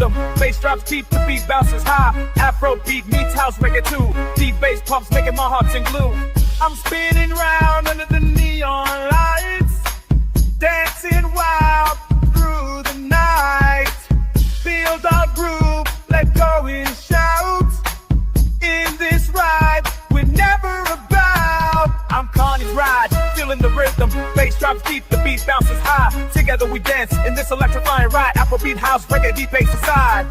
rhythm. Bass drops deep, the beat bounces high. Afro beat meets house reggae too. Deep bass pumps making my heart sing glue. I'm spinning round under the neon lights, dancing wild through the night. Feel the groove, let go and shout. In this ride, we're never about. I'm Carney's ride, feeling the rhythm. Bass drops deep, the beat bounces high. Together we dance in this electrifying ride. Afrobeat, house, reggae, deep bass aside.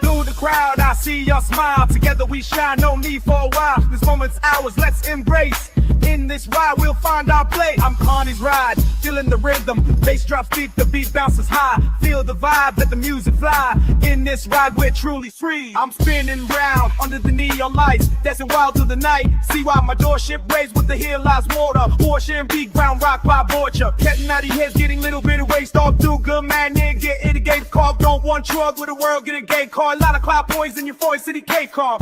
Through the crowd, I see your smile. Together we shine, no need for a while. This moment's ours, let's embrace. In this ride, we'll find our place. I'm Carney's ride, feeling the rhythm. Bass drops deep, the beat bounces high. Feel the vibe, let the music fly. In this ride, we're truly free. I'm spinning round under the neon lights, dancing wild through the night. See why my doorship raised with the hill lies water. Portion beat, ground rock by Borgia. Getting out of heads, getting little bit of waste off. Do good, man, nigga, get it a game call. Don't want drug with the world, get a gay car. A lot of cloud boys in your 4 city cave car.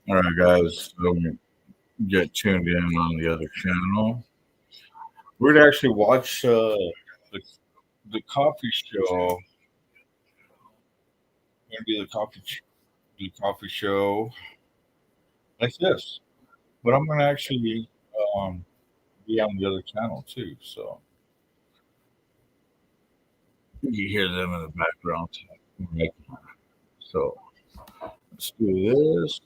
All right, guys. Let me get tuned in on the other channel. We'd actually watch the coffee show. Maybe the coffee show like this, but I'm gonna actually um, be on the other channel too, so you hear them in the background. So let's do this.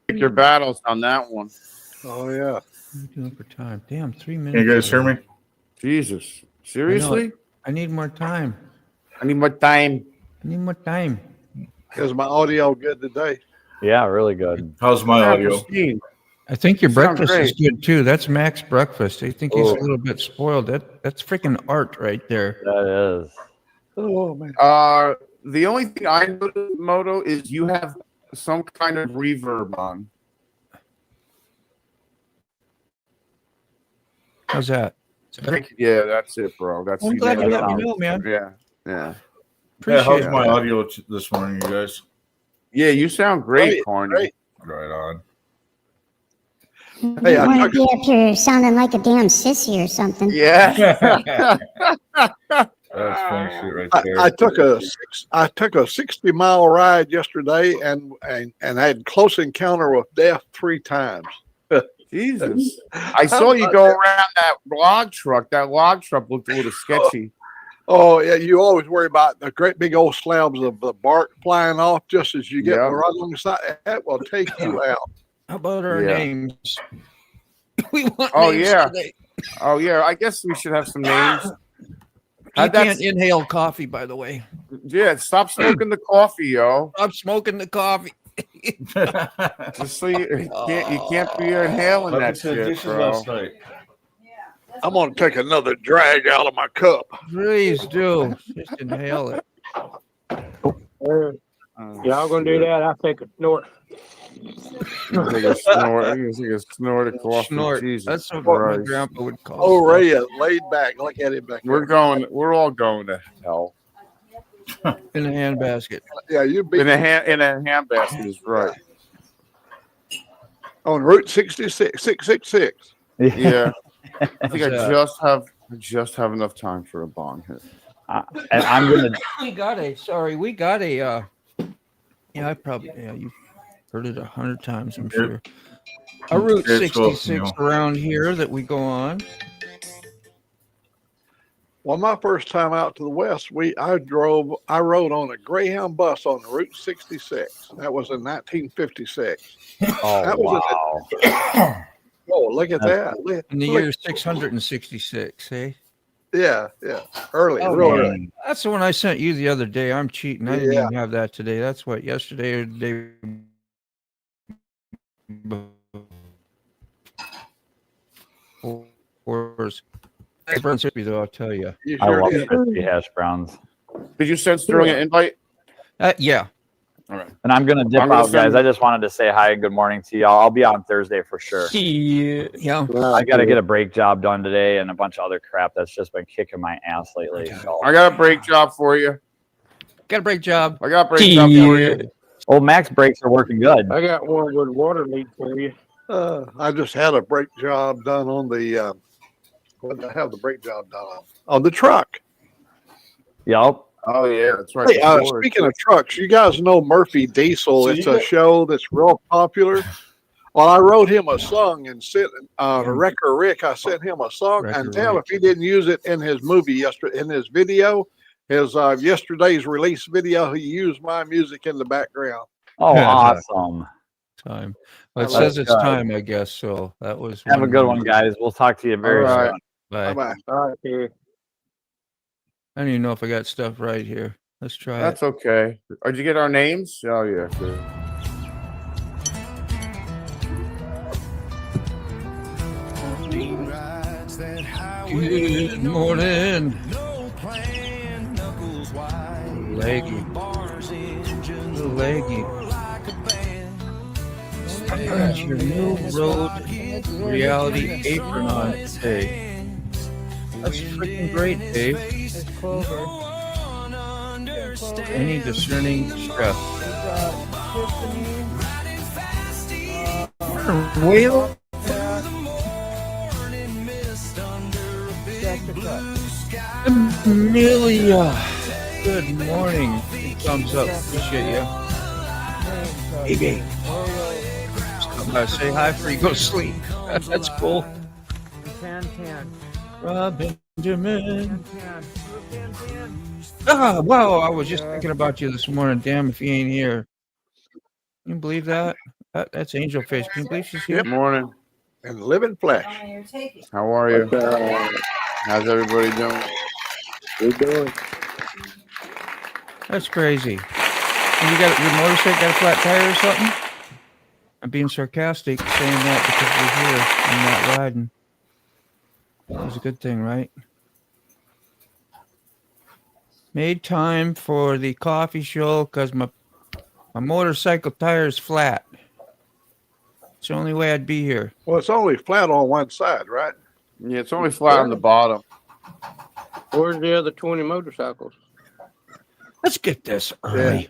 Pick your battles on that one. Oh yeah. What are you doing for time? Damn, 3 Can minutes. you guys hear me? Jesus. Seriously? I need more time. I need more time. I need more time. Is my audio good today? Yeah, really good. How's my Yeah, audio? pristine. I think your Sound breakfast is good too. That's Mac's breakfast. I think he's a Oh. little bit spoiled. That's freaking art right there. That is. Oh man. The only thing I noticed, Moto, is you have some kind of reverb on. How's that? Yeah, that's it, bro. That's I'm glad you that let me sounds- know, man. Yeah. Yeah, Appreciate how's it. my audio this morning, you guys? Yeah, you sound great, Corny. Great. Right on. Hey, I I want to took- be up here sounding like a damn sissy or something. Yeah. That's funny shit right there. I took a 60-mile ride yesterday and had close encounter with death 3 times. Jesus. I saw you go around that log truck. That log truck looked a little sketchy. Oh yeah, you always worry about the great big old slabs of the bark flying off just as you get Yep. right alongside. That will take you out. How about our Yeah. names? We want Oh, names yeah. today. Oh, yeah. I guess we should have some names. You That's- can't inhale coffee, by the way. Yeah, stop smoking the coffee, yo. Stop smoking the coffee. Just so you can't be inhaling Like I that said, shit, dishes bro. last night. I'm gonna take another drag out of my cup. Please do. Just inhale it. Y'all gonna do that? I'll take a snort. You take a snort of coffee. Snort. Jesus That's what my Christ. grandpa would call Oh, it. Ray is laid back. Look at him back We're there. we're all going to hell. In the handbasket. Yeah, you be In a handbasket is right. on Route 66, 666. Yeah. I think How's I just have enough time for a bong hit. And I'm gonna. we got a you've heard it 100 times, I'm sure. A Route It's close, 66 you know. around here that we go on. Well, my first time out to the west, I rode on a Greyhound bus on Route 66. That was in 1956. Oh That was wow! Oh, look at that! Look- In the look- year 666, eh? Yeah, early, Oh, real man. early. That's the one I sent you the other day. I'm cheating. I didn't Yeah. even have that today. That's what, yesterday or the day before. Hey, Brent Sippy, though, I'll tell you. You I sure love did. crispy hash browns. Did you send Sterling an invite? Yeah. All right. And I'm gonna dip I'm gonna out, guys. send- I just wanted to say hi and good morning to y'all. I'll be on Thursday for sure. Yeah. I got to get a brake job done today and a bunch of other crap that's just been kicking my ass lately. So. I got a brake job for you. Got a break job. I got a brake job for you. Old Mac's brakes are working good. I got one with water leak for you. I just had a brake job done on the. What did I have the brake job done on the truck? Yup. Oh yeah, that's right. Hey, the Ford. speaking of trucks, you guys know Murphy Diesel. So It's you a got- show that's real popular. Well, I wrote him a song and sent Wrecker Rick. I sent him a song Wrecker and tell Rick. if he didn't use it in his movie yesterday, in his video, his yesterday's release video, he used my music in the background. Oh, Yeah. awesome. Time. Well, it I says like it's that. time, I guess. So that was. Have a good one, guys. We'll talk to you very All right. soon. Bye. Bye-bye. All right, Terry. I don't even know if I got stuff right here. Let's try That's it. okay. Did you get our names? Oh yeah. Good. Good morning. Leggy. Leggy. Got your new road reality apron on today. That's freaking great, Dave. Any discerning chef. Whale. Amelia. Good morning. Thumbs up. Appreciate you. Baby. Say hi before you go to sleep. That's cool. Rob Benjamin. Ah, wow. I was just thinking about you this morning. Damn if he ain't here. Can you believe that? That's Angel Face. Can you believe she's here? Good morning. And living flesh. How are you? What How's everybody doing? we doing? That's crazy. You got your motorcycle got a flat tire or something? I'm being sarcastic saying that because we're here and not riding. That was a good thing, right? Made time for the coffee show because my motorcycle tire is flat. It's the only way I'd be here. Well, it's only flat on one side, right? Yeah, it's only flat on the bottom. Where's the other 20 motorcycles? Let's get this early.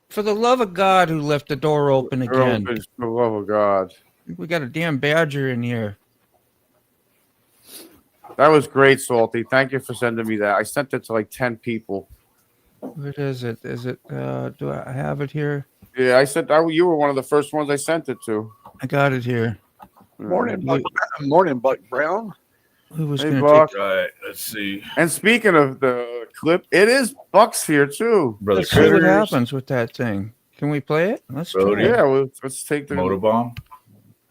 For the love of God, who left the door open again? For the love of God. We got a damn badger in here. That was great, Salty. Thank you for sending me that. I sent it to like 10 people. What is it? Is it? Do I have it here? Yeah, you were one of the first ones I sent it to. I got it here. Morning, Buck Brown. Who was Hey, going to Buck. take? All right, let's see. And speaking of the clip, it is Buck's here too. Brother Let's see what Critters, happens with that thing. Can we play it? Let's try Brody. it. Yeah, well, let's take the Motorbomb.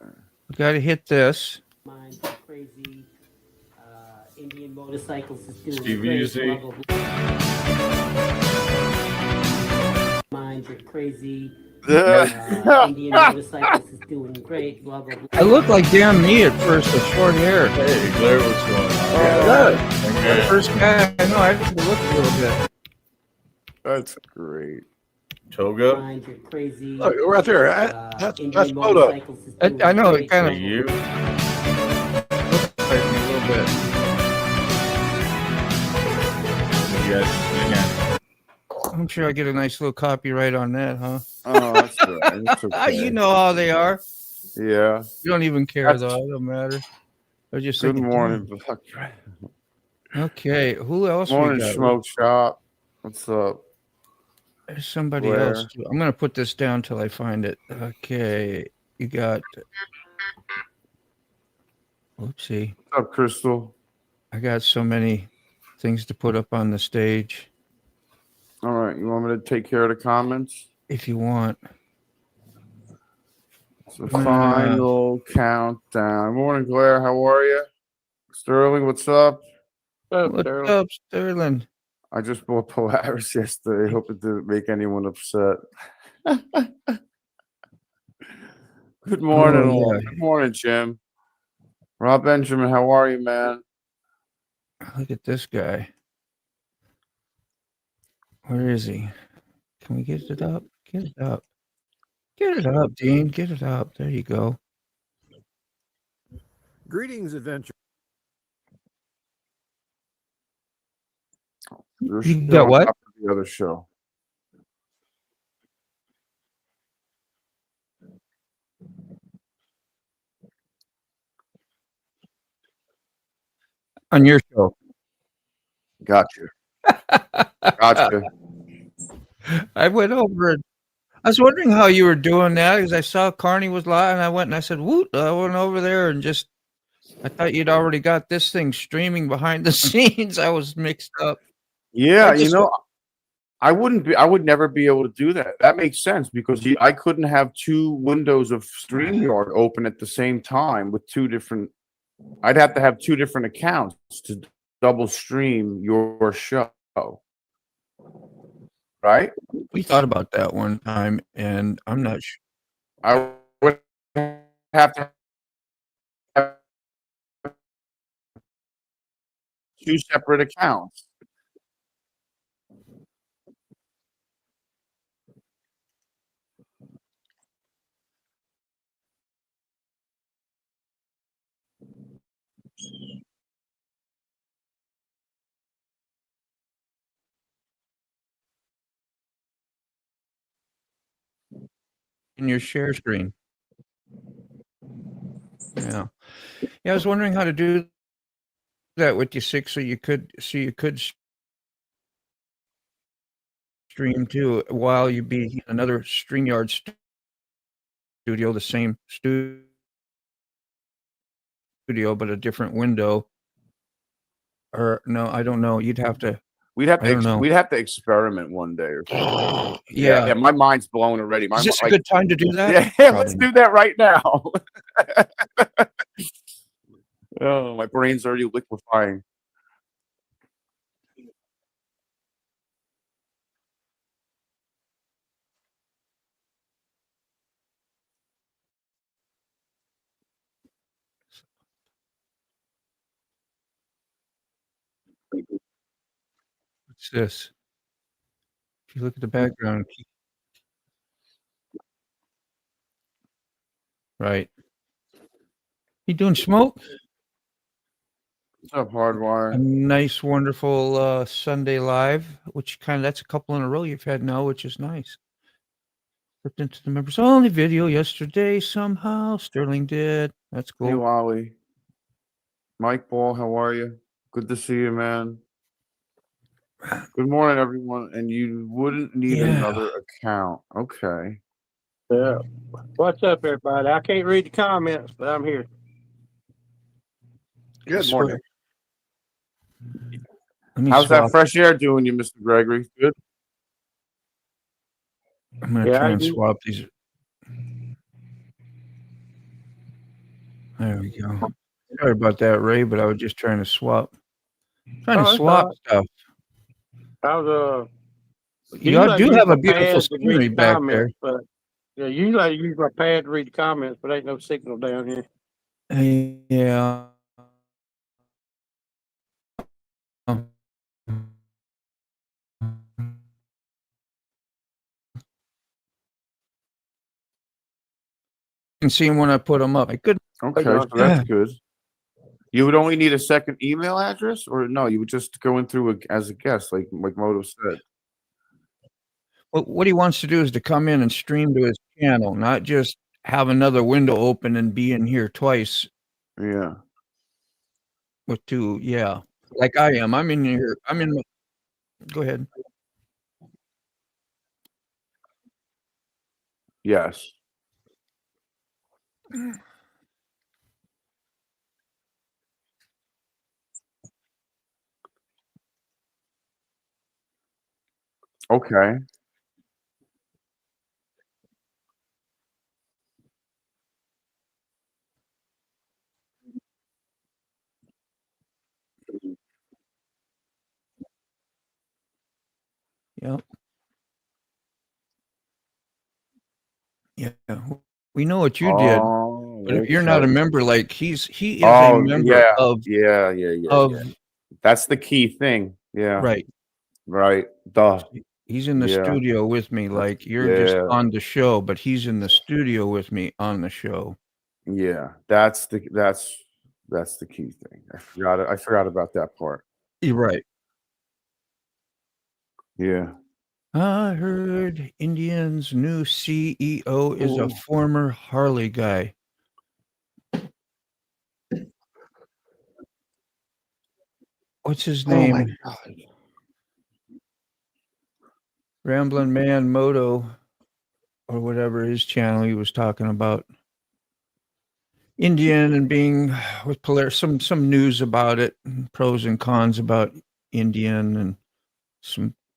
We got to hit this. Minds are crazy. Indian motorcycles is doing Steve great. Easy. Blah, blah, blah. Minds are crazy. Indian motorcycles is doing great. Blah blah blah. I look like damn me at first with short hair. Hey, Blair, what's going on? The Okay. first guy I know, I actually look a little bit. That's great. Toga. Minds are crazy. Look, right there. That's Indian photo. motorcycles is doing I know, it great. kinda- Hey, you. Like me a little bit. You guys, again. I'm sure I get a nice little copyright on that, huh? Oh, that's good. It's okay. You know how they are. Yeah. You don't even care That's- though. It don't matter. I was just Good thinking, morning, Buck. okay, who else Morning, we got? Smoke Shop. What's up? There's somebody Blair. else. Too. I'm gonna put this down till I find it. Okay, you got. Oopsie, What's up, Crystal? I got so many things to put up on the stage. All right, you want me to take care of the comments? If you want, It's the final countdown. Morning, Claire. How are you? Sterling, what's up? what's up, Sterling? I just bought Polaris yesterday. Hope it didn't make anyone upset. Good morning, Oh, all. yeah. Good morning, Jim. Rob Benjamin, how are you, man? Look at this guy. Where is he? Can we get it up? Get it up. Get it up, Dean. Get it up. There you go. Greetings, adventure. Your You show got on what? top of the other show. On your show. Gotcha. Gotcha. I went over it. I was wondering how you were doing that because I saw Carney was live and I went and I said, woot, I went over there and just, I thought you'd already got this thing streaming behind the scenes. I was mixed up. Yeah, I just- I would never be able to do that. That makes sense because I couldn't have two windows of StreamYard open at the same time with two different I'd have to have 2 different accounts to double stream your show. Right? We thought about that one time, and I'm not sure. I would have to have 2 separate accounts. In your share screen. Yeah. Yeah, I was wondering how to do that with you, Six, so you could stream too while you be in another StreamYard studio, the same studio, but a different window. Or no, I don't know. You'd have to. We'd have I don't to know. we'd have to experiment one day or something. Yeah. Yeah, my mind's blown already. Is this a good time to do that? Yeah, let's do that right now. Oh, my brain's already liquefying. What's this? If you look at the background. Right. You doing smoke? What's up, Hardwire? A nice, wonderful Sunday live, which that's a couple in a row you've had now, which is nice. Flipped into the members only video yesterday somehow. Sterling did. That's cool. Hey, Wally. Mike Ball, how are you? Good to see you, man. Good morning, everyone. And you wouldn't need another account. Okay. Yeah. What's up, everybody? I can't read the comments, but I'm here. Good morning. How's that fresh air doing you, Mr. Gregory? Good? I'm going to try and swap these. There we go. Sorry about that, Ray, but I was just trying to swap. Stuff. You do have a beautiful scenery back there. But yeah, usually I use my pad to read the comments, but ain't no signal down here. Yeah. Can see them when I put them up. I couldn't. Okay, so that's good. You would only need a second email address, or no? You would just go in through as a guest, like Moto said. Well, what he wants to do is to come in and stream to his channel, not just have another window open and be in here twice. Yeah. With 2, yeah, like I am. I'm in here. Go ahead. Yes. Okay. Yep. Yeah. We know what you did. But if you're not a member, like he is a member of. Yeah. That's the key thing. Yeah. Right. Duh. He's in the studio with me. Like you're just on the show, but he's in the studio with me on the show. Yeah. That's the key thing. I forgot about that part. You're right. Yeah. I heard Indian's new CEO is a former Harley guy. What's his name? Oh my God. Ramblin' Man Moto, or whatever his channel he was talking about. Indian and being with Polaris, some news about it, pros and cons about Indian, and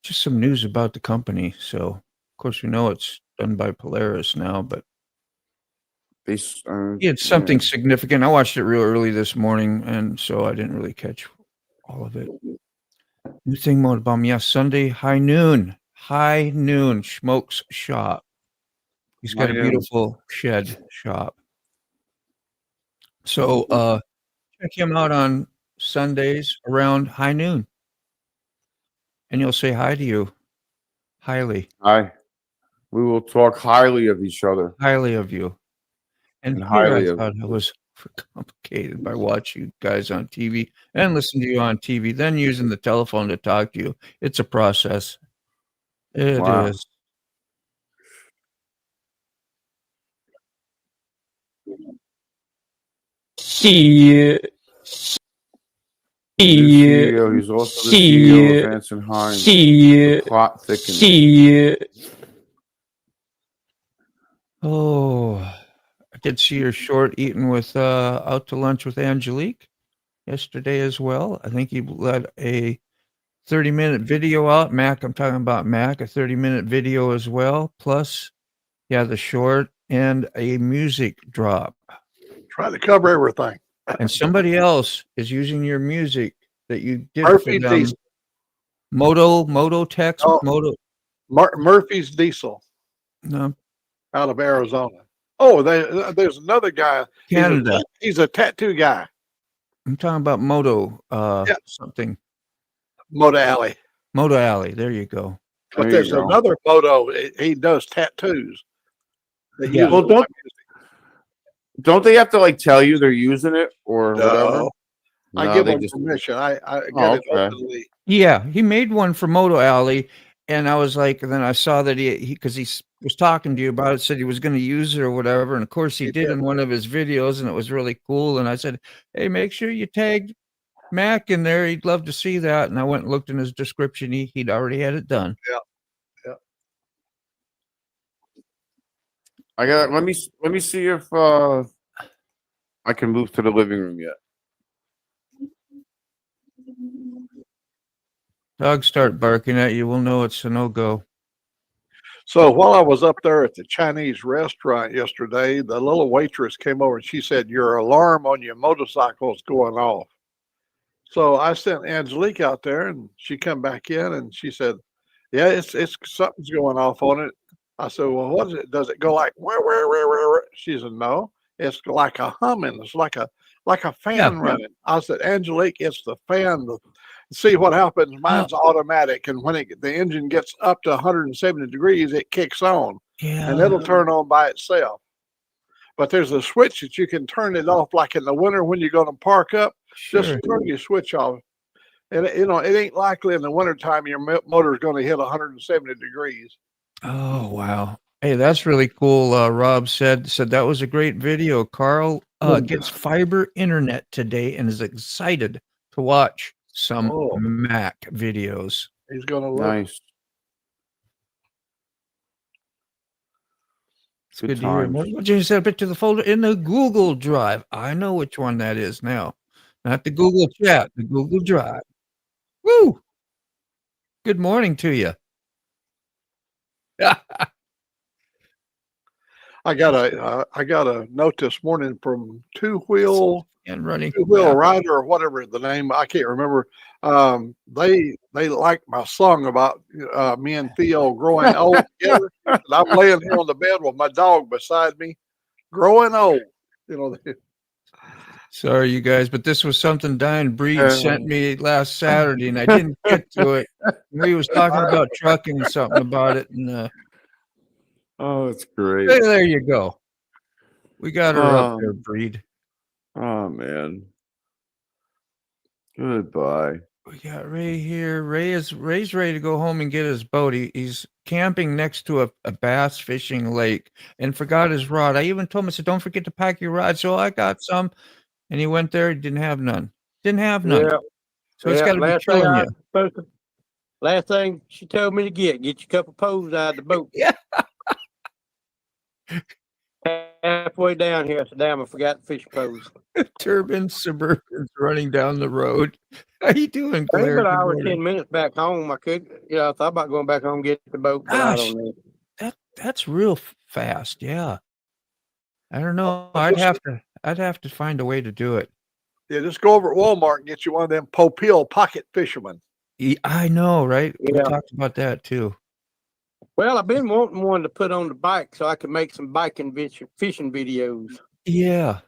some news about the company. So, of course, we know it's done by Polaris now, but He had something significant. I watched it real early this morning, and so I didn't really catch all of it. New thing about me, yeah, Sunday, high noon, Schmoke's shop. He's got a beautiful shed shop. So check him out on Sundays around high noon. And he'll say hi to you. Highly. Hi. We will talk highly of each other. Highly of you. And highly here I of thought it was complicated by watching you guys on TV and listening to you on TV, then using the telephone to talk to you. It's a process. It is. Shit. CEO. He's also the CEO of Vance and Hines. The plot thickens. Oh, I did see your short eating with out to lunch with Angelique yesterday as well. I think he let a 30-minute video out. Mac, I'm talking about Mac, a 30-minute video as well. Plus, yeah, the short and a music drop. Try to cover everything. And somebody else is using your music that you did Murphy's for them. Diesel. Moto Tex, Moto. Murphy's Diesel. No. Out of Arizona. Oh, there's another guy. Canada. He's a tattoo guy. I'm talking about Moto something. Moto Alley. Moto Alley. There you go. But there's another Moto. He does tattoos. Yeah. Well, don't they have to like tell you they're using it or whatever? I give them permission. I get it openly. Yeah, he made one for Moto Alley, and I was like, and then I saw that he because he was talking to you about it, said he was going to use it or whatever, and of course he did in one of his videos, and it was really cool. And I said, hey, make sure you tag Mac in there. He'd love to see that. And I went and looked in his description. He'd already had it done. Yeah. Let me see if I can move to the living room yet. Dogs start barking at you, we'll know it's a no-go. So while I was up there at the Chinese restaurant yesterday, the little waitress came over and she said, your alarm on your motorcycle is going off. So I sent Angelique out there and she come back in and she said, yeah, it's something's going off on it. I said, well, what is it? Does it go like, where? She said, no, it's like a humming. It's like a fan running. I said, Angelique, it's the fan. See what happens. Mine's automatic. And when the engine gets up to 170 degrees, it kicks on. Yeah. And it'll turn on by itself. But there's a switch that you can turn it off, like in the winter when you're going to park up. Sure. Just turn your switch off. And, it ain't likely in the wintertime your motor is going to hit 170 degrees. Oh, wow. Hey, that's really cool. Rob said that was a great video. Carl gets fiber internet today and is excited to watch some Mac videos. He's going to look. Nice. It's good to hear. What you set it to the folder in the Google Drive. I know which one that is now. Not the Google Chat, the Google Drive. Woo! Good morning to you. I got a note this morning from Two Wheel Rider or whatever the name, I can't remember. They like my song about me and Theo growing old together. And I'm laying here on the bed with my dog beside me, growing old. Sorry, you guys, but this was something Diane Breed sent me last Saturday, and I didn't get to it. We was talking about trucking and something about it, and oh, it's great. There you go. We got her up there, Breed. Oh man. Goodbye. We got Ray here. Ray's ready to go home and get his boat. He's camping next to a bass fishing lake and forgot his rod. I even told him, I said, don't forget to pack your rod. So I got some. And he went there, he didn't have none. Yeah. So it's got to be killing you. Last thing she told me to get your couple poles out of the boat. Yeah. Halfway down here, I said, damn, I forgot the fish poles. Turbine Suburban's running down the road. How you doing, Claire? About an hour, 10 minutes back home. I thought about going back home and get the boat. But I don't know. That's real fast, yeah. I don't know. But I'd have to find a way to do it. Yeah, just go over at Walmart and get you one of them Popil pocket fishermen. I know, right? We Yeah. talked about that too. Well, I've been wanting one to put on the bike so I can make some biking fishing videos. Yeah.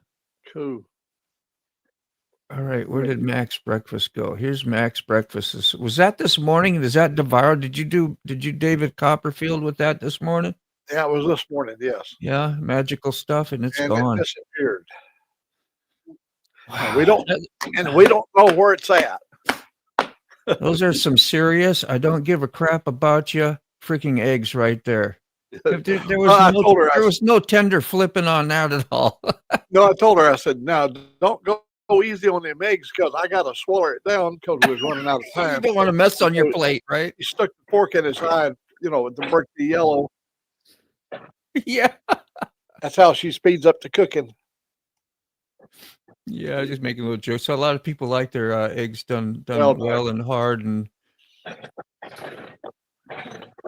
Cool. All right. Where did Max Breakfast go? Here's Max Breakfast. Was that this morning? Is that devoured? Did you David Copperfield with that this morning? Yeah, it was this morning. Yes. Yeah, magical stuff, and it's And gone. it disappeared. Wow. And we don't know where it's at. Those are some serious. I don't give a crap about you. Freaking eggs right there. There was no tender flipping on that at all. No, I told her. I said, "Now don't go easy on them eggs because I got to swallow it down because we was running out of time." You don't want to mess on your plate, right? He stuck the fork in his eye, to break the yellow. Yeah. That's how she speeds up the cooking. Yeah, just making a little joke. So a lot of people like their eggs done well and hard, and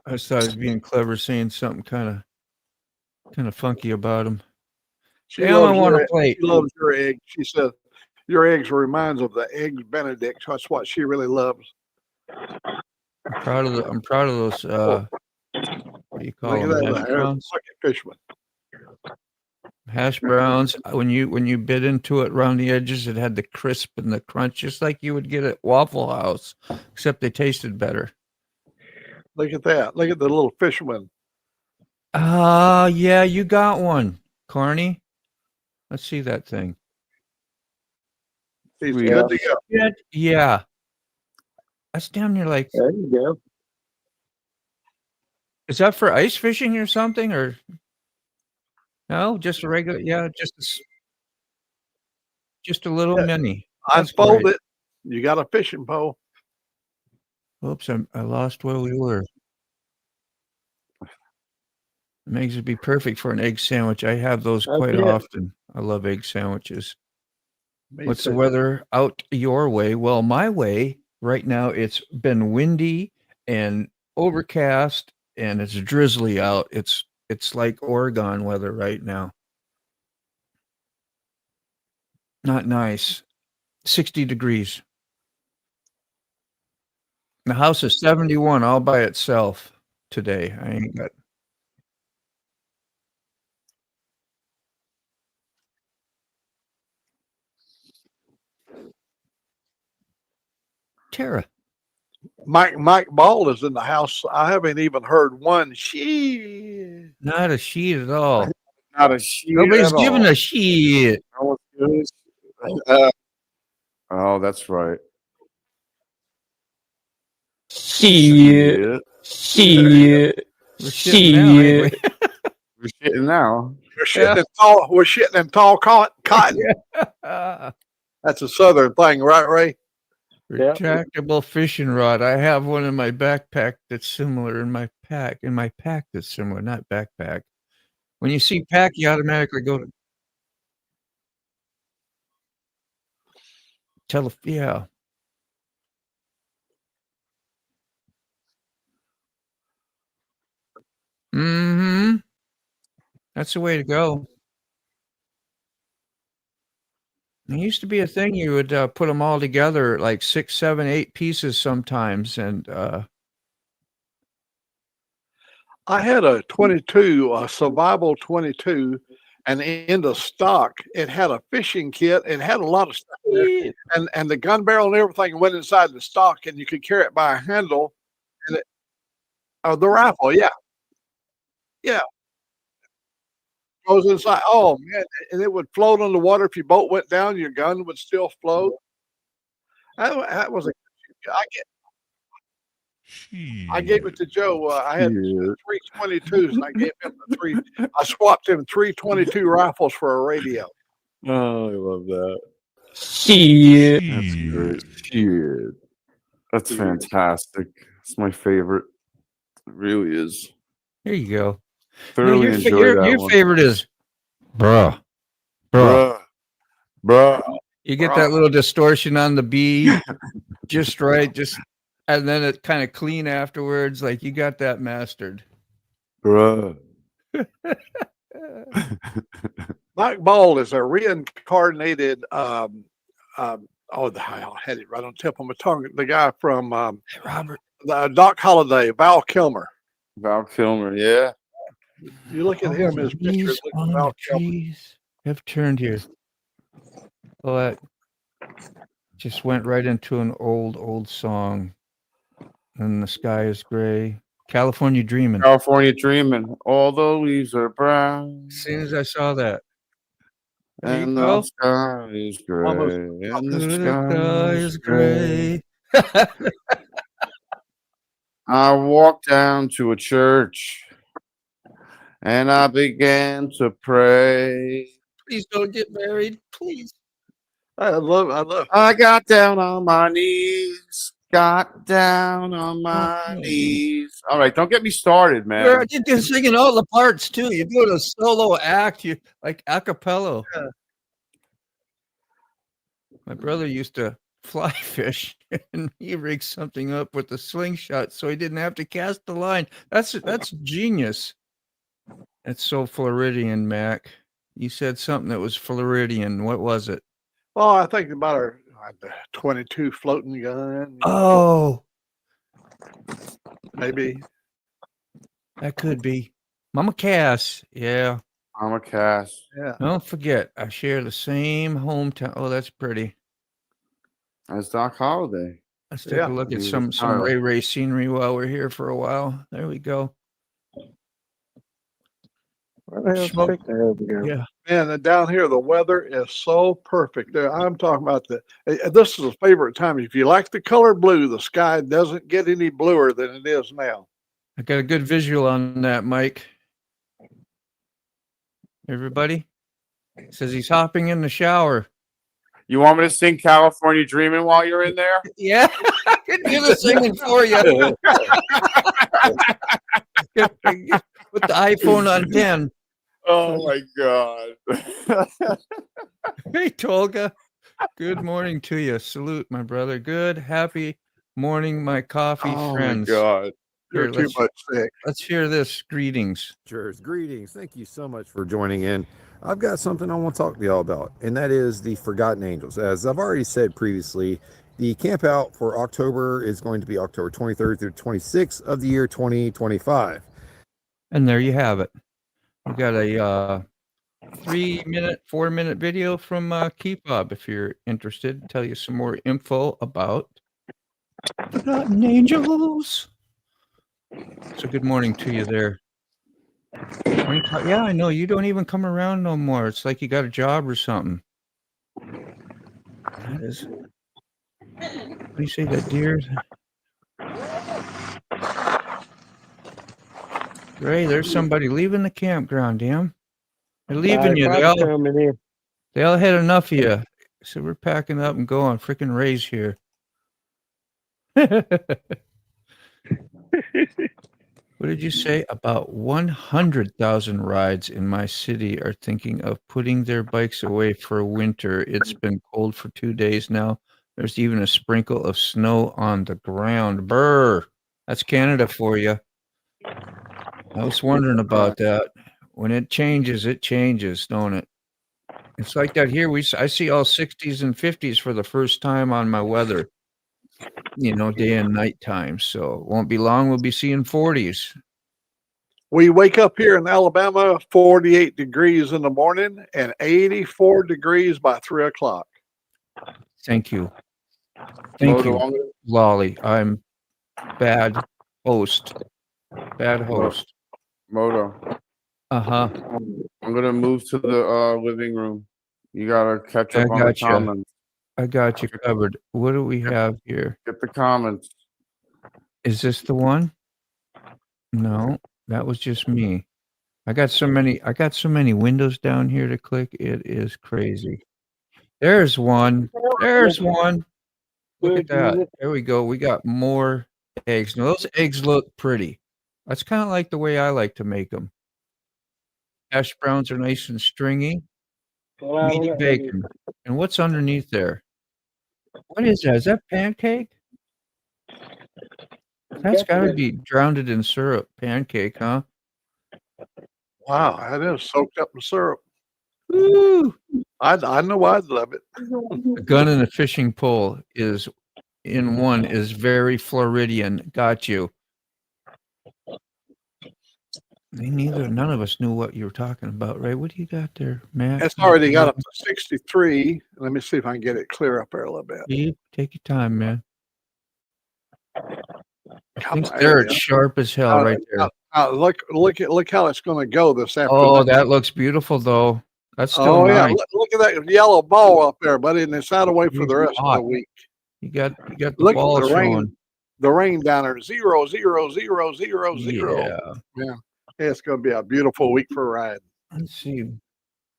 I just thought I was being clever, saying something kind of funky about them. She loves your egg. She said your eggs reminds of the eggs Benedict. That's what she really loves. I'm proud of those. What do you call them? Hash browns. Fishman. Hash browns. When you bit into it around the edges, it had the crisp and the crunch, just like you would get at Waffle House, except they tasted better. Look at that. Look at the little fisherman. Yeah, you got one, Carney. Let's see that thing. He's good to go. Yeah. That's down near like. There you go. Is that for ice fishing or something, or no? Just a regular, yeah, just a little mini. Unfold it. You got a fishing pole. Oops, I lost where we were. Eggs would be perfect for an egg sandwich. I have those quite often. I love egg sandwiches. What's the weather out your way? Well, my way right now, it's been windy and overcast, and it's drizzly out. It's like Oregon weather right now. Not nice. 60 degrees. The house is 71 all by itself today. I ain't got. Tara. Mike Ball is in the house. I haven't even heard one she. Not a sheet at all. Not a sheet. Nobody's giving a shit. Oh, that's right. Shit. We're shitting now. We're shitting now. We're shitting in tall cotton. Yeah. That's a southern thing, right, Ray? Retractable fishing rod. I have one in my backpack that's similar in my pack. That's similar, not backpack. When you see pack, you automatically go to yeah. Mm-hmm. That's the way to go. It used to be a thing. You would put them all together, like 6, 7, 8 pieces sometimes, and I had a 22, a survival 22, and in the stock, it had a fishing kit. It had a lot of stuff in there, and the gun barrel and everything went inside the stock, and you could carry it by a handle. And the rifle, yeah. Goes inside. Oh man, and it would float on the water. If your boat went down, your gun would still float. That was I gave it to Joe. I had 3 22s, and I gave him the 3. I swapped him 3 22 rifles for a radio. Oh, I love that. Shit. That's great. Shit. That's fantastic. It's my favorite. It really is. Here you go. Thoroughly enjoyed that your one. favorite is bruh. You get that little distortion on the B just right, and then it kind of clean afterwards. Like you got that mastered. Bruh. Mike Ball is a reincarnated. I had it right on the tip of my tongue. The guy from Robert. Doc Holliday, Val Kilmer. Val Kilmer, yeah. You look at All him, the his picture. leaves Look on at the Val Kilmer. trees have turned here. Oh, that just went right into an old song. And the sky is gray. California Dreaming. California Dreaming. All the leaves are brown. As soon as I saw that. There you And go. the sky is gray. Almost- And The the sky is gray. I walked down to a church and I began to pray. Please don't get married. Please. I love. I got down on my knees. Got down on my Oh, knees. All right, don't get me started, man. You're singing all the parts too. You're doing a solo act. You like a cappella. Yeah. My brother used to fly fish, and he rigged something up with a slingshot, so he didn't have to cast the line. That's genius. That's so Floridian, Mac. You said something that was Floridian. What was it? Well, I think about our 22 floating gun. Oh, Maybe. that could be Mama Cass. Yeah. I'm a Cass. Yeah. Don't forget, I share the same hometown. Oh, that's pretty. That's Doc Holliday. Let's take Yeah. a look at He some was tired. Ray scenery while we're here for a while. There we go. Where the hell's Smoke. Chick the hell go? Yeah. Man, and down here the weather is so perfect. I'm talking about this is a favorite time. If you like the color blue, the sky doesn't get any bluer than it is now. I got a good visual on that, Mike. Everybody says he's hopping in the shower. You want me to sing California Dreaming while you're in there? Yeah, I can do the singing for you. Put the iPhone on 10. Oh my God. Hey, Tolga. Good morning to you. Salute, my brother. Good, happy morning, my coffee friends. Oh my God. You're Here, too much sick. let's hear this. Greetings. Cheers. Greetings. Thank you so much for joining in. I've got something I want to talk to y'all about, and that is the Forgotten Angels. As I've already said previously, the camp out for October is going to be October 23rd through 26th of the year 2025. And there you have it. We got a 4-minute video from Cwfee if you're interested. Tell you some more info about Forgotten Angels. So good morning to you there. Yeah, I know. You don't even come around no more. It's like you got a job or something. That is. What do you say that deer? Ray, there's somebody leaving the campground, damn. They're leaving you. They all had enough of you. So we're packing up and going. Freaking Ray's here. What did you say? About 100,000 rides in my city are thinking of putting their bikes away for winter. It's been cold for 2 days now. There's even a sprinkle of snow on the ground. Brr. That's Canada for you. I was wondering about that. When it changes, don't it? It's like that here. I see all 60s and 50s for the first time on my weather. Day and night time. So it won't be long. We'll be seeing 40s. We wake up here in Alabama, 48 degrees in the morning and 84 degrees by 3 o'clock. Thank you. Thank you, Lolly. I'm bad host. Moto. Uh-huh. I'm gonna move to the living room. You gotta catch up on the gotcha. comments. I got you covered. What do we have here? Get the comments. Is this the one? No, that was just me. I got so many windows down here to click. It is crazy. There's one. Look at that. There we go. We got more eggs. Now those eggs look pretty. That's kind of like the way I like to make them. Hash browns are nice and stringy. Meaty bacon. And what's underneath there? What is that? Is that pancake? That's got to be drowned in syrup. Pancake, huh? Wow, that is soaked up in syrup. Woo! I know I'd love it. A gun and a fishing pole is in one is very Floridian. Got you. None of us knew what you were talking about, Ray. What do you got there, Matt? It's already got up to 63. Let me see if I can get it clear up there a little bit. Steve, take your time, man. Come on, They're yeah. sharp as hell right there. Look how it's going to go this afternoon. Oh, that looks beautiful, though. That's still Oh yeah, nice. look at that yellow ball up there, buddy, and it's out of way for the rest of the Hot. week. You got the Look ball at the showing. rain. The rain down there, 0, 0, 0, 0, 0. Yeah, it's going to be a beautiful week for riding. Let's see.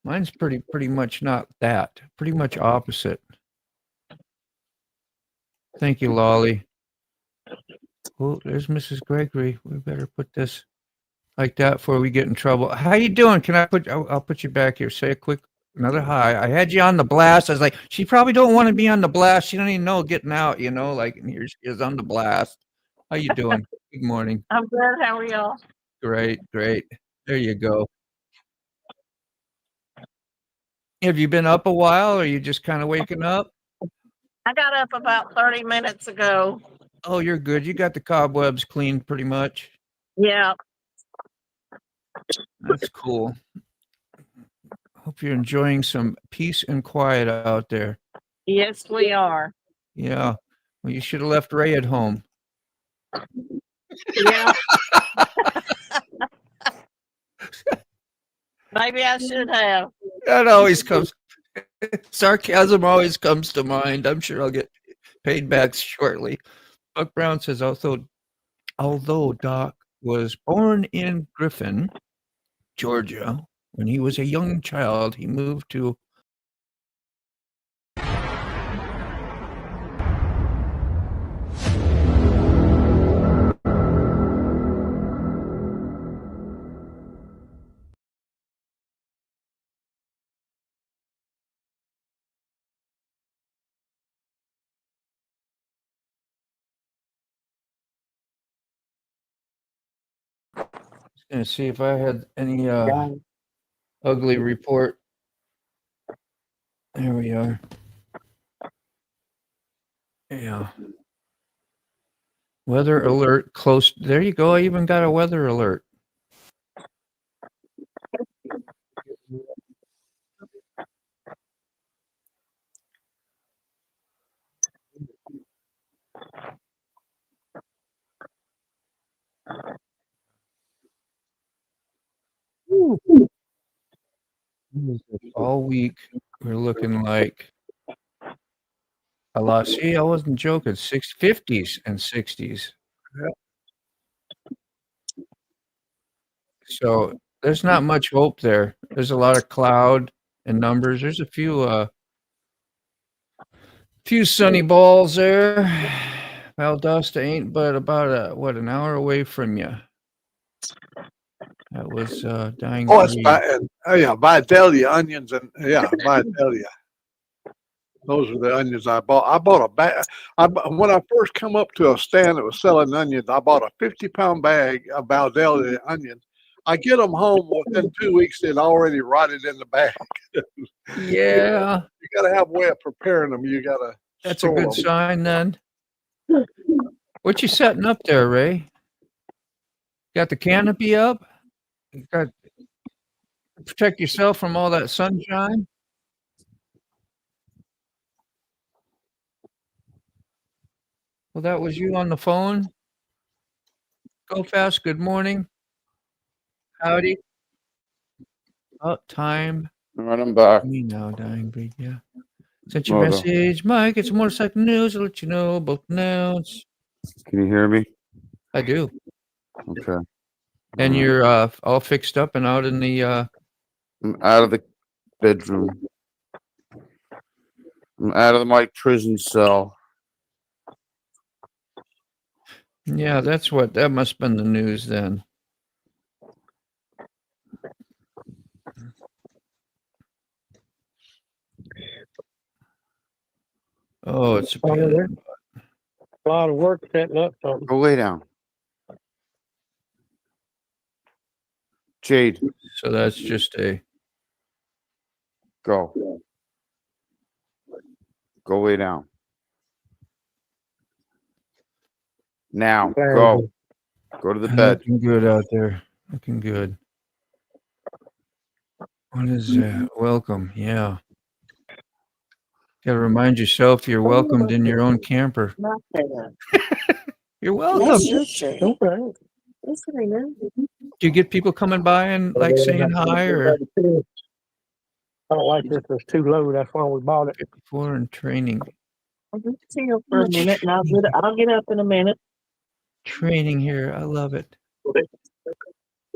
Mine's pretty much not that. Pretty much opposite. Thank you, Lolly. Oh, there's Mrs. Gregory. We better put this like that before we get in trouble. How you doing? Can I put? I'll put you back here. Say a quick another hi. I had you on the blast. I was like, she probably don't want to be on the blast. She don't even know getting out. You know, like and here she is on the blast. How you doing? Good morning. I'm good. How are y'all? Great. There you go. Have you been up a while, or are you just kind of waking up? I got up about 30 minutes ago. Oh, you're good. You got the cobwebs cleaned pretty much. Yeah. That's cool. Hope you're enjoying some peace and quiet out there. Yes, we are. Yeah. Well, you should have left Ray at home. Yeah. Maybe I should have. That always comes. Sarcasm always comes to mind. I'm sure I'll get paid back shortly. Buck Brown says, although Doc was born in Griffin, Georgia, when he was a young child, he moved to gonna see if I had any ugly report. There we are. Yeah. Weather alert close. There you go. I even got a weather alert. All week we're looking like a lot. See, I wasn't joking. 50s and 60s. So there's not much hope there. There's a lot of cloud and numbers. There's a few sunny balls there. Valdosta ain't but about an hour away from you. That was dying. Oh, it's Vidalia onions and Vidalia. Those are the onions I bought. I bought a bag. When I first come up to a stand that was selling onions, I bought a 50-pound bag of Vidalia onions. I get them home within 2 weeks. They'd already rotted in the bag. Yeah, you got to have a way of preparing them. You got to. That's a good sign then. What you setting up there, Ray? Got the canopy up? You got protect yourself from all that sunshine? Well, that was you on the phone. Go fast. Good morning. Howdy. Oh, time. All right, I'm back. Me now, dying breed. Yeah. Sent your message, Mike. It's motorcycle news. I'll let you know both notes. Can you hear me? I do. Okay. And you're all fixed up and out in the. I'm out of the bedroom. I'm out of my prison cell. Yeah, that must have been the news then. Oh, it's a lot of work setting up something. Go lay down. Jade. So that's just a Go. Go lay down. Now, go. Go to the bed. Looking good out there. Looking good. What is that? Welcome. Yeah. Gotta remind yourself you're welcomed in your own camper. You're welcome. Do you get people coming by and like saying hi or I don't like this. It's too low. That's why we bought it. before and training? Chill for a minute, and I'll get up in a minute. Training here. I love it.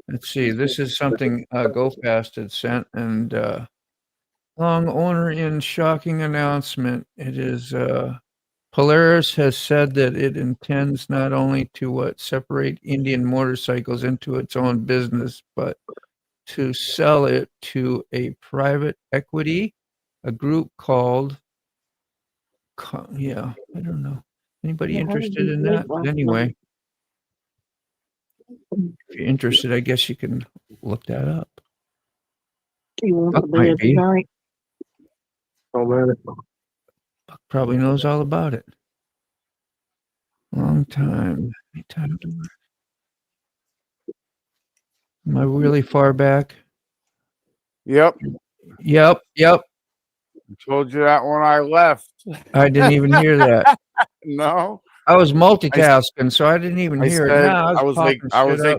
Let's see. This is something Go Fast had sent, and long owner in shocking announcement. It is Polaris has said that it intends not only to separate Indian motorcycles into its own business, but to sell it to a private equity, a group called, I don't know. Anybody interested in that? But anyway, if you're interested, I guess you can look that up. Buck might be. Buck probably knows all about it. Long time. Any time to work. Am I really far back? Yep. Yep. I told you that when I left. I didn't even hear that. No. I was multitasking, so I didn't even hear it. Nah, I was like,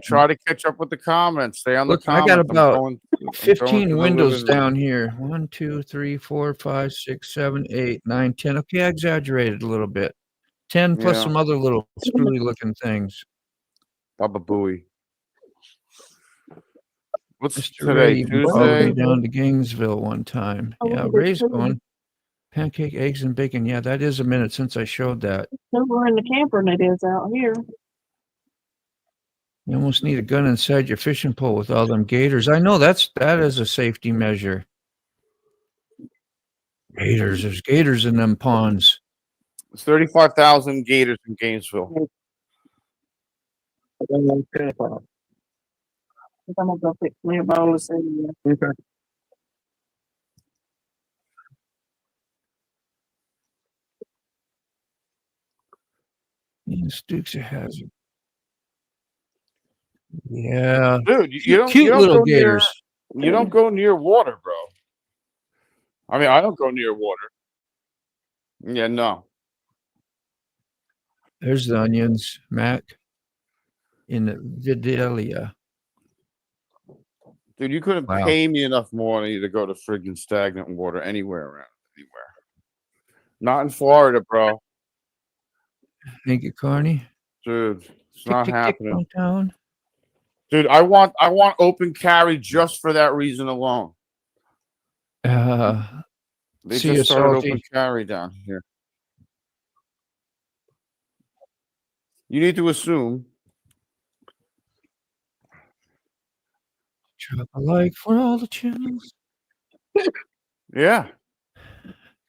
try to catch up with the comments. Stay on Look, the comments. I got about I'm 15 the windows living room. down here. 1, 2, 3, 4, 5, 6, 7, 8, 9, 10. Okay, I exaggerated a little bit. 10 plus Yeah. some other little screwy looking things. Baba Booey. What's Mr. today? Ray even followed me Tuesday? down to Gainesville one time. Yeah, Ray's going. Pancake, eggs, and bacon. Yeah, that is a minute since I showed that. Somewhere in the camper than it is out here. You almost need a gun inside your fishing pole with all them gators. I know that is a safety measure. Gators, there's gators in them ponds. It's 35,000 gators in Gainesville. I'm gonna go fix me a bowl of cereal. Okay. Yes, Dukes of Hazzard. Yeah, Dude, you cute, don't cute little go near, gators. you don't go near water, bro. I mean, I don't go near water. Yeah, no. There's the onions, Mac, in Vidalia. Dude, you couldn't Wow. pay me enough money to go to friggin' stagnant water anywhere. Not in Florida, bro. Thank you, Carney. Dude, it's Tick, not tick, tick, happening. downtown. Dude, I want open carry just for that reason alone. They See you, just started Salty. open carry down here. You need to assume. Drop a like for all the channels. Yeah.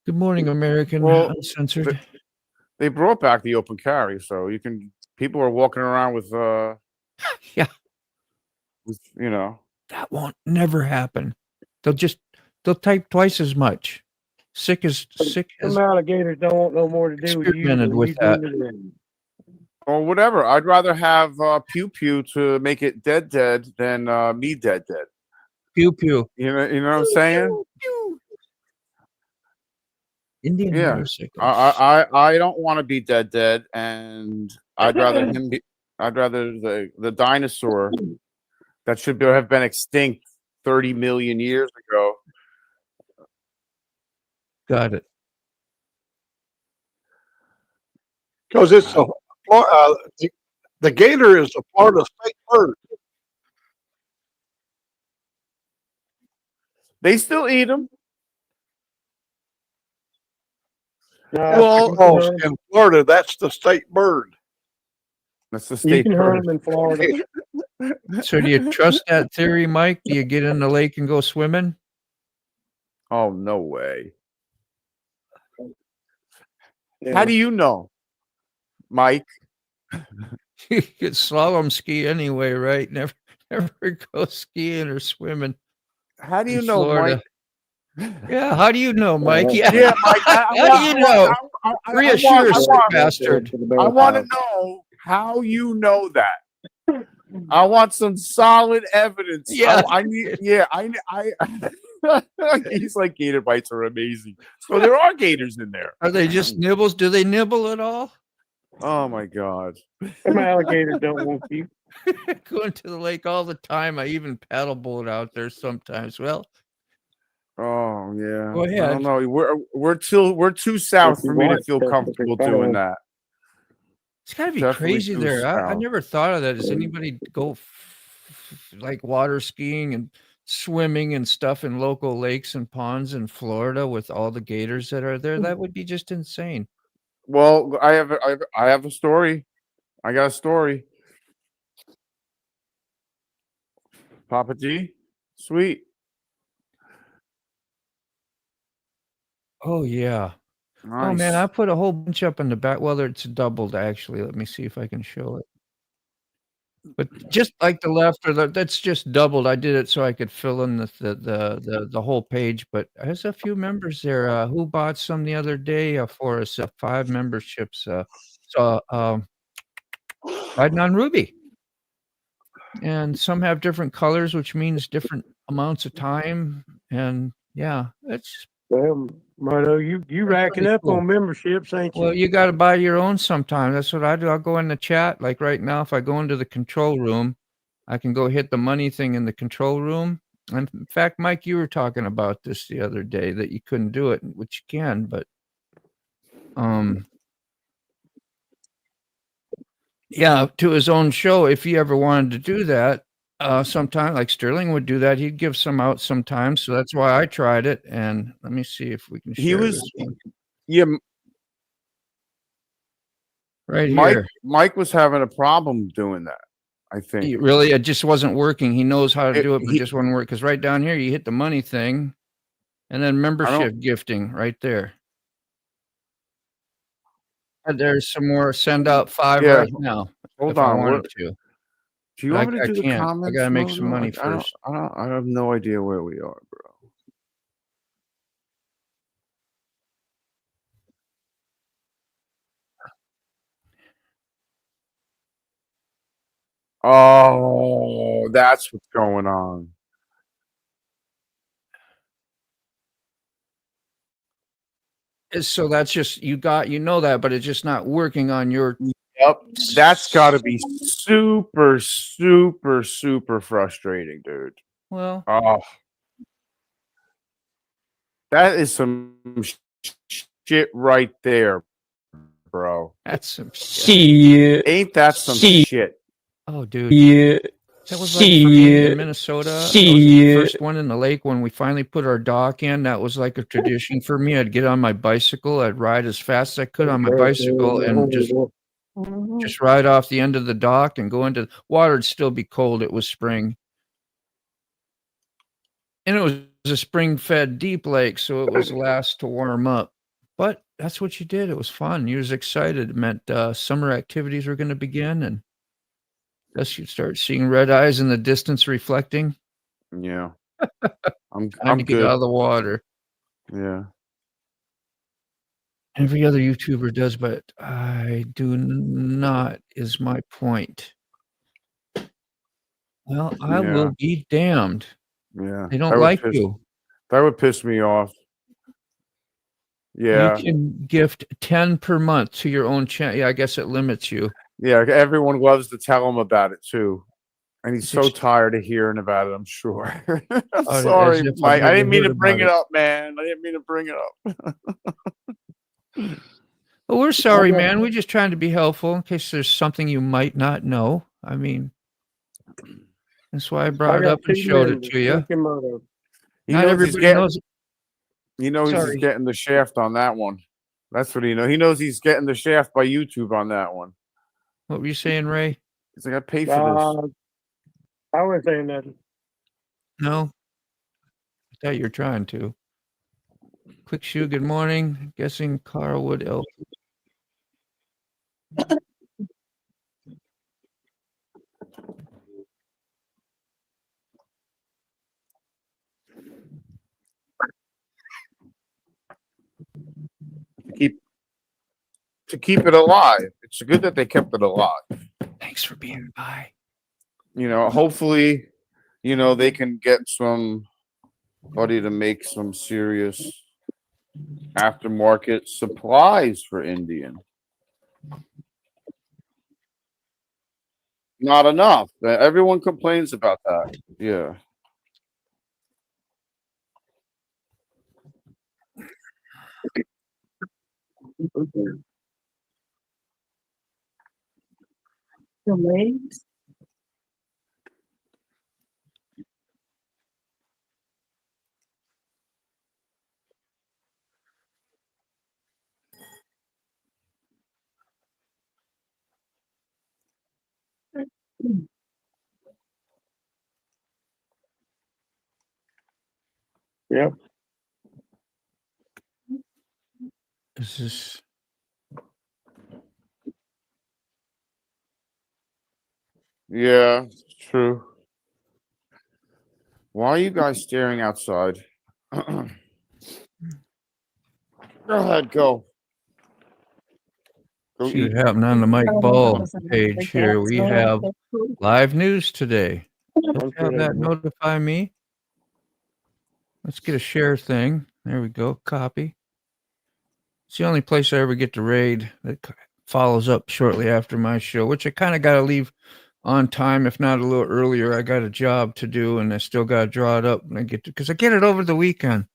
Good morning, American Well, Uncensored. They brought back the open carry, so you can. People are walking around with Yeah. with, you know. That won't never happen. They'll type twice as much. Sick as Some alligators don't want no more to do with you. experimented than with you that. do with them. Or whatever. I'd rather have pew pew to make it dead than me dead. Pew pew. You know what I'm saying? Indian Yeah. motorcycles. I don't want to be dead, and I'd rather him be. I'd rather the dinosaur that should have been extinct 30 million years ago. Got it. Because it's the gator is a Florida state bird. They still eat them. Well, in Florida, that's the state bird. That's the You state can hunt bird. them in Florida. So do you trust that theory, Mike? Do you get in the lake and go swimming? Oh, no way. Yeah. How do you know, Mike? You could slalom ski anyway, right? Never go skiing or swimming. How do you in know, Florida. Yeah, how do you know, Mike? Yeah, Yeah, Mike. how do you know? Reassure us, bastard. I want to know how you know that. I want some solid evidence. Yeah. I need. Yeah, I. He's like, gator bites are amazing. So there are gators in there. Are they just nibbles? Do they nibble at all? Oh my god. Some alligators don't want you. Going to the lake all the time. I even paddleboat out there sometimes. Well, Oh yeah. Go I ahead. don't know. We're too south If you for me to want feel stuff, comfortable it's doing fine. that. it's got to be Definitely crazy too there. I south. never thought of that. Does anybody go like water skiing and swimming and stuff in local lakes and ponds in Florida with all the gators that are there? That would be just insane. Well, I have a story. I got a story. Papa G, sweet. Oh yeah. Oh man, I put a whole bunch up in the back. Well, it's doubled actually. Let me see if I can show it. But just like the left or that's just doubled. I did it so I could fill in the whole page. But there's a few members there who bought some the other day for us. 5 memberships. So riding on Ruby, and some have different colors, which means different amounts of time. And yeah, it's Well, Marlo, you racking pretty up cool. on memberships, ain't you? Well, you got to buy your own sometime. That's what I do. I'll go in the chat. Like right now, if I go into the control room, I can go hit the money thing in the control room. And in fact, Mike, you were talking about this the other day that you couldn't do it, which you can, but yeah, to his own show, if he ever wanted to do that, sometime like Sterling would do that, he'd give some out sometimes. So that's why I tried it. And let me see if we can share this one. Yeah, Right here. Mike was having a problem doing that, I think. Really, it just wasn't working. He knows how to do it, but he- just wouldn't work. Because right down here, you hit the money thing, and then membership gifting right there. And there's some more. Send out 5 Yeah. right now. Hold if on. I wanted to. Do you But want me to I do the can't. comments? I gotta make mode? some money I don't, first. I have no idea where we are, bro. Oh, that's what's going on. So that's just you know that, but it's just not working on your. Yep, that's got to be super, super, super frustrating, dude. Well, Oh, that is some shit right there, bro. That's some shit. Ain't that some shit? Oh, dude. Yeah. That was like for me in Minnesota. I was the first one in the lake when we finally put our dock in. That was like a tradition for me. I'd get on my bicycle. I'd ride as fast as I could on my bicycle and just ride off the end of the dock and go into water. Would still be cold. It was spring. And it was a spring-fed deep lake, so it was last to warm up. But that's what you did. It was fun. You was excited. It meant summer activities were going to begin, and thus you start seeing red eyes in the distance reflecting. Yeah, I'm to get good. out of the water. Yeah, every other YouTuber does, but I do not. Is my point. Well, I will be damned. Yeah, They don't like you. That would piss me off. Yeah, you can gift 10 per month to your own channel. Yeah, I guess it limits you. Yeah, everyone loves to tell him about it too, and he's so tired of hearing about it. I'm sure. I'm sorry, Mike. I didn't mean to bring it up, man. I didn't mean to bring it up. Well, we're sorry, man. We're just trying to be helpful in case there's something you might not know. I mean, that's why I brought it up and showed it to you. Not everybody knows it. He knows he's getting the shaft on that one. That's what he knows. He knows he's getting the shaft by YouTube on that one. What were you saying, Ray? He's like, I paid for this. I wasn't saying nothing. No. I thought you were trying to. Quick Shoe, good morning. Guessing Carlwood Elk. to keep it alive. It's good that they kept it alive. Thanks for being by. Hopefully, they can get somebody to make some serious aftermarket supplies for Indian. Not enough. Everyone complains about that. Yeah. The legs. Yep. Is this? Yeah, it's true. Why are you guys staring outside? Go ahead, go. Go See what eat. happened on the Mike Ball page here. We have live news today. Let's have that notify me. Let's get a share thing. There we go. Copy. It's the only place I ever get to raid that follows up shortly after my show, which I kind of got to leave on time, if not a little earlier. I got a job to do, and I still got to draw it up, and I get to, because I get it over the weekend.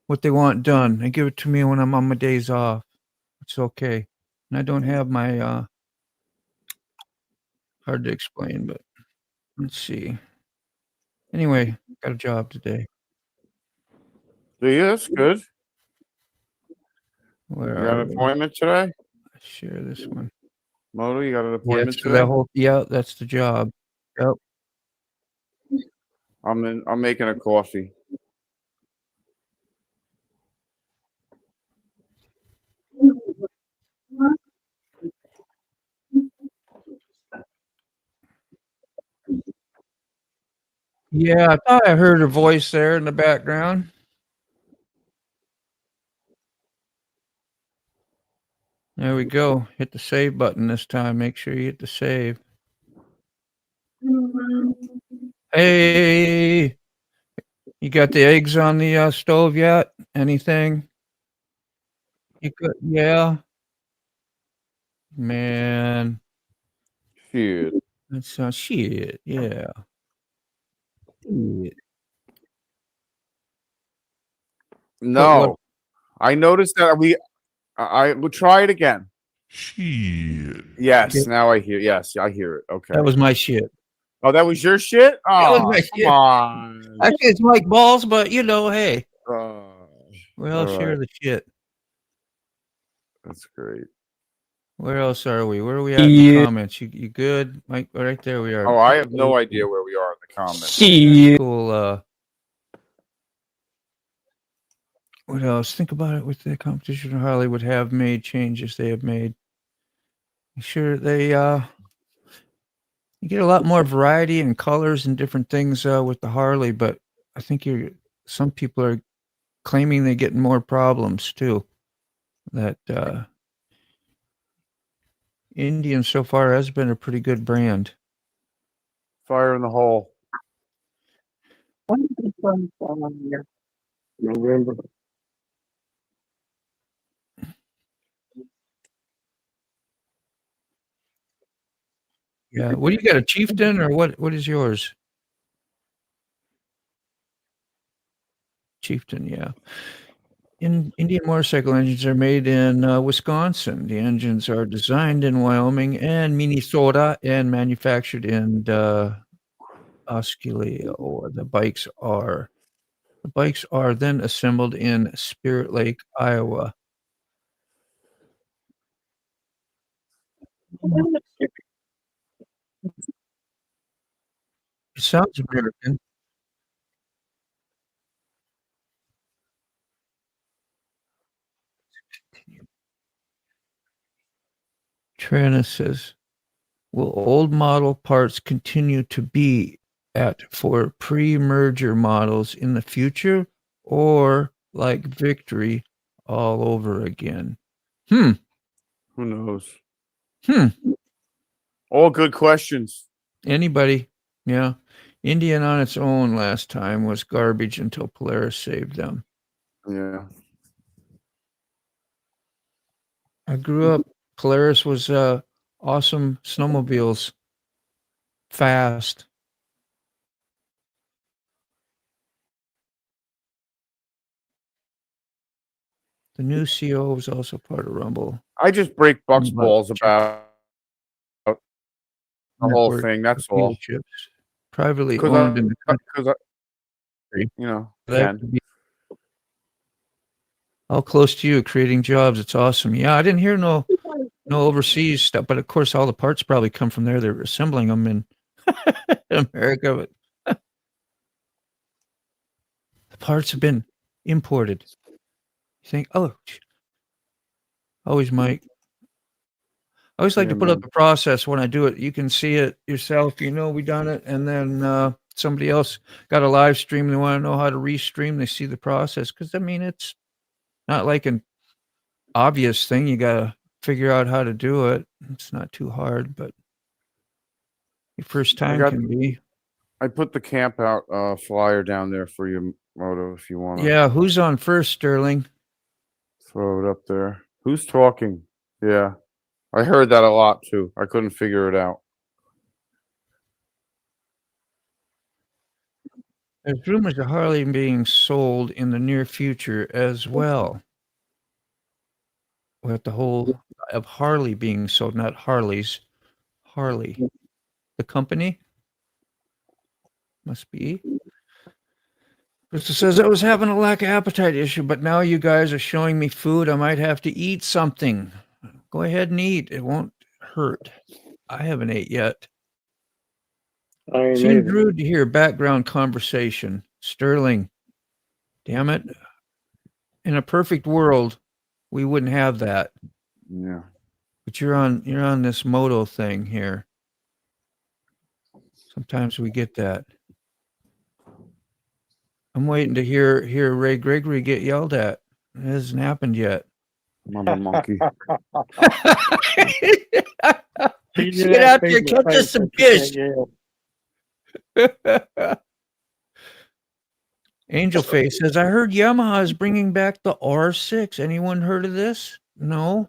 What they want done, they give it to me when I'm on my days off. It's okay, and I don't have my hard to explain, but let's see. Anyway, got a job today. Yeah, that's good. Where You got are an we? appointment today? Share this one. Moto, you got an Yeah, appointment so today? that whole, yeah, that's the job. Yep. I'm making a coffee. Yeah, I thought I heard a voice there in the background. There we go. Hit the save button this time. Make sure you hit the save. Hey, you got the eggs on the stove yet? Anything? You could, yeah. Man, Shit. that's shit. Yeah. Shit. No. I noticed that I will try it again. Shit. Yes, now I hear. Yes, I hear it. Okay. That was my shit. Oh, that was your shit? That was Oh, my come shit. on. Actually, it's Mike Balls, but hey, we all all share right. the shit. That's great. Where else are we? Where are we at in the comments? You good, Mike? Right there we are. Oh, I have no idea where we are in the comments. Cool. What else? Think about it with the competition. Hollywood have made changes. They have made. Sure, they you get a lot more variety and colors and different things with the Harley, but I think some people are claiming they get more problems too. That Indian so far has been a pretty good brand. Fire in the hole. November. Yeah. What do you got? A Chieftain or what? What is yours? Chieftain. Yeah. Indian motorcycle engines are made in Wisconsin. The engines are designed in Wyoming and Minnesota and manufactured in Australia. Or the bikes are then assembled in Spirit Lake, Iowa. It sounds American. Trina says, will old model parts continue to be for pre-merger models in the future, or like Victory all over again? Who knows? Hmm. All good questions. Anybody? Yeah. Indian on its own last time was garbage until Polaris saved them. Yeah. I grew up. Polaris was awesome snowmobiles. Fast. The new CO was also part of Rumble. I just break Buck's But balls about the whole network thing. That's all. dealerships, privately Because owned in the country. you know, That can. could be all close to you, creating jobs. It's awesome. Yeah, I didn't hear no overseas stuff, but of course, all the parts probably come from there. They're assembling them in America, but the parts have been imported. You think, oh, always Mike. I always like Yeah, to put man. up the process when I do it. You can see it yourself. You know we done it, and then somebody else got a live stream. They want to know how to restream. They see the process because I mean it's not like an obvious thing. You gotta figure out how to do it. It's not too hard, but your first time can be. I put the camp out flyer down there for you, Moto, if you want to Yeah, who's on first, Sterling? throw it up there. Who's talking? Yeah. I heard that a lot too. I couldn't figure it out. There's rumors of Harley being sold in the near future as well. With the whole of Harley being sold, not Harley's, Harley. The company must be. Krista says I was having a lack of appetite issue, but now you guys are showing me food. I might have to eat something. Go ahead and eat. It won't hurt. I haven't ate yet. Seems rude to hear background conversation. Sterling, damn it. In a perfect world, we wouldn't have that. Yeah. But you're on this moto thing here. Sometimes we get that. I'm waiting to hear Ray Gregory get yelled at. It hasn't happened yet. Mama monkey. Get out there, catch us some fish. Angel Face says, I heard Yamaha is bringing back the R6. Anyone heard of this? No.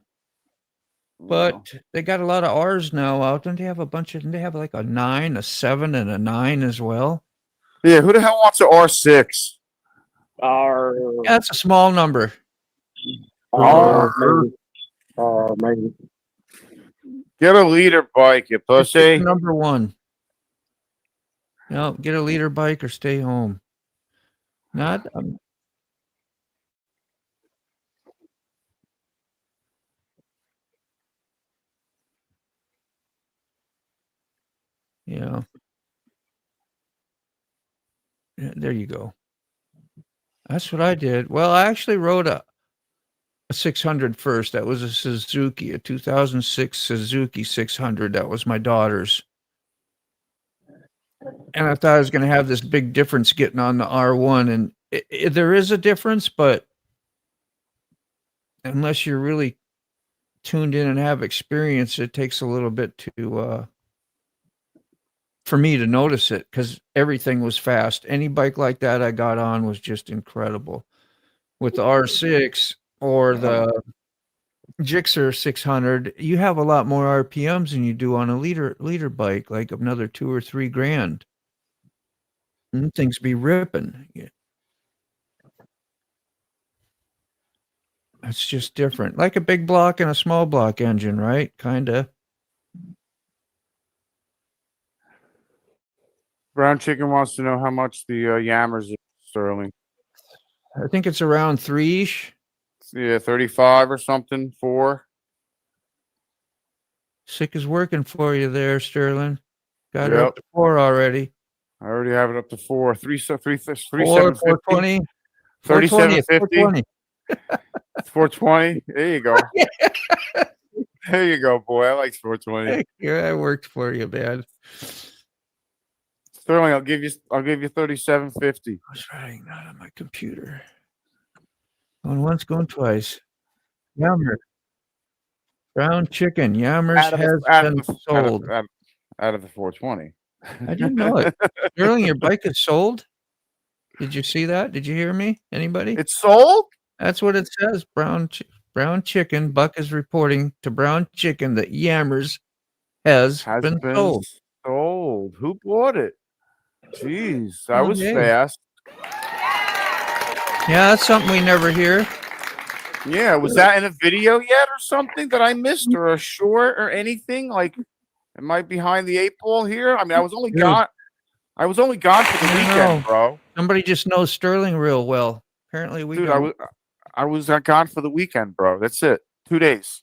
But they got a lot of R's now out. Don't they have a bunch of, didn't they have like a 9, a 7, and a 9 as well? Yeah, who the hell wants an R6? Yeah, that's a small number. Maybe. Get a leader bike, you pussy. Number 1. No, get a leader bike or stay home. Not yeah. There you go. That's what I did. Well, I actually rode a 600 first. That was a Suzuki, a 2006 Suzuki 600. That was my daughter's. And I thought I was going to have this big difference getting on the R1. And there is a difference, but unless you're really tuned in and have experience, it takes a little bit to for me to notice it because everything was fast. Any bike like that I got on was just incredible. With the R6 or the Gixxer 600, you have a lot more RPMs than you do on a leader bike, like another $2 or $3 grand. And things be ripping. Yeah. It's just different, like a big block and a small block engine, right? Kind of. Brown Chicken wants to know how much the Yammers is, Sterling. I think it's around 3-ish. Yeah, 35 or something, 4. Sick is working for you there, Sterling. Got it Yep. up to 4 already. I already have it up to 4. 420. 3750. 420. There you go. There you go, boy. I like 420. Yeah, that worked for you, man. Sterling, I'll give you 3750. I was writing that on my computer. Going once, going twice. Yammer. Brown chicken. Yammers has been sold. Out of the 420. I didn't know it. Sterling, your bike is sold? Did you see that? Did you hear me? Anybody? It's sold? That's what it says. Brown chicken. Buck is reporting to Brown Chicken that Yammers has been sold. Sold. Who bought it? Jeez, that was Okay. fast. Yeah, that's something we never hear. Yeah, was that in a video yet or something that I missed, or a short or anything? Like, am I behind the 8 ball here? I mean, I was only gone for the weekend, bro. Somebody just knows Sterling real well. Apparently we don't. I was gone for the weekend, bro. That's it. 2 days.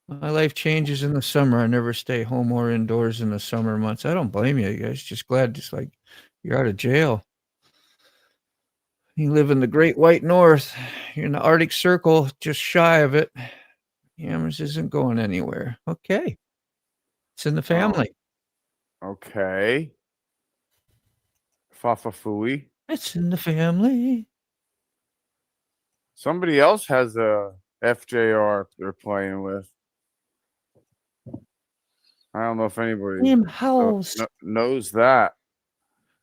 My life changes in the summer. I never stay home or indoors in the summer months. I don't blame you guys. Just glad like you're out of jail. You live in the Great White North. You're in the Arctic Circle, just shy of it. Yammers isn't going anywhere. Okay. It's in the family. Okay. Fafafui. It's in the family. Somebody else has a FJR they're playing with. I don't know if anybody knows that.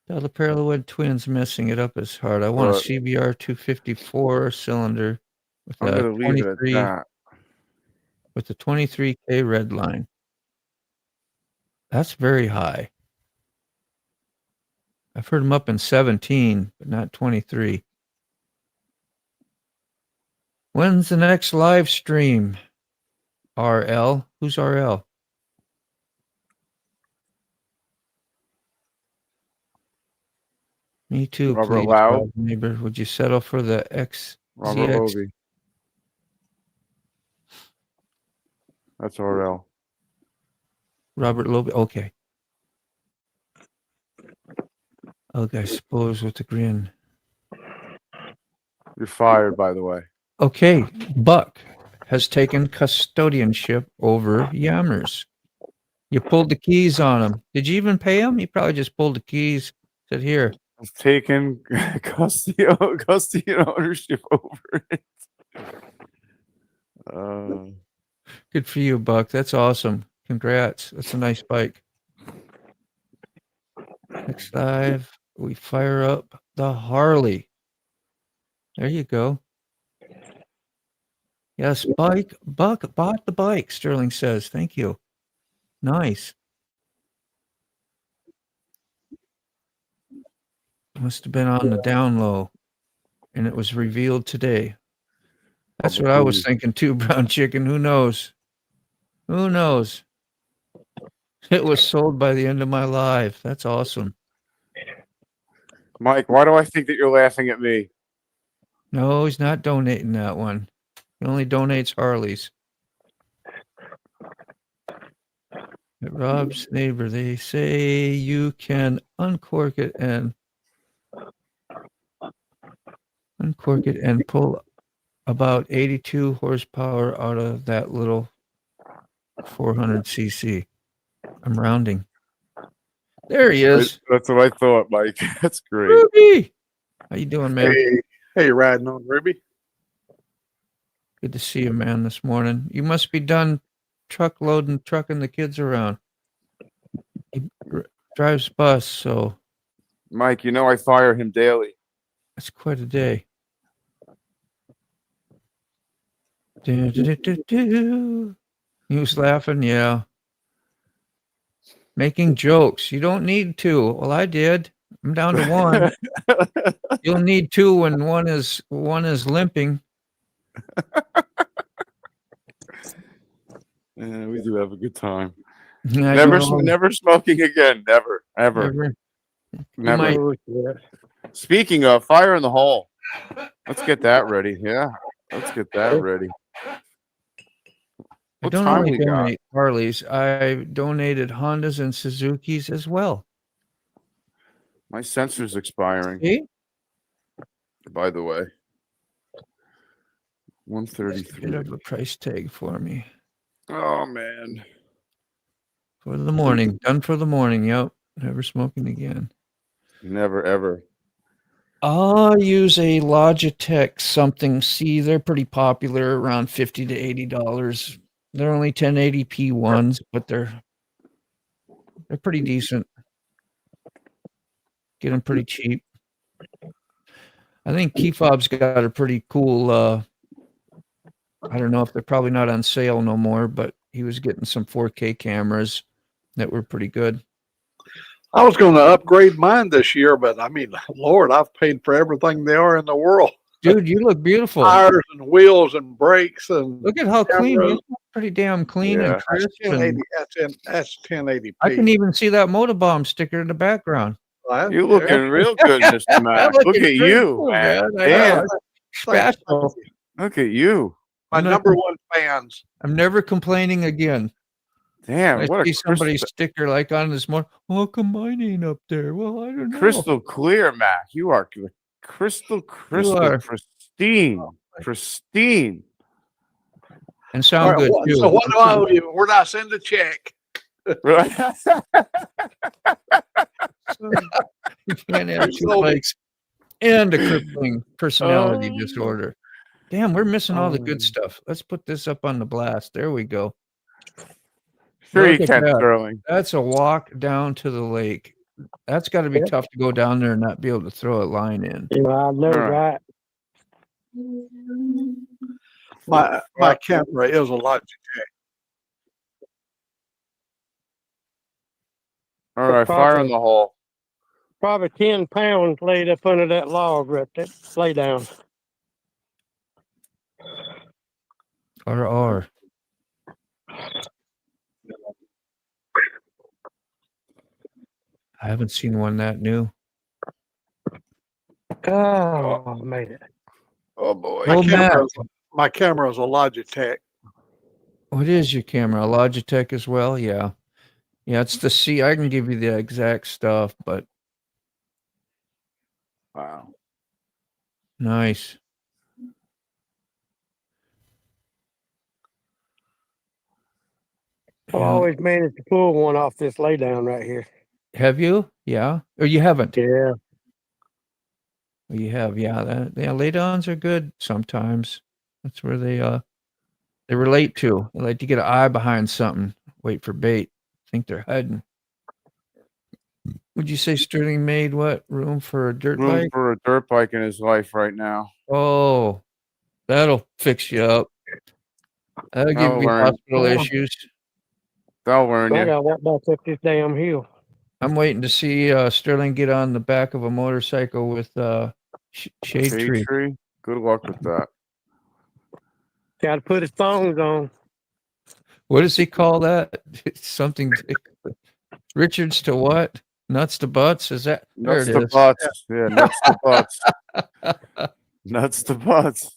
The Parallelwood twins messing it up as hard. I want a CBR 254 cylinder with I'm a gonna leave it at that. With the 23K red line. That's very high. I've heard them up in 17, but not 23. When's the next live stream? RL? Who's RL? Me too, Robert please, Lau. Rob neighbor. Would you settle for the Robert XZX? Obi. That's RL. Robert Loeb. Okay. Okay, I suppose with the grin. You're fired, by the way. Okay, Buck has taken custodianship over Yammers. You pulled the keys on him. Did you even pay him? You probably just pulled the keys. Said, here. I've taken custody and ownership over it. Good for you, Buck. That's awesome. Congrats. That's a nice bike. Next live, we fire up the Harley. There you go. Yes, Buck bought the bike, Sterling says. Thank you. Nice. Must have been on the down low, and it was revealed today. That's what I was thinking too, Brown Chicken. Who knows? Who knows? It was sold by the end of my life. That's awesome. Mike, why do I think that you're laughing at me? No, he's not donating that one. He only donates Harleys. At Rob's neighbor, they say you can uncork it and pull about 82 horsepower out of that little 400cc. I'm rounding. There he is. That's what I thought, Mike. That's great. Ruby! How you doing, man? Hey, riding on, Ruby. Good to see you, man, this morning. You must be done trucking the kids around. He drives bus, so. Mike, you know I fire him daily. That's quite a day. He was laughing, yeah. Making jokes. You don't need two. Well, I did. I'm down to one. You'll need two when one is limping. Yeah, we do have a good time. Yeah, Never smoking again. Never, ever. Never. Speaking of, fire in the hole. Let's get that ready. Yeah, let's get that ready. I don't only donate Harleys. I donated Hondas and Suzukis as well. My sensor's expiring. See? By the way. 133. Get up a price tag for me. Oh, man. For the morning. Done for the morning. Yep. Never smoking again. Never, ever. I'll use a Logitech something. See, they're pretty popular, around $50 to $80. They're only 1080p ones, but they're pretty decent. Get them pretty cheap. I think Cwfee's got a pretty cool. I don't know if they're probably not on sale no more, but he was getting some 4K cameras that were pretty good. I was going to upgrade mine this year, but I mean, Lord, I've paid for everything they are in the world. Dude, you look beautiful. Tires and wheels and brakes and look at how clean you cameras. look. Pretty damn clean and crisp. That's 1080p. I can even see that Motorbomb sticker in the background. You're looking real good, Mr. Mac. Look at you, cool, man. man. I Damn. know. Special. Look at you. My number one fans. I'm never complaining again. Damn, I what see a somebody's sticker like on this morning. How come mine ain't up there? Well, I don't know. crystal clear, Mac. You are crystal, are. pristine. And sound good, too. So what do I owe you? Where do I send a check? Right. You can't have two bikes and a crippling personality disorder. Damn, we're missing all the good stuff. Let's put this up on the blast. There we go. Sure Look you at can, that. Sterling. That's a walk down to the lake. That's got to be tough to go down there and not be able to throw a line in. I know, right? My camera is a Logitech. All right, fire in the hole. Probably 10 pounds laid up under that log right there. Lay down. R. I haven't seen one that new. Oh, I made it. Oh boy. My camera is a Logitech. What is your camera? A Logitech as well? Yeah. Yeah, it's the C. I can give you the exact stuff, but Wow. nice. I've always managed to pull one off this laydown right here. Have you? Yeah. Or you haven't? Yeah. Well, you have, yeah. Laydowns are good sometimes. That's where they relate to. They like to get an eye behind something, wait for bait, think they're hiding. Would you say Sterling made what? Room for a dirt Room bike? for a dirt bike in his life right now. Oh, that'll fix you up. That'll give you hospital issues. That'll learn I you. gotta walk back up this damn hill. I'm waiting to see Sterling get on the back of a motorcycle with shade tree. Good luck with that. Gotta put his thongs on. What does he call that? Something Richards to what? Nuts to butts? Is that Nuts there? It to is. butts. Yeah, nuts to butts. Nuts to butts.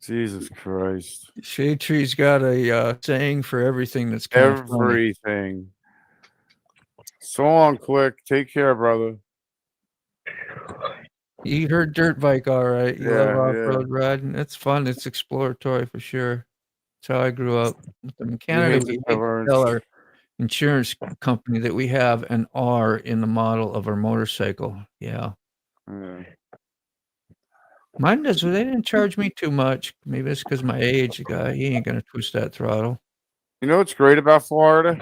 Jesus Christ. Shade Tree's got a saying for everything that's kind of funny. Everything. So long, Quick. Take care, brother. You heard dirt bike, all right. You love Yeah, off-road riding. It's fun. It's exploratory for sure. That's how I grew up. In Canada, we hate to tell our insurance company that we have an R in the model of our motorcycle. Yeah. Mine does. They didn't charge me too much. Maybe it's because my age. The guy, he ain't gonna twist that throttle. You know what's great about Florida?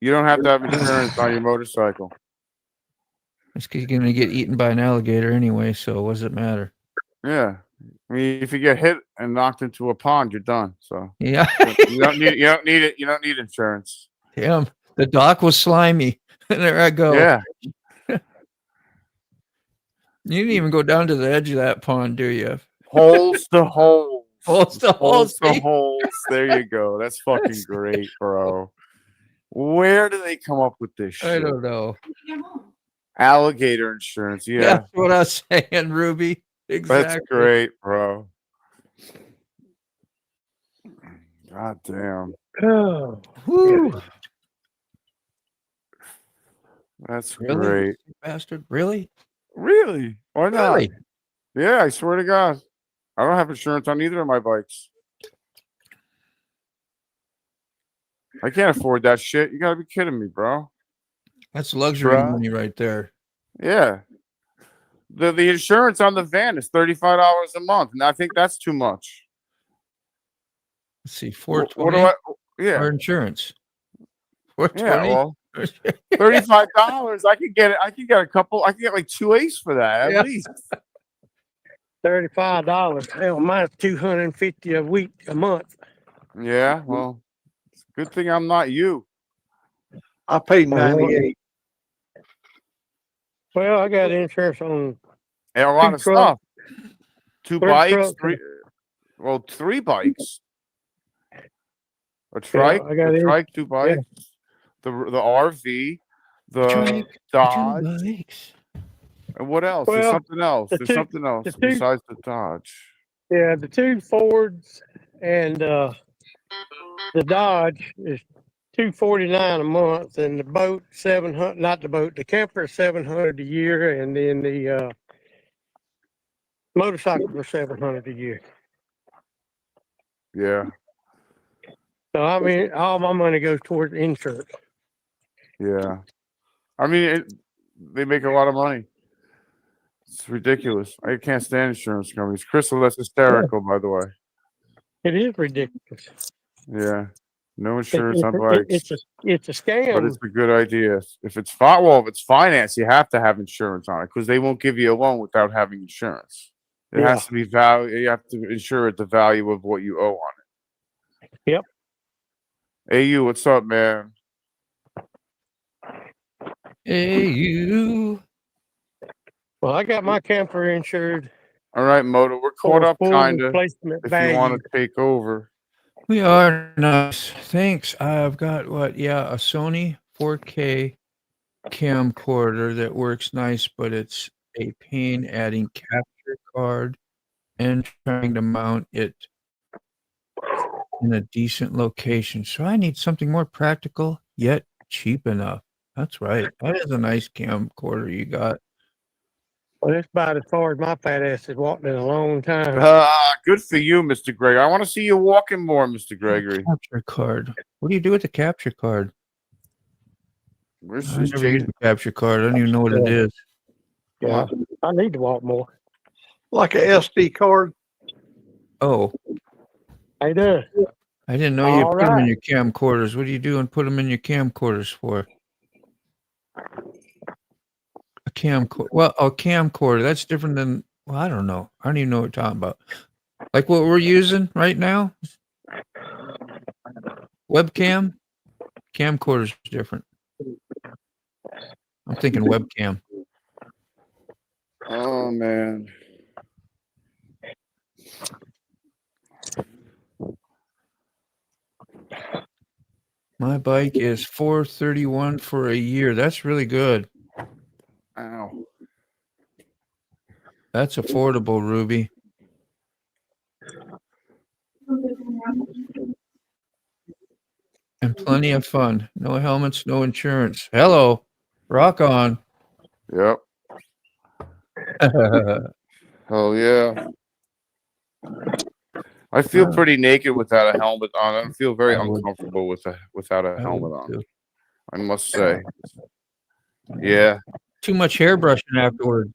You don't have to have insurance on your motorcycle. It's because you're gonna get eaten by an alligator anyway. So what does it matter? Yeah. I mean, if you get hit and knocked into a pond, you're done. So yeah, you don't need it. You don't need insurance. Damn, the dock was slimy. There I go. Yeah. You didn't even go down to the edge of that pond, do you? Holes to holes. Holes to holes. Holes to holes. There you go. That's fucking great, bro. Where do they come up with this shit? I don't know. Alligator insurance. Yeah. That's what I was saying, Ruby. Exactly. That's great, bro. God damn. Oh, whew. That's Really? great. Bastard. Really? Really? Why not? Really? Yeah, I swear to God. I don't have insurance on either of my bikes. I can't afford that shit. You gotta be kidding me, bro. That's luxury money right there. Yeah. The insurance on the van is $35 a month, and I think that's too much. Let's see, What 420 do I? Yeah, for insurance. yeah. 420. Well, $35. I could get it. I could get a couple. I could get like 2 A's for that at Yeah. least. $35. Hell, mine's $250 a month. Yeah. Well, it's a good thing I'm not you. I paid Oh, Lord. 98. Well, I got insurance on And a lot 2 of trucks, stuff. 2 3 bikes, trucks. 3. Well, 3 bikes. A Yeah, trike, I got a in. trike, 2 Yeah. bikes, the RV, the Trike, Dodge, 2 bikes. and what else? There's Well, something else. the There's two, something else the two, besides the Dodge. yeah, the 2 Fords and the Dodge is $249 a month, and the boat 700. Not the boat, the camper $700 a year, and then the motorcycle for $700 a year. Yeah, So I mean, all my money goes towards insurance. yeah. I mean, they make a lot of money. It's ridiculous. I can't stand insurance companies. Crystal, that's hysterical, by the way. It is ridiculous. Yeah, no It- insurance on it- bikes, it's a scam. but it's a good idea. If it's well, if it's finance, you have to have insurance on it because they won't give you a loan without having insurance. It has to be value. You have to insure it the value of what you owe on it. Yep. Hey, you, what's up, man? Hey, you. Well, I got my camper insured. All right, Moto, we're caught for up, full kind of. replacement If you want value. to take over. We are nice. Thanks. I've got what? Yeah, a Sony 4K camcorder that works nice, but it's a pain adding capture card and trying to mount it in a decent location. So I need something more practical yet cheap enough. That's right. That is a nice camcorder you got. Well, that's about as far as my fat ass has walked in a long time. Good for you, Mr. Greg. I want to see you walking more, Mr. Gregory. Capture card. What do you do with the capture card? Where's I this never used Jade? the capture card. I don't even know what it is. Yeah, I need to walk more. Like a SD card. Oh, I do. I didn't know you All put them in right. your camcorders. What do you do and put them in your camcorders for? A camcorder. Well, a camcorder. That's different than. Well, I don't know. I don't even know what you're talking about. Like what we're using right now. Webcam. Camcorder's different. I'm thinking webcam. Oh, man. My bike is $431 for a year. That's really good. Ow. That's affordable, Ruby. And plenty of fun. No helmets, no insurance. Hello. Rock on. Yep. Oh, yeah. I feel pretty naked without a helmet on. I feel very uncomfortable without a helmet on. I must say. Yeah. Too much hairbrushing afterward.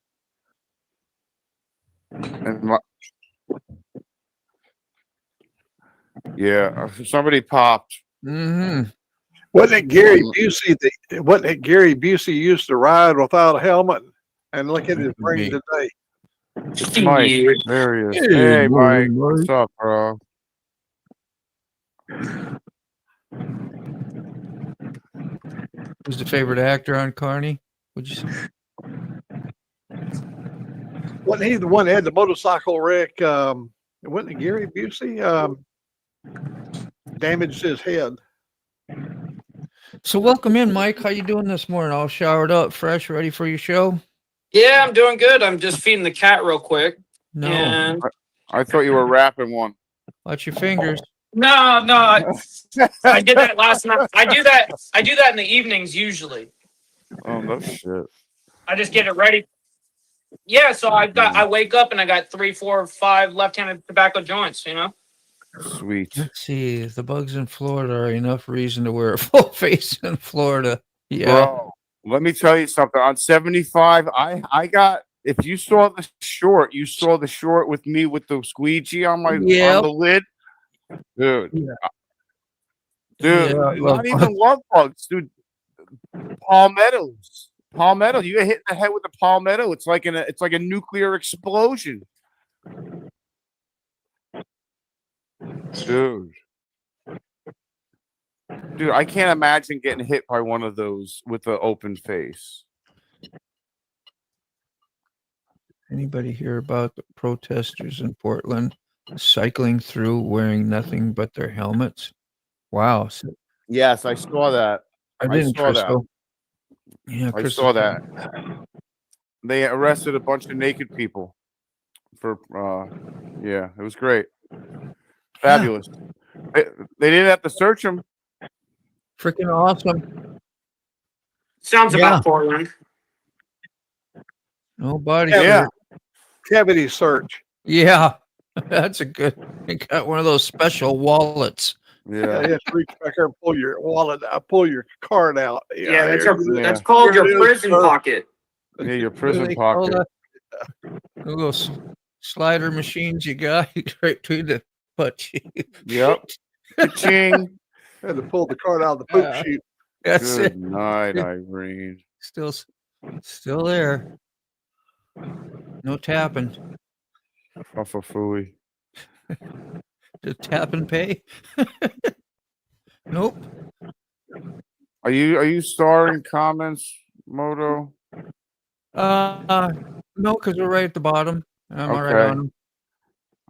And yeah. Somebody popped. Mm-hmm. Wasn't it Gary Busey? Wasn't it Gary Busey used to ride without a helmet? And look at his ring today. It's Mike. There he is. Hey, Mike. What's up, bro? Who's the favorite actor on Carney? Would you say? Wasn't he the one that had the motorcycle wreck? Wasn't it Gary Busey? Damaged his head. So welcome in, Mike. How you doing this morning? All showered up, fresh, ready for your show? Yeah, I'm doing good. I'm just feeding the cat real quick. No. And I thought you were rapping one. Watch your fingers. no, I did that last night. I do that in the evenings usually. Oh, no shit. I just get it ready. Yeah, so I wake up and I got 3, 4, 5 left-handed tobacco joints, you know? Sweet. Let's see. The bugs in Florida are enough reason to wear a full face in Florida. Yeah. Bro, let me tell you something. On 75, I got, if you saw the short, you saw the short with me with the squeegee on the lid. dude. Yeah. Dude, Yeah, I not even love bugs, dude. Palmettos. Palmetto. You get hit in the head with a palmetto. It's like a nuclear explosion. Dude. Dude, I can't imagine getting hit by one of those with an open face. Anybody hear about the protesters in Portland cycling through wearing nothing but their helmets? Wow. Yes, I saw that. I didn't, saw that. Crystal. Yeah, I Crystal. saw that. They arrested a bunch of naked people for yeah, it was great. Fabulous. They didn't have to search them. Freaking awesome. Sounds Yeah. about Portland. Nobody. Yeah. Cavity search. Yeah. That's a good. You got one of those special wallets. Yeah, you have to reach back there and pull your wallet out, pull your card out. Yeah, that's here it is. that's called Here your it is, prison sir. pocket. Yeah, your What do prison they call pocket. that? Those slider machines you got right between the butt cheek. Yep. Ka-ching. Had to pull the card out of the poop Yeah. chute. That's Good it. night, Irene. Still there. No tapping. Fooey. Just tap and pay. Nope. Are you starring comments, Moto? No, because we're right at the bottom. I'm all right Okay. on them.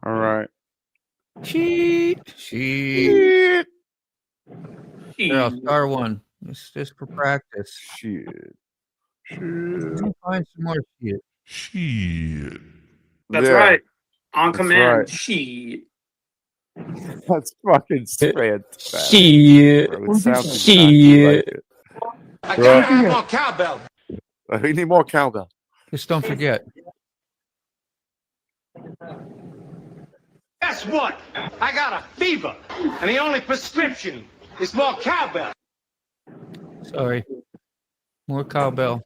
All right. Cheat. Shit. Yeah, star one. It's just for practice. Shit. Let me find some more shit. Shit. That's Yeah, right. On that's command. right. Shit. That's fucking fantastic. Shit. Bro, it sounds exactly like it. I gotta have more cowbell. We need more cowbell. Just don't forget. Guess what? I got a fever, and the only prescription is more cowbell. Sorry. More cowbell.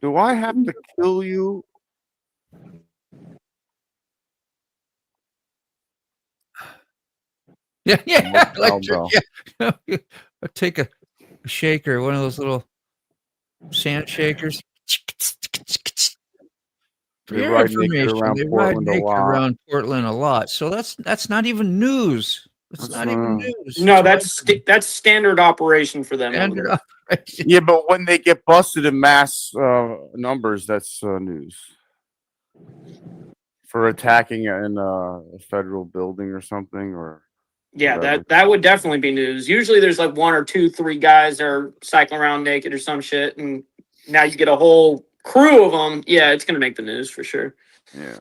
Do I have to kill you? Yeah, yeah. More Electric, cowbell. yeah. I'll take a shaker, one of those little sand shakers. For They your ride naked information, around they ride Portland a naked lot. around Portland a lot. So that's not even news. It's not even news. No, that's standard operation for them. over Standard there. operation. Yeah, but when they get busted in mass numbers, that's news. For attacking in a federal building or something, or Yeah, whatever. that would definitely be news. Usually there's like 1 or 2, 3 guys that are cycling around naked or some shit, and now you get a whole crew of them. Yeah, it's gonna make the news for sure. Yeah.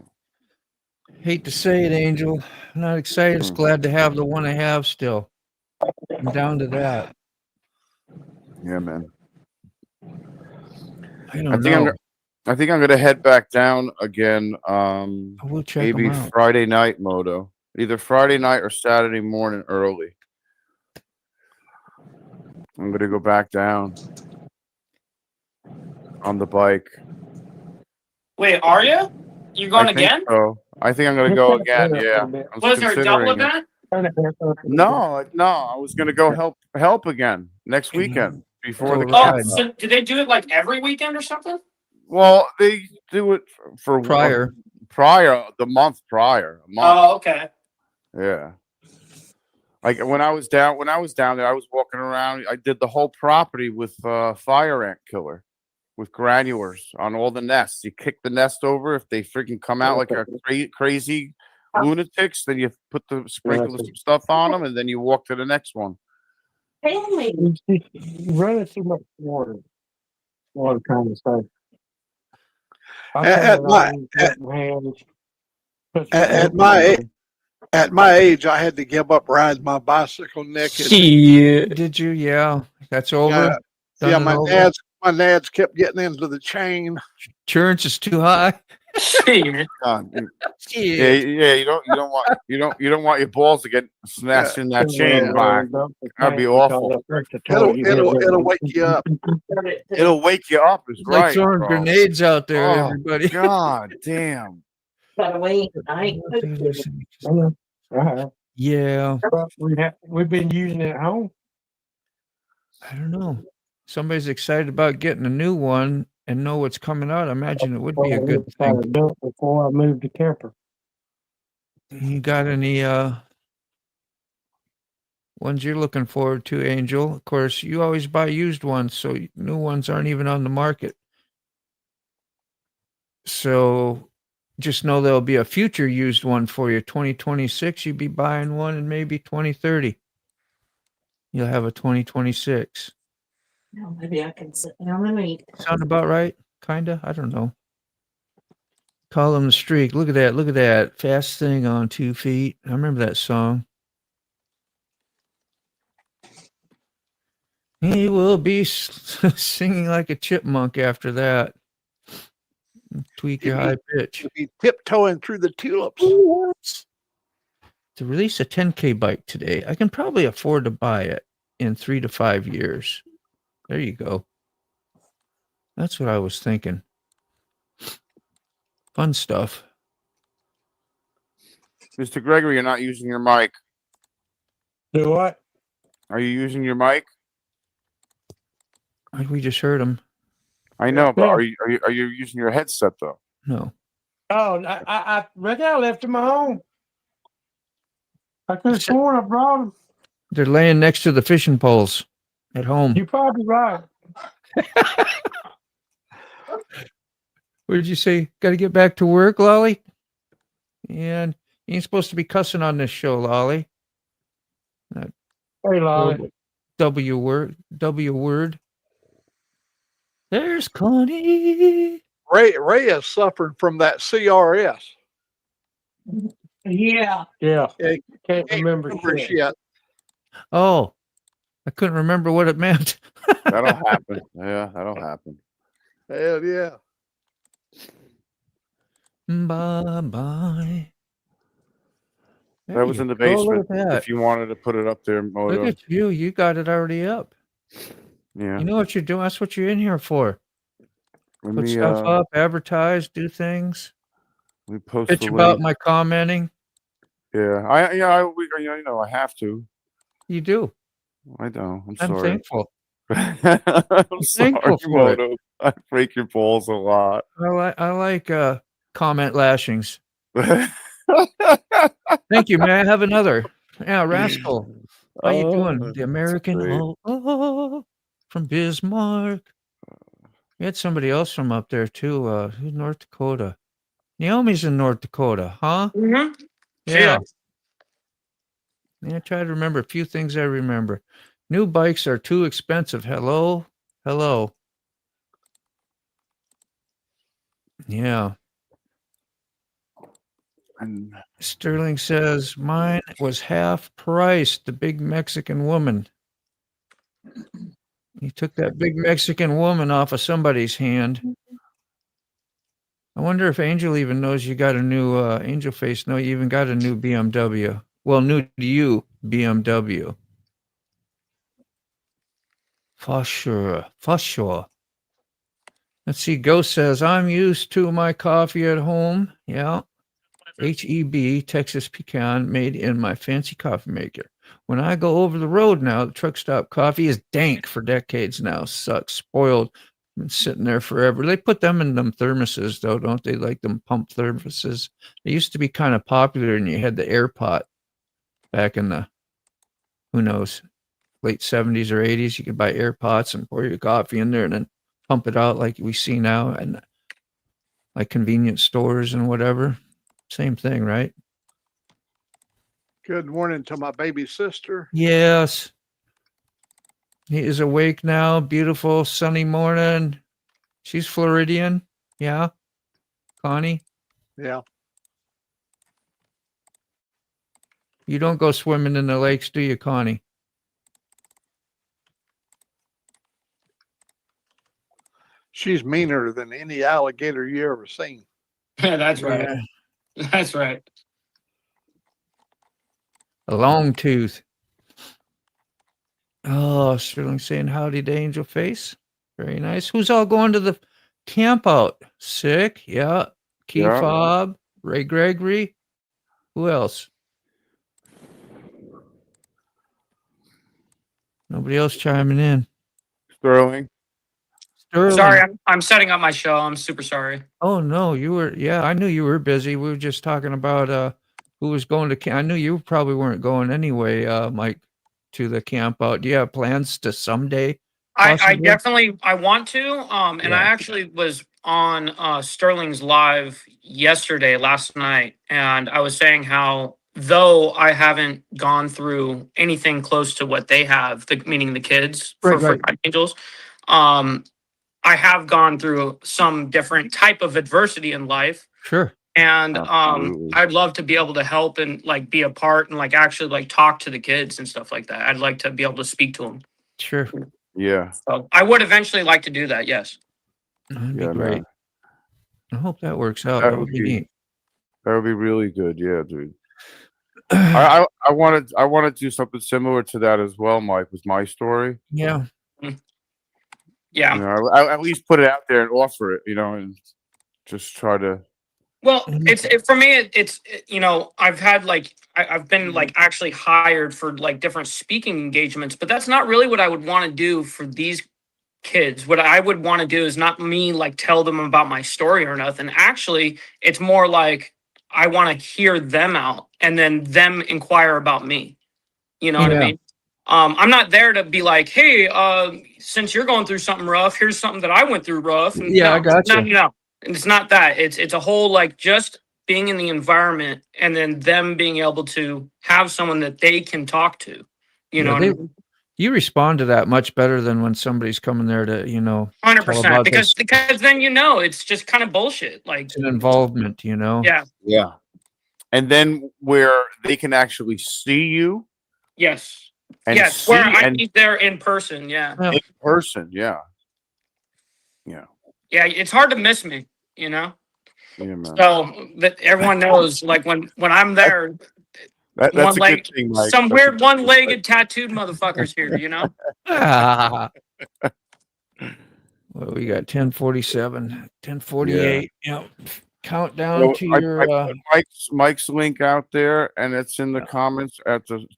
Hate to say it, Angel. I'm not excited. Just glad to have the one I have still. I'm down to that. Yeah, man. I don't know. I think I'm gonna head back down again. We'll check Maybe 'em out. Friday night, Moto. Either Friday night or Saturday morning early. I'm gonna go back down on the bike. Wait, are you? You going I think again? so. I think I'm gonna go again. Yeah. I Was there a double considering it. event? No. I was gonna go help again next weekend before the Oh, camp. so did they do it like every weekend or something? Well, they do it for Prior. the month prior. A month. Oh, okay. Yeah. Like when I was down there, I was walking around. I did the whole property with fire ant killer, with granulars on all the nests. You kick the nest over. If they freaking come out like a crazy lunatics, then you put the sprinkle some stuff on them, and then you walk to the next one. You running too much water. What I'm trying to say. At my age, I had to give up riding my bicycle naked. Did you? Yeah. That's over. Done Yeah, and my over? nads kept getting into the chain. Insurance is too high. God, dude. Yeah. You don't want your balls to get snatched in that chain box. That'd be awful. It'll wake you up. It'll wake you up. Is It's like right. throwing bro. grenades out there, Oh, everybody. God damn. Gotta wait. I ain't cooked it. Yeah, We've been using it at home. I don't know. Somebody's excited about getting a new one and know what's coming out. I imagine it would be a good thing. Before I moved to camper. You got any ones you're looking forward to, Angel? Of course, you always buy used ones, so new ones aren't even on the market. So just know there'll be a future used one for you. 2026, you'd be buying one, and maybe 2030. You'll have a 2026. No, maybe I can sit down and eat. Sound about right? Kinda? I don't know. Call him the streak. Look at that. Look at that. Fast thing on 2 feet. I remember that song. He will be singing like a chipmunk after that. Tweak your high pitch. You'll be tiptoeing through the tulips. To release a 10K bike today, I can probably afford to buy it in 3 to 5 years. There you go. That's what I was thinking. Fun stuff. Mr. Gregory, you're not using your mic. Do what? Are you using your mic? We just heard him. I know, but are you using your headset though? No. Oh, I reckon I left him at home. I could have sworn I brought him. They're laying next to the fishing poles at home. You're probably right. What did you say? Got to get back to work, Lolly? And you ain't supposed to be cussing on this show, Lolly. That Hey, Lolly. W word. There's Connie. Ray is suffering from that CRS. Yeah. Yeah. Can't remember shit. shit. Oh, I couldn't remember what it meant. That'll happen. Yeah, that'll happen. Hell yeah. Bye-bye. That was in the basement. If you wanted to put it up there, Moto. Look at you. You got it already up. Yeah. You know what you're doing? That's what you're in here for. Let Put me, stuff up, advertise, do things. We post Bitch the about link. my commenting. Yeah, I have to. You do. I know. I'm I'm sorry. thankful. I'm thankful sorry, for it. Moto. I break your balls a lot. I like comment lashings. Thank you. May I have another? Yeah, Rascal. How you doing? The American from Bismarck. We had somebody else from up there too. Who's North Dakota? Naomi's in North Dakota, huh? Mm-hmm. Yeah. Yeah, try to remember a few things I remember. New bikes are too expensive. Hello? Hello. Yeah. And Sterling says mine was half price. The big Mexican woman. He took that big Mexican woman off of somebody's hand. I wonder if Angel even knows you got a new Angel Face. No, you even got a new BMW. Well, new to you BMW. For sure. For sure. Let's see. Ghost says I'm used to my coffee at home. Yeah. HEB, Texas pecan, made in my fancy coffee maker. When I go over the road now, the truck stop coffee is dank for decades now. Sucks. Spoiled. Been sitting there forever. They put them in them thermoses, though, don't they? Like them pump thermoses. They used to be kind of popular, and you had the air pot back in the, who knows, late 70s or 80s. You could buy air pots and pour your coffee in there and then pump it out like we see now and like convenience stores and whatever. Same thing, right? Good morning to my baby sister. Yes. He is awake now. Beautiful sunny morning. She's Floridian. Yeah. Connie, Yeah. you don't go swimming in the lakes, do you, Connie? She's meaner than any alligator you ever seen. Yeah, that's right. That's right. A long tooth. Oh, Sterling saying howdy to Angel Face. Very nice. Who's all going to the camp out? Sick. Yeah. Key Yeah. fob. Ray Gregory. Who else? Nobody else chiming in. Sterling. Sterling. Sorry, I'm setting up my show. I'm super sorry. Oh no, you were. Yeah, I knew you were busy. We were just talking about who was going to camp. I knew you probably weren't going anyway, Mike, to the camp out. Do you have plans to someday? I Possibly? definitely I want to. And Yeah. I actually was on Sterling's live last night, and I was saying how though I haven't gone through anything close to what they have, meaning the kids for Right, right. Forgotten Angels, I have gone through some different type of adversity in life. Sure. And Absolutely. I'd love to be able to help and like be a part and like actually like talk to the kids and stuff like that. I'd like to be able to speak to them. Sure. Yeah. So I would eventually like to do that. Yes. That'd be Yeah, great. man. I hope that works out. That That would would be be- neat. That would be really good. Yeah, dude. I want to do something similar to that as well, Mike, with my story. Yeah. Yeah. You know, I at least put it out there and offer it, you know, and just try to. Well, for me, it's you know, I've had like I've been like actually hired for like different speaking engagements, but that's not really what I would want to do for these kids. What I would want to do is not me like tell them about my story or nothing. Actually, it's more like I want to hear them out and then them inquire about me. You know what I Yeah. mean? I'm not there to be like, hey, since you're going through something rough, here's something that I went through rough. And Yeah, I no, gotcha. no. And it's not that. It's a whole like just being in the environment and then them being able to have someone that they can talk to. You know what I mean? You respond to that much better than when somebody's coming there to, tell 100%. about Because this then you know it's just kind of bullshit. Like involvement, yeah. Yeah. And then where they can actually see you Yes. and Yes. see Where I and need there in person. Yeah. in person. Yeah. Yeah. Yeah. It's hard to miss me, you know? Yeah, man. So that everyone knows, like when I'm there, That's a good thing, Mike. some That's a weird good one-legged tattooed motherfuckers here, you know? Well, we got 10:47, 10:48. Yep. Countdown So to I your put Mike's link out there, and it's in the comments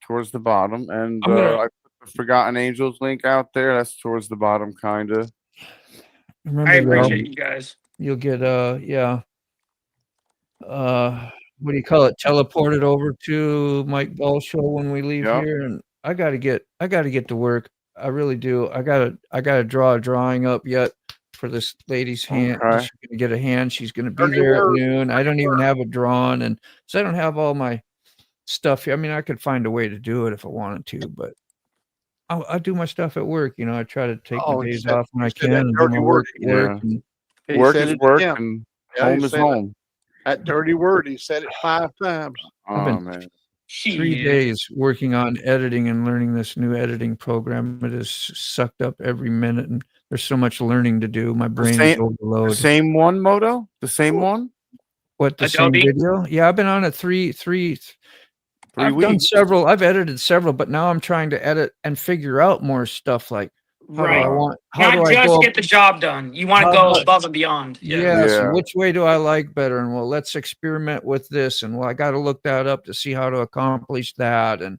towards the bottom. And I'm gonna- I put the Forgotten Angels link out there. That's towards the bottom, kind of. remember I y'all, appreciate you guys. you'll get what do you call it? Teleported over to Mike Ball show when we leave Yep. here, and I gotta get to work. I really do. I gotta draw a drawing up yet for this lady's hand. Okay. She's gonna get a hand. She's gonna be 30 there at words. noon. I don't even have it drawn, and so I don't have all my stuff here. I mean, I could find a way to do it if I wanted to, but I do my stuff at work. I try to take Oh, my he days said- off when I he said can that and do dirty my word work at work. again. And He Work said is it work, again. and Yeah, home he is said it. home. That dirty word, he said it 5 times. I've Oh been man. 3 Shit. days working on editing and learning this new editing program. It has sucked up every minute, and there's so much learning to do. My brain is The overloaded. same one, Moto? The same one? What, the same Adobe? video? Yeah, I've been on it three. I've done weeks. several. I've edited several, but now I'm trying to edit and figure out more stuff. Like, how do I Right. want? How do Not I just go? get the job done. You want to How go about- above and beyond. Yeah. Yes, Yeah. and which way do I like better? And well, let's experiment with this. And well, I got to look that up to see how to accomplish that. And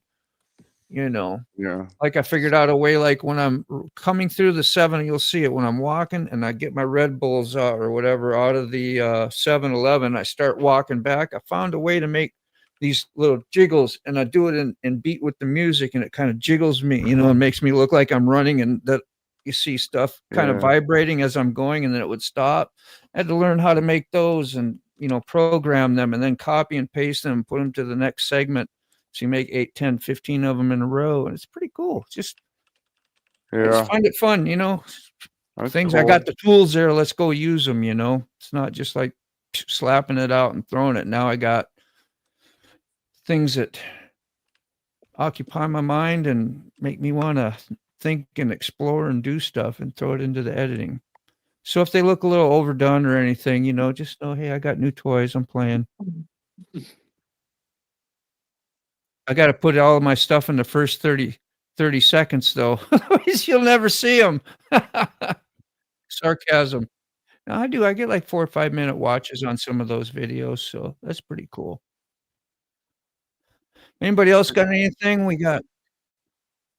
Yeah. like I figured out a way. Like when I'm coming through the 7, you'll see it when I'm walking, and I get my Red Bulls or whatever out of the 7-Eleven. I start walking back. I found a way to make these little jiggles, and I do it in beat with the music, and it kind of jiggles me, and makes me look like I'm running, and that you see stuff kind of Yeah. vibrating as I'm going, and then it would stop. I had to learn how to make those and program them and then copy and paste them, put them to the next segment. So you make 8, 10, 15 of them in a row, and it's pretty cool. I Yeah. just find it fun, That's things. I cool. got the tools there. Let's go use them. It's not just like slapping it out and throwing it. Now I got things that occupy my mind and make me want to think and explore and do stuff and throw it into the editing. So if they look a little overdone or anything, just know, hey, I got new toys. I'm playing. I got to put all of my stuff in the first 30 seconds, though. Otherwise, you'll never see them. Sarcasm. I do. I get like 4 or 5 minute watches on some of those videos, so that's pretty cool. Anybody else got anything? We got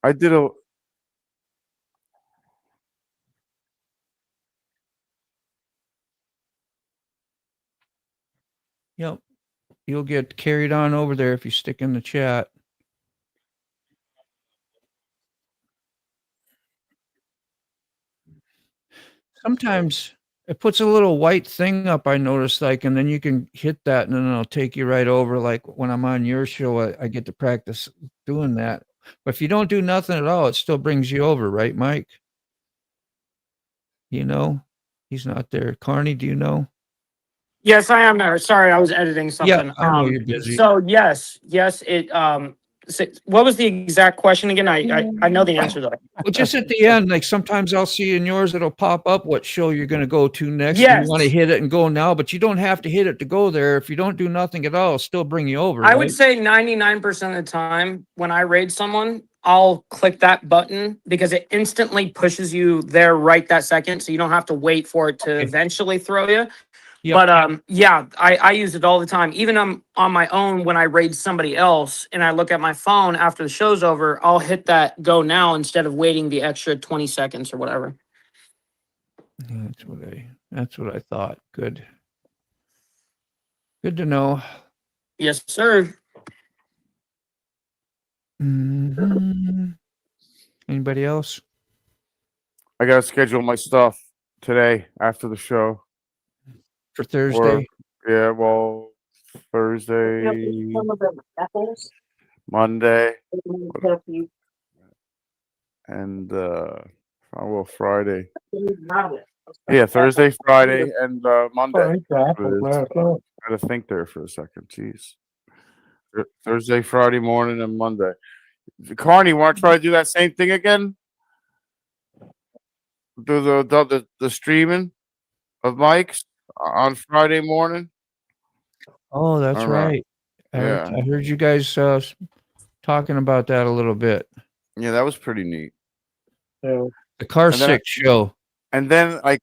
I did a. Yep. You'll get carried on over there if you stick in the chat. Sometimes it puts a little white thing up, I noticed, like, and then you can hit that and then it'll take you right over. Like when I'm on your show, I get to practice doing that. But if you don't do nothing at all, it still brings you over, right, Mike? You know, he's not there. Carney, do you know? Yes, I am there. Sorry, I was editing Yeah, something. I know you're busy. So yes, it what was the exact question again? I know the answer though. Well, just at the end, like sometimes I'll see in yours, it'll pop up what show you're going to go to next. Yes. You want to hit it and go now, but you don't have to hit it to go there. If you don't do nothing at all, it'll still bring you over. I right? would say 99% of the time when I raid someone, I'll click that button because it instantly pushes you there right that second. So you don't have to wait for it to eventually throw you. Yep. But yeah, I use it all the time. Even on my own when I raid somebody else and I look at my phone after the show's over, I'll hit that go now instead of waiting the extra 20 seconds or whatever. That's what I thought. Good. Good to know. Yes, sir. Mhm. Anybody else? I gotta schedule my stuff today after the show. For Thursday? Yeah, well, Thursday, Monday, and Friday. Yeah, Thursday, Friday, and Monday. I had to think there for a second. Jeez. Thursday, Friday morning, and Monday. Carney, want to try to do that same thing again? Do the streaming of Mike's on Friday morning? Oh, that's All right. Yeah. I heard you guys talking about that a little bit. Yeah, that was pretty neat. The Car And then- Sick show. And then, like,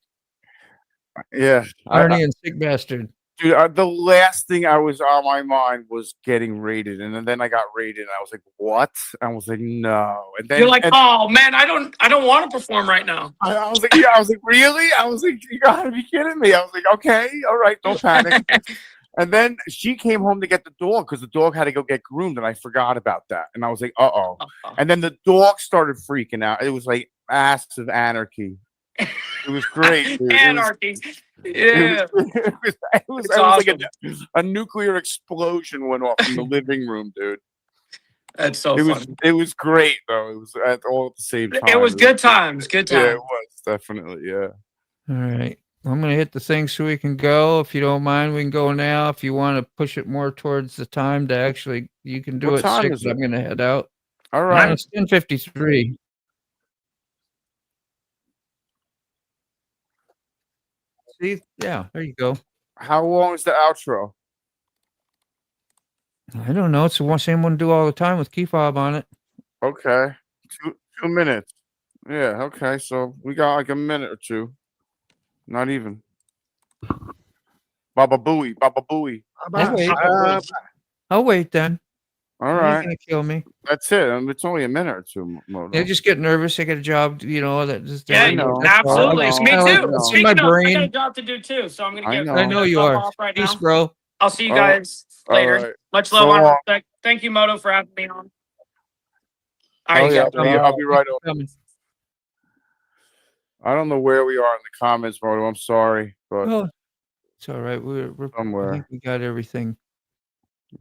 yeah, Arnie and Sick Bastard. dude, the last thing I was on my mind was getting raided, and then I got raided, and I was like, "What?" I was like, "No." And then You're like, oh man, I don't want to perform right now. I was like, "Yeah." I was like, "Really?" I was like, "You gotta be kidding me!" I was like, "Okay, all right, don't panic." And then she came home to get the dog because the dog had to go get groomed, and I forgot about that. And I was like, "Uh oh." And then the dog started freaking out. It was like massive anarchy. It was great. Dude. Anarchy. Yeah. It was like a nuclear explosion went off in the living room, dude. That's so funny. It was great though. It was all at the same time. It was good times. Good times. Yeah, it was definitely. Yeah. All right. I'm going to hit the thing so we can go. If you don't mind, we can go now. If you want to push it more towards the time to actually, you can do What it time 6. is it? I'm going to head out. All right. It's 10:53. See? Yeah, there you go. How long is the outro? I don't know. It's the same one to do all the time with key fob on it. Okay. 2 minutes. Yeah, okay. So we got like a minute or two. Not even. Baba Booey. Baba Booey. I'll wait then. All You ain't right. gonna kill me. That's it. It's only a minute or two. I just get nervous. I get a job, that just Yeah, absolutely. Me too. It's in Speaking my of, I got a brain. job to do too, so I'm gonna get. I know you hop are. off right Peace, now. bro. I'll see you All right. guys later. All right. Much So love, honor, long. respect. Thank you, Moto, for having me on. All Oh, right, yeah, guys. I'll be right over. I don't know where we are in the comments, Moto. I'm sorry, but Oh, it's all right. We're I somewhere. think we got everything.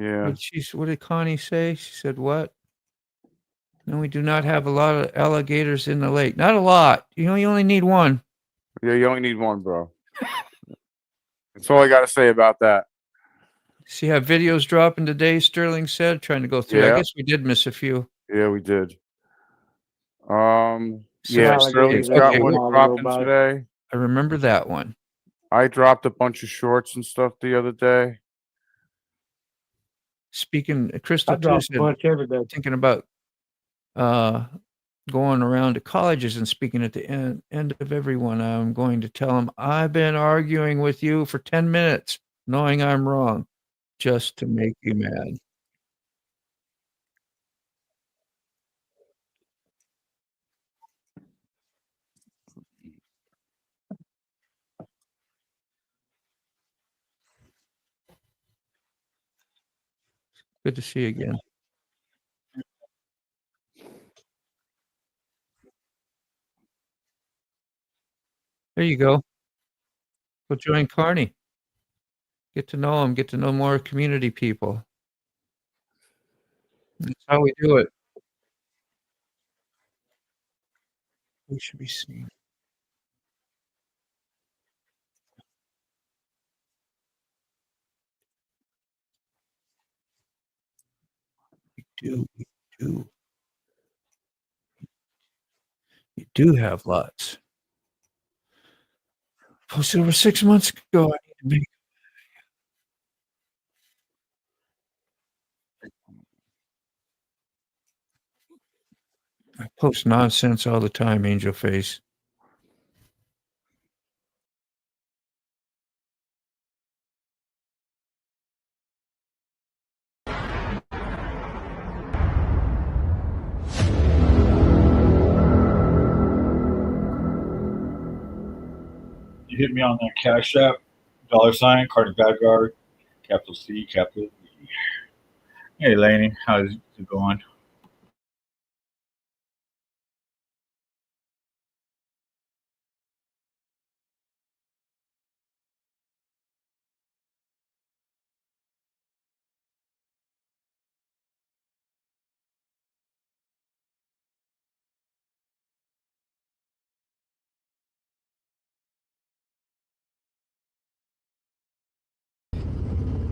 Yeah. What did Connie say? She said what? No, we do not have a lot of alligators in the lake. Not a lot. You only need one. Yeah, you only need one, bro. That's all I got to say about that. See how videos dropping today, Sterling said, trying to go through. I Yeah. guess we did miss a few. Yeah, we did. So Yeah, Sterling's got one dropping today. I remember that one. I dropped a bunch of shorts and stuff the other day. Speaking, Crystal I too drop a said, bunch every day. thinking about going around to colleges and speaking at the end of everyone. I'm going to tell them I've been arguing with you for 10 minutes, knowing I'm wrong, just to make you mad. Good to see you again. There you go. Go join Carney. Get to know them. Get to know more community people. That's how we do it. We should be seen. We do. You do have lots. Posted over 6 months ago. I need to make. I post nonsense all the time, Angel Face. You hit me on that Cash App, $, Carter Badguard, capital C, capital V. Hey, Laney, how's it going?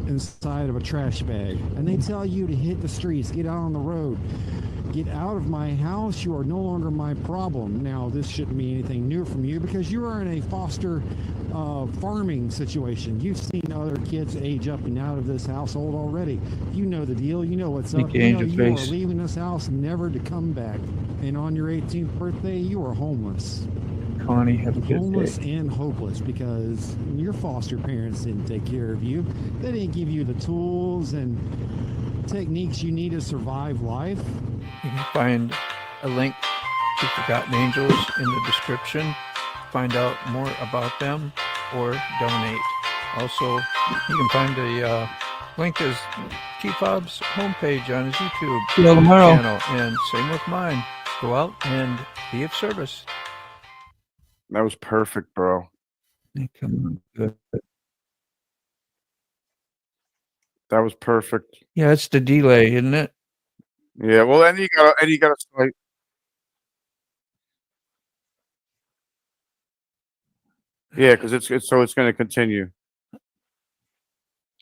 Inside of a trash bag, and they tell you to hit the streets, get out on the road, get out of my house. You are no longer my problem. Now, this shouldn't be anything new from you because you are in a foster farming situation. You've seen other kids age up and out of this household already. You know the deal. You know what's up. You know you are leaving this house never to come back. And on your 18th birthday, you are homeless. Connie, have a good Homeless day. and hopeless because your foster parents didn't take care of you. They didn't give you the tools and techniques you need to survive life. You can find a link to Forgotten Angels in the description. Find out more about them or donate. Also, you can find a link to Cwfee's homepage on his YouTube channel. And same with mine. Go out and be of service. That was perfect, bro. Come on. That was perfect. Yeah, it's the delay, isn't it? Yeah, well, and you gotta like, yeah, because it's so it's gonna continue.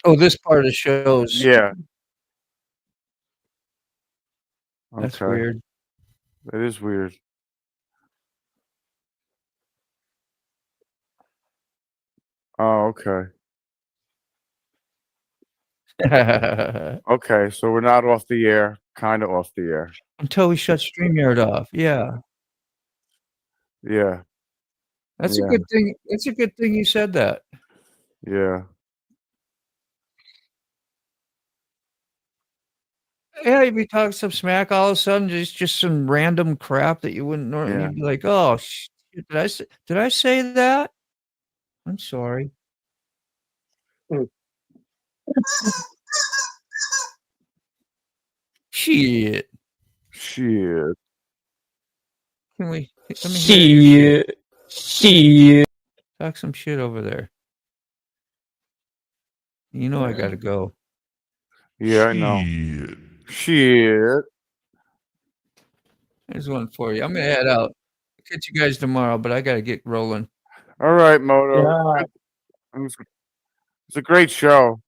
Oh, this part of shows. Yeah. That's Okay. weird. It is weird. Oh, okay. Okay, so we're not off the air, kind of off the air. Until we shut StreamYard off. Yeah. Yeah. That's Yeah. a good thing. It's a good thing you said that. Yeah. Yeah, you'd be talking some smack all of a sudden, just some random crap that you wouldn't normally. Yeah. You'd be like, "Oh, shit, did I say that? I'm sorry." Shit. Shit. Can we? Let me hear your shit. Talk some shit over there. You know I gotta go. Yeah, I know. Shit. There's one for you. I'm gonna head out. Catch you guys tomorrow, but I gotta get rolling. All right, Moto. Yeah. It's a great show.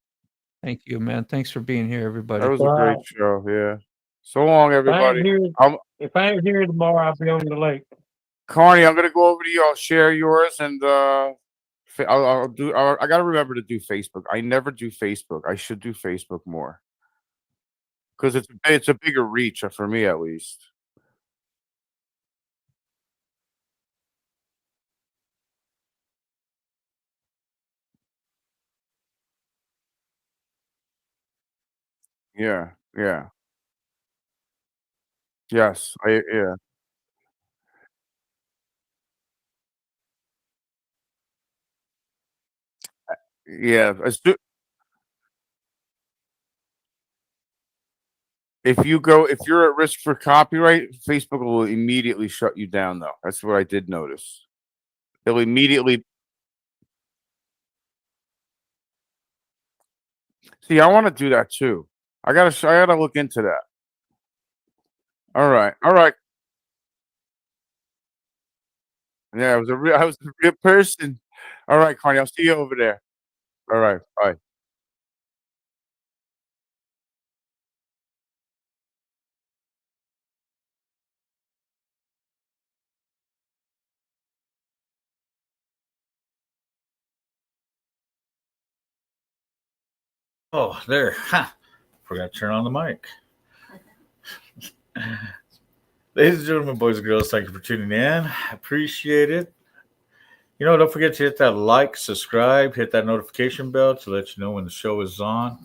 Thank you, man. Thanks for being here, everybody. That was a great show. Yeah. So long, everybody. If I ain't here tomorrow, I'll be on the lake. Carney, I'm gonna go over to you. I'll share yours, and I'll do. I gotta remember to do Facebook. I never do Facebook. I should do Facebook more because it's a bigger reach for me, at least. Yeah, yeah. Yes, yeah. Yeah, if you're at risk for copyright, Facebook will immediately shut you down, though. That's what I did notice. They'll immediately see. I want to do that too. I gotta look into that. All right, all right. Yeah, I was a real person. All right, Carney, I'll see you over there. All right, bye. Oh, there. Ha. Forgot to turn on the mic. Ladies and gentlemen, boys and girls, thank you for tuning in. Appreciate it. Don't forget to hit that like, subscribe, hit that notification bell to let you know when the show is on.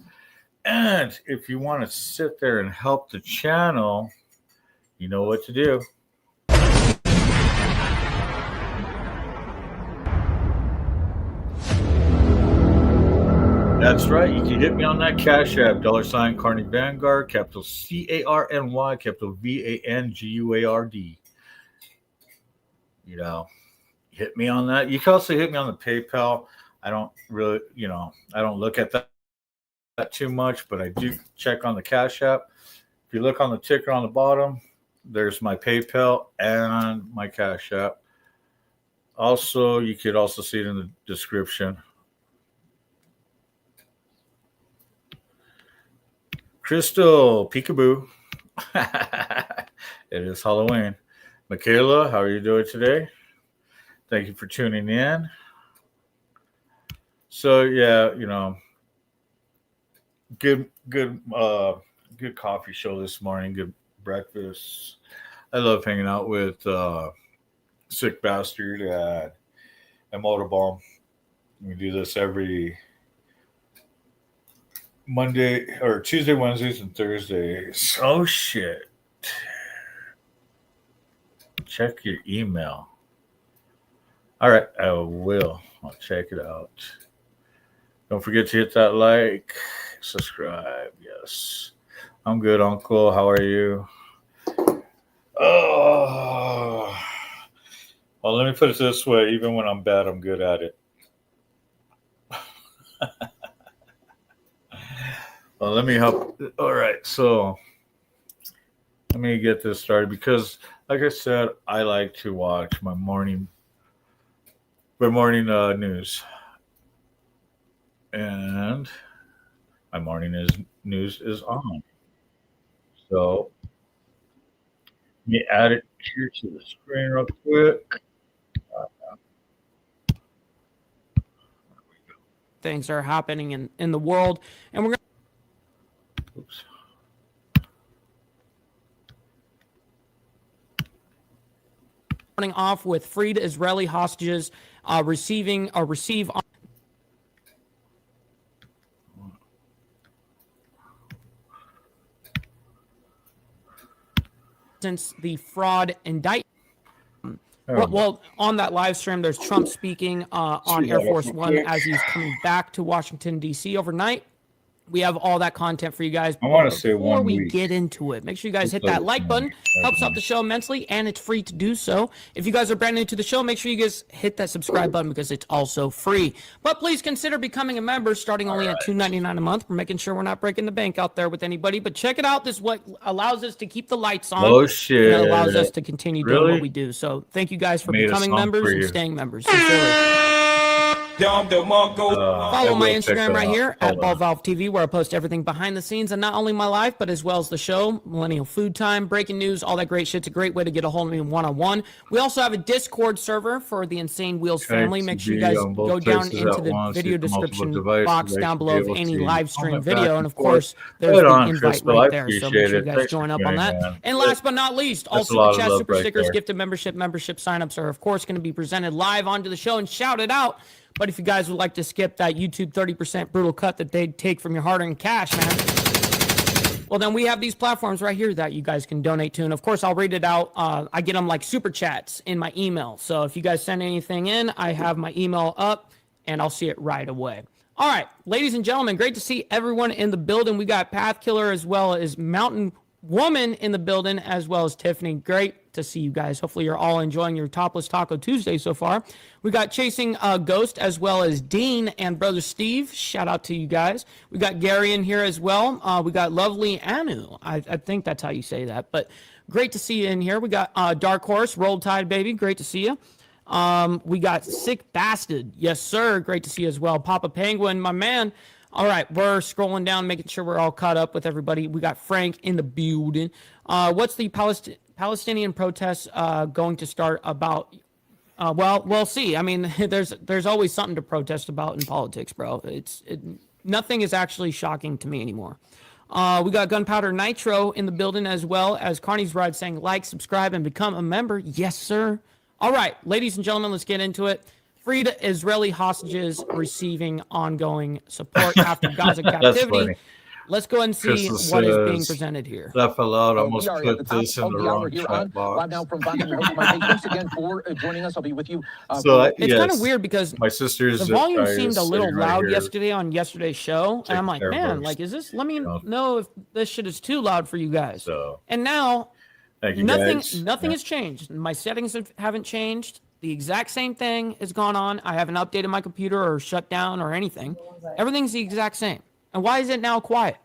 And if you want to sit there and help the channel, you know what to do. That's right. You can hit me on that Cash App, $ Carney Vanguard, capital CARNY, capital VANGUARD. Hit me on that. You can also hit me on the PayPal. I don't really, I don't look at that too much, but I do check on the Cash App. If you look on the ticker on the bottom, there's my PayPal and my Cash App. Also, you could also see it in the description. Crystal, peekaboo. It is Halloween. Michaela, how are you doing today? Thank you for tuning in. So yeah, good coffee show this morning. Good breakfast. I love hanging out with Sick Bastard and Motorbomb. We do this every Monday or Tuesday, Wednesdays, and Thursdays. Oh shit. Check your email. All right, I will. I'll check it out. Don't forget to hit that like, subscribe. Yes. I'm good, Uncle. How are you? Oh. Well, let me put it this way. Even when I'm bad, I'm good at it. Well, let me help. All right, so let me get this started because, like I said, I like to watch my morning news, and my morning news is on. So let me add it here to the screen real quick. Things are happening in the world, and we're Oops. running off with freed Israeli hostages receive since the fraud indictment. Well, on that live stream, there's Trump speaking on Air Force One as he's coming back to Washington, D.C. overnight. We have all that content for you guys. I want to say before we get into it, make sure you guys hit that like button. Helps out the show immensely, and it's free to do so. If you guys are brand new to the show, make sure you guys hit that subscribe button because it's also free. But please consider becoming a member starting only at $2.99 a month. We're making sure we're not breaking the bank out there with anybody. But check it out. This is what allows us to keep the lights on. Oh, shit. And it allows us to continue doing what we do. So thank you guys for becoming members and staying members. Sincerely. Follow my Instagram right here at BallValve TV, where I post everything behind the scenes and not only my life, but as well as the show, Millennial Food Time, breaking news, all that great shit. It's a great way to get a hold of me one-on-one. We also have a Discord server for the Insane Wheels family. Make sure you guys go down into the video description box down below of any live stream video. And of course, there's the invite right there. So make sure you guys join up on that. And last but not least, all Super Chat Super Stickers, gifted membership signups are of course going to be presented live onto the show and shouted out. But if you guys would like to skip that YouTube 30% brutal cut that they take from your hard-earned cash, man, Well, then we have these platforms right here that you guys can donate to. And of course, I'll read it out. I get them like super chats in my email. So if you guys send anything in, I have my email up and I'll see it right away. All right, ladies and gentlemen, great to see everyone in the building. We got Path Killer as well as Mountain Woman in the building, as well as Tiffany. Great to see you guys. Hopefully you're all enjoying your Topless Taco Tuesday so far. We got Chasing Ghost as well as Dean and Brother Steve. Shout out to you guys. We got Gary in here as well. We got Lovely Anu. I think that's how you say that, but great to see you in here. We got Dark Horse, Roll Tide Baby. Great to see you. We got Sick Bastard. Yes, sir. Great to see you as well. Papa Penguin, my man. All right, we're scrolling down, making sure we're all caught up with everybody. We got Frank in the building. What's the Palestinian protests going to start about? Well, we'll see. I mean, there's always something to protest about in politics, bro. Nothing is actually shocking to me anymore. We got Gunpowder Nitro in the building, as well as Carney's Ride saying like, subscribe, and become a member. Yes, sir. All right, ladies and gentlemen, let's get into it. Freed Israeli hostages receiving ongoing support after Gaza captivity. Let's go and see what is being presented here. Laugh aloud. I almost put this in the wrong chat box. Now from thanks again for joining us. I'll be with you. It's kind of weird because my sister's the volume seemed a little loud yesterday on yesterday's show, and I'm like, man, like, is this? Let me know if this shit is too loud for you guys. And now, nothing has changed. My settings haven't changed. The exact same thing has gone on. I haven't updated my computer or shut down or anything. Everything's the exact same. And why is it now quiet?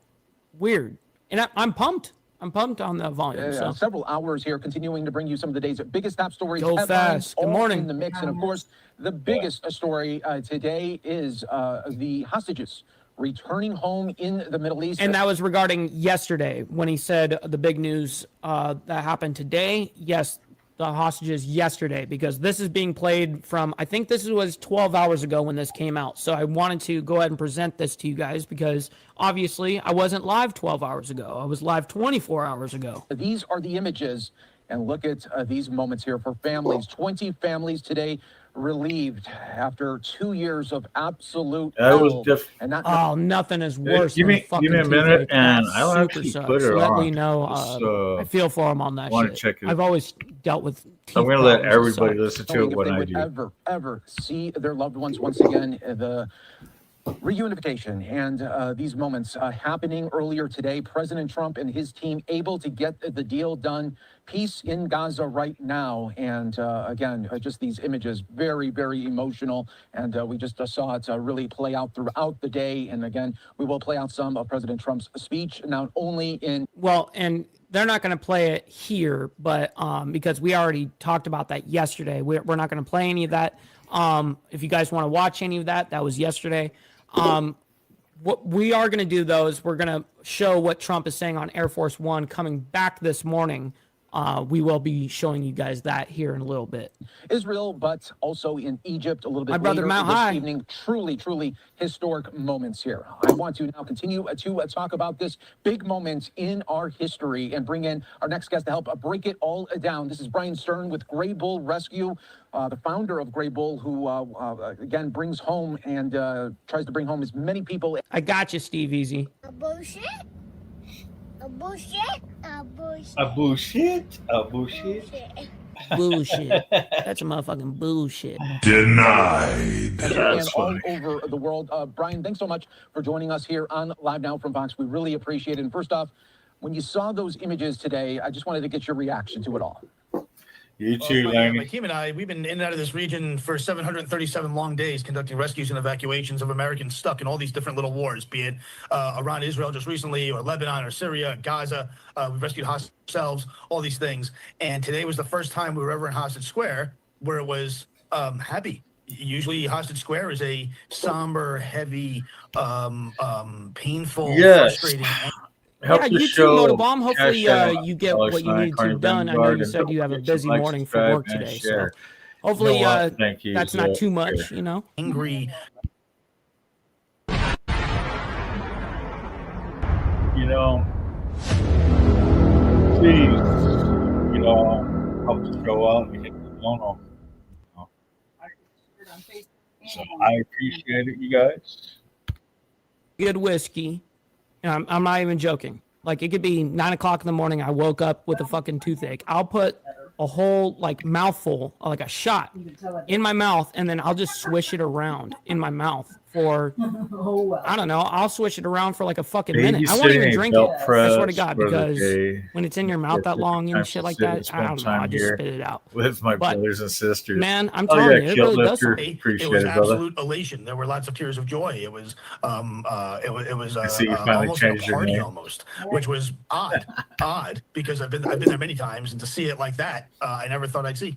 Weird. And I'm pumped. I'm pumped on the volume. So. Several hours here, continuing to bring you some of the day's biggest top stories. Go fast. Good morning. In the mix. And of course, the biggest story today is the hostages returning home in the Middle East. And that was regarding yesterday when he said the big news that happened today. Yes, the hostages yesterday, because this is being played from, I think this was 12 hours ago when this came out. So I wanted to go ahead and present this to you guys because obviously I wasn't live 12 hours ago. I was live 24 hours ago. These are the images, and look at these moments here for families. 20 families today relieved after 2 years of absolute nothing is worse. Give me a minute, and I'll actually put it Let on. me know. I feel for him on that shit. Check it. I've always dealt with. I'm going to let everybody listen to it when I do. Ever see their loved ones once again. The reunification and these moments happening earlier today. President Trump and his team able to get the deal done. Peace in Gaza right now. And again, just these images, very, very emotional. And we just saw it really play out throughout the day. And again, we will play out some of President Trump's speech, not only in... Well, and they're not going to play it here, but because we already talked about that yesterday. We're not going to play any of that. If you guys want to watch any of that, that was yesterday. What we are going to do, though, is we're going to show what Trump is saying on Air Force One coming back this morning. We will be showing you guys that here in a little bit. Israel, but also in Egypt a little bit My brother, later Mount this High. evening. Truly, truly historic moments here. I want to now continue to talk about this big moment in our history and bring in our next guest to help break it all down. This is Brian Stern with Gray Bull Rescue, the founder of Gray Bull, who again brings home and tries to bring home as many people. I got you, Steve Easy. Bullshit. A bullshit. A bullshit. A bullshit. A bullshit. Bullshit. That's a motherfucking bullshit. Denied. That's all funny. over the world. Brian, thanks so much for joining us here on Live Now from Fox. We really appreciate it. And first off, when you saw those images today, I just wanted to get your reaction to it all. You too, Laney. My team and I, we've been in and out of this region for 737 long days, conducting rescues and evacuations of Americans stuck in all these different little wars, be it Iran, Israel just recently, or Lebanon, or Syria, Gaza. We rescued ourselves, all these things. And today was the first time we were ever in Hostage Square where it was happy. Usually Hostage Square is a somber, heavy, painful, frustrating. Yeah, you too, Motobomb. Hopefully you get what you need to done. I know you said you have a busy morning for work today, so hopefully that's not too much, you know. Angry. You know, please, you know, help us go out and hit the dono. So I appreciate it, you guys. Good whiskey. I'm not even joking. Like it could be 9 o'clock in the morning. I woke up with a fucking toothache. I'll put a whole like mouthful, like a shot in my mouth, and then I'll just swish it around in my mouth for, I don't know, I'll swish it around for like a fucking minute. I won't even drink it. I swear to God, because when it's in your mouth that long and shit like that, I don't know, I just spit it out. With my But, brothers and sisters. man, I'm telling you, it really does something. Appreciate It was it, brother. absolute elation. There were lots of tears of joy. It was I see you finally almost like changed a your party name. almost, which was odd because I've been there many times, and to see it like that, I never thought I'd see.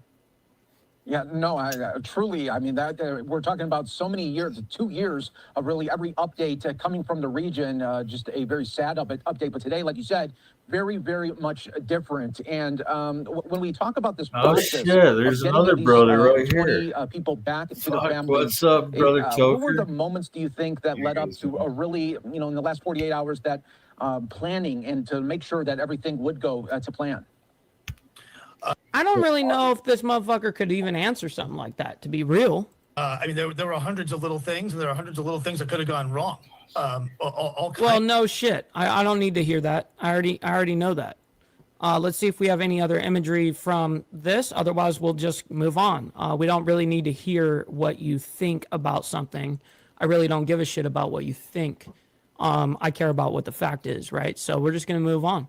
Yeah, no, I truly, I mean, that we're talking about so many years, 2 years of really every update coming from the region, just a very sad update. But today, like you said, very, very much different. And when we talk about this process, shit, there's another brother right 20, here. people back to their families. What's up, brother what were Cwfee? the moments, do you think, that led up to a really, in the last 48 hours, that planning and to make sure that everything would go to plan? I don't really know if this motherfucker could even answer something like that, to be real. I mean, there were hundreds of little things, and there are hundreds of little things that could have gone wrong. Well, no shit. I don't need to hear that. I already know that. Let's see if we have any other imagery from this. Otherwise, we'll just move on. We don't really need to hear what you think about something. I really don't give a shit about what you think. I care about what the fact is, right? So we're just going to move on.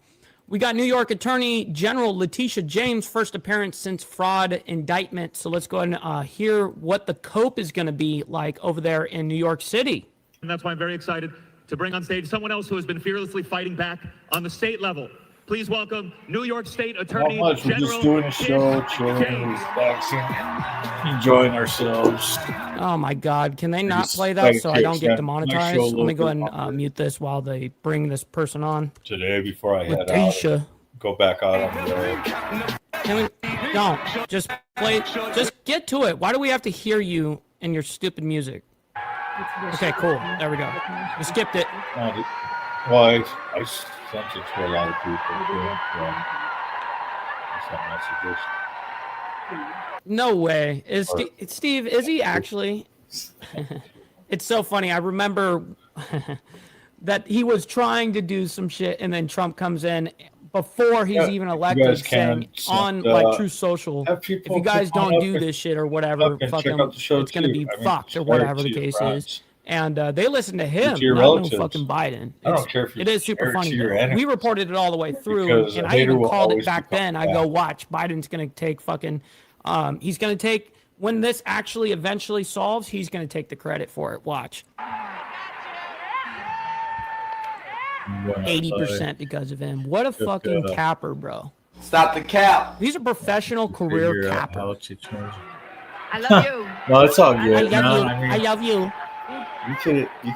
We got New York Attorney General Letitia James' first appearance since fraud indictment. So let's go ahead and hear what the cope is going to be like over there in New York City. And that's why I'm very excited to bring on stage someone else who has been fearlessly fighting back on the state level. Please welcome New York State Attorney We're General just doing a show, chilling, relaxing, enjoying ourselves. Oh my God! Can they not just play try that to so I catch don't get that demonetized? nice show Let me go ahead local and mute this while they bring this person on. Today, before I head Letitia. out, go back out on the road. Can we? Don't. Just play. Just get to it. Why do we have to hear you and your stupid music? Okay, cool. There we go. We skipped it. Well, I sent it to a lot of people. Yeah. I sent messages. No way. Steve, is he actually? It's so funny. I remember that he was trying to do some shit, and then Trump comes in before he's even elected, saying on like True Social, if you guys don't do this shit or whatever, fucking, it's gonna be fucked or whatever the case is. And they listen to him, not no fucking Biden. I don't care if it is super funny. your We enemies, reported it all the way through, because and a I hater even will called it always back become then. I go, watch, Biden's gonna take fucking, he's gonna take, when this actually eventually solves, he's gonna take the credit for it. Watch. 80% because of him. What a fucking capper, bro. Stop the cap. He's a professional career capper. I love you. No, it's all I good. love you. I mean, I love you. You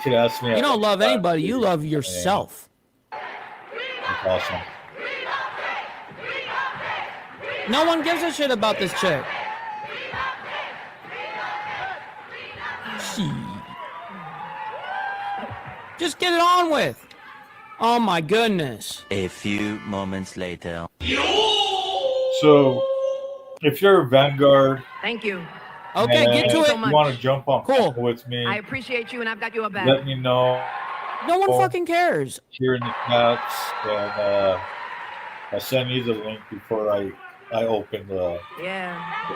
could ask me. You don't love anybody. You love yourself. That's awesome. No one gives a shit about this chick. Just get it on with. Oh my goodness. A few moments later. So, if you're a Vanguard, Thank you. Okay, get to it. You want to jump on Cool with me? I appreciate you, and I've got your back. Let me know. No one fucking cares. Here in the chats, and I'll send you the link before I open the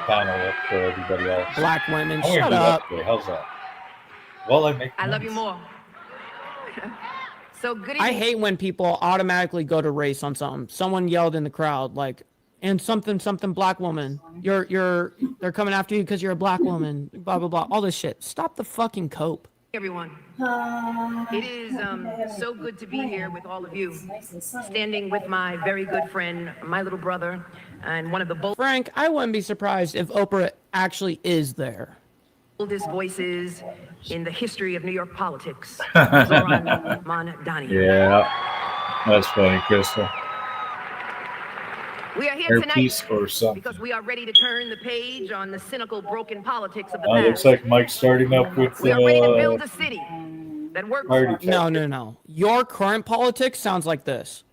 panel up for everybody else. Black women, I'm gonna shut do that up. today. How's that? Well, I love you more. So good. I hate when people automatically go to race on something. Someone yelled in the crowd like, and something black woman. They're coming after you because you're a black woman. Blah blah blah. All this shit. Stop the fucking cope. Everyone. It is so good to be here with all of you, standing with my very good friend, my little brother, and one of the Frank, I wouldn't be surprised if Oprah actually is there. boldest voices in the history of New York politics, Zoran Mondani. Yeah, that's funny, Crystal. We are here Earpiece tonight or something. because we are ready to turn the page on the cynical, broken politics of the Looks past. like Mike's starting up with We are ready to build a city that works. No. Your current politics sounds like this.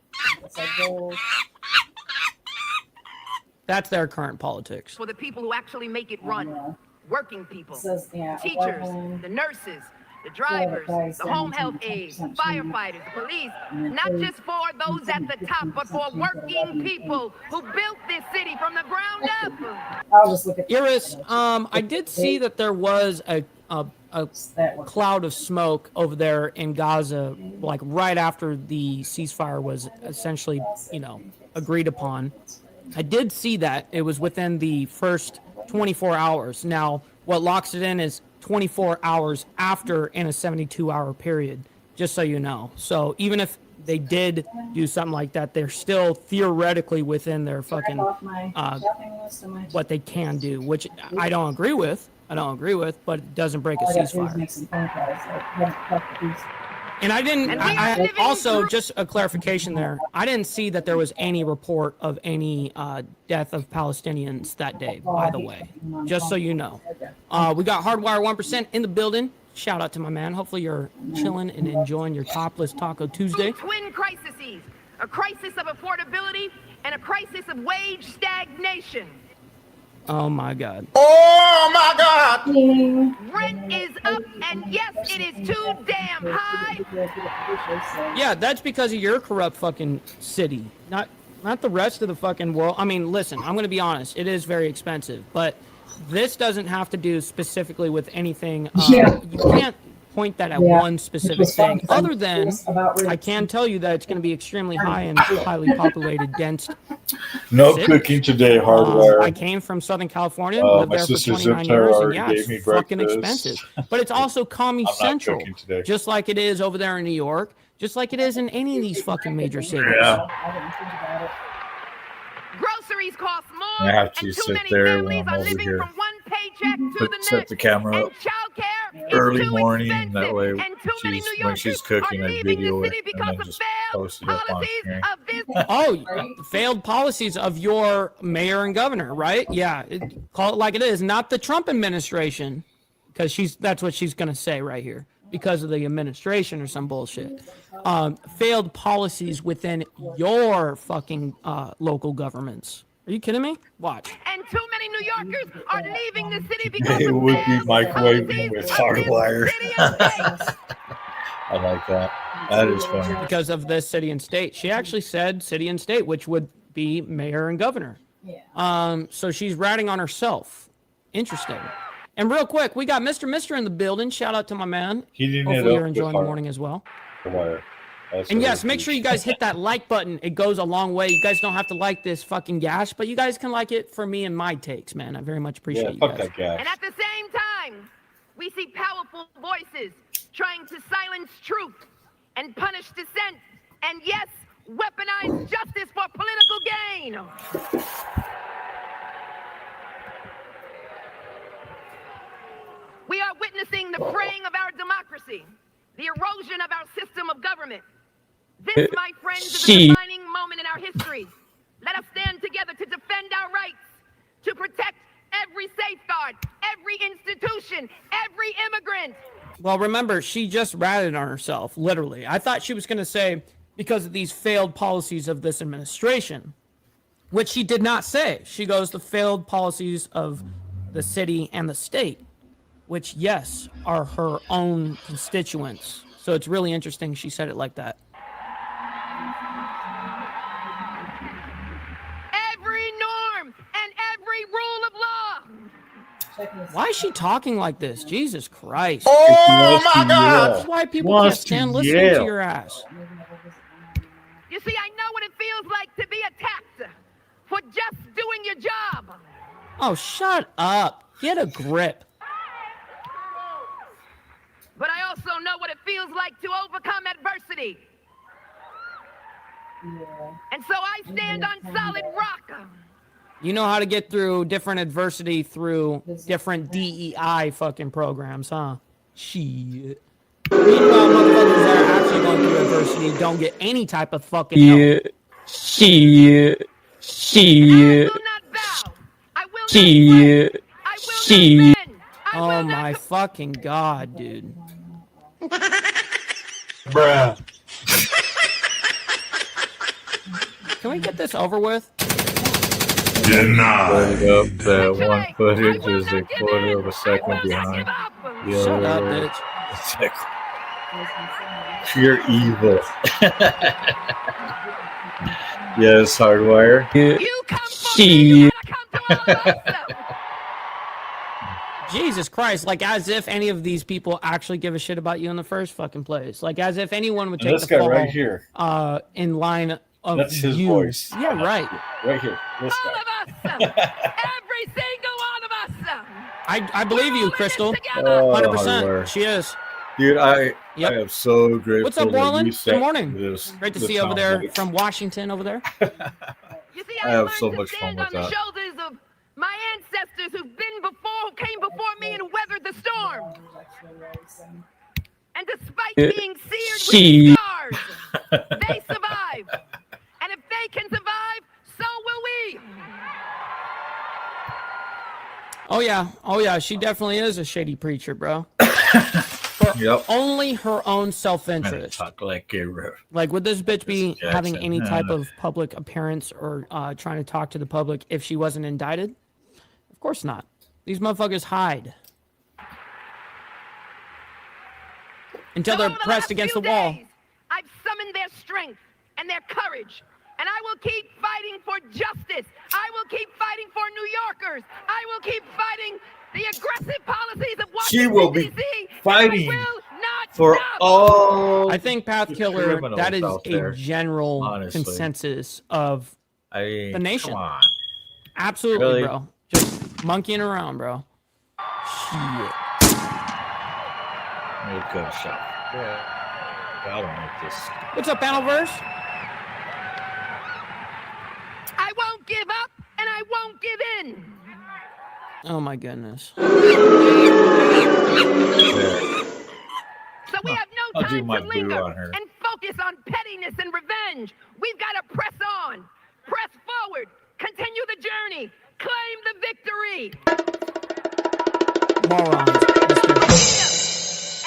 That's their current politics. For the people who actually make it run, working people, teachers, the nurses, the drivers, the home health aides, firefighters, police, not just for those at the top, but for working people who built this city from the ground up. Iris, I did see that there was a cloud of smoke over there in Gaza, like right after the ceasefire was essentially, agreed upon. I did see that. It was within the first 24 hours. Now, what locks it in is 24 hours after in a 72-hour period, just so you know. So even if they did do something like that, they're still theoretically within their fucking what they can do, which I don't agree with. But it doesn't break a ceasefire. And I also, just a clarification there, I didn't see that there was any report of any death of Palestinians that day, by the way, just so you know. We got Hardwire 1% in the building. Shout out to my man. Hopefully you're chilling and enjoying your topless Taco Tuesday. Twin crises, a crisis of affordability and a crisis of wage stagnation. Oh my God. Oh my God! Rent is up, and yes, it is too damn high. Yeah, that's because of your corrupt fucking city, not the rest of the fucking world. I mean, listen, I'm gonna be honest. It is very expensive, but this doesn't have to do specifically with anything. You can't point that at one specific thing, other than I can tell you that it's going to be extremely high and highly populated, dense. No cooking today, Hardwire. I came from Southern California, lived there for 29 years, and yeah, it's fucking expensive. But it's also commie central, just like it is over there in New York, just like it is in any of these fucking major cities. Yeah. Groceries cost more, I have to and sit too many there families when I'm are over living here. from one paycheck to the Set next. the camera And up childcare is early too morning. expensive, That way, and too many New when she's cooking, I video it and then just post it up on screen. Oh, failed policies of your mayor and governor, right? Yeah, call it like it is, not the Trump administration, because that's what she's going to say right here, because of the administration or some bullshit. Failed policies within your fucking local governments. Are you kidding me? Watch. And too many New Yorkers are leaving the city because It of would be failed microwaving policies with of Hardwire. this city and state. I like that. That is funny. Because of this city and state. She actually said city and state, which would be mayor and governor. So she's ratting on herself. Interesting. And real quick, we got Mr. in the building. Shout out to my man. Heating Hopefully it up you're enjoying with the morning as well. Hardwire. And yes, make sure you guys hit that like button. It goes a long way. You guys don't have to like this fucking gash, but you guys can like it for me and my takes, man. I very much appreciate you guys. That gash. And at the same time, we see powerful voices trying to silence truth and punish dissent, and yes, weaponize justice for political gain. We are witnessing the fraying of our democracy, the erosion of our system of government. This, my friends, is a defining moment in our history. Let us stand together to defend our rights, to protect every safeguard, every institution, every immigrant. Well, remember, she just ratted on herself, literally. I thought she was going to say, because of these failed policies of this administration, which she did not say. She goes, the failed policies of the city and the state, which, yes, are her own constituents. So it's really interesting she said it like that. Every norm and every rule of law. Why is she talking like this? Jesus Christ. Oh my God. That's why people can't stand listening to your ass. You see, I know what it feels like to be attacked for just doing your job. Oh, shut up. Get a grip. But I also know what it feels like to overcome adversity. And so I stand on solid rock. You know how to get through different adversity through different DEI fucking programs, huh? Shit. Meanwhile, motherfuckers that are actually going through adversity don't get any type of fucking help. Shit. Oh my fucking God, dude. Bruh. Can we get this over with? Denied. That one footage is a quarter of a second behind. Shut up, bitch. It's like pure evil. Yes, Hardwire. Jesus Christ, like as if any of these people actually give a shit about you in the first fucking place. Like as if anyone would And take this the guy fall right here. In line of That's his you. voice. Yeah, right. Right here. This guy. Every single one of us. I believe you, Crystal. Oh, 100%. Hardwire. She is. Dude, I am so grateful. What's up, that you Borland? set Good morning. This, Great to this see you over there soundbite. from Washington over there. I have so much fun with On the that. shoulders of my ancestors who came before me and weathered the storm. And despite being seared with scars, they survive. And if they can survive, so will we. Oh yeah, she definitely is a shady preacher, bro. Yep. Only her own self-interest. Talk like a Like, would this bitch be having Jackson. any type of public appearance or trying to talk to the public if she wasn't indicted? Of course not. These motherfuckers hide until they're pressed against the wall. I've summoned their strength and their courage. And I will keep fighting for justice. I will keep fighting for New Yorkers. I will keep fighting the aggressive policies of Washington, She will be D.C. fighting for all. I think Path Killer, criminals that is out a there, general honestly. consensus of the nation. Come on. Absolutely, Really? bro. Just monkeying around, bro. Shit. Good shot. Yeah. I don't like this. What's up, Panelverse? I won't give up and I won't give in. Oh my goodness. So we have no I'll do time my to boo linger on her. and focus on pettiness and revenge. We've got to press on, press forward, continue the journey, claim the victory. Morons.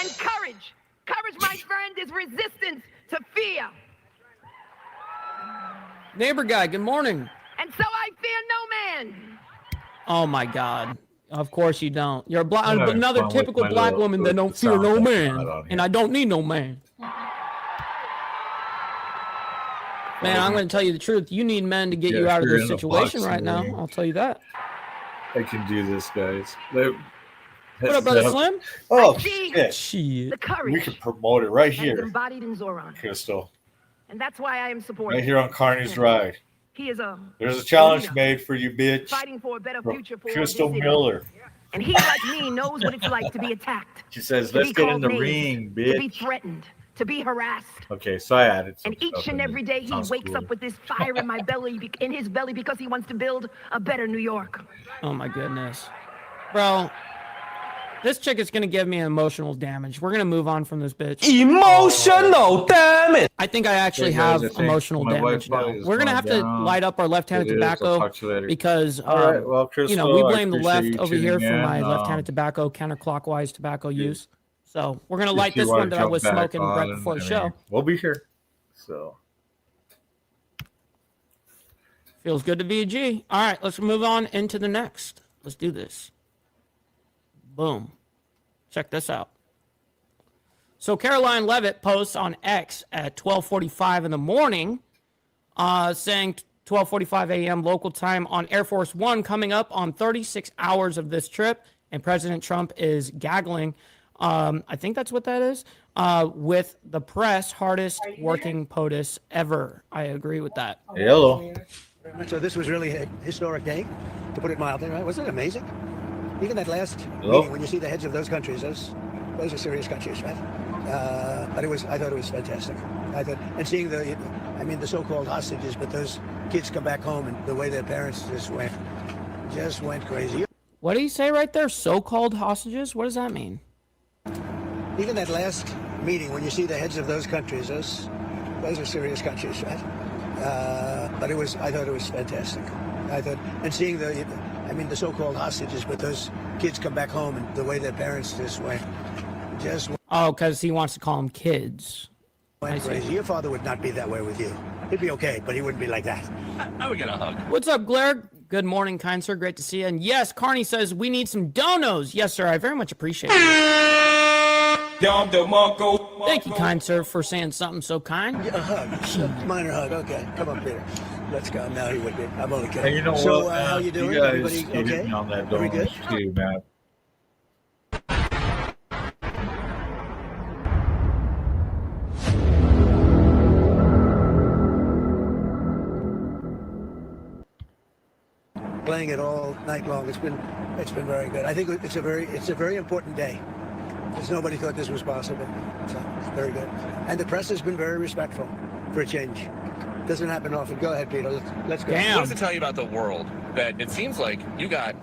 And courage. Courage, my friend, is resistance to fear. Neighbor guy, good morning. And so I fear no man. Oh my God. Of course you don't. You're I'm having another fun with typical my black little- woman that don't the fear no sound man. that's not on And I don't need no man. Man, I'm going to tell you the truth. You need men to get Yeah, you out of you're this in the situation boxing right now. ring. I'll tell you that. I can do this, guys. What up, Brother Slim? Oh, see shit. the courage We can promote it right that is here, embodied in Zoran. Crystal. And that's why I am supporting Right here on Carney's Ride. He is a There's a challenge leader made for you, bitch. fighting for a better From future for Crystal this city. Miller. And he, like me, knows what it's like to be attacked. She says, to let's be get in called the names, ring, to be bitch. threatened, to be harassed. Okay, so I added some And each stuff and in every there. day he Sounds wakes cool. up with this fire in my belly, in his belly, because he wants to build a better New York. Oh my goodness. Bro, this chick is going to give me emotional damage. We're going to move on from this bitch. Emotional damage. I think I actually Hey, guys, have I think emotional my damage now. Wi-Fi is We're going to going have to down. light up our left-handed It is. I'll tobacco talk to you later. because, All right, well, you know, Crystal, we I blame the appreciate left you over here tuning for in. my left-handed tobacco counterclockwise tobacco use. So we're going to light If you this wanna one that I jump was back smoking right on, before the I mean, show. We'll be here. So Feels good to be a G. All right, let's move on into the next. Let's do this. Boom. Check this out. So Caroline Levitt posts on X at 12:45 in the morning, saying 12:45 a.m. local time on Air Force One coming up on 36 hours of this trip, and President Trump is gaggling. I think that's what that is. With the press, hardest working POTUS ever. I agree with that. Hello. So this was really a historic day, to put it mildly, right? Wasn't it amazing? Even that last Hello? meeting, when you see the heads of those countries, those are serious countries, right? But I thought it was fantastic. And seeing the so-called hostages, but those kids come back home and the way their parents just went crazy. What did he say right there? So-called hostages? What does that mean? Even that last meeting, when you see the heads of those countries, those are serious countries, right? But I thought it was fantastic. And seeing the so-called hostages, but those kids come back home and the way their parents just went Oh, because he wants to call them kids. I see. crazy. Your father would not be that way with you. He'd be okay, but he wouldn't be like that. I would get a hug. What's up, Blair? Good morning, kind sir. Great to see you. And yes, Carney says we need some donos. Yes, sir. I very much appreciate it. Thank you, kind sir, for saying something so kind. Yeah, a hug. Minor hug. Okay, come up here. Let's go. Now he would be. I'm only kidding. Hey, you know So, what, man? how you doing? You guys Everybody you hit okay? me on that Very good. donut too, man. Playing it all night long. It's been very good. I think it's a very important day, because nobody thought this was possible. So it's very good. And the press has been very respectful for a change. Doesn't happen often. Go ahead, Peter. Let's go. What does it tell you about the world that it seems like you got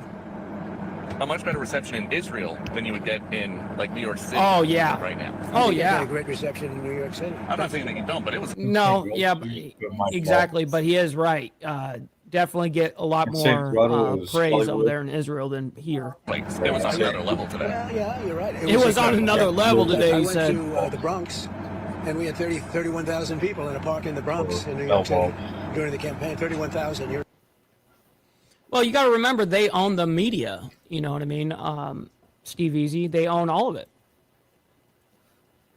a much better reception in Israel than you would get in like New York City? Oh, yeah. Right now. Oh, You yeah. got a great reception in New York City. I'm not saying that you don't, but it was No, yeah, exactly. But he is right. Definitely get a lot more praise over there in Israel than here. Like it was on another level today. Yeah, you're right. It was on another level today, I he went said. to the Bronx, and we had 31,000 people in a park in the Bronx in New York City during the campaign. 31,000. Well, you got to remember they own the media. You know what I mean? Steve Easy, they own all of it.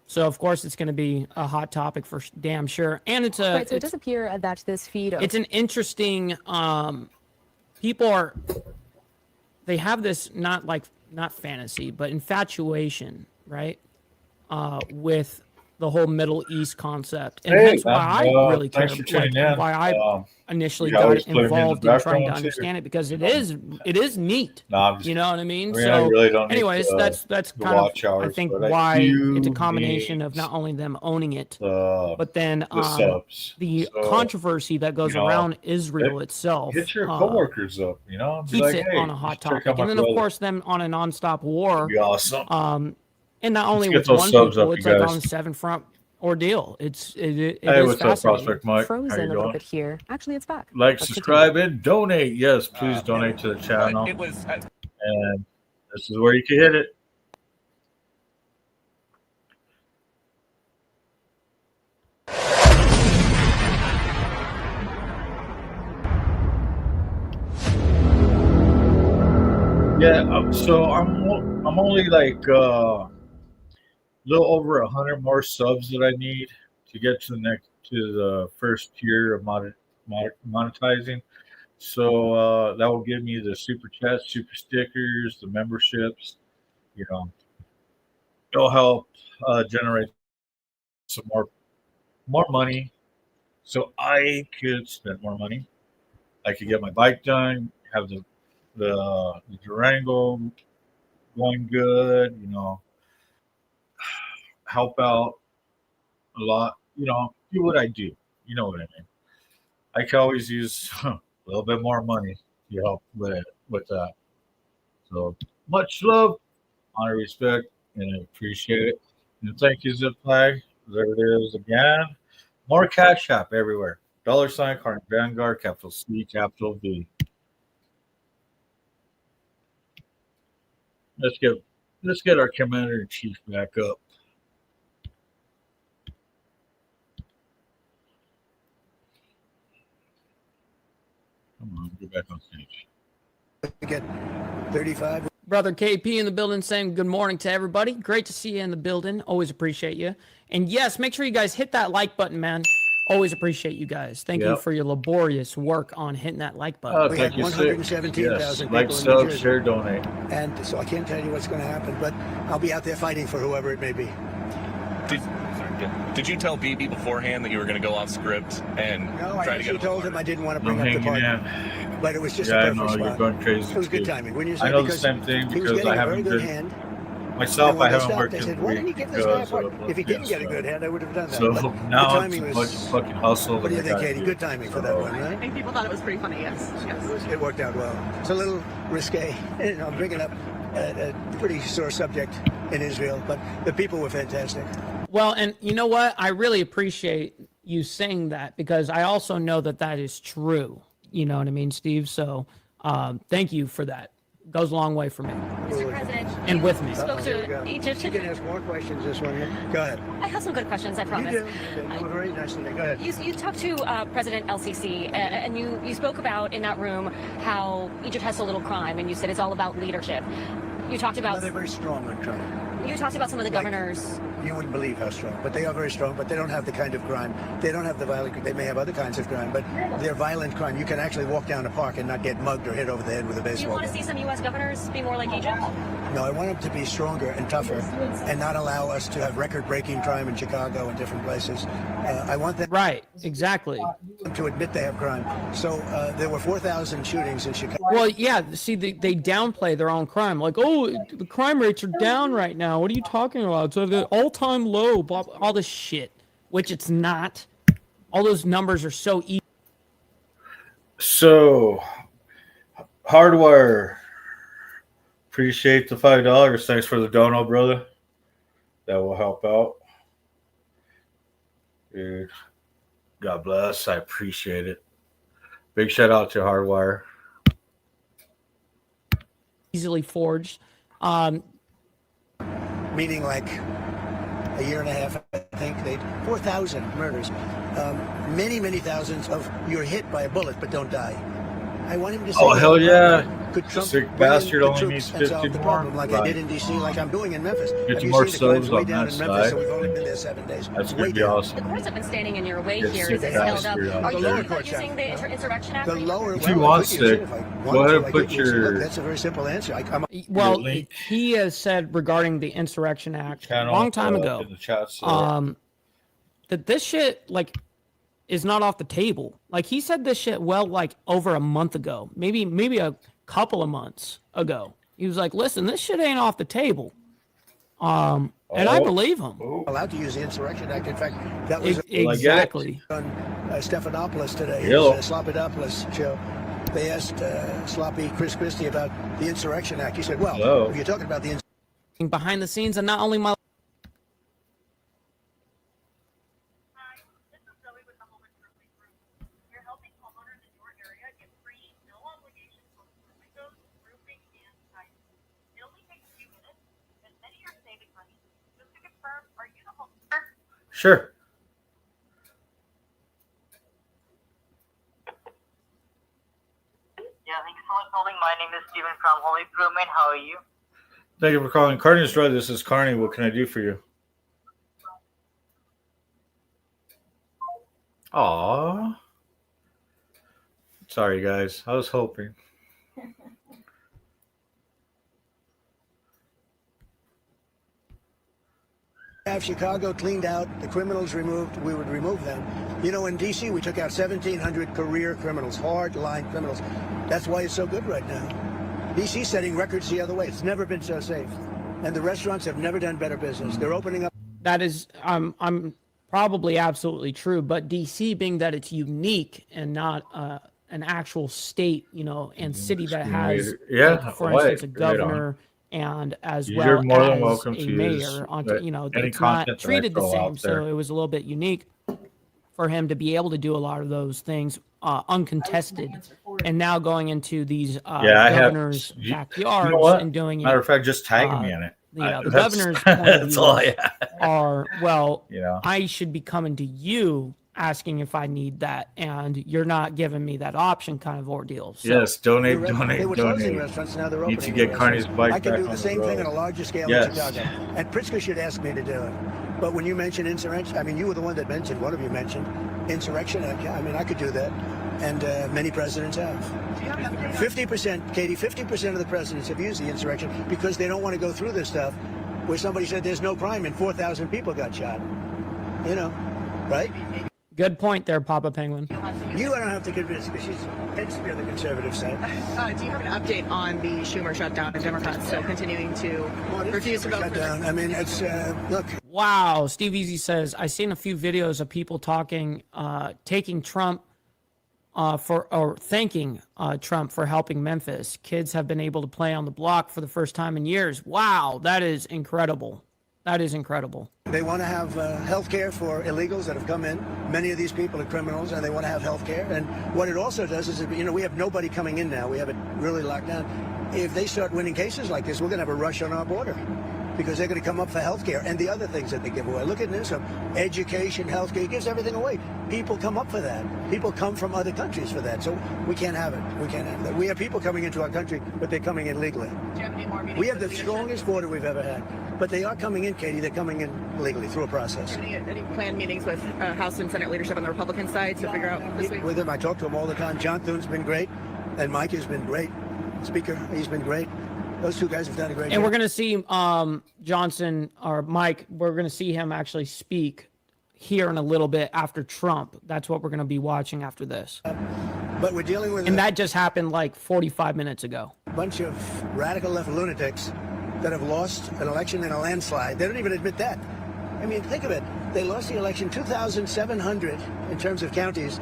So of course it's going to be a hot topic for damn sure. And it's a. Right, so it does appear that this feed. It's an interesting. People they have this not fantasy, but infatuation, right? With the whole Middle East concept, and hence why I really care. Why I initially got involved in trying to understand it, because it is neat. You know what I mean? I really don't need anyways, that's kind of I think why it's a combination of not only them owning it, but then the controversy that goes around Israel itself. Hit your coworkers up, you know, keeps like, it on a hot topic, and then of course them on a nonstop war. Be awesome. And not only with one people, it's like on the seven front ordeal. It hey, is what's up, Prospect Mike? Frozen a little bit here. Actually, it's back. Like, subscribe, and donate. Yes, please donate to the channel. And this is where you can hit it. Yeah, so I'm only like little over 100 more subs that I need to get to the first tier of monetizing. So that will give me the super chats, super stickers, the memberships. You know, it'll help generate some more money, so I could spend more money. I could get my bike done, have the Durango going good. You know. Help out a lot, you know, do what I do. You know what I mean? I can always use a little bit more money to help with that. So much love, honor, respect, and I appreciate it. And thank you, Zip Flag. There it is again. More Cash App everywhere. $ Carney Vanguard, capital C, capital V. Let's get our Commander in Chief back up. Come on, get back on stage. Get 35. Brother KP in the building saying good morning to everybody. Great to see you in the building. Always appreciate you. And yes, make sure you guys hit that like button, man. Always appreciate you guys. Thank you for your laborious work on hitting that like button. Oh, thank you. 117,000 people like, in New sub, Jersey. share, donate. And so I can't tell you what's going to happen, but I'll be out there fighting for whoever it may be. Did you tell BB beforehand that you were going to go off script and try to get told him I didn't want to bring up the part, but it was just a perfect spot. You're going crazy. It was good timing. When you say, I know the same thing because I haven't been myself. I haven't worked in a week because if he didn't get a good hand, I would have done that. So but now it's a bunch of fucking hustle. What do you think, Katie? Good timing for that one, right? I think people thought it was pretty funny. Yes. It worked out well. It's a little risque. You know, I'm bringing up a pretty sore subject in Israel, but the people were fantastic. Well, and you know what? I really appreciate you saying that, because I also know that that is true. You know what I mean, Steve? So thank you for that. Goes a long way for me. Mr. President. And with me. Spoke to Egyptian. You can ask more questions this one. Go ahead. I have some good questions, I promise. You do. You were very nice today. Go ahead. You talked to President LCC, and you spoke about in that room how Egypt has so little crime, and you said it's all about leadership. You talked about. They're very strong on Trump. You talked about some of the governors. You wouldn't believe how strong, but they are very strong. But they don't have the kind of crime. They don't have the violent. They may have other kinds of crime, but they're violent crime. You can actually walk down a park and not get mugged or hit over the head with a Do you baseball want to bat. see some U.S. governors be more like Egypt? No, I want them to be stronger and tougher, and not allow us to have record-breaking crime in Chicago and different places. I want them Right, exactly. to admit they have crime. So there were 4,000 shootings in Chicago. Well, yeah. See, they downplay their own crime. Like, oh, the crime rates are down right now. What are you talking about? So the all-time low. Blah, blah, all this shit, which it's not. All those numbers are so easy. So, Hardwire, appreciate the $5. Thanks for the dono, brother. That will help out. Dude, God bless. I appreciate it. Big shout out to Hardwire. Easily forged. Meaning like a year and a half, I think. 4,000 murders. Many thousands of you're hit by a bullet but don't die. I want him to say, Oh, hell yeah. Could Trump Sick bring in bastard the only troops needs and 50 solve the more. problem like I did in D.C., like I'm doing in Memphis? 50 Have you more seen the crime's subs way on down that in Memphis, side. so we've only been there 7 days. That's It's going way to be down. awesome. The courts have been standing in your way Get here sick as it's held up. bastard out Are you there. thinking about using the Insurrection Act? The lower, If you want sick, go ahead and put Look, your that's a very simple answer. Well, link. he has said regarding the Insurrection Act a channel long time ago in the chat. So that this shit like is not off the table. Like he said this shit like over a month ago, maybe a couple of months ago. He was like, "Listen, this shit ain't off the table," and I believe him. Allowed to use the Insurrection Act. In fact, that was Exactly. on Stephanopoulos today, his Hello. Slopodopoulos show. They asked sloppy Chris Christie about the Insurrection Act. He said, "Well, Hello. if you're talking about the Behind the scenes, and not only my. sure. Yeah, thank you so much for holding. My name is Steven from Home Improvement. How are you? Thank you for calling CARNY'S. This is Carney. What can I do for you? Aw. Sorry, guys. I was hoping. have Chicago cleaned out, the criminals removed, we would remove them. You know, in D.C., we took out 1,700 career criminals, hard-line criminals. That's why it's so good right now. D.C. setting records the other way. It's never been so safe. And the restaurants have never done better business. They're opening up. That is, I'm probably absolutely true. But D.C. being that it's unique and not an actual state, you know, and city that has, like, for instance, a governor and as You're well more as than welcome a to mayor, use you know, any it's not content that I treated the throw same. out there. So it was a little bit unique for him to be able to do a lot of those things uncontested, and now going into these governors' backyards and doing matter it. of fact, just tag me in it. You know, the That's- governor's point of that's all I views have. are, well, You know. I should be coming to you asking if I need that, and you're not giving me that option kind of ordeal. So, Yes, donate, They donate, were closing donate. restaurants, now they're Need opening to get restaurants. Carney's bike I can back do on the same road. thing on a larger scale Yes. in Chicago. And Pritzker should ask me to do it. But when you mention insurrection, I mean, you were the one that mentioned, one of you mentioned insurrection. I mean, I could do that. And many presidents have. 50%, Katie, 50% of the presidents have used the insurrection because they don't want to go through this stuff where somebody said there's no crime and 4,000 people got shot. You know, right? good point there, Papa Penguin. You don't have to convince because she's tends to be on the conservative side. Do you have an update on the Schumer shutdown and Democrats still continuing to refuse to vote for Shutdown. I mean, it's, look. Wow, Steve Easy says, I've seen a few videos of people talking, taking Trump thanking Trump for helping Memphis. Kids have been able to play on the block for the first time in years. Wow, that is incredible. That is incredible. They want to have health care for illegals that have come in. Many of these people are criminals, and they want to have health care. And what it also does is, you know, we have nobody coming in now. We have it really locked down. If they start winning cases like this, we're going to have a rush on our border. because they're going to come up for health care and the other things that they give away. Look at Newsom, education, health care, he gives everything away. People come up for that. People come from other countries for that. So we can't have it. We can't have that. We have people coming into our country, but they're coming in legally. Do you have any more meetings We have the with strongest border we've ever had. But they are coming in, Katie. They're coming in legally through a process. Any planned meetings with House and Senate leadership on the Republican side to figure out this week? With him, I talk to him all the time. John Thune's been great, and Mike has been great. Speaker, he's been great. Those two guys have done a great job. And we're going to see Johnson or Mike, we're going to see him actually speak here in a little bit after Trump. That's what we're going to be watching after this. But we're dealing with and that just happened like 45 minutes ago. A bunch of radical left lunatics that have lost an election in a landslide. They don't even admit that. I mean, think of it. They lost the election 2,700 in terms of counties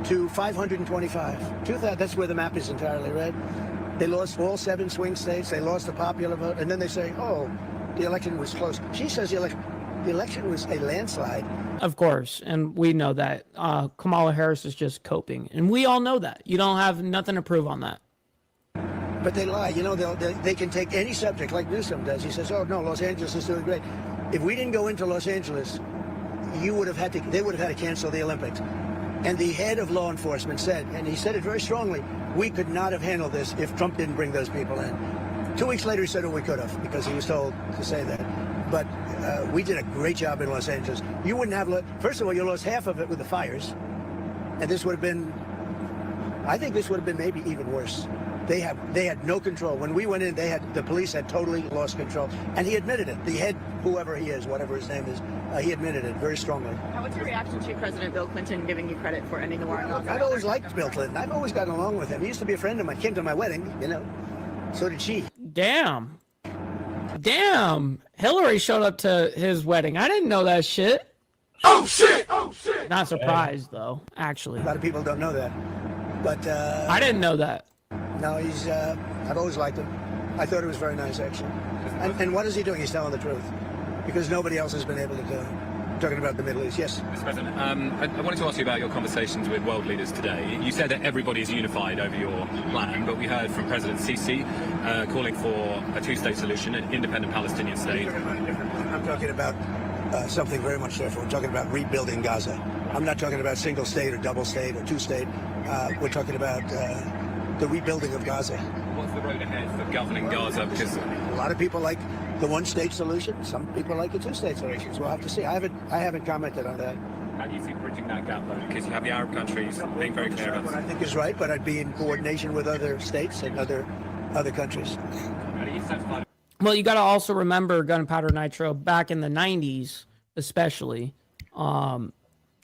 to 525. That's where the map is entirely red. They lost all 7 swing states. They lost the popular vote. And then they say, oh, the election was close. She says the election was a landslide. Of course. And we know that. Kamala Harris is just coping. And we all know that. You don't have nothing to prove on that. But they lie. You know, they can take any subject like Newsom does. He says, oh, no, Los Angeles is doing great. If we didn't go into Los Angeles, they would have had to cancel the Olympics. And the head of law enforcement said, and he said it very strongly, we could not have handled this if Trump didn't bring those people in. 2 weeks later, he said, oh, we could have, because he was told to say that. But we did a great job in Los Angeles. You wouldn't have, first of all, you lost half of it with the fires. And this would have been, I think this would have been maybe even worse. They had no control. When we went in, the police had totally lost control. And he admitted it. The head, whoever he is, whatever his name is, he admitted it very strongly. What's your reaction to President Bill Clinton giving you credit for ending the war on drugs? I've always liked Bill Clinton. I've always gotten along with him. He used to be a friend of mine. Came to my wedding, you know. So did she. Damn. Hillary showed up to his wedding. I didn't know that shit. Oh, shit! Oh, shit! Not surprised, though, actually. A lot of people don't know that. But I didn't know that. No, he's, I've always liked him. I thought it was very nice, actually. And what is he doing? He's telling the truth. Because nobody else has been able to do it. I'm talking about the Middle East, yes. Mr. President, I wanted to ask you about your conversations with world leaders today. You said that everybody is unified over your plan, but we heard from President Cwfee calling for a two-state solution, an independent Palestinian state. I'm talking about something very much different. We're talking about rebuilding Gaza. I'm not talking about single state or double state or two-state. We're talking about the rebuilding of Gaza. What's the road ahead for governing Gaza? Because a lot of people like the one-state solution. Some people like the two-state solution. So we'll have to see. I haven't commented on that. How do you see bridging that gap, though? Because you have the Arab countries being very clear about what I think is right, but I'd be in coordination with other states and other countries. Well, you got to also remember gunpowder nitro back in the 90s, especially.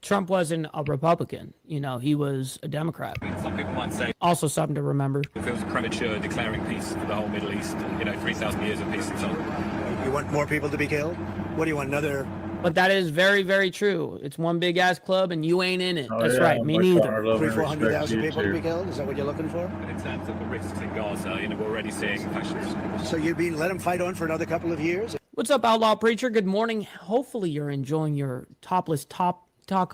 Trump wasn't a Republican. You know, he was a Democrat. Some people might say also something to remember. It feels premature declaring peace for the whole Middle East. 3,000 years of peace and so on. You want more people to be killed? What do you want, another? But that is very, very true. It's one big ass club, and you ain't in it. That's right. Me neither. 300,000-400,000 people to be killed. Is that what you're looking for? In terms of the risks in Gaza, we're already seeing factions. So you're being let them fight on for another couple of years? What's up, Outlaw Preacher? Good morning. Hopefully you're enjoying your Taco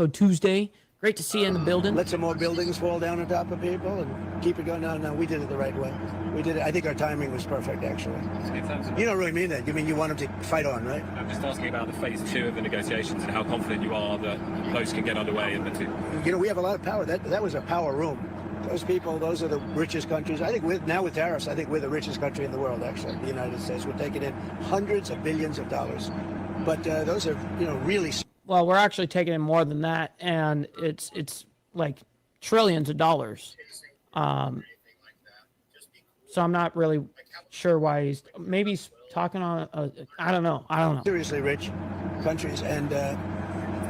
Tuesday. Great to see you in the building. Let some more buildings fall down on top of people and keep it going. No, we did it the right way. We did it. I think our timing was perfect, actually. You don't really mean that. You mean you want them to fight on, right? I'm just asking about the phase 2 of the negotiations and how confident you are that those can get underway in the two. We have a lot of power. That was a power room. Those people, those are the richest countries. I think now with tariffs, I think we're the richest country in the world, actually, the United States. We're taking in hundreds of billions of dollars. But those are, really... Well, we're actually taking in more than that, and it's like trillions of dollars. So I'm not really sure why he's talking on. I don't know. Seriously rich countries, and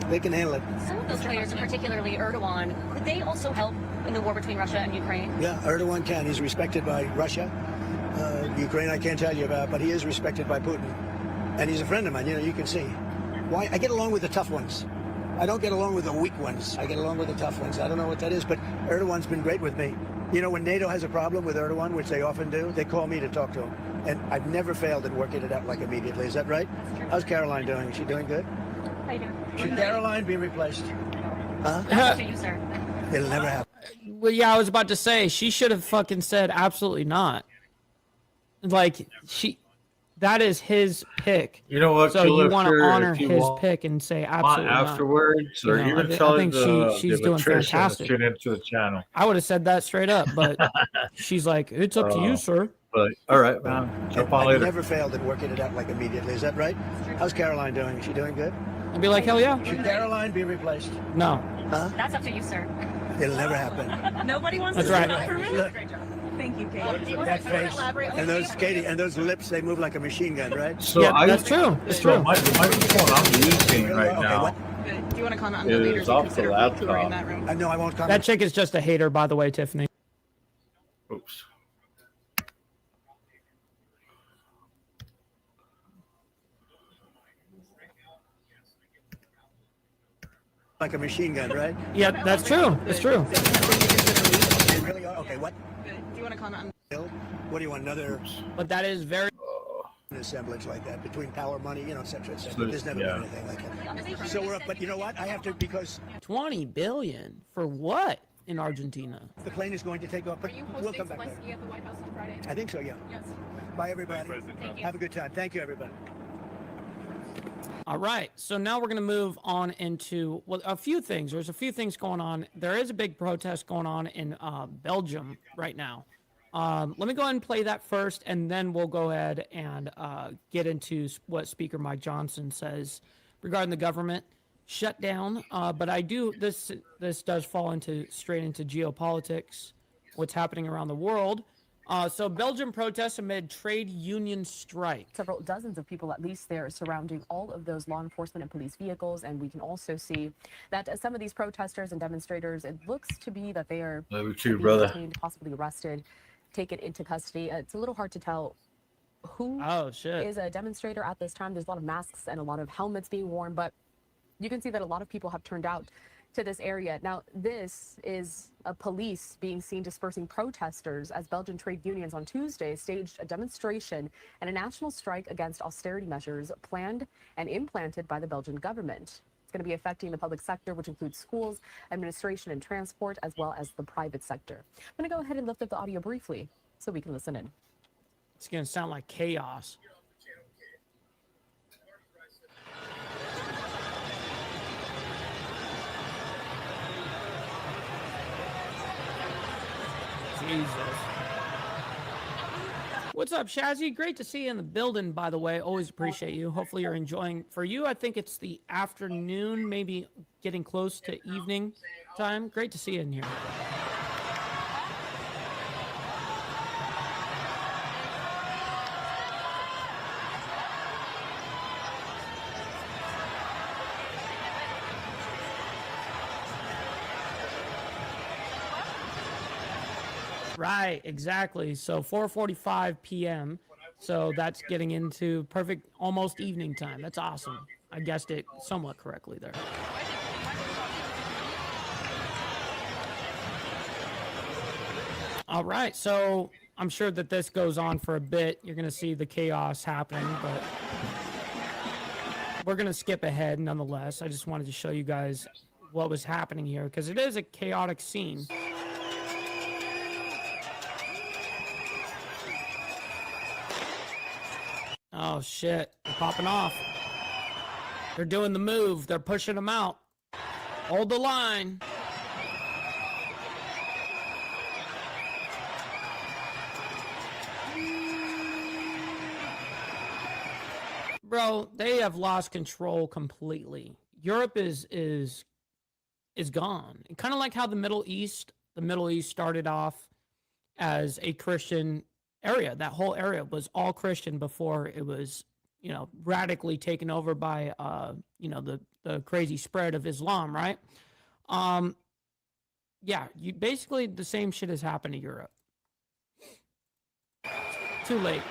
they can handle it. Some of those players, particularly Erdogan, could they also help in the war between Russia and Ukraine? Yeah, Erdogan can. He's respected by Russia. Ukraine, I can't tell you about, but he is respected by Putin, and he's a friend of mine. You can see. Why? I get along with the tough ones. I don't get along with the weak ones. I get along with the tough ones. I don't know what that is, but Erdogan's been great with me. When NATO has a problem with Erdogan, which they often do, they call me to talk to him. And I've never failed in working it out immediately. Is that right? How's Caroline doing? Is she doing good? How you doing? Should Caroline be replaced? Huh? That's to you, sir. It'll never happen. Well, yeah, I was about to say, she should have fucking said absolutely not. That is his pick. You know what? So you want to Killer, honor if you his want pick and say absolutely not. afterwards, or You know, even I tell think she's the doing electrician to fantastic. tune into the channel. I would have said that straight up, but she's like, it's up to you, sir. But all right, man. Jump on I later. never failed at working it out like immediately. Is that right? How's Caroline doing? Is she doing good? I'd be like, hell yeah. Should Caroline be replaced? No. Huh? That's up to you, sir. It'll never happen. Nobody wants That's to right. do that for me. Look, Thank you, Kate. that face and those Katie and those lips, they move like a machine gun, right? So Yeah, that's true. It's so true. the microphone I'm using right Okay, now Good. Do you want to comment on the is leaders you off the consider who are in laptop. that room? No, I won't comment. That chick is just a hater, by the way, Tiffany. Oops. Like a machine gun, right? Yeah, that's true. It's true. They really are. Okay, what? Good. Do you want to comment on? What do you want? Another But that is very. assemblage like that between power, money, et cetera, et So, cetera. There's never yeah. been anything like that. So we're up, but you know what? I have to, because 20 billion for what in Argentina? the plane is going to take off. But we'll come back later. at the White House on Friday? I think so, yeah. Yes. Bye, everybody. Have a good time. Thank you, everybody. All right. So now we're going to move on into a few things. There's a few things going on. There is a big protest going on in Belgium right now. Let me go ahead and play that first, and then we'll go ahead and get into what Speaker Mike Johnson says regarding the government shutdown. But I do this does fall straight into geopolitics, what's happening around the world. So Belgium protests amid trade union strike. Several dozens of people, at least, there surrounding all of those law enforcement and police vehicles. And we can also see that some of these protesters and demonstrators, it looks to be that they are Love you too, being brother. detained, possibly arrested, taken into custody. It's a little hard to tell who is a demonstrator at this time. There's a lot of masks and a lot of helmets being worn, but you can see that a lot of people have turned out to this area. Now, this is a police being seen dispersing protesters as Belgian trade unions on Tuesday staged a demonstration and a national strike against austerity measures planned and implanted by the Belgian government. It's going to be affecting the public sector, which includes schools, administration, and transport, as well as the private sector. I'm going to go ahead and lift up the audio briefly so we can listen in. It's going to sound like chaos. Jesus. What's up, Shazzy? Great to see you in the building, by the way. Always appreciate you. Hopefully you're enjoying. For you, I think it's the afternoon, maybe getting close to evening time. Great to see you in here. Right, exactly. So 4:45 p.m. So that's getting into perfect, almost evening time. That's awesome. I guessed it somewhat correctly there. All right, so I'm sure that this goes on for a bit. You're going to see the chaos happening, but we're going to skip ahead nonetheless. I just wanted to show you guys what was happening here because it is a chaotic scene. Oh, shit. They're popping off. They're doing the move. They're pushing them out. Hold the line. Bro, they have lost control completely. Europe is gone. Kind of like how the Middle East started off as a Christian area. That whole area was all Christian before it was, radically taken over by, the crazy spread of Islam, right? Yeah, basically the same shit has happened to Europe. Too late.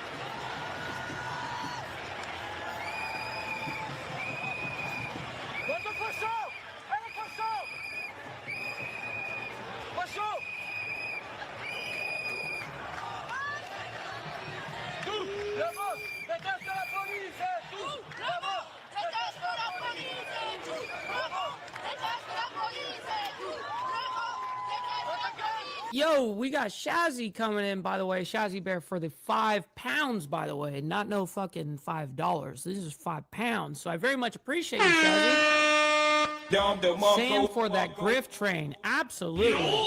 Yo, we got Shazzy coming in, by the way. Shazzy Bear for the £5, by the way. Not no fucking $5. This is £5. So I very much appreciate you, Shazzy. Sam for that grift train. Absolutely.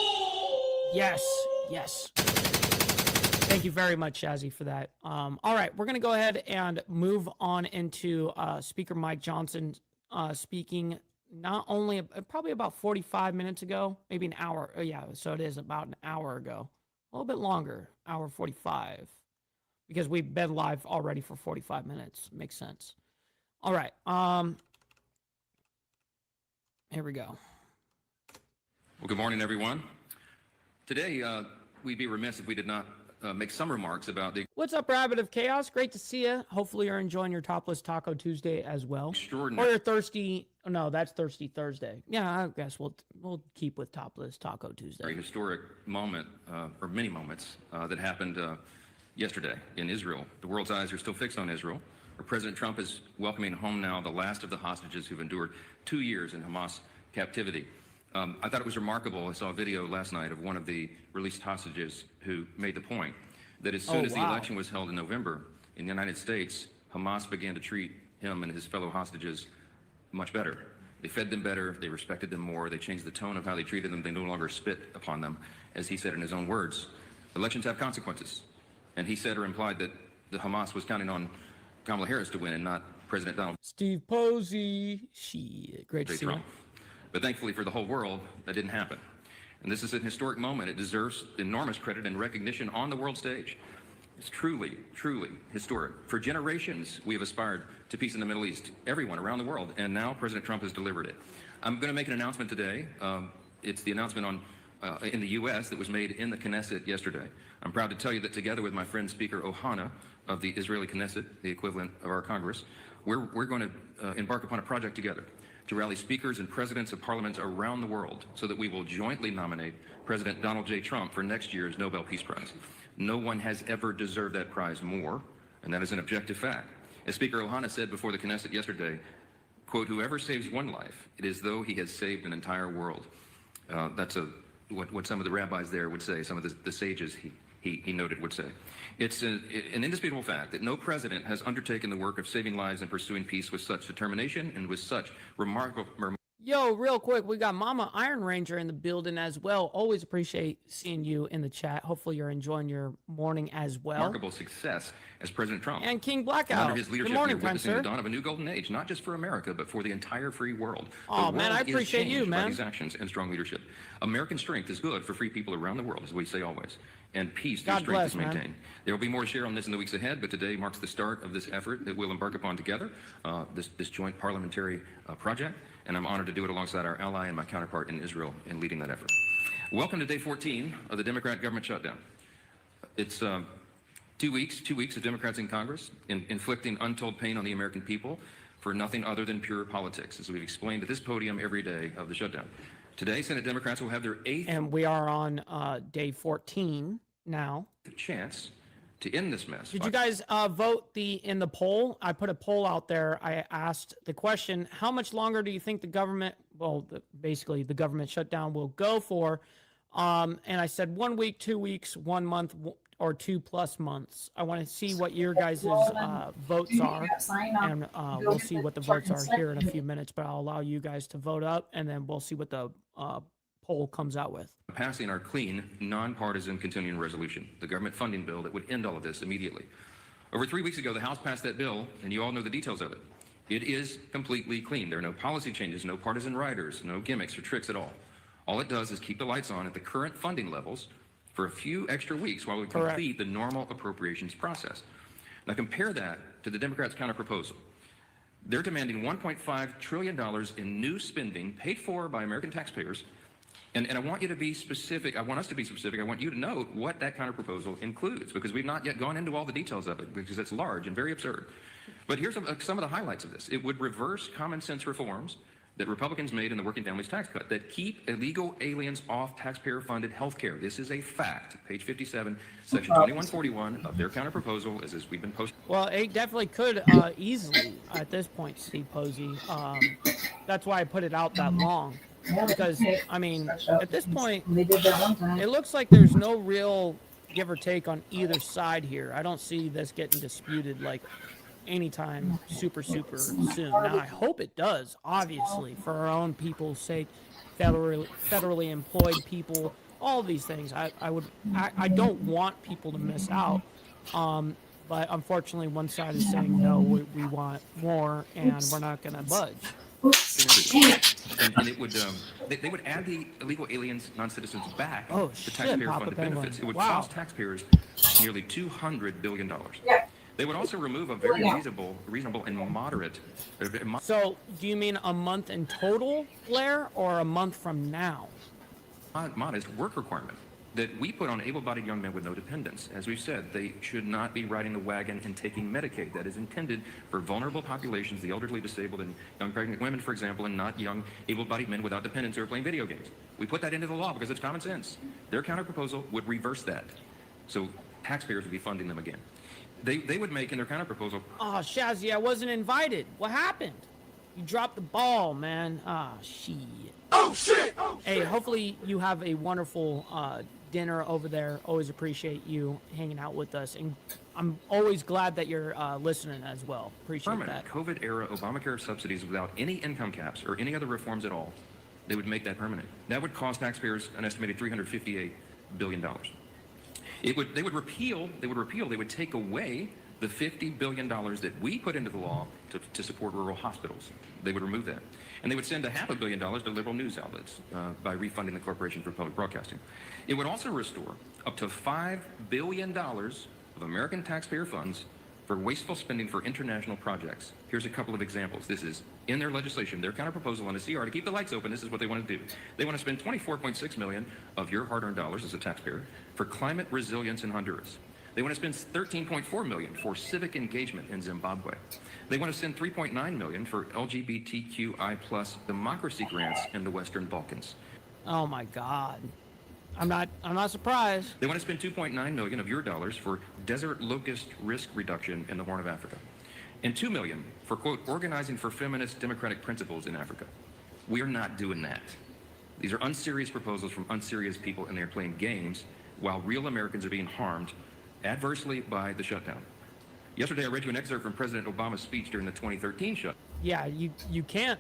Yes. Yes. Thank you very much, Shazzy, for that. All right, we're going to go ahead and move on into Speaker Mike Johnson speaking not only probably about 45 minutes ago, maybe an hour. Oh, yeah, so it is about an hour ago. A little bit longer, hour 45, because we've been live already for 45 minutes. Makes sense. All right. Here we go. Well, good morning, everyone. Today, we'd be remiss if we did not make some remarks about the What's up, Rabbit of Chaos? Great to see you. Hopefully you're enjoying your Topless Taco Tuesday as well. extraordinary Or you're thirsty. Oh, no, that's Thirsty Thursday. Yeah, I guess we'll keep with Topless Taco Tuesday. historic moment, or many moments, that happened yesterday in Israel. The world's eyes are still fixed on Israel, where President Trump is welcoming home now the last of the hostages who've endured 2 years in Hamas captivity. I thought it was remarkable. I saw a video last night of one of the released hostages who made the point that as soon as the election was held in November in the United States, Hamas began to treat him and his fellow hostages much better. They fed them better, they respected them more, they changed the tone of how they treated them, they no longer spit upon them, as he said in his own words. Elections have consequences. And he said or implied that the Hamas was counting on Kamala Harris to win and not President Donald Steve Posey. Great to see you. Trump. But thankfully for the whole world, that didn't happen. And this is an historic moment. It deserves enormous credit and recognition on the world stage. It's truly, truly historic. For generations, we have aspired to peace in the Middle East, everyone around the world, and now President Trump has delivered it. I'm going to make an announcement today. It's the announcement in the U.S. that was made in the Knesset yesterday. I'm proud to tell you that together with my friend Speaker Ohana of the Israeli Knesset, the equivalent of our Congress, we're going to embark upon a project together to rally speakers and presidents of parliaments around the world so that we will jointly nominate President Donald J. Trump for next year's Nobel Peace Prize. No one has ever deserved that prize more, and that is an objective fact. As Speaker Ohana said before the Knesset yesterday, quote, "Whoever saves one life, it is though he has saved an entire world." That's what some of the rabbis there would say, some of the sages he noted would say. It's an indisputable fact that no president has undertaken the work of saving lives and pursuing peace with such determination and with such remarkable... Yo, real quick, we got Mama Iron Ranger in the building as well. Always appreciate seeing you in the chat. Hopefully you're enjoying your morning as well. Remarkable success as President Trump. And King Blackout. Under his leadership, Good morning, we're witnessing sir. the dawn of a new golden age, not just for America, but for the entire free world. Oh, The man, I world is appreciate you, changed by man. these actions and strong leadership. American strength is good for free people around the world, as we say always. And peace through God strength bless, is man. maintained. There will be more to share on this in the weeks ahead, but today marks the start of this effort that we'll embark upon together, this joint parliamentary project. And I'm honored to do it alongside our ally and my counterpart in Israel in leading that effort. Welcome to day 14 of the Democrat government shutdown. It's 2 weeks of Democrats in Congress inflicting untold pain on the American people for nothing other than pure politics, as we've explained at this podium every day of the shutdown. Today, Senate Democrats will have their 8th And we are on day 14 now. chance to end this mess. Did you guys vote in the poll? I put a poll out there. I asked the question, how much longer do you think the government, basically the government shutdown will go for? And I said 1 week, 2 weeks, 1 month, or 2+ months. I want to see what your guys' votes are. And we'll see what the votes are here in a few minutes, but I'll allow you guys to vote up, and then we'll see what the poll comes out with. Passing our clean, nonpartisan continuing resolution, the government funding bill that would end all of this immediately. Over 3 weeks ago, the House passed that bill, and you all know the details of it. It is completely clean. There are no policy changes, no partisan riders, no gimmicks or tricks at all. All it does is keep the lights on at the current funding levels for a few extra weeks while we complete the normal appropriations process. Now compare that to the Democrats' counterproposal. They're demanding $1.5 trillion in new spending paid for by American taxpayers. And I want you to be specific. I want us to be specific. I want you to know what that counterproposal includes, because we've not yet gone into all the details of it, because it's large and very absurd. But here's some of the highlights of this. It would reverse common sense reforms that Republicans made in the Working Families Tax Cut that keep illegal aliens off taxpayer-funded health care. This is a fact. Page 57, Section 2141 of their counterproposal, as we've been posting. Well, it definitely could easily at this point, Steve Posey. That's why I put it out that long. Because, I mean, at this point, it looks like there's no real give or take on either side here. I don't see this getting disputed like anytime super soon. Now, I hope it does, obviously, for our own people's sake, federally employed people, all these things. I don't want people to miss out. But unfortunately, one side is saying, no, we want more, and we're not going to budge. And it would, they would add the illegal aliens, non-citizens back to taxpayer-funded benefits. It would cost taxpayers nearly $200 billion. They would also remove a very reasonable and moderate. So, do you mean a month in total, Blair, or a month from now? Modest work requirement that we put on able-bodied young men with no dependents. As we've said, they should not be riding the wagon and taking Medicaid. That is intended for vulnerable populations, the elderly, disabled, and young pregnant women, for example, and not young able-bodied men without dependents who are playing video games. We put that into the law because it's common sense. Their counterproposal would reverse that. So taxpayers would be funding them again. They would make in their counterproposal. Oh, Shazzy, I wasn't invited. What happened? You dropped the ball, man. Ah, shit. Oh, shit! Hey, hopefully you have a wonderful dinner over there. Always appreciate you hanging out with us. And I'm always glad that you're listening as well. Appreciate that. COVID-era Obamacare subsidies without any income caps or any other reforms at all, they would make that permanent. That would cost taxpayers an estimated $358 billion. They would take away the $50 billion that we put into the law to support rural hospitals. They would remove that. And they would send $500 million to liberal news outlets by refunding the Corporation for Public Broadcasting. It would also restore up to $5 billion of American taxpayer funds for wasteful spending for international projects. Here's a couple of examples. This is in their legislation, their counterproposal on the CR to keep the lights open. This is what they want to do. They want to spend $24.6 million of your hard-earned dollars as a taxpayer for climate resilience in Honduras. They want to spend $13.4 million for civic engagement in Zimbabwe. They want to send $3.9 million for LGBTQI+ democracy grants in the Western Balkans. Oh my God. I'm not surprised. They want to spend $2.9 million of your dollars for desert locust risk reduction in the Horn of Africa. And $2 million for, quote, organizing for feminist democratic principles in Africa. We are not doing that. These are unserious proposals from unserious people, and they're playing games while real Americans are being harmed adversely by the shutdown. Yesterday, I read you an excerpt from President Obama's speech during the 2013 shutdown. Yeah, you can't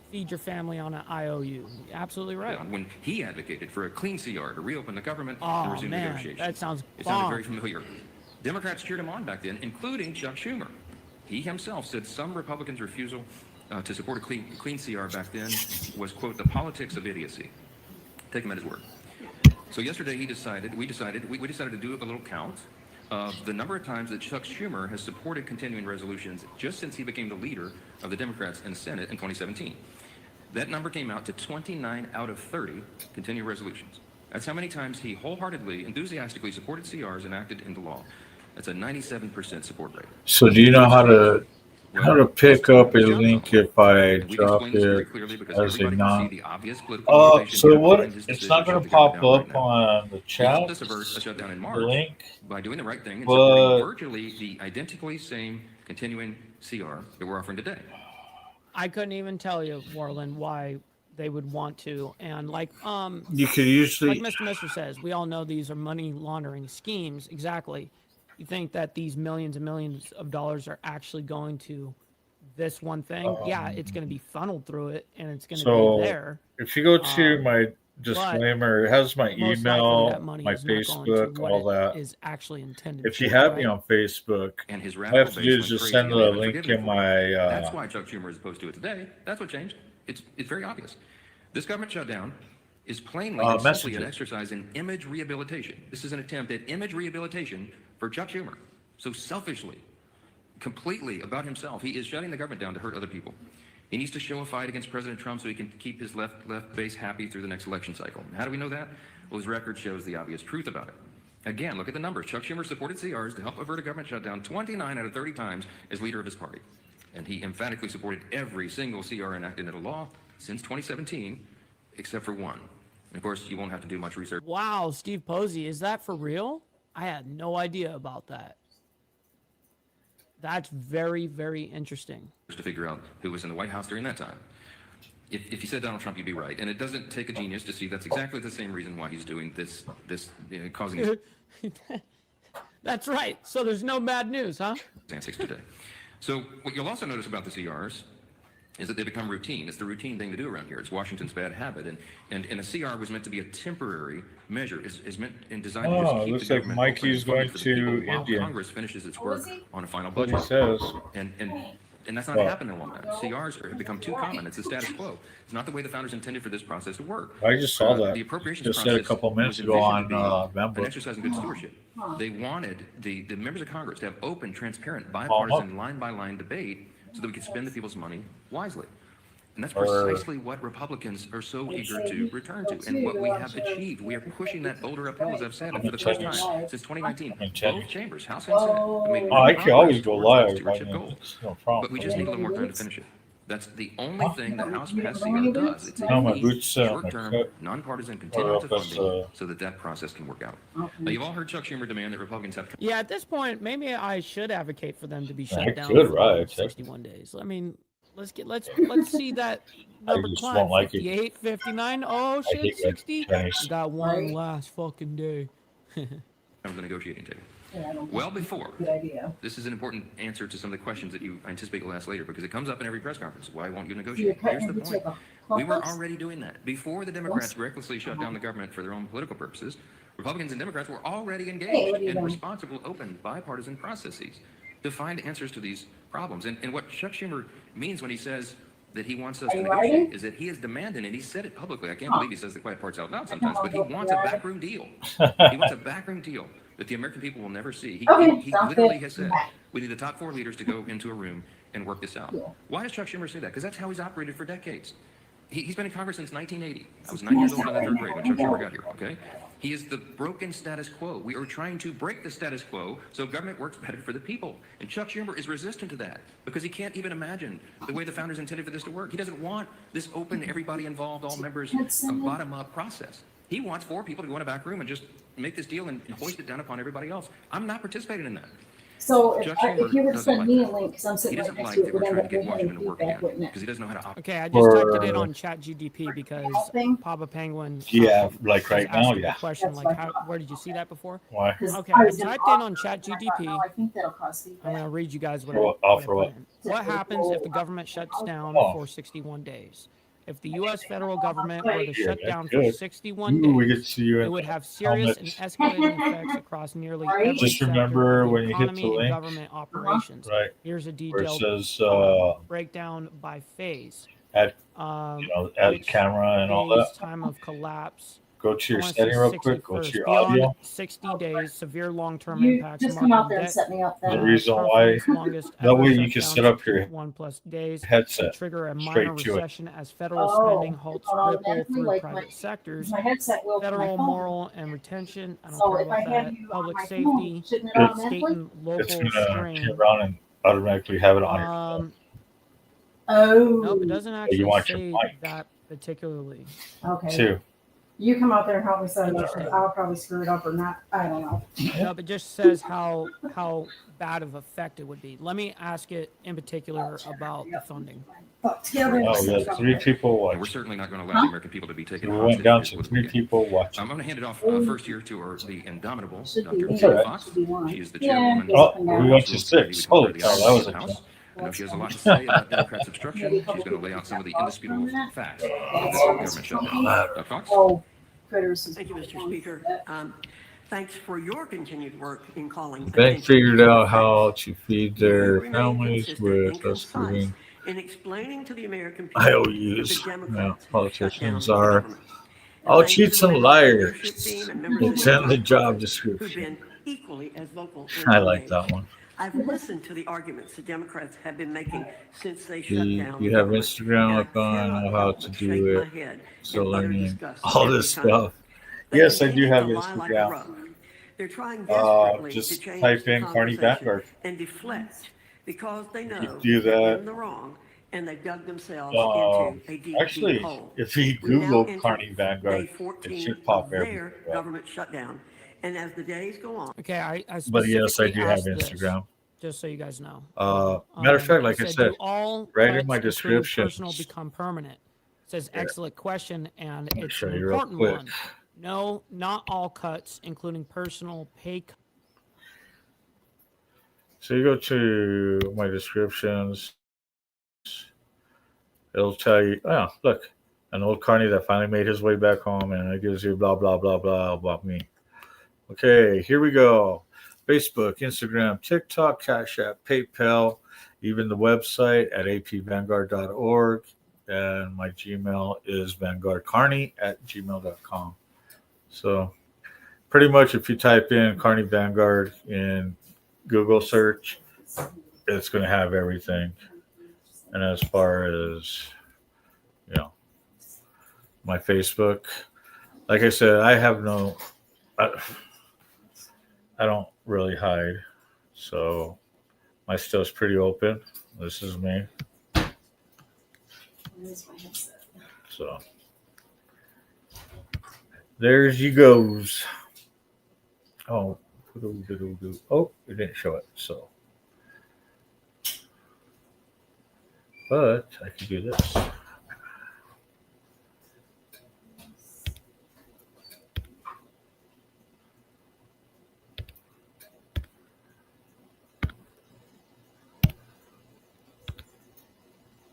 feed your family on an IOU. Absolutely right. When he advocated for a clean CR to reopen the government and resume negotiations. That sounds It sounded very familiar. Democrats cheered him on back then, including Chuck Schumer. He himself said some Republicans' refusal to support a clean CR back then was, quote, the politics of idiocy. Take him at his word. So yesterday we decided to do a little count of the number of times that Chuck Schumer has supported continuing resolutions just since he became the leader of the Democrats in the Senate in 2017. That number came out to 29 out of 30 continuing resolutions. That's how many times he wholeheartedly, enthusiastically supported CRs enacted into law. That's a 97% support rate. So do you know how to pick up a link if I drop it as a non? So what? It's not going to pop up on the chat. The link by doing the right thing and supporting virtually the identically same continuing CR that we're offering today. I couldn't even tell you, Warland, why they would want to. And like you could usually, like Mr. Mister says, we all know these are money laundering schemes. Exactly. You think that these millions and millions of dollars are actually going to this one thing? Yeah, it's going to be funneled through it, and it's going to be there. If you go to my disclaimer, it has my email, my Facebook, all that. Is actually intended. If you have me on Facebook, and his all I have to do is just send the link in my. That's why Chuck Schumer is opposed to it today. That's what changed. It's very obvious. This government shutdown is plainly and simply an exercise in image rehabilitation. This is an attempt at image rehabilitation for Chuck Schumer. So selfishly, completely about himself, he is shutting the government down to hurt other people. He needs to show a fight against President Trump so he can keep his left base happy through the next election cycle. How do we know that? Well, his record shows the obvious truth about it. Again, look at the numbers. Chuck Schumer supported CRs to help avert a government shutdown 29 out of 30 times as leader of his party. And he emphatically supported every single CR enacted into law since 2017, except for one. And of course, you won't have to do much research. Wow, Steve Posey, is that for real? I had no idea about that. That's very, very interesting. To figure out who was in the White House during that time. If you said Donald Trump, you'd be right. And it doesn't take a genius to see that's exactly the same reason why he's doing this causing That's right. So there's no bad news, huh? antics today. So what you'll also notice about the CRs is that they become routine. It's the routine thing to do around here. It's Washington's bad habit. And a CR was meant to be a temporary measure, is meant and designed to just keep looks the like government Mikey's open going and funded for the to people while India. Congress finishes its work on a final What budget. he says. And that's not happened in a long time. CRs have become too common. It's the status quo. It's not the way the founders intended for this process to work. I just saw that. The appropriations Just said a process couple minutes was ago on envisioned to be Member. an exercise in good stewardship. They wanted the members of Congress to have open, transparent, bipartisan, line-by-line debate so that we could spend the people's money wisely. And that's precisely what Republicans are so eager to return to and what we have achieved. We are pushing that boulder uphill, as I've said, for the first time since 2019. Both chambers, House and Senate, have made I can always go live. I stewardship mean, goals. it's no problem. But we just need a little more time to finish it. That's the only thing the House passed CR does. It's No, my a boots, short-term, my coat. nonpartisan Or continuance of else, funding so that process can work out. Now, you've all heard Chuck Schumer demand that Republicans have... Yeah, at this point, maybe I should advocate for them to be shut I down could, for right. 61 days. I mean, let's see that number just climb. won't like it. 58, 59. Oh shit, hate 60. Chinese. We got one last fucking day. Of the negotiating table. Well before. This is an important answer to some of the questions that you anticipate you'll ask later because it comes up in every press conference. Why won't you negotiate? Here's the point. We were already doing that. Before the Democrats recklessly shut down the government for their own political purposes, Republicans and Democrats were already engaged in responsible, open, bipartisan processes to find answers to these problems. And what Chuck Schumer means when he says that he wants us to negotiate is that he is demanding, and he said it publicly. I can't believe he says the quiet parts out loud sometimes, but he wants a backroom deal. He wants a backroom deal that the American people will never see. He literally has said, we need the top 4 leaders to go into a room and work this out. Why does Chuck Schumer say that? Because that's how he's operated for decades. He's been in Congress since 1980. I was 9 years old in the 3rd grade when Chuck Schumer got here, okay? He is the broken status quo. We are trying to break the status quo so government works better for the people. And Chuck Schumer is resistant to that because he can't even imagine the way the founders intended for this to work. He doesn't want this open, everybody involved, all members, a bottom-up process. He wants 4 people to go in a back room and just make this deal and hoist it down upon everybody else. I'm not participating in that. So Chuck if you were to send me a link, because I'm He sitting right doesn't next like to it, that would we're end trying up to get giving Washington him to work feedback, again wouldn't it? because he doesn't know how to operate. Okay, I just typed it in on ChatGDP because Papa Penguin. Like right was now, asking the yeah. question, like, where did you see that before? Why? Okay, I typed in on ChatGDP. I think that'll cause feedback. I'm going to read you guys what For I what? put in. What happens if the government shuts down for 61 days? If the U.S. federal government were to shut down for 61 Ooh, we get days, to see you it in would have serious and helmets. escalating effects across nearly every Just sector remember of the when you hit the economy and link, government operations. right, Here's a where it detailed says, breakdown by phase. add, add Which camera and all phase, that. time of collapse. Go to your I wanna setting say real 60 quick. Go to first. your Beyond audio. 60 days, severe long-term You impacts. just come marking out there and debt, set me up The then. reason why, Preference longest that ever way you can shutdowns set up to your 1+ days to headset trigger a minor straight to it. recession as federal Oh, spending halts on ripple automatically, through like private sectors. my headset will for my Federal, phone. moral, and retention. I don't So care if I about have that. you on Public my safety, phone, shouldn't it state automatically? and It's local gonna strain. turn around and automatically have it on your phone. Nope, it doesn't But actually you want your say mic that particularly. Okay. too. You come out there and help me set it up, Interesting. 'cause I'll probably screw it up or not. I don't know. No, but just says how bad of effect it would be. Let me ask it in particular about the funding. Oh, yeah, 3 people And we're watch. certainly not going to allow the American people to be taken We hostage. went down Here's to what 3 we get. people watching. I'm going to hand it off first here to the indomitable Should Dr. be That's Jen all right. Fox. Should be one. She is the Yeah, chairwoman goes Oh, up and of down. we went to the Subcommittee 6. we call Holy the cow, that was a House. jump. I know she has a lot to say about Democrats' obstruction. She's going to lay out some of the indisputable facts of this government shutdown. Dr. Fox? Oh, critters. Thank you, Mr. Speaker. Thanks for your continued work in calling. They attention figured to the out fact how to feed you their remain families consistent and with us concise giving in explaining to the American people IOUs. that the Yeah, Democrats politicians shut down the are government. all Thanks to cheats the and members of the leadership liars. team and members of It's in the job who've description. been equally as vocal and I like engaged. that one. I've listened to the arguments the Democrats have been making since they shut You down. have government, Instagram and I up on, I cannot know how help to but do shake my it. head So in utter learning disgust all every this time. stuff. They Yes, I do continue have to lie like a Instagram. rug. They're trying desperately to Just change type the in Carney conversation Vanguard. and deflect because they know You do they're that. in the wrong and they've dug themselves into a deep, Actually, deep hole. if you We now Google enter Carney Vanguard, day 14 it should pop of their everywhere. government shutdown. And as the days go on, Okay, I But yes, I specifically do have asked this, Instagram. just so you guys know. Matter of fact, like I do said, all right in cuts, my including description. personal, become permanent? says excellent question, and Let me it's show an you real important quick. one. No, not all cuts, including personal pay. So you go to my descriptions. It'll tell you, oh, look, an old carny that finally made his way back home, and it gives you blah, blah, blah, blah about me. Okay, here we go. Facebook, Instagram, TikTok, Cash App, PayPal, even the website at apvanguard.org. And my Gmail is vanguardcarney@gmail.com. So pretty much if you type in Carney Vanguard in Google search, it's going to have everything. And as far as, you know, my Facebook, like I said, I have no, I don't really hide. So my stuff's pretty open. This is me. So there's you goes. Oh, oh, it didn't show it. So, but I can do this.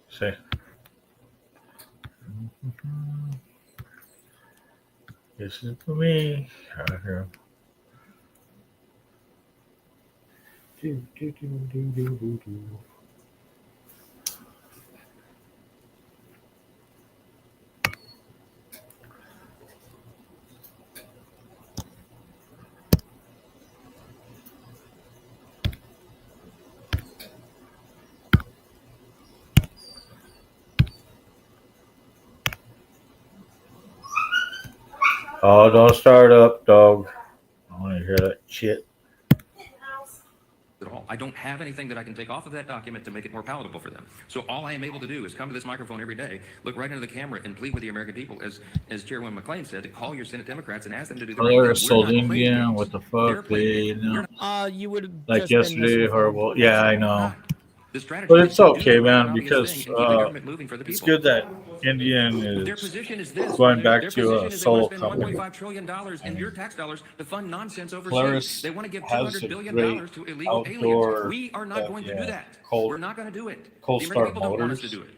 See. This is for me right here. Oh, don't start up, dog. I want to hear that shit. At all. I don't have anything that I can take off of that document to make it more palatable for them. So all I am able to do is come to this microphone every day, look right into the camera, and plead with the American people, as Chairwoman McClain said, to call your Senate Democrats and ask them to do the right Color thing. sold Indian. What the fuck, dude? You would have Like just yesterday, been horrible. Yeah, I know. The strategy But is it's to do okay, the right man, obvious because thing and keep the government moving for the it's people. good that Indian Their is position is this. going back Their to position a is they want solo to spend company. $1.5 trillion in your tax dollars to fund nonsense overseas. Polaris They want to give has $200 a billion great to illegal outdoor, aliens. We are not going to do that. We're not going to do it. cold The American start people don't want us to motors.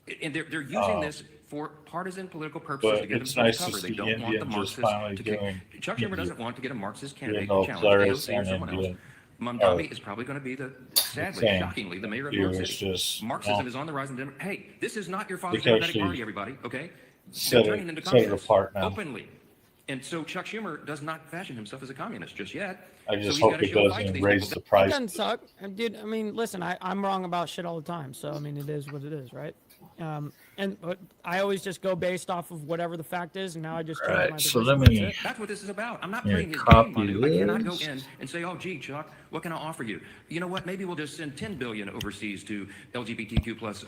do it. And they're using this for partisan political purposes But to give it's themselves nice to cover. They see don't want the Indian just Marxists finally to doing Chuck Schumer doesn't want to get a Marxist candidate know, to challenge Polaris AOC or and someone else. Indian Mamdani is probably going to be sadly, same. shockingly, the mayor of New Here York it's City. just, Marxism is on the rise in Denver. Hey, this is not your father's They Democratic actually Party, everybody, okay? set They're it- turning into set it communists apart now. openly. And so Chuck Schumer does not fashion himself as a communist just yet. I just so he's hope gotta it show fight to doesn't these raise people. the It price. doesn't suck, dude. I mean, listen, I'm wrong about shit all the time, so I mean, it is what it is, right? But I always just go based off of whatever the fact is, and now I just change Alright, my so position. let me- That's what this is about. I'm not Yeah, playing his copy game, Manu. I cannot go this. in and say, oh, gee, Chuck, what can I offer you? You know what? Maybe we'll just send $10 billion overseas to LGBTQ plus,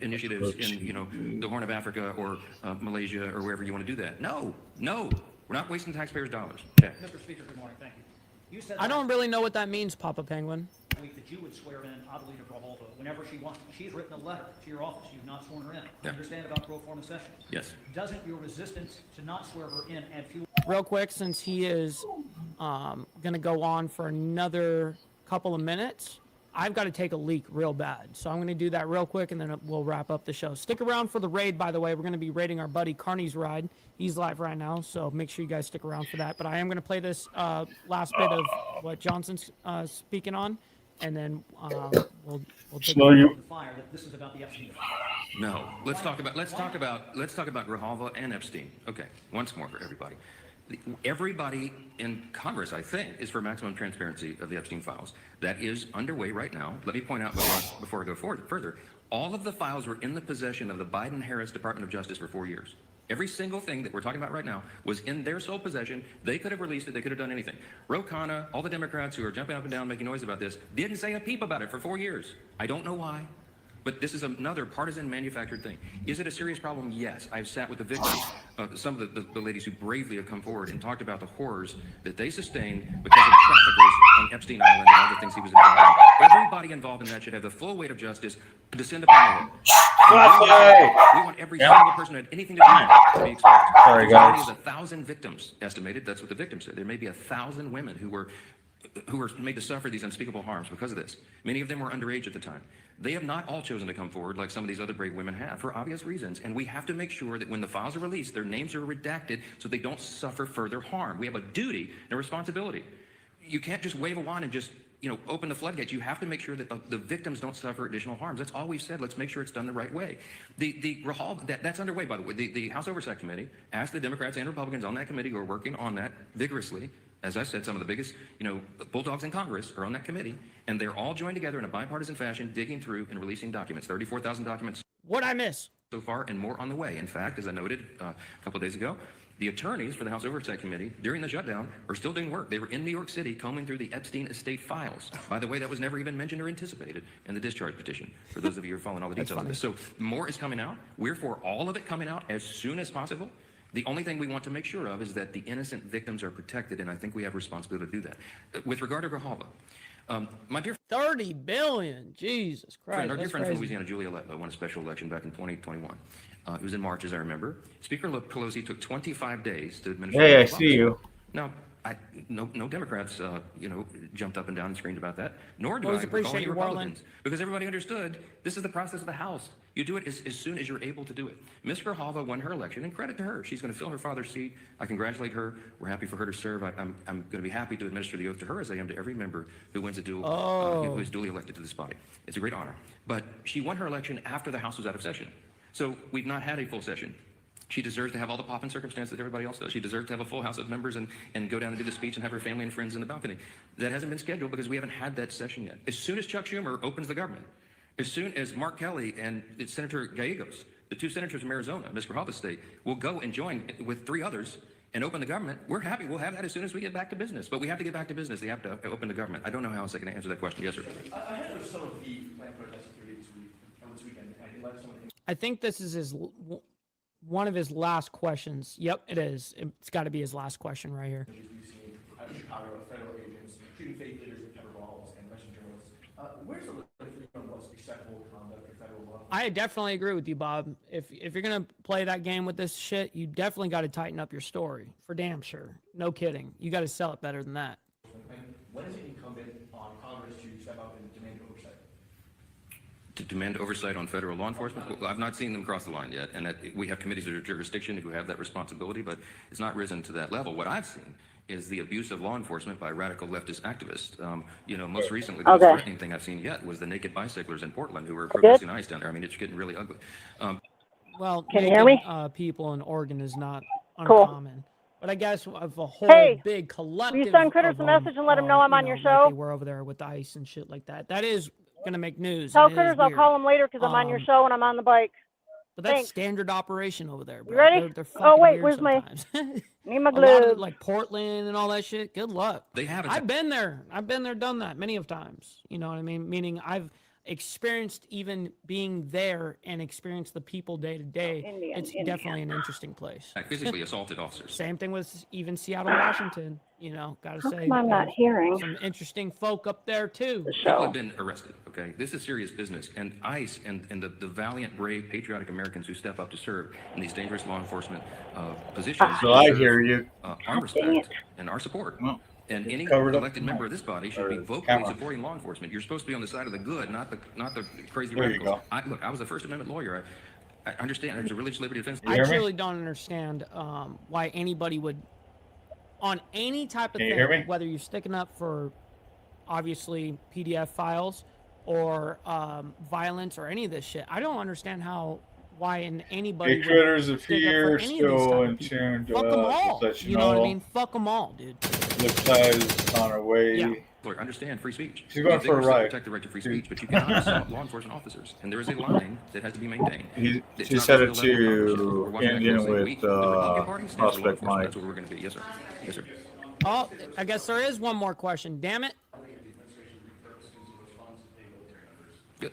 initiatives in, the Horn of Africa or Malaysia or wherever you want to do that. No, we're not wasting taxpayers' dollars. Okay. Mr. Speaker, good morning. Thank you. You said I don't really know what that means, Papa Penguin. last week that you would swear in Adelita Groholva whenever she wants. She's written a letter to your office. You've not sworn her in. Yeah. Understand about pro forma sessions? Yes. Doesn't your resistance to not swear her in add fuel? Real quick, since he is going to go on for another couple of minutes, I've got to take a leak real bad. So I'm going to do that real quick, and then we'll wrap up the show. Stick around for the raid, by the way. We're going to be raiding our buddy CARNY'S ride. He's live right now, so make sure you guys stick around for that. But I am going to play this last bit of what Johnson's speaking on, and then we'll take the fire that this is about the Epstein file. No. Let's talk about Groholva and Epstein. Okay. Once more for everybody. Everybody in Congress, I think, is for maximum transparency of the Epstein files. That is underway right now. Let me point out before I go further, all of the files were in the possession of the Biden-Harris Department of Justice for 4 years. Every single thing that we're talking about right now was in their sole possession. They could have released it. They could have done anything. Ro Khanna, all the Democrats who are jumping up and down making noise about this, didn't say a peep about it for 4 years. I don't know why. But this is another partisan manufactured thing. Is it a serious problem? Yes. I've sat with the victims, some of the ladies who bravely have come forward and talked about the horrors that they sustained because of traffickers on Epstein Island and all the things he was involved in. Everybody involved in that should have the full weight of justice descend upon them. We want every single person who had anything to do with it to be exposed. Sorry, There's as many guys. as 1,000 victims estimated. That's what the victims said. There may be 1,000 women who were made to suffer these unspeakable harms because of this. Many of them were underage at the time. They have not all chosen to come forward like some of these other brave women have for obvious reasons. And we have to make sure that when the files are released, their names are redacted so they don't suffer further harm. We have a duty and a responsibility. You can't just wave a wand and just, open the floodgates. You have to make sure that the victims don't suffer additional harms. That's all we've said. Let's make sure it's done the right way. That's underway, by the way. The House Oversight Committee asked the Democrats and Republicans on that committee who are working on that vigorously. As I said, some of the biggest, bulldogs in Congress are on that committee, and they're all joined together in a bipartisan fashion, digging through and releasing documents, 34,000 documents. What'd I miss? So far, and more on the way. In fact, as I noted a couple of days ago, the attorneys for the House Oversight Committee, during the shutdown, are still doing work. They were in New York City combing through the Epstein estate files. By the way, that was never even mentioned or anticipated in the discharge petition, for those of you who are following all the details of this. So more is coming out. We're for all of it coming out as soon as possible. The only thing we want to make sure of is that the innocent victims are protected, and I think we have a responsibility to do that. With regard to Grijalva, my dear 30 billion, Jesus Christ. friend, our dear that's friend from crazy. Louisiana, Julia Letlow, won a special election back in 2021. It was in March, as I remember. Speaker Pelosi took 25 days to administer. Hey, the I see you. Now, no Democrats, jumped up and down and screamed about that. Nor do Always I recall appreciate any you, Republicans, because everybody understood this is the process of the House. You do it as soon as you're able to do it. Ms. Grijalva won her election, and credit to her. She's going to fill her father's seat. I congratulate her. We're happy for her to serve. I'm going to be happy to administer the oath to her, as I am to every member who wins a who is duly elected to this body. It's a great honor. But she won her election after the House was out of session. So we've not had a full session. She deserves to have all the pomp and circumstance that everybody else does. She deserves to have a full House of members and go down and do the speech and have her family and friends in the balcony. That hasn't been scheduled because we haven't had that session yet. As soon as Chuck Schumer opens the government, as soon as Mark Kelly and Senator Gallegos, the two senators from Arizona, Ms. Grijalva's state, will go and join with 3 others and open the government, we're happy. We'll have that as soon as we get back to business. But we have to get back to business. They have to open the government. I don't know how else I can answer that question. Yes, sir. Ahead of some of the planned protests this weekend, and led some of the I think this is one of his last questions. Yep, it is. It's got to be his last question right here. we've seen out of Chicago, federal agents shooting fake leaders with pepper balls and arresting journalists. Where's the limit on what's acceptable conduct in federal law? I definitely agree with you, Bob. If you're gonna play that game with this shit, you definitely got to tighten up your story, for damn sure. No kidding. You got to sell it better than that. And when is it incumbent on Congress to step up and demand oversight? To demand oversight on federal law enforcement? Well, I've not seen them cross the line yet, and we have committees of jurisdiction who have that responsibility, but it's not risen to that level. What I've seen is the abuse of law enforcement by radical leftist activists. Most recently, the most threatening thing I've seen yet was the naked bicyclists in Portland who were protesting ICE down there. I mean, it's getting really ugly. Well, Can you hear me? People in Oregon is not Cool. uncommon. But I guess of a whole Hey, big collective. will you send Critters of a message and let him know I'm on your like show? they were over there with the ICE and shit like that. That is gonna make news. Tell and it is Critters I'll weird. call him later because I'm on your show and I'm on the bike. But that's Thanks. standard operation over there, bro. You ready? They're Oh, fucking wait, weird where's my- sometimes. Need my A lot of glue. it, like Portland and all that shit. Good luck. They haven't. I've been there. I've been there, done that many of times. You know what I mean? Meaning I've experienced even being there and experienced the people day to day. It's definitely an interesting place. Physically assaulted officers. Same thing with even Seattle, Washington. Gotta How say. come I'm not there's hearing some interesting folk up there too. People have been arrested, okay? This is serious business. And ICE and the valiant, brave, patriotic Americans who step up to serve in these dangerous law enforcement positions. So I deserve, hear you. Our respect and our support. And any covered up elected member of this body should be vocally camera. supporting law enforcement. You're supposed to be on the side of the good, not the crazy There you radicals. I was a First Amendment lawyer. I understand there's a religious liberty defense. I truly don't understand why anybody would, on any type of Can you hear thing, me? whether you're sticking up for obviously PDF files or violence or any of this shit. I don't understand why anybody Hey, Critters, would if stick up you're for any of these still type in of people. tune, Fuck them all. just let you You know what I know. mean? Fuck them all, dude. Looks like it's on our way. Yeah. Look, understand free speech. She's going They for a vigorously ride. protect the right to free speech, but you cannot assault law enforcement officers, and there is a line that has to be maintained. It's She's not headed just the level of conversation. to We're watching that Indian closely. with The Republican Party stands for law Prospect enforcement. Mike. That's what we're going to be. Yes, sir. Yes, sir. Oh, I guess there is one more question. Damn it.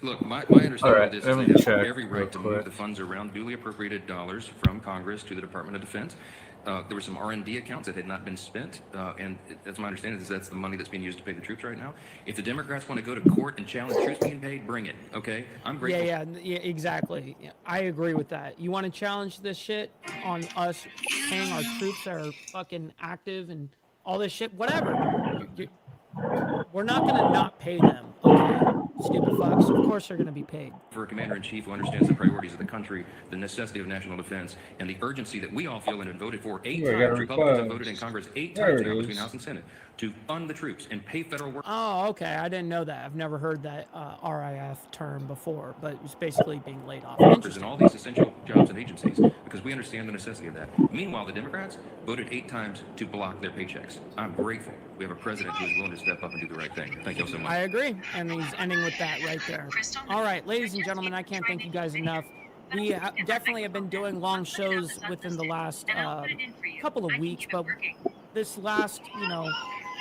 Look, my understanding All right, of this let is me they have check every real right to move quick. the funds around duly appropriated dollars from Congress to the Department of Defense. There were some R&D accounts that had not been spent, and that's my understanding is that's the money that's being used to pay the troops right now. If the Democrats want to go to court and challenge troops being paid, bring it, okay? I'm grateful. Yeah, exactly. Yeah, I agree with that. You want to challenge this shit on us paying our troops that are fucking active and all this shit, whatever. We're not going to not pay them, okay? Stupid fucks. Of course they're going to be paid. For a commander-in-chief who understands the priorities of the country, the necessity of national defense, and the urgency that we all feel and have voted for 8 Ooh, I got a times. Republicans have request. voted in Congress 8 There times it now between is. House and Senate to fund the troops and pay federal work. Oh, okay. I didn't know that. I've never heard that RIF term before, but it's basically being laid off. Workers in all these essential jobs and agencies because we understand the necessity of that. Meanwhile, the Democrats voted 8 times to block their paychecks. I'm grateful we have a president who is willing to step up and do the right thing. Thank you so much. I agree, and he's ending with that right there. All right, ladies and gentlemen, I can't thank you guys enough. We definitely have been doing long shows within the last couple of weeks, but this last,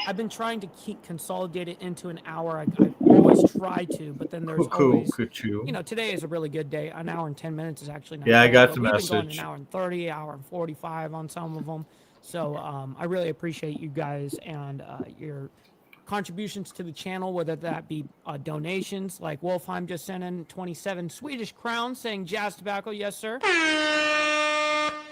I've been trying to keep consolidated into an hour. I always try to, but then there's always, today is a really good day. An hour and 10 minutes is actually not Yeah, I bad, got but the we've message. been going an hour and 30, hour and 45 on some of them. So I really appreciate you guys and your contributions to the channel, whether that be donations, like Wolfheim just sent in 27 Swedish crowns saying Jazz Tobacco, yes, sir.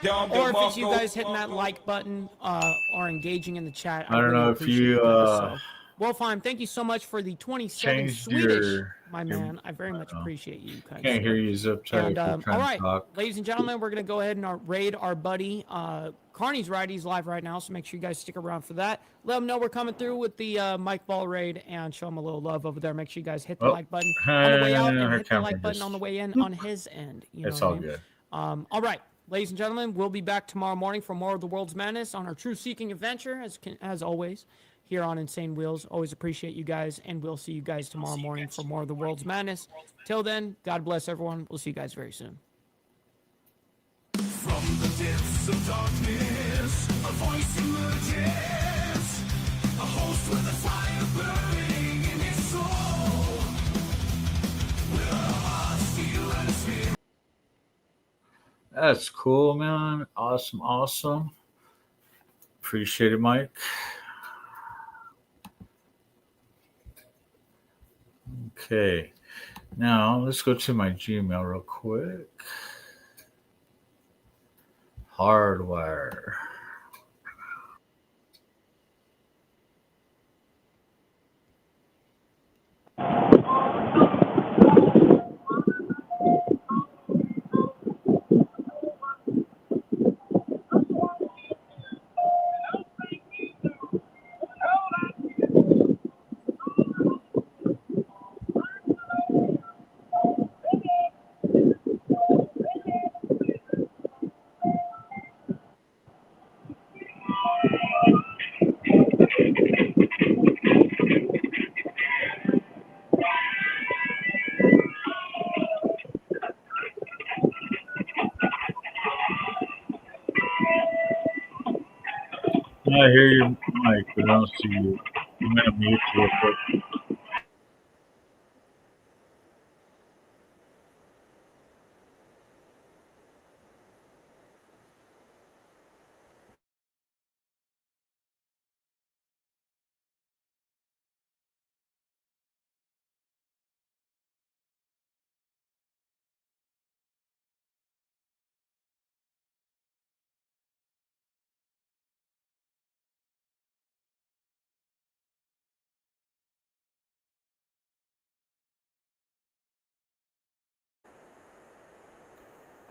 Or if it's you guys hitting that like button or engaging in the chat, I don't really know if appreciate you guys. So, Wolfheim, thank you so much for the 27 changed Swedish, my man. I very much appreciate you guys. Can't hear you zip tight And if you're trying all right, to talk. ladies and gentlemen, we're gonna go ahead and raid our buddy Carney's Ride. He's live right now, so make sure you guys stick around for that. Let him know we're coming through with the Mike Ball raid and show him a little love over there. Make sure you guys hit the like button on the way out and hit the like button on the way in on his end. You know It's what all I mean? good. All right, ladies and gentlemen, we'll be back tomorrow morning for more of the World's Madness on our Truth Seeking adventure, as always, here on Insane Wheels. Always appreciate you guys, and we'll see you guys tomorrow morning for more of the World's Madness. Till then, God bless everyone. We'll see you guys very soon. From the depths of darkness, a voice emerges, a host with a fire burning in his soul. With our hearts steel and spirit. That's cool, man. Awesome. Appreciate it, Mike. Okay. Now, let's go to my Gmail real quick. Hardwire. I hear you, Mike, but I don't see you. I'm going to mute you real quick.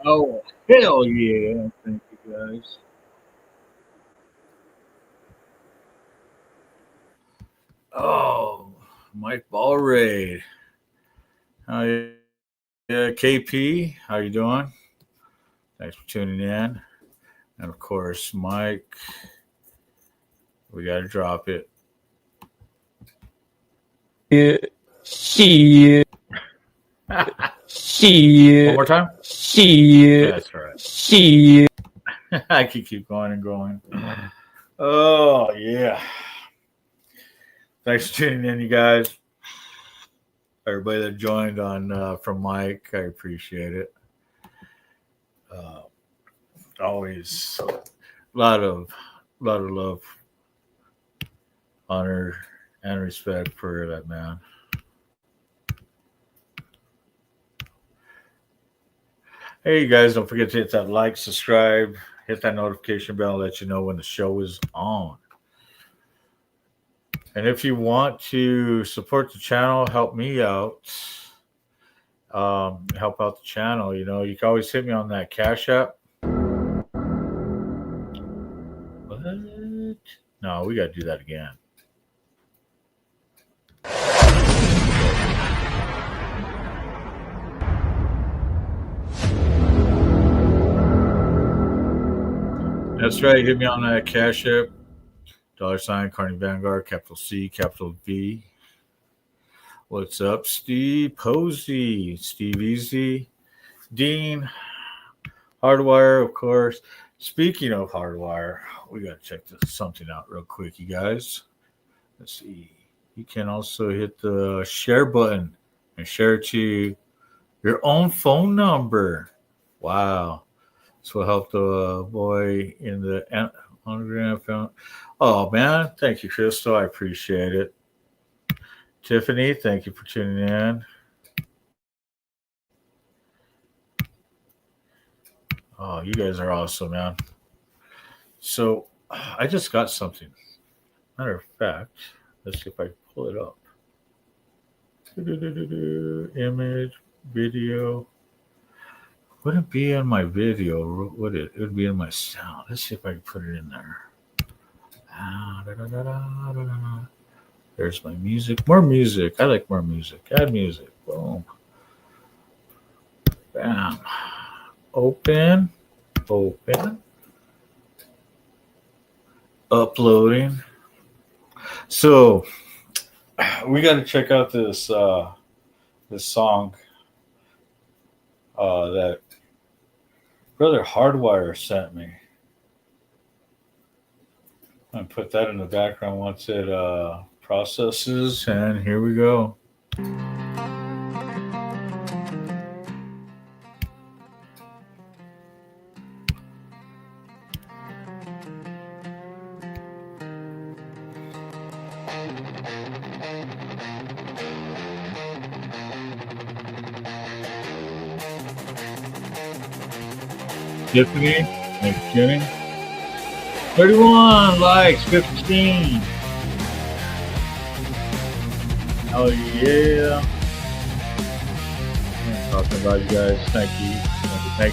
Oh, hell yeah. Thank you, guys. Oh, Mike Ball raid. Oh, yeah. KP, how you doing? Thanks for tuning in. And, of course, Mike, we got to drop it. Shit. One more time? Shit. That's right. Shit. I can keep going and going. Oh, yeah. Thanks for tuning in, you guys. everybody that joined on from Mike. I appreciate it. Always a lot of love, honor, and respect for that man. Hey, you guys, don't forget to hit that like, subscribe, hit that notification bell, let you know when the show is on. And if you want to support the channel, help me out, help out the channel, you know, you can always hit me on that Cash App. What? No, we got to do that again. That's right. Hit me on that Cash App. $ Carney Vanguard, capital C, capital V. What's up, Steve Posey, Steve Easy, Dean, Hardwire, of course. Speaking of Hardwire, we got to check something out real quick, you guys. Let's see. You can also hit the share button and share to your own phone number. Wow. This will help the boy in the phone. Oh, man. Thank you, Crystal. I appreciate it. Tiffany, thank you for tuning in. Oh, you guys are awesome, man. So I just got something. Matter of fact, let's see if I can pull it up. Image, video. Wouldn't be in my video, would it? It would be in my sound. Let's see if I can put it in there. There's my music. More music. I like more music. Add music. Boom. Bam. Open. Uploading. So we got to check out this this song that Brother Hardwire sent me. I'm gonna put that in the background once it processes, and here we go. Tiffany, thanks, Jenny. 31 likes, 15. Oh yeah. I'm talking about you guys. Thank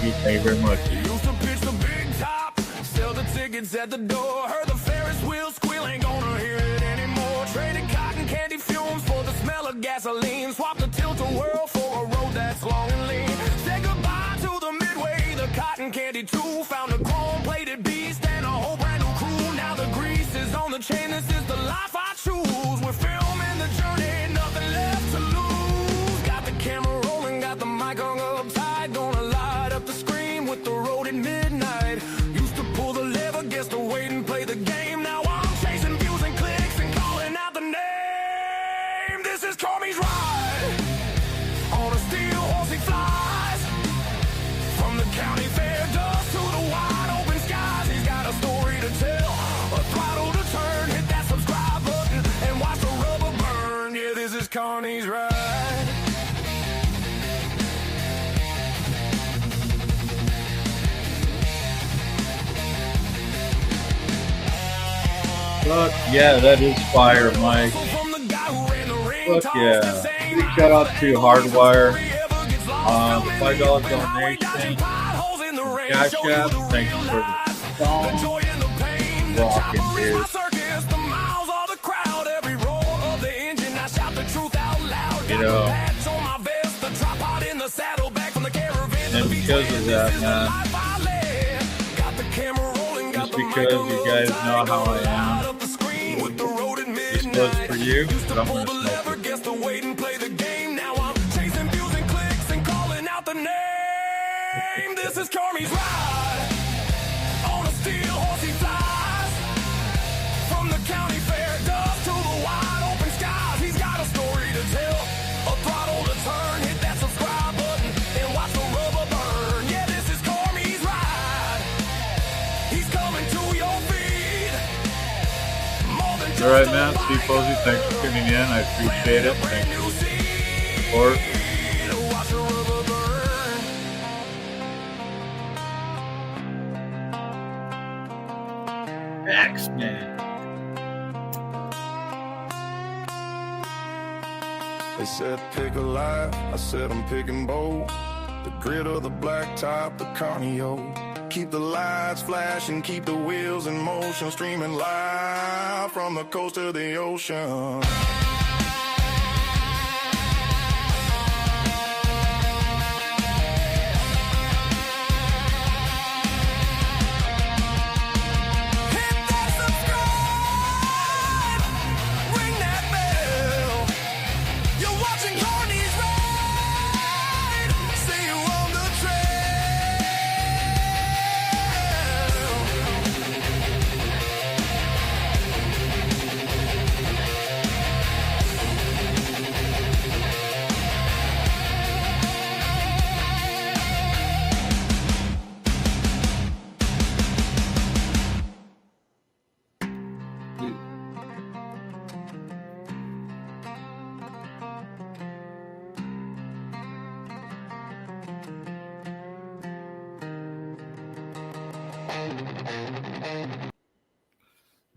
you very much. Used to pitch the big top, sell the tickets at the door. Heard the Ferris wheel squeal, ain't gonna hear it anymore. Traded cotton candy fumes for the smell of gasoline. Swapped the tilt-a-whirl for a road that's long and lean. Said goodbye to the midway, the cotton candy too. Found a chrome-plated beast and a whole brand new crew. Now the grease is on the chain, this is the life I choose. We're filming the journey, nothing left to lose. Got the camera rolling, got the mic hung up tight. Gonna light up the screen with the road at midnight. Used to pull the lever, guess to wait and play the game. Now I'm chasing views and clicks and calling out the name. This is Carney's ride. On a steel horse he flies. From the county fair dust to the wide open skies. He's got a story to tell, a throttle to turn. Hit that subscribe button and watch the rubber burn. Yeah, this is Carney's ride. Fuck yeah, that is fire, Mike. Fuck yeah. Big shout out to Hardwire. The $5 donation. Cash App. Thank you for the song. Rockin', dude. You know, and because of that, man, just because you guys know how I am, this was for you, but I'm going to smoke it. This is Carney's ride. On a steel horse he flies. From the county fair dust to the wide open skies. He's got a story to tell, a throttle All right, man. Steve Posey, thanks for tuning in. I appreciate it. Thank you for the support. X-Men. They said pick a life, I said I'm picking bold. The grit of the black top, the CARNY'S. Keep the lights flashing, keep the wheels in motion, streaming live from the coast to the ocean.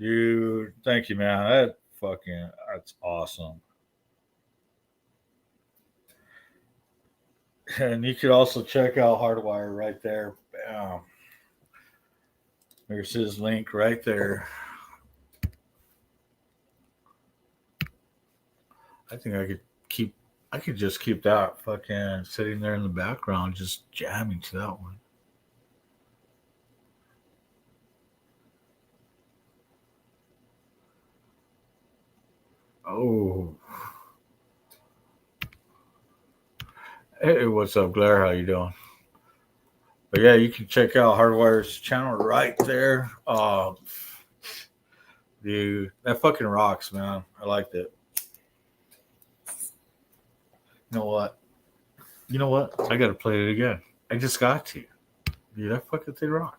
Dude, thank you, man. That's awesome. And you could also check out Hardwire right there. Bam. There's his link right there. I think I could just keep that fucking sitting there in the background, just jamming to that one. Oh. Hey, what's up, Blair? How you doing? But yeah, you can check out Hardwire's channel right there. Dude, that fucking rocks, man. I liked it. You know what? I gotta play it again. I just got to. Dude, that fucking thing rocked.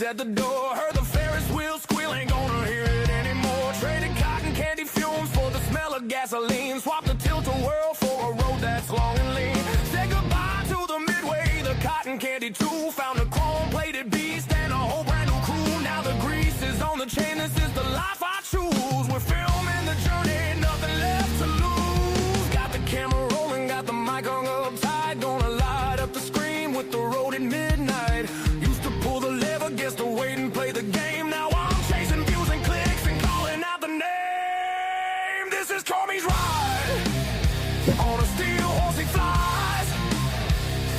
At the door, heard the Ferris wheel squeal, ain't gonna hear it anymore. Traded cotton candy fumes for the smell of gasoline. Swapped the tilt-a-whirl for a road that's long and lean. Said goodbye to the Midway, the cotton candy too. Found a chrome-plated beast and a whole brand new crew. Now the grease is on the chain, this is the life I choose. We're filming the journey, nothing left to lose. Got the camera rolling, got the mic hung up tight. Gonna light up the screen with the road at midnight. Guess to wait and play the game. Now I'm chasing views and clicks and calling out the name. This is Cwfee's ride. On a steel horse he flies.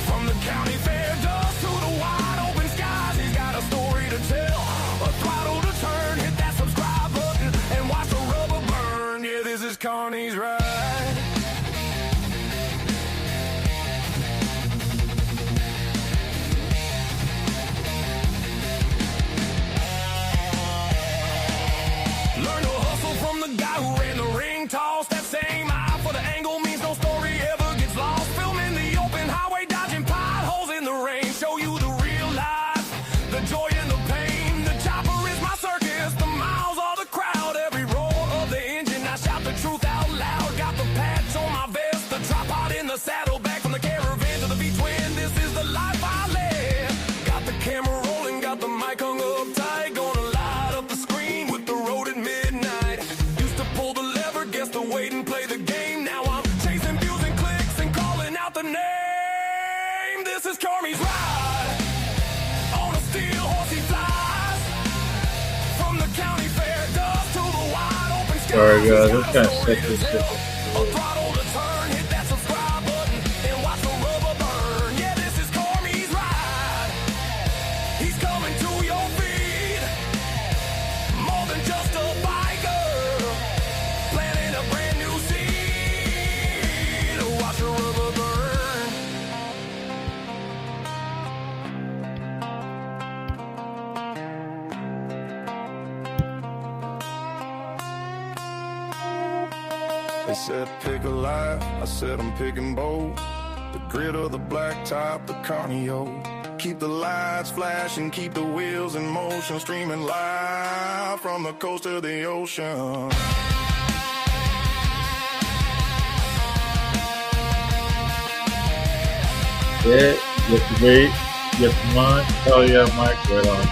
From the county fair dust to the wide open skies. He's got a story to tell, a throttle to turn. Hit that subscribe button and watch the rubber burn. Yeah, this is CARNY'S ride. Guy who ran the ring toss, that same eye for the angle means no story ever gets lost. Filming the open highway, dodging potholes in the rain. Show you the real life, the joy and the pain. The chopper is my circus, the miles are the crowd. Every roar of the engine, I shout the truth out loud. Got the patch on my vest, the drop pod in the saddle. Back from the caravan to the V-twin, this is the life I led. Got the camera rolling, got the mic hung up tight. Gonna light up the screen with the road at midnight. Pull the lever, guess to wait and play the game. Now I'm chasing views and clicks and calling out the name. This is CARNY'S ride. On a steel horse he flies. From the county fair dust to the wide open skies. Sorry guys, I'm kind of sick of this shit. A throttle to turn, hit that subscribe button and watch the rubber burn. Yeah, this is CARNY'S ride. He's coming to your feet. More than just a biker. Planting a brand new seed. They said pick a life, I said I'm picking bold. The grit of the black top, the CARNY'S. Keep the lights flashing, keep the wheels in motion, streaming live from the coast to the ocean. Yeah, you have to wait, you have to munch. Oh yeah, Mike, right on.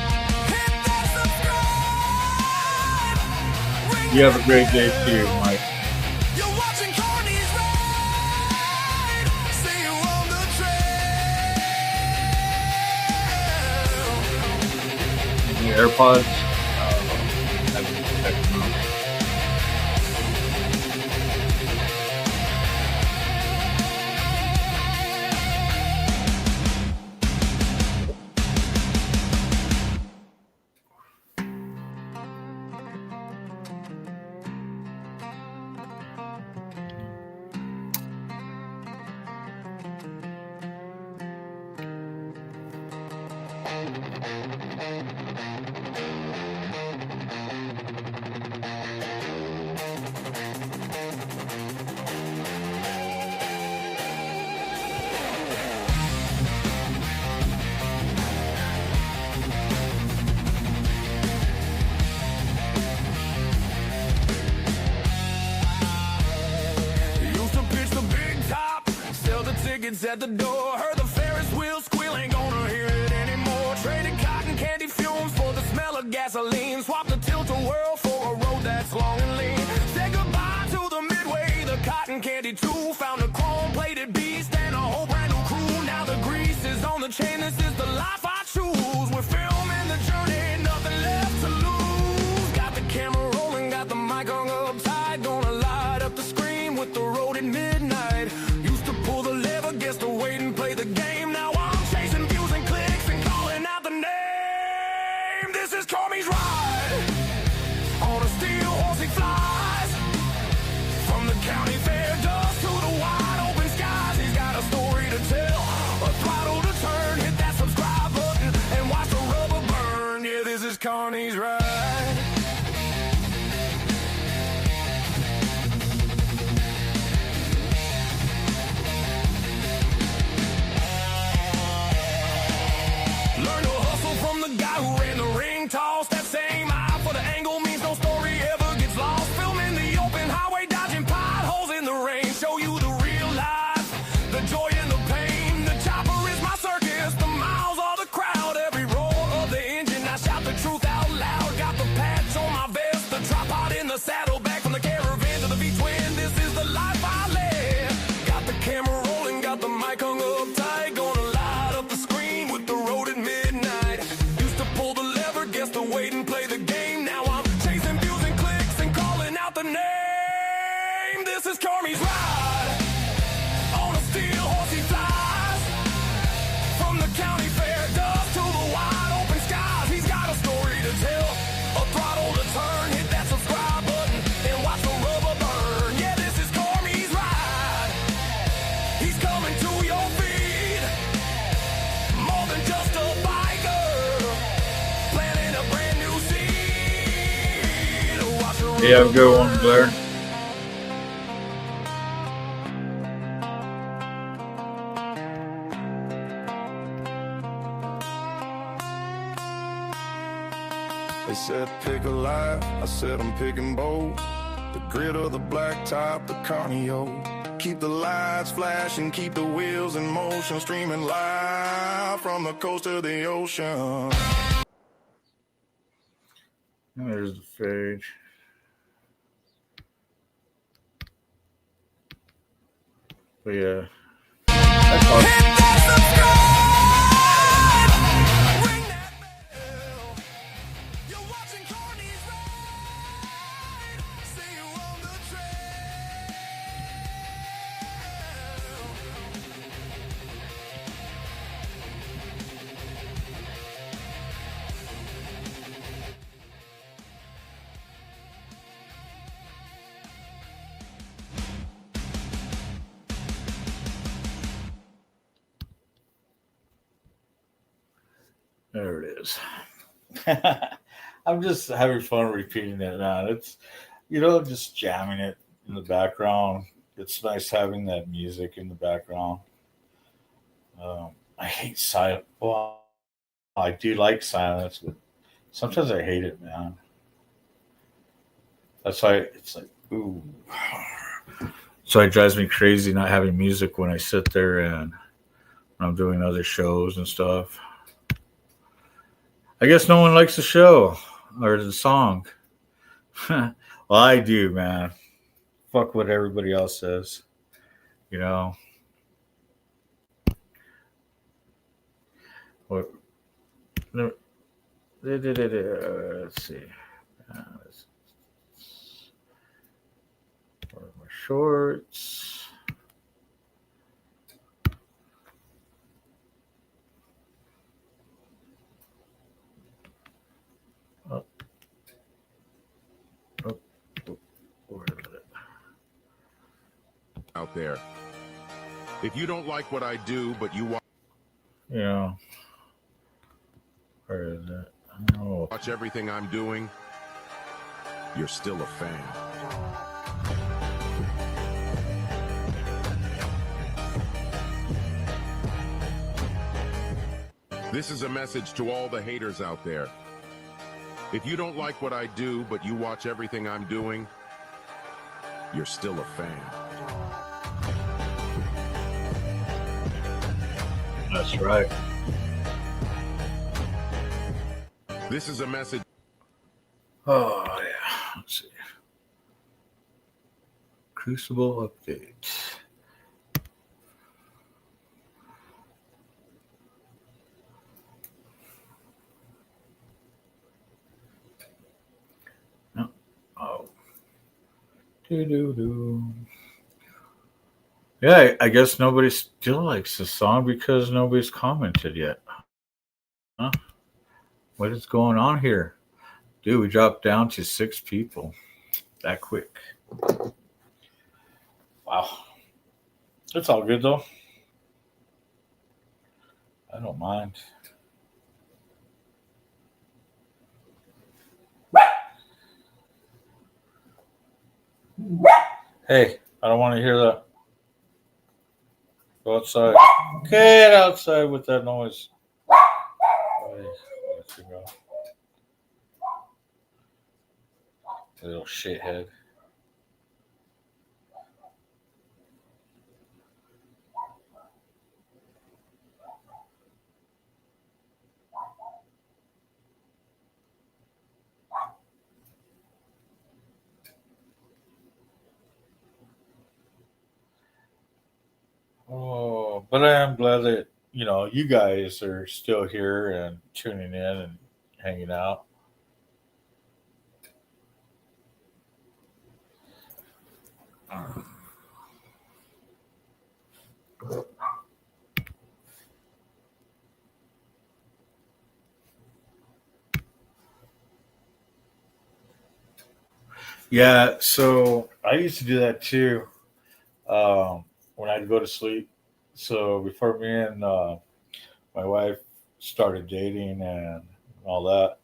You have a great day too, Mike. Your AirPods. At the door, heard the Ferris wheel squeal, ain't gonna hear it anymore. Traded cotton candy fumes for the smell of gasoline. Swapped the tilt-a-whirl for a road that's long and lean. Said goodbye to the midway, the cotton candy too. Found a chrome-plated beast and a whole brand new crew. Now the grease is on the chain, this is the life I choose. We're filming the journey, nothing left to lose. Got the camera rolling, got the mic hung up tight. Gonna light up the screen with the road at midnight. Used to pull the lever, guess to wait and play the game. Now I'm chasing views and clicks and calling out the name. This is CARNY'S ride. On a steel horse he flies. From the county fair dust to the wide open skies. He's got a story to tell, a throttle to turn. Hit that subscribe button and watch the rubber burn. Yeah, this is CARNY'S ride. From the guy who ran the ring toss, that same eye for the angle means no story ever gets lost. Filming the open highway, dodging potholes in the rain. Show you the real life, the joy and the pain. The chopper is my circus, the miles are the crowd. Every roar of the engine, I shout the truth out loud. Got the patch on my vest, the tripod in the saddle. Back from the caravan to the V-twin, this is the life I live. Got the camera rolling, got the mic hung up tight. Gonna light up the screen with the road at midnight. Pull the lever, guess to wait and play the game. Now I'm chasing views and clicks and calling out the name. This is CARNY'S ride. On a steel horse he flies. From the county fair dust to the wide open skies. He's got a story to tell, a throttle to turn. Hit that subscribe button and watch the rubber burn. Yeah, this is CARNY'S ride. He's coming to your feed. More than just a biker. Yeah, have a good one, Blair. They said pick a life, I said I'm picking bold. The grit of the black top, the CARNY'S. Keep the lights flashing, keep the wheels in motion, streaming live from the coast to the ocean. And there's the fade. But yeah, that's awesome. There it is. I'm just having fun repeating that now. It's, just jamming it. in the background. It's nice having that music in the background. I hate silence. Well, I do like silence, but sometimes I hate it, man. That's why it's like, ooh. So it drives me crazy not having music when I sit there and I'm doing other shows and stuff. I guess no one likes the show or the song. Well, I do, man. Fuck what everybody else says. You know. What? No, let's see. Where are my shorts? Oh, oh, oh, where is it? Out there. If you don't like what I do, but you Yeah. Where is it? Oh. watch everything I'm doing, you're still a fan. This is a message to all the haters out there. If you don't like what I do, but you watch everything I'm doing, you're still a fan. That's right. This is a message. Oh, yeah. Let's see. Crucible update. No. Oh. Do. Yeah, I guess nobody still likes the song because nobody's commented yet. Huh? What is going on here? Dude, we dropped down to 6 people that quick. Wow. It's all good, though. I don't mind. Hey, I don't want to hear that. Go outside. Get outside with that noise. Hey, let you go. Little shithead. Oh, but I am glad that, you guys are still here and tuning in and hanging out. Yeah, so I used to do that too when I'd go to sleep. So before me and my wife started dating and all that,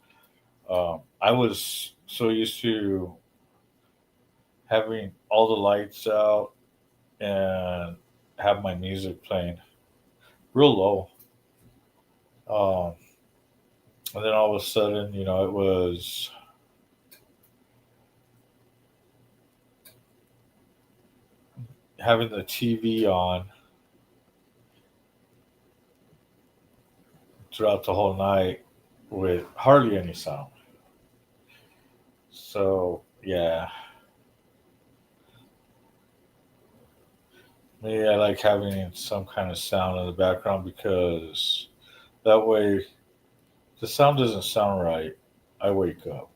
I was so used to having all the lights out and have my music playing real low. And then all of a sudden, it was having the TV on throughout the whole night with hardly any sound. So, yeah. Me, I like having some kind of sound in the background because that way, if the sound doesn't sound right, I wake up.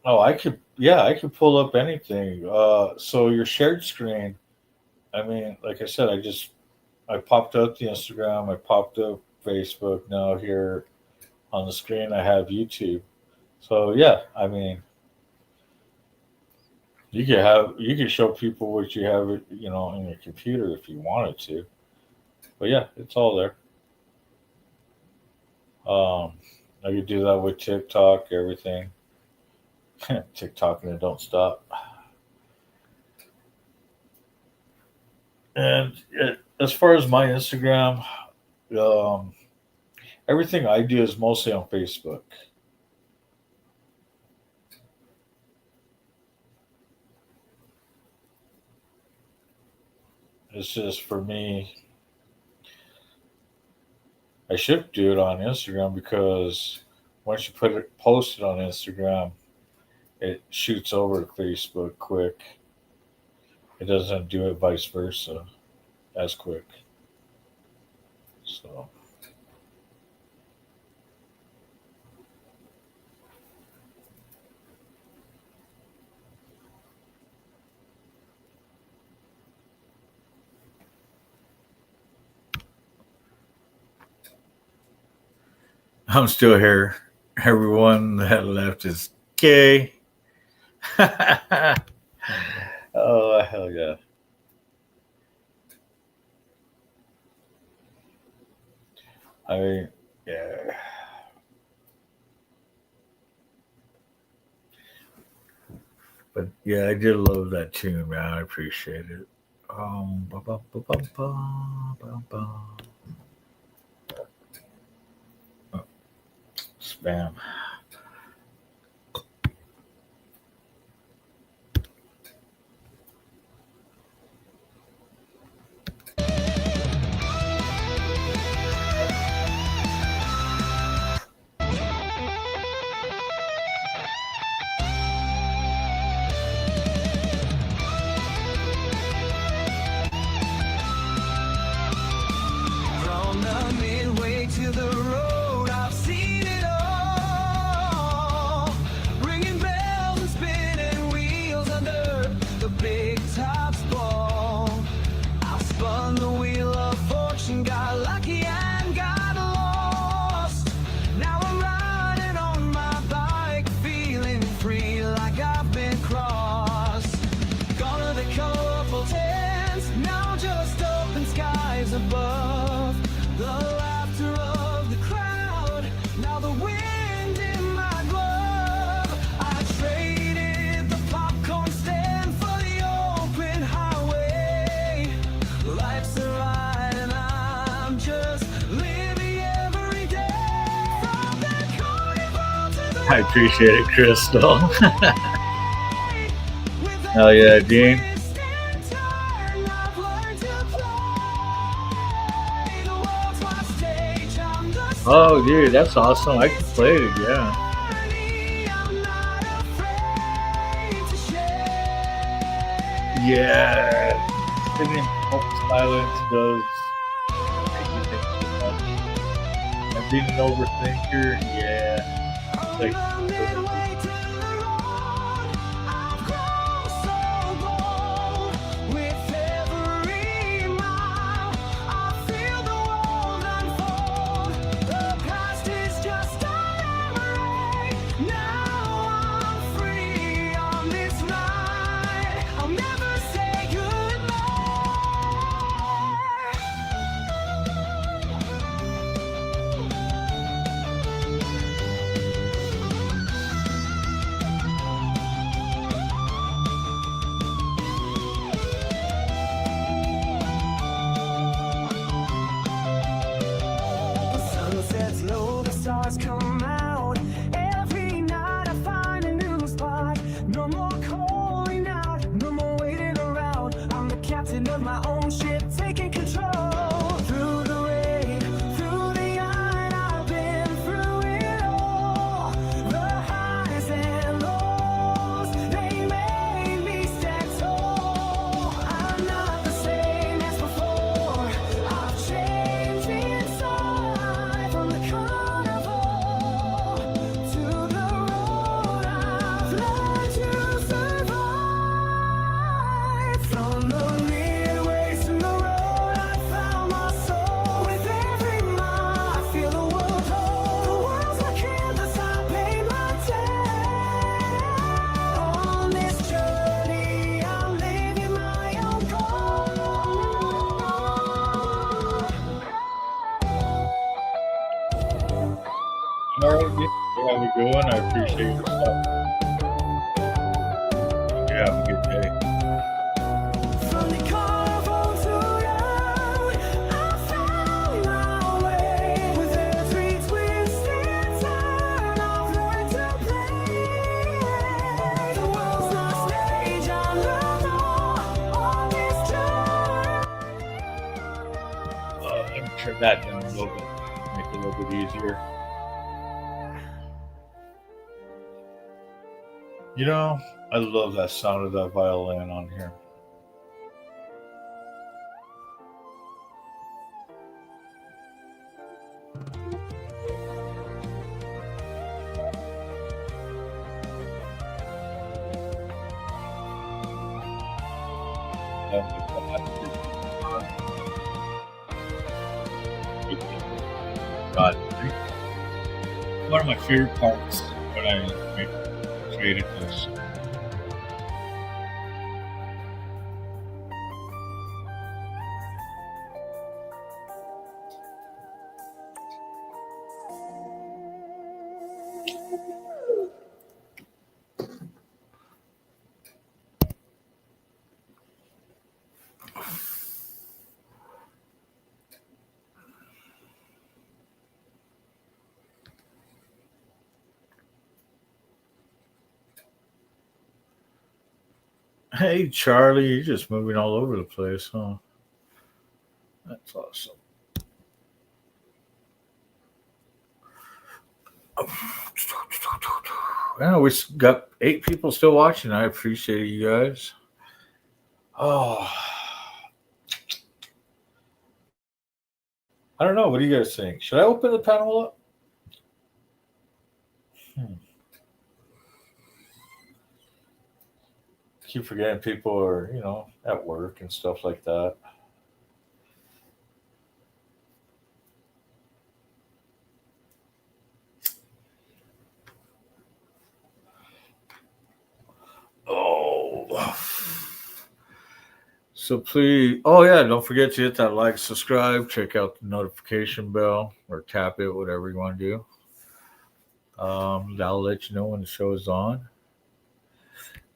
Oh, I could pull up anything. So your shared screen, I mean, like I said, I popped up the Instagram, I popped up Facebook. Now here on the screen, I have YouTube. So yeah, I mean, you could show people what you have, you know, in your computer if you wanted to. But yeah, it's all there. I could do that with TikTok, everything. TikTok and it don't stop. And as far as my Instagram, everything I do is mostly on Facebook. It's just for me. I should do it on Instagram because once you post it on Instagram, it shoots over to Facebook quick. It doesn't do it vice versa as quick. So I'm still here. Everyone that left is gay. Oh, hell yeah. Yeah. But yeah, I did love that tune, man. I appreciate it. Ba, ba, ba, ba, ba, ba, ba. Oh, spam. From the midway to the road, I've seen it all. Ringing bells and spinning wheels under the big top's ball. I've spun the wheel of fortune, got lucky and got lost. Now I'm riding on my bike, feeling free like I've been crossed. Gone are the colorful tents, now just open skies above. The laughter of the crowd, now the wind in my glove. I traded the popcorn stand for the open highway. Life's a ride and I'm just living every day. From the carnival to the I appreciate it, Crystal. Hell yeah, Dean. Oh, dude, that's awesome. I can play it again. Yeah. Sitting in silence does make you think too much. And being an overthinker, yeah. Like, All right, you have a good one. I appreciate your stuff. You have a good day. Let me turn that down a little bit, make it a little bit easier. You know, I love that sound of that violin on here. God, one of my favorite parts when I created this. Hey, Charlie, you're just moving all over the place, huh? That's awesome. Well, we got 8 people still watching. I appreciate you guys. Oh, I don't know. What do you guys think? Should I open the panel up? Keep forgetting people are, at work and stuff like that. Oh. So please, don't forget to hit that like, subscribe, check out the notification bell, or tap it, whatever you want to do. That'll let you know when the show is on.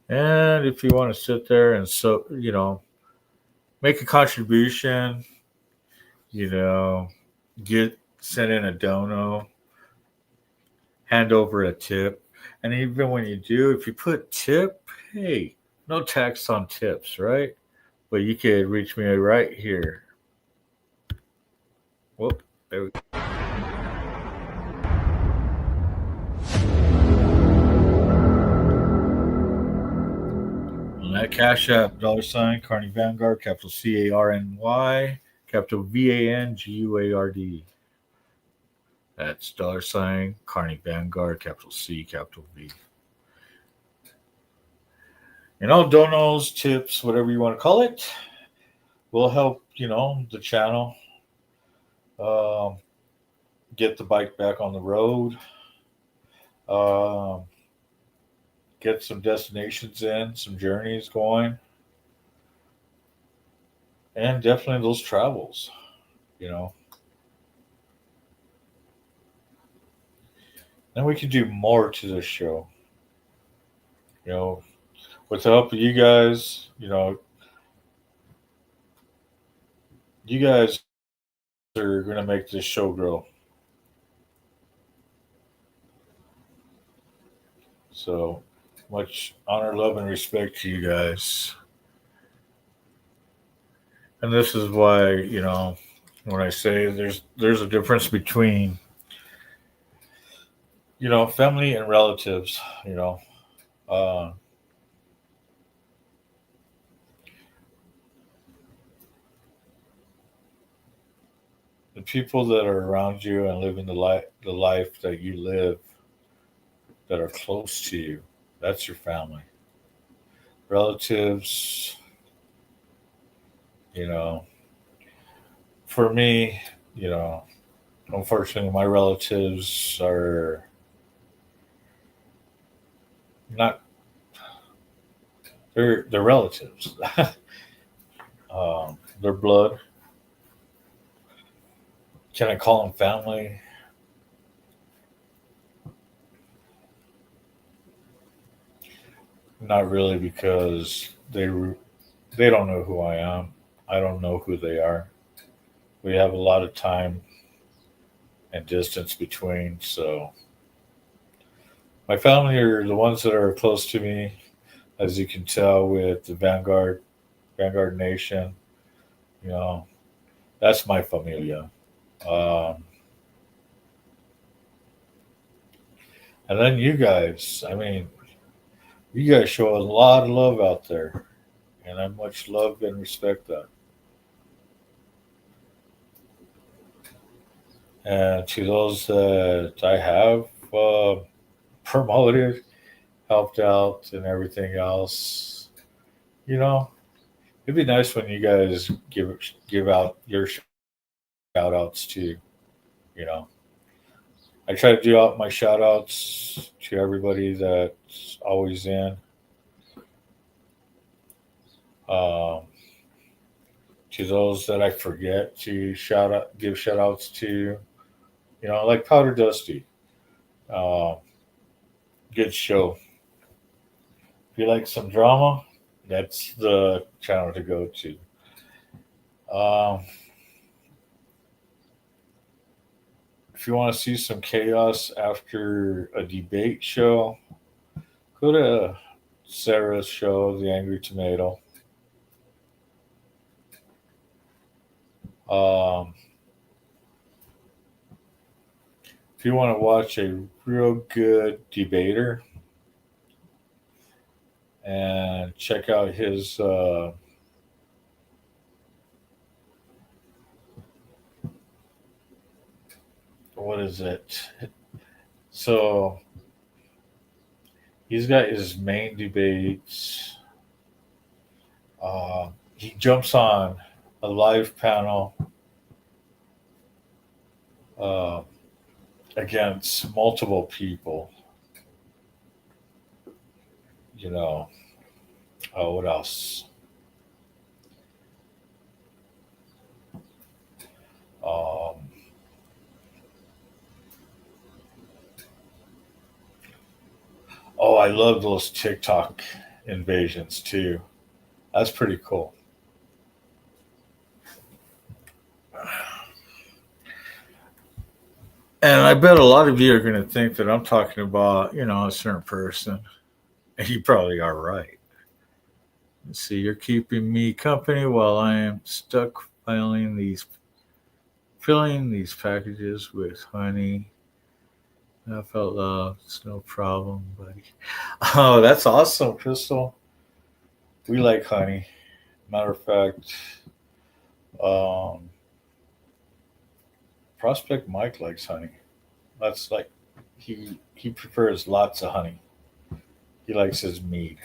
And if you want to sit there and make a contribution, send in a dono, hand over a tip. And even when you do, if you put tip, hey, no tax on tips, right? But you could reach me right here. Whoop, there we go. On that Cash App, $, Carney Vanguard, capital CARNY, capital VANGUARD. That's $, Carney Vanguard, capital C, capital V. Donos, tips, whatever you want to call it, will help, the channel get the bike back on the road, get some destinations in, some journeys going, and definitely those travels, Then we can do more to this show, with the help of you guys, you guys are going to make this show grow. So much honor, love, and respect to you guys. And this is why, when I say there's a difference between, family and relatives, the people that are around you and living the life that you live, that are close to you, that's your family. Relatives, for me, unfortunately, my relatives are not, they're relatives. They're blood. Can I call them family? Not really, because they don't know who I am. I don't know who they are. We have a lot of time and distance between, so my family are the ones that are close to me, as you can tell with the Vanguard Nation. You know, that's my familia. Um, and then you guys. I mean, you guys show a lot of love out there, and I much love and respect that. And to those that I have promoted, helped out, and everything else, you know, it'd be nice when you guys give out your shout outs too. You know, I try to do out my shout outs to everybody that's always in. Um, to those that I forget to give shout outs to, you know, like Powder Dusty. Uh, Good show. If you like some drama, that's the channel to go to. Um, if you want to see some chaos after a debate show, go to Sarah's show, The Angry Tomato. Um, if you want to watch a real good debater and check out his what is it? So he's got his main debates. He jumps on a live panel uh, against multiple people. You know, what else? Um, I love those TikTok invasions too. That's pretty cool. And I bet a lot of you are going to think that I'm talking about, you know, a certain person. And you probably are right. See, you're keeping me company while I am stuck filling these packages with honey. I felt love. It's no problem, buddy. Oh, that's awesome, Crystal. We like honey. Matter of fact, um, Prospect Mike likes honey. That's like he prefers lots of honey. He likes his mead,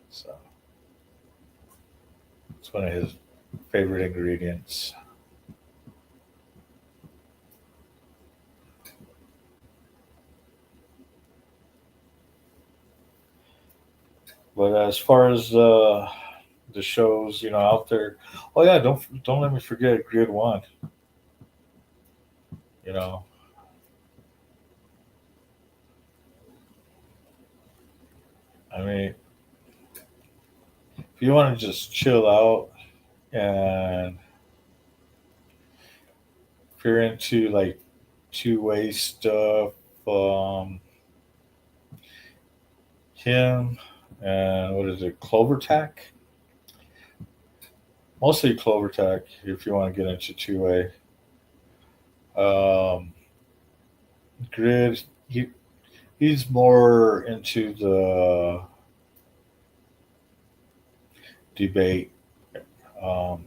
so it's one of his favorite ingredients. But as far as the shows, you know, out there, oh yeah, don't let me forget Grid One. You know, I mean, if you want to just chill out and if you're into like two-way stuff, um, him and what is it, Clover Tack? Mostly Clover Tack if you want to get into two-way. Um, Grid, he's more into the debate. Um,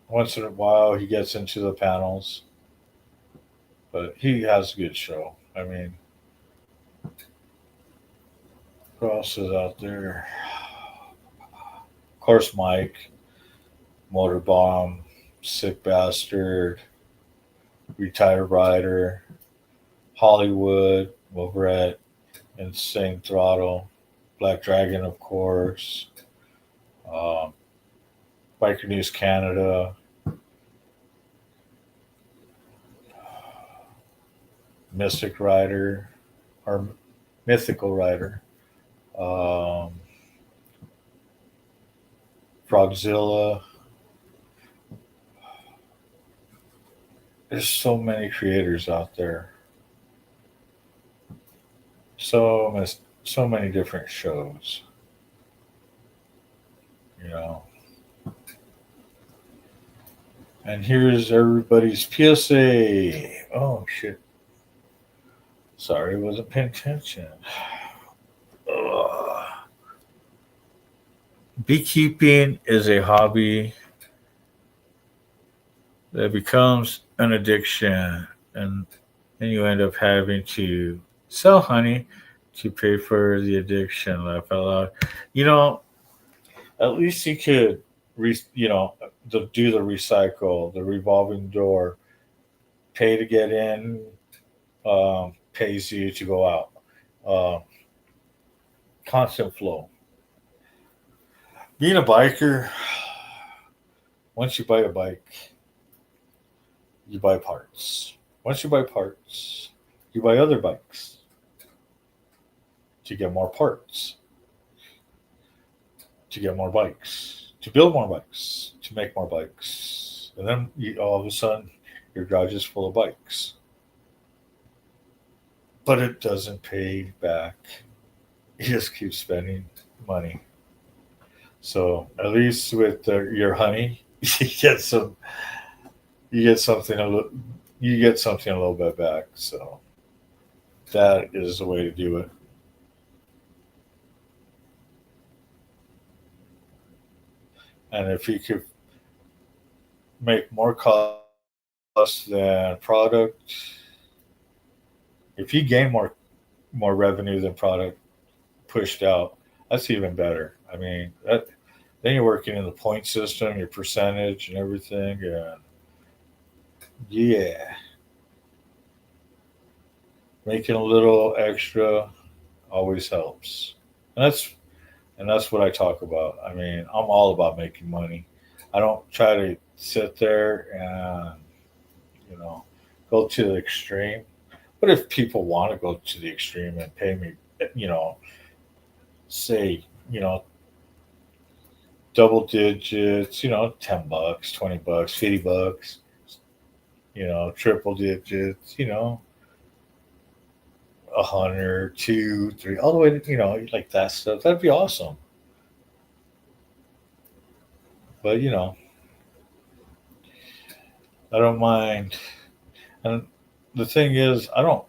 Once in a while, he gets into the panels, but he has a good show. I mean, who else is out there? Of course, Mike, Motorbomb, Sick Bastard, Retired Rider, Hollywood over at Insane Throttle, Black Dragon, of course, um, Biker News Canada, Mystic Rider, or Mythical Rider. Um, Frogzilla. There's so many creators out there. So many different shows. You know. And here's everybody's PSA. Oh shit. Sorry, I wasn't paying attention. Ugh. Beekeeping is a hobby that becomes an addiction, and then you end up having to sell honey to pay for the addiction. Laugh out loud. You know, at least you could, do the recycle, the revolving door, pay to get in, pays you to go out. Constant flow. Being a biker, once you buy a bike, you buy parts. Once you buy parts, you buy other bikes to get more parts, to get more bikes, to build more bikes, to make more bikes. And then all of a sudden, your garage is full of bikes. But it doesn't pay back. You just keep spending money. So at least with your honey, you get something a little bit back. So that is the way to do it. And if you could make more cost than product, if you gain more revenue than product pushed out, that's even better. I mean, then you're working in the point system, your percentage and everything, and yeah, making a little extra always helps. And that's what I talk about. I mean, I'm all about making money. I don't try to sit there and go to the extreme. But if people want to go to the extreme and pay me, say, double digits, $10, $20, $50, triple digits, 100, 2, 3, all the way to, like that stuff. That'd be awesome. But I don't mind. And the thing is, I don't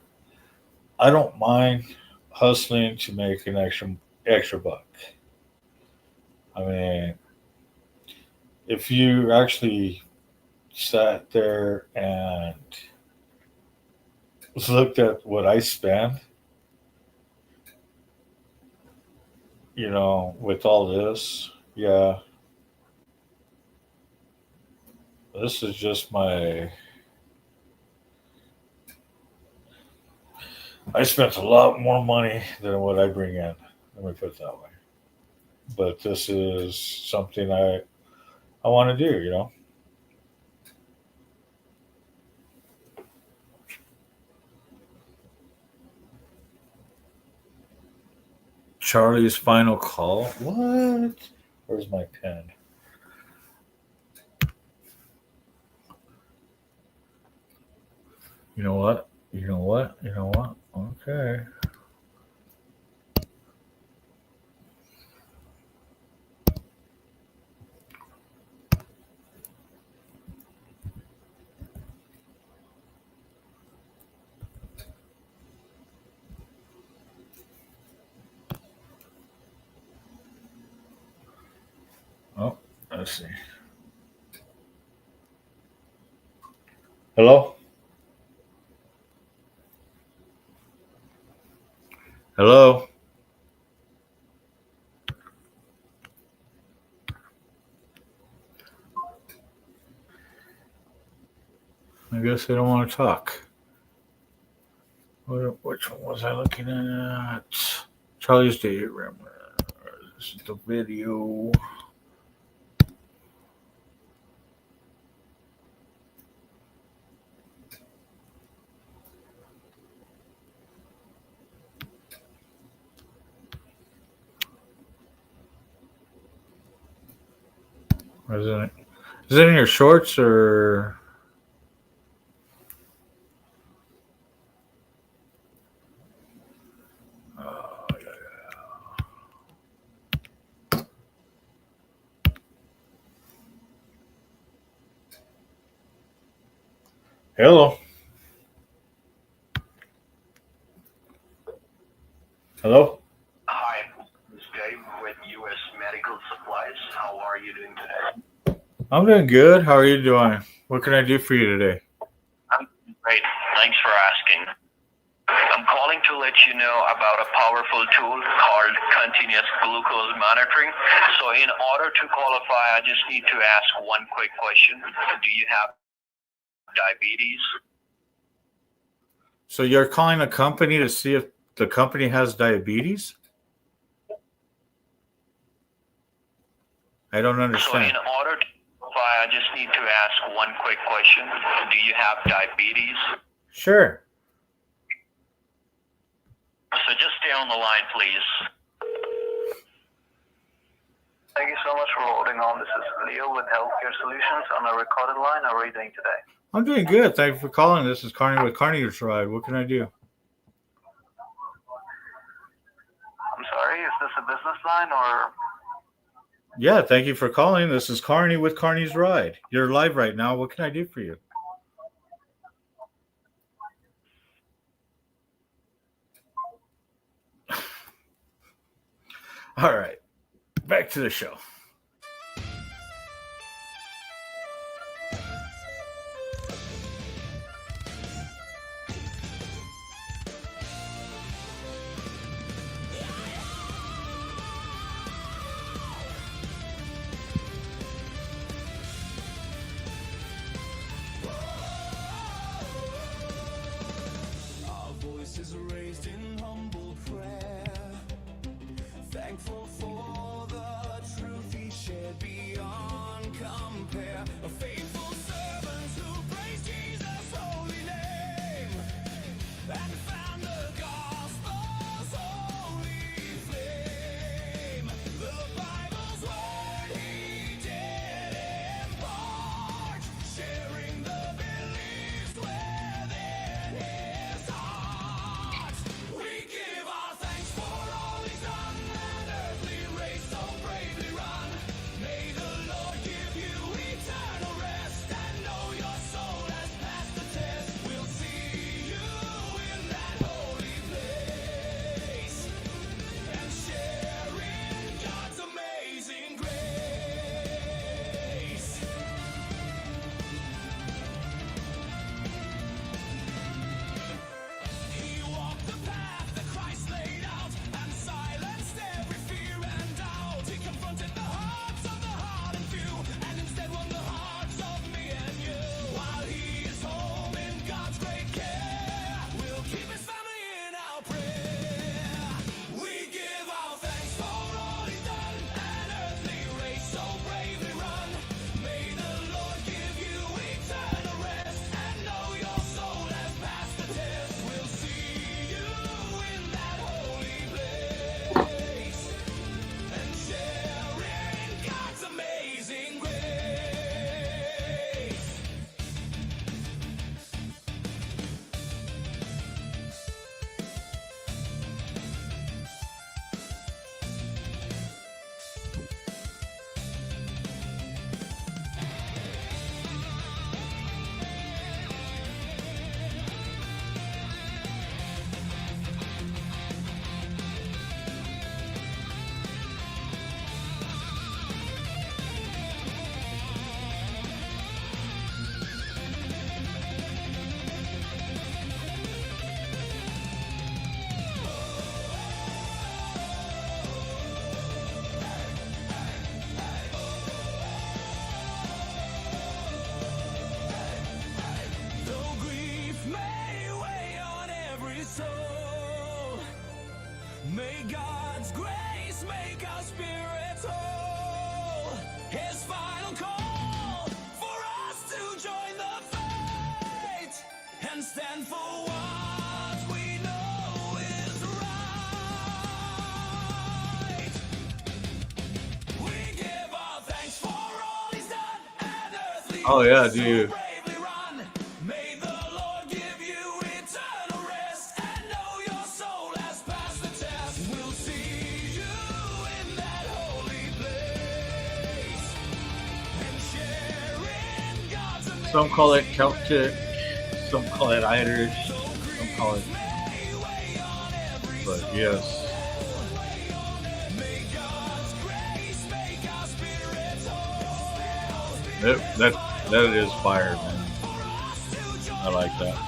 mind hustling to make an extra buck. I mean, if you actually sat there and looked at what I spend, with all this, yeah, this is just I spent a lot more money than what I bring in. Let me put it that way. But this is something I want to do, Charlie's final call? What? Where's my pen? You know what? Okay. Oh, let's see. Hello? Hello? I guess they don't want to talk. Which one was I looking at? Charlie's Day. This is the video. Is it in your shorts or? Hello. Hello. Hi, this is Dave with U.S. Medical Supplies. How are you doing today? I'm doing good. How are you doing? What can I do for you today? I'm great. Thanks for asking. I'm calling to let you know about a powerful tool called continuous glucose monitoring. So in order to qualify, I just need to ask one quick question. Do you have diabetes? So you're calling a company to see if the company has diabetes? I don't So understand. in order to qualify, I just need to ask one quick question. Do you have diabetes? Sure. So just stay on the line, please. Thank you so much for holding on. This is Leo with Healthcare Solutions on a recorded line. How are you doing today? I'm doing good. Thank you for calling. This is Carney with CARNY'S. What can I do? I'm sorry, is this a business line or? Yeah, thank you for calling. This is Carney with CARNY'S. You're live right now. What can I do for you? All right, back to the show. Our voices raised in humble prayer, thankful for the truth he shared beyond compare. A faithful servant who praised Jesus' holy name and found the gospel's holy flame. The Bible's word he did impart, sharing the beliefs within his heart. We give our thanks for all he's done, an earthly race so bravely run. May the Lord give you eternal rest and know your soul has passed the test. We'll see you in that holy place and share in God's amazing grace. He walked the path that Christ laid out and silenced every fear and doubt. He confronted the hearts of the hard and few and instead won the hearts of me and you. While he is home in God's great care, we'll keep his family in our prayer. We give our thanks for all he's done, an earthly race so bravely run. May the Lord give you eternal rest and know your soul has passed the test. We'll see you in that holy place and share in God's amazing grace. Though grief may weigh on every soul, may God's grace make our spirits whole. His final call for us to join the fight and stand for what we know is right. We give our thanks for all he's Oh yeah, dude. Some call it Celtic, some call it Irish, some call it. But yes, that is fire, man. I like that.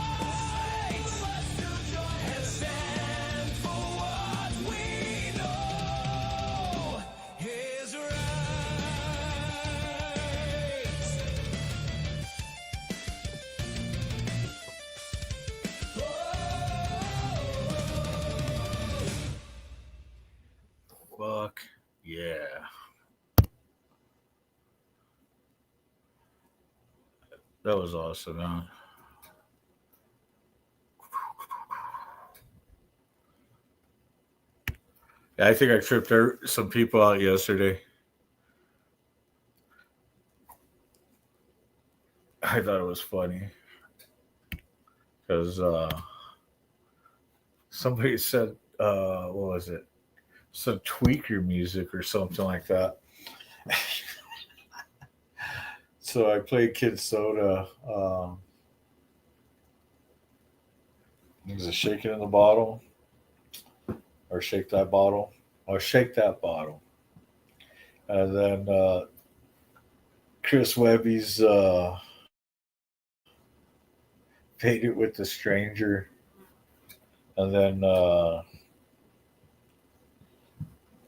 Fuck yeah. That was awesome, man. Yeah, I think I tripped some people out yesterday. I thought it was funny because somebody said, what was it? Some tweaker music or something like that. So I played Kid Soda. Was it Shaking in the Bottle? Or Shake That Bottle? Or Shake That Bottle. And then Chris Webby's Fade It With the Stranger. And then,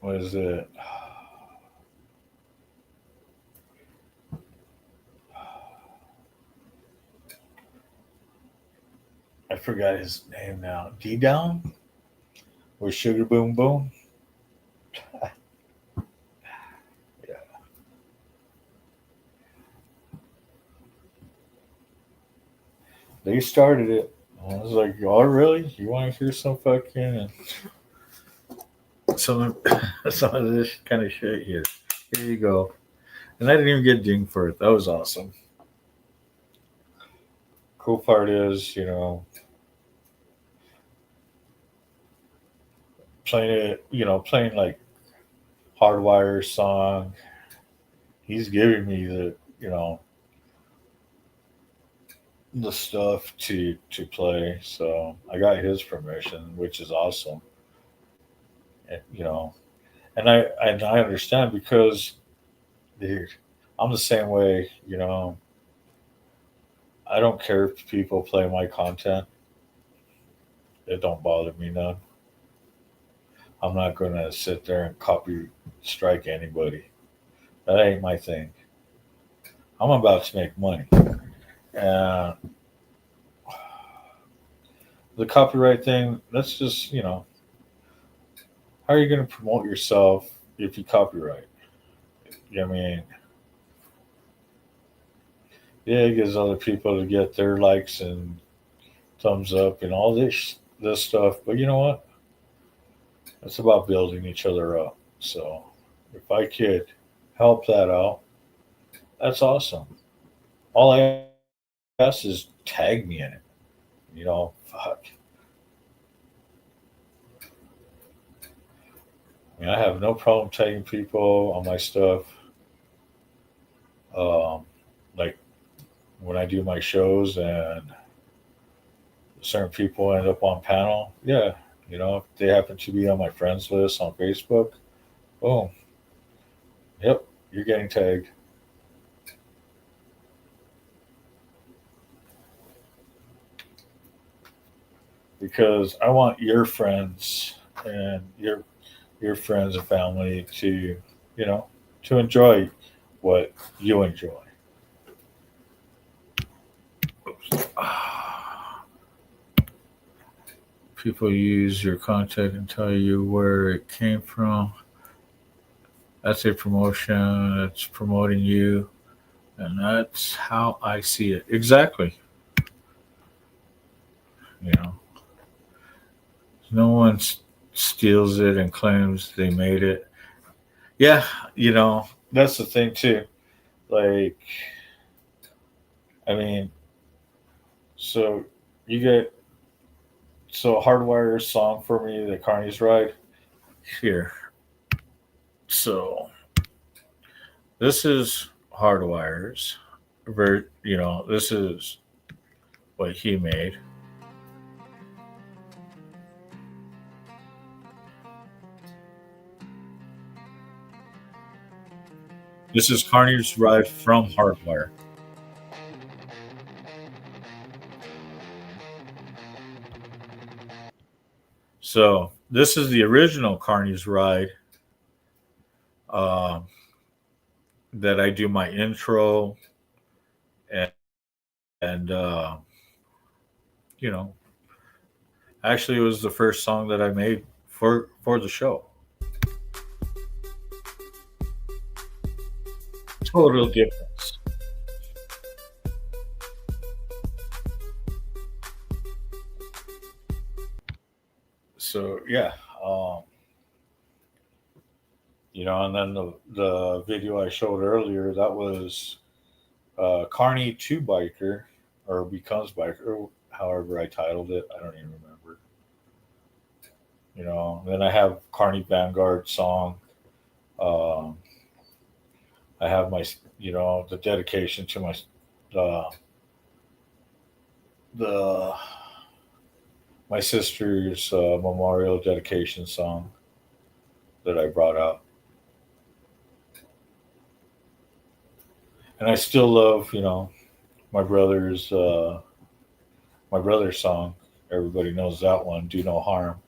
what is it? I forgot his name now. D Down? With Sugar Boom Boom? Yeah. They started it. I was like, oh, really? You want to hear some fucking some of this kind of shit here? Here you go. And I didn't even get dinged for it. That was awesome. Cool part is, playing like Hardwire song. He's giving me the stuff to play. So I got his permission, which is awesome. And, I understand because, dude, I'm the same way. I don't care if people play my content. It don't bother me none. I'm not going to sit there and copy strike anybody. That ain't my thing. I'm about to make money. And the copyright thing, that's just, how are you going to promote yourself if you copyright? I mean, yeah, it gives other people to get their likes and thumbs up and all this stuff. But you know what? It's about building each other up. So if I could help that out, that's awesome. All I ask is tag me in it. Fuck. I mean, I have no problem tagging people on my stuff. Like when I do my shows and certain people end up on panel, yeah, if they happen to be on my friends list on Facebook, boom. Yep, you're getting tagged. Because I want your friends and your friends and family to, to enjoy what you enjoy. Oops. People use your content and tell you where it came from. That's a promotion. It's promoting you. And that's how I see it. Exactly. No one steals it and claims they made it. Yeah, that's the thing too. Like, I mean, so you get Hardwire's song for me, the Carney's Ride here. So this is Hardwire's. This is what he made. This is Carney's Ride from Hardwire. So this is the original Carney's Ride that I do my intro and actually it was the first song that I made for the show. Total difference. So yeah, and then the video I showed earlier, that was Carney 2 Biker or Becomes Biker, or however I titled it. I don't even remember. Then I have Carney Vanguard song. I have my, the dedication to my, my sister's memorial dedication song that I brought out. And I still love, my brother's song. Everybody knows that one, Do No Harm.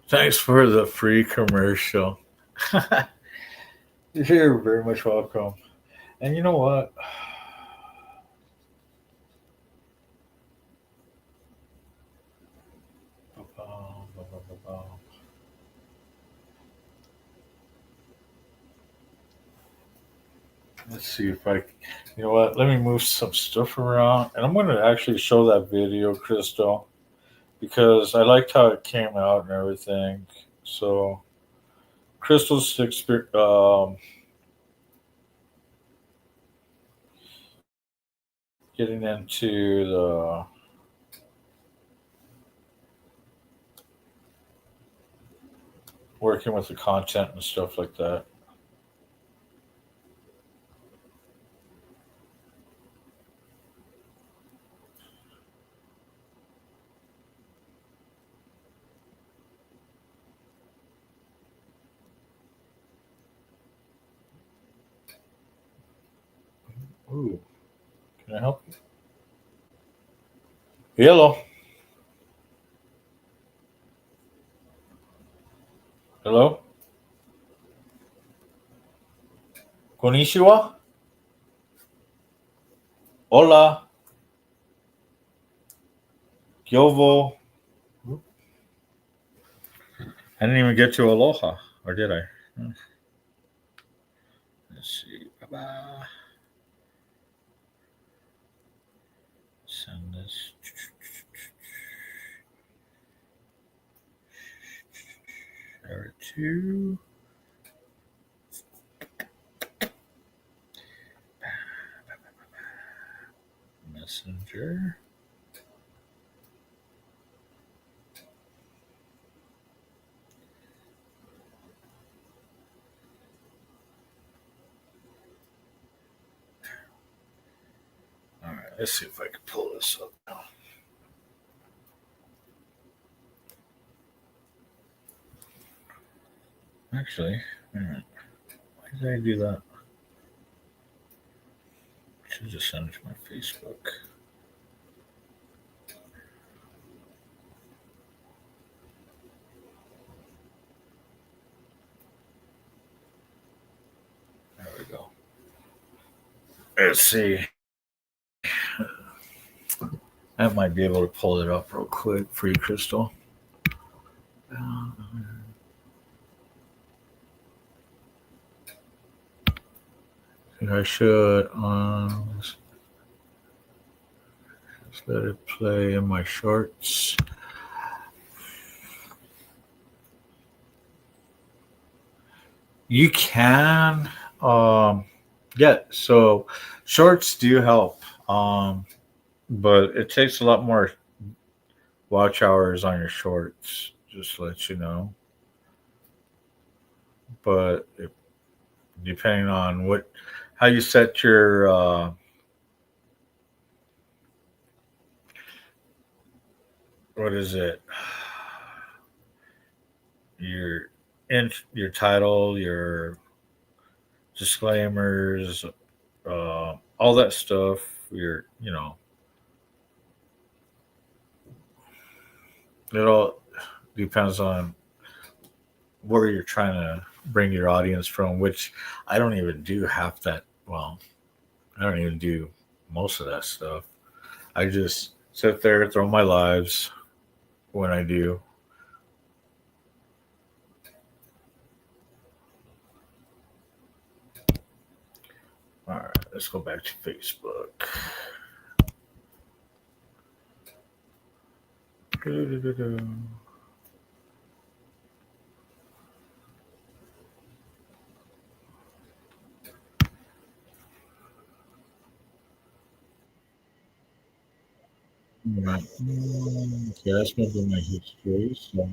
Thanks for the free commercial. You're very much welcome. And you know what? Let's see if I, let me move some stuff around. And I'm going to actually show that video, Crystal, because I liked how it came out and everything. So, Crystal's getting into the working with the content and stuff like that. Ooh, can I help you? Hello. Hello. Konnichiwa. Hola. Kyovo. I didn't even get to aloha, or did I? Let's see. Bye-bye. Send this. Share it to. Messenger. All right, let's see if I can pull this up now. Actually, wait a minute. Why did I do that? I should just send it to my Facebook. There we go. Let's see. I might be able to pull it up real quick for you, Crystal. I should. Just let it play in my shorts. You can, yeah. So shorts do help, but it takes a lot more watch hours on your shorts. Just to let you know. But depending on how you set your what is it? Your title, your disclaimers, all that stuff. It all depends on where you're trying to bring your audience from. Which I don't even do half that. Well, I don't even do most of that stuff. I just sit there, throw my lives when I do. All right, let's go back to Facebook. Right. Okay, that's going to be my history. So,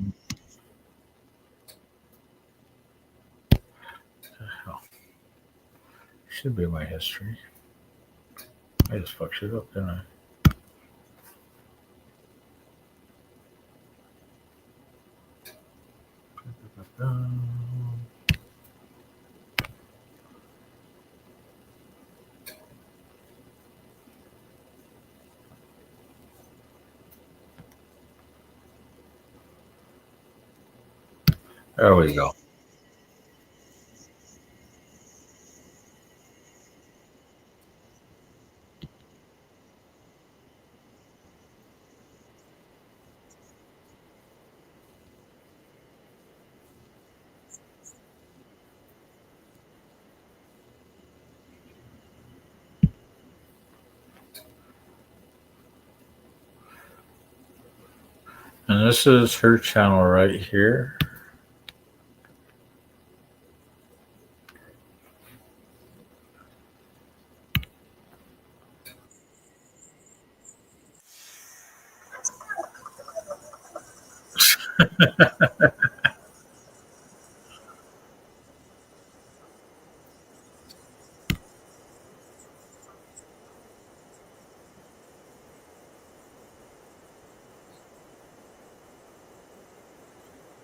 oh, should be my history. I just fucked it up, didn't I? There we go. And this is her channel right here.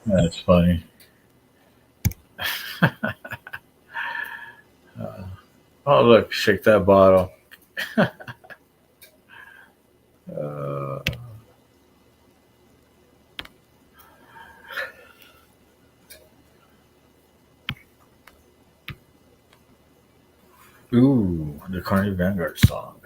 That's funny. Oh, look, shake that bottle. uh, ooh, the Carney Vanguard song.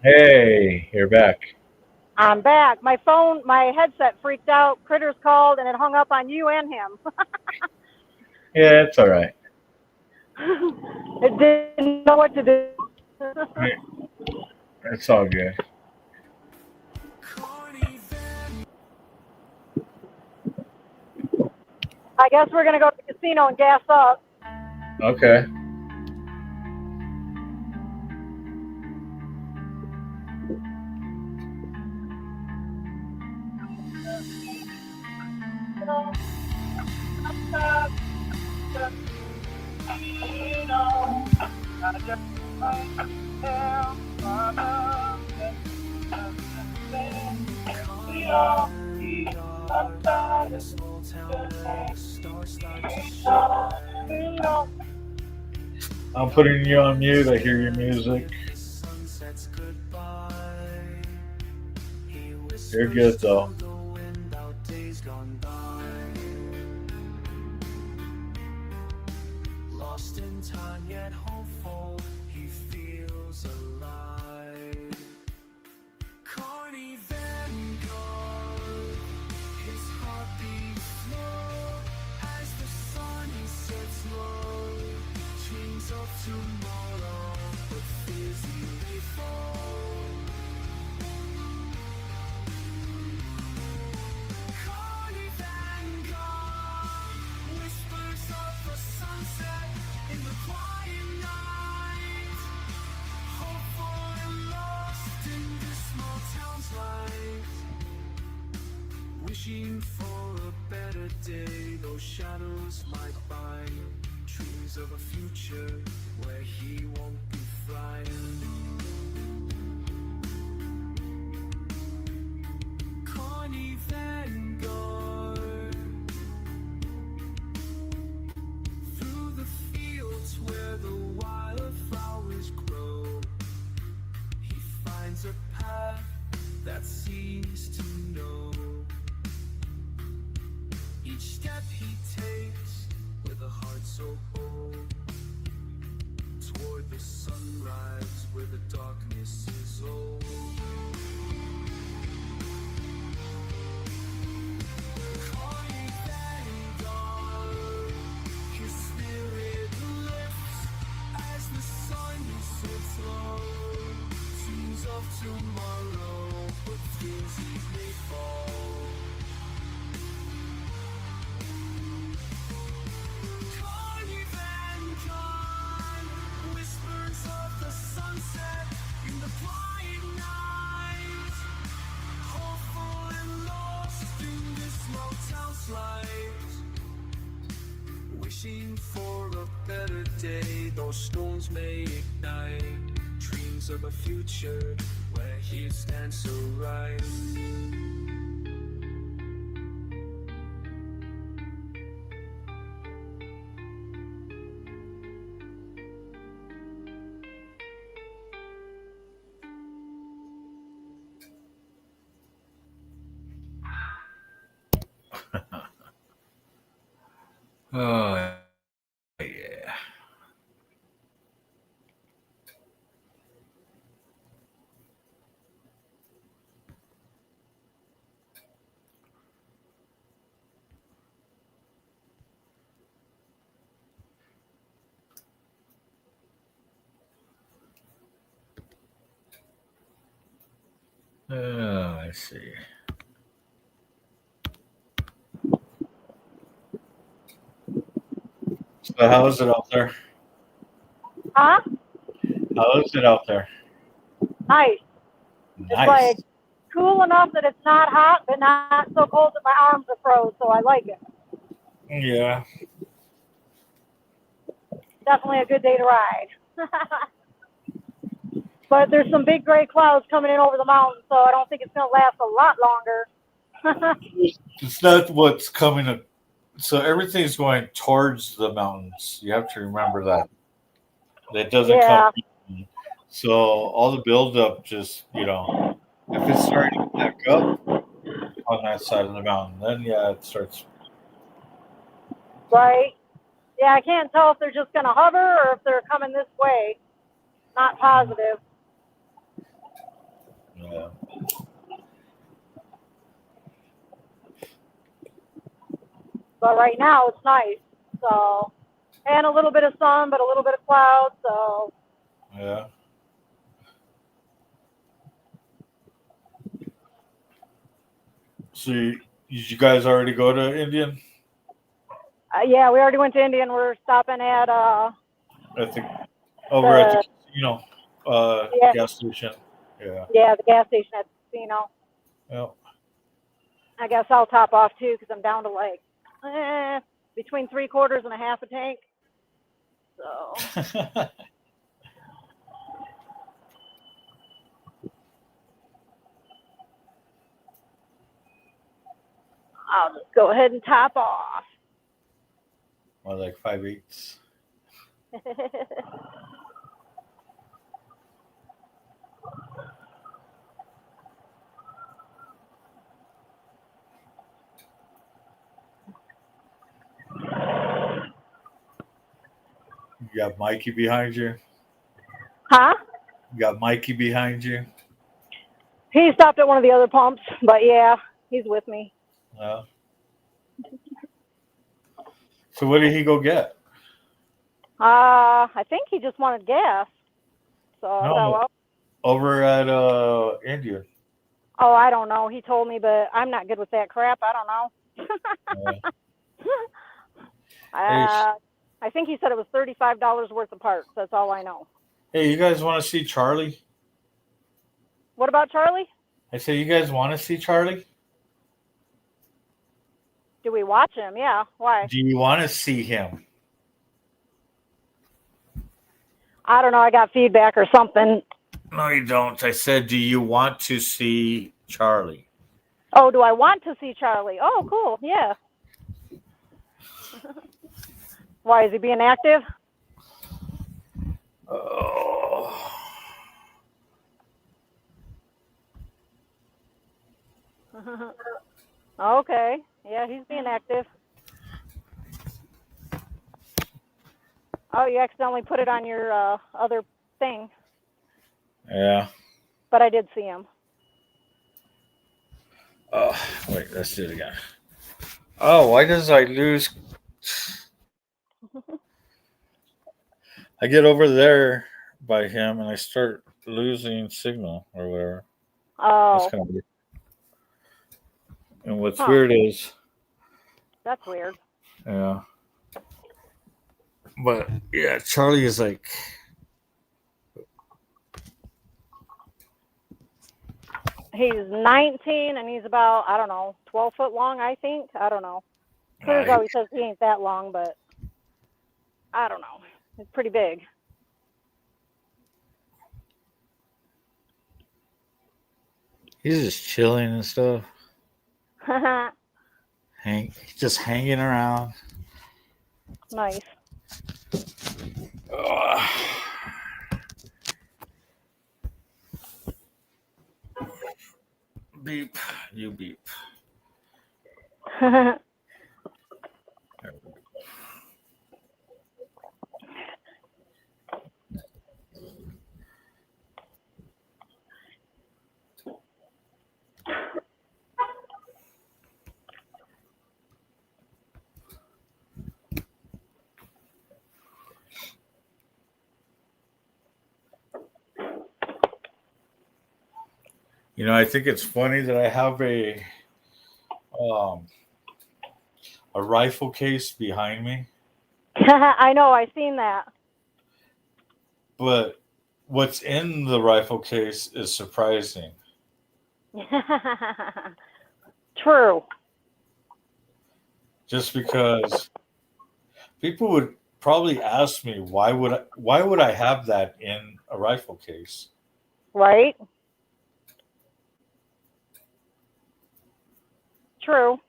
Hey, you're back. I'm back. My headset freaked out. Critters called and it hung up on you and him. Yeah, it's all right. It didn't know what to do. It's all good. I guess we're going to go to the casino and gas up. Okay. I'm putting you on mute. I hear your music. You're good though. Lost in time yet hopeful, he feels alive. Carney Vanguard, his heart beats slow as the sun sets low. Dreams of tomorrow, but fears he may fall. Carney Vanguard, whispers of the sunset in the quiet night. Hopeful and lost in this small town's life. Wishing for a better day, those shadows might bind. Dreams of a future where he won't be frightened. Carney Vanguard, through the fields where the wildflowers grow, he finds a path that seems to know. Each step he takes with a heart so bold, toward the sunrise where the darkness is old. Carney Vanguard, his spirit lifts as the sun sets low. Dreams of tomorrow, but fears he may fall. Carney Vanguard, whispers of the sunset in the quiet night. Hopeful and lost in this small town's light. Wishing for a better day, those storms may ignite. Dreams of a future where he stands so right. Oh, yeah. I see. So how is it out there? Huh? How is it out there? Nice. It's like cool enough that it's not hot, but not so cold that my arms are froze, so I like it. Yeah. Definitely a good day to ride. But there's some big gray clouds coming in over the mountain, so I don't think it's going to last a lot longer. It's not what's coming up. So everything's going towards the mountains. You have to remember that. That doesn't come. So all the buildup just, if it's starting to back up on that side of the mountain, then yeah, it starts. Right? Yeah, I can't tell if they're just going to hover or if they're coming this way. Not positive. Yeah. But right now it's nice. So, and a little bit of sun, but a little bit of cloud. So. Yeah. So you guys already go to Indian? Yeah, we already went to Indian. We're stopping at I think over at the casino, gas station. Yeah. Yeah, the gas station at the casino. Yep. I guess I'll top off too because I'm down to like between 3/4 and a half a tank. So. I'll just go ahead and top off. More like 5/8. You got Mikey behind you? Huh? You got Mikey behind you? He stopped at one of the other pumps, but yeah, he's with me. So what did he go get? I think he just wanted gas. So I thought, No, well, over at India. oh, I don't know. He told me, but I'm not good with that crap. I don't know. I think he said it was $35 worth of parts. That's all I know. Hey, you guys want to see Charlie? What about Charlie? I say, you guys want to see Charlie? Do we watch him? Yeah. Why? Do you want to see him? I don't know. I got feedback or something. No, you don't. I said, do you want to see Charlie? Oh, do I want to see Charlie? Oh, cool. Yeah. Why, is he being active? Oh. Okay. Yeah, he's being active. Oh, you accidentally put it on your other thing. Yeah. But I did see him. Oh, wait, let's do it again. Oh, why does I lose? I get over there by him and I start losing signal or whatever. Oh. That's kind of weird. And what's Huh. weird is, That's weird. yeah. But yeah, Charlie is like, He's 19 and he's about, I don't know, 12 foot long, I think. I don't know. Clears always says he ain't that long, but I don't know. He's pretty big. he's just chilling and stuff. Just hanging around. Nice. Beep. You beep. You know, I think it's funny that I have a rifle case behind me, I know, I seen that. but what's in the rifle case is surprising. True. Just because people would probably ask me why would I have that in a rifle case? Right? True.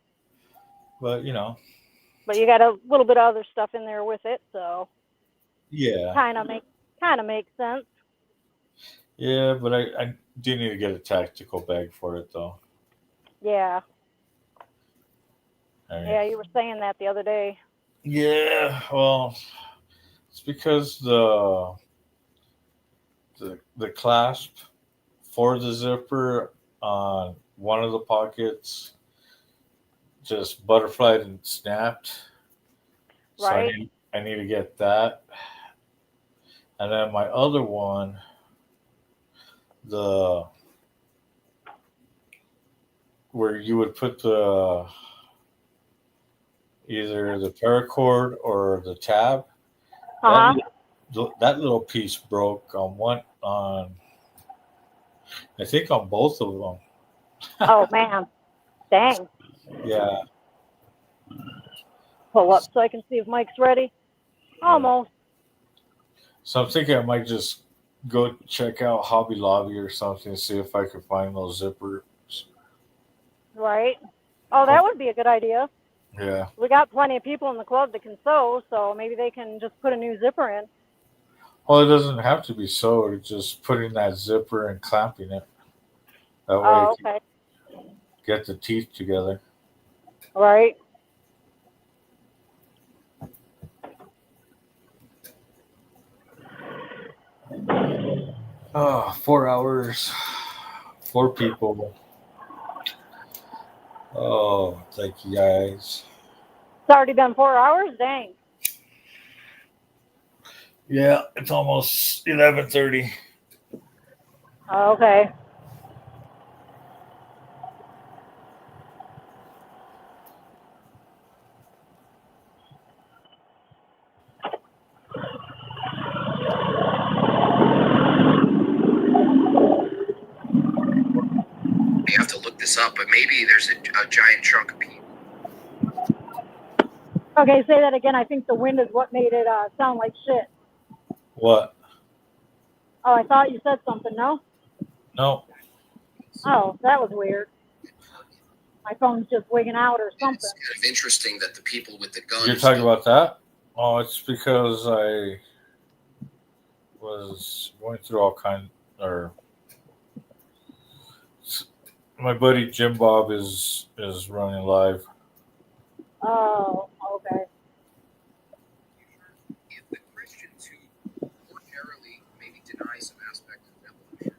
But you know. But you got a little bit of other stuff in there with it, so Yeah. kind of makes sense. Yeah, but I do need to get a tactical bag for it though. Yeah. I mean, Yeah, you were saying that the other day. yeah, well, it's because the clasp for the zipper on one of the pockets just butterflied and snapped. Right. So I need to get that. And then my other one, where you would put either the paracord or the tab, that little piece broke on I think on both of them. Oh man. Dang. Yeah. Pull up so I can see if Mike's ready. Almost. So I'm thinking I might just go check out Hobby Lobby or something and see if I can find those zippers. Right. Oh, that would be a good idea. Yeah. We got plenty of people in the club that can sew, so maybe they can just put a new zipper in. Well, it doesn't have to be sewed. It's just putting that zipper and clamping it. That way Oh, you can okay. get the teeth together. Right. Oh, 4 hours. 4 people. Oh, thank you guys. It's already been 4 hours? Dang. Yeah, it's almost 11:30. Oh, okay. You have to look this up, but maybe there's a giant chunk of people. Okay, say that again. I think the wind is what made it sound like shit. What? Oh, I thought you said something, no? No. Oh, that was weird. My phone's just wigging out or something. It's kind of interesting that the people with the guns. You're talking about that? Oh, it's because I was going through all kind or my buddy Jim Bob is running live. Oh, okay. If the Christians who ordinarily maybe deny some aspect of evolution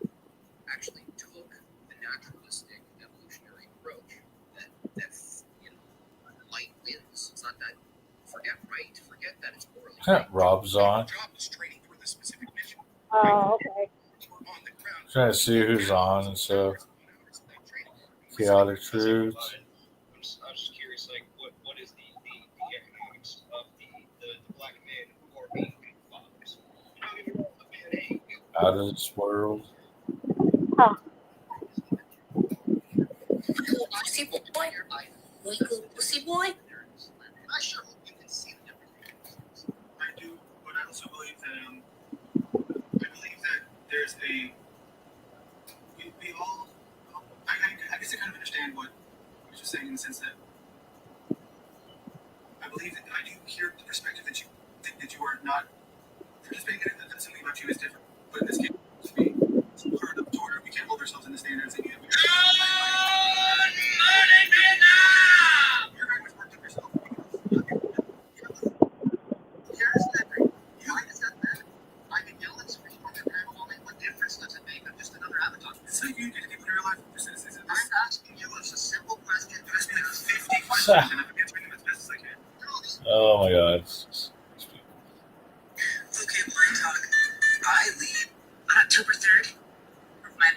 actually took the naturalistic evolutionary approach that light wins. It's not that forget that it's morally. Rob's on. Oh, okay. Trying to see who's on and stuff. Chaotic Truth. I was just curious, like, what is the economics of the black men who are being fathers? Out of this world. Huh. Pussy boy. Pussy boy. I sure hope you can see the difference. I do, but I also believe that there's a we all. I guess I kind of understand what you're saying in the sense that I believe that I do hear the perspective that you think that you are not participating in it, that something about you is different. But in this case, to be part of the order, we can't hold ourselves in the standards that you have. You're very much worked up yourself. I can yell at some people on their panel all day. What difference does it make? I'm just another avatar. It's like you get people in real life. I'm asking you a simple question. There's been 50 questions, and I'm answering them as best as I can. Oh my god. Okay, blind talk. I leave on October 3rd for my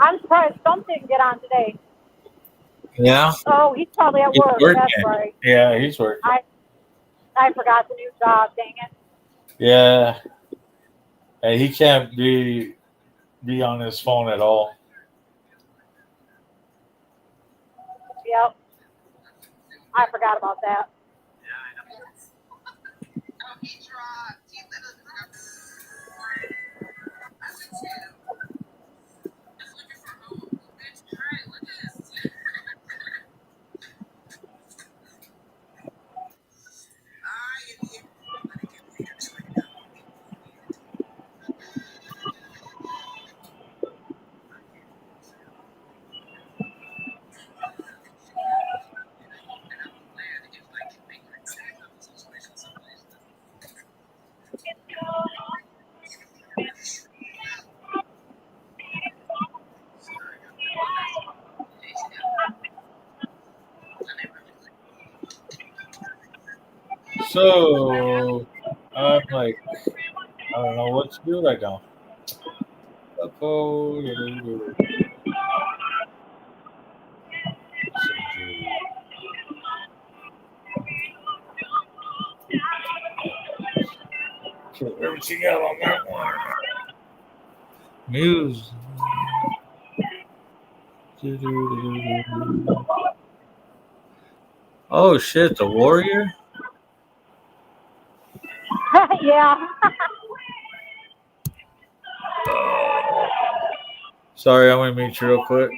I'm surprised Stump didn't get on today. Yeah. Oh, he's probably at He's work. working. That's right. Yeah, he's working. I forgot the new job. Dang it. Yeah. And he can't be on his phone at all. Yep. I forgot about that. So I'm like, I don't know what to do right now. Get everything out on that one. News. Oh shit, the Warrior? Yeah. Sorry, I'm gonna mute you real quick.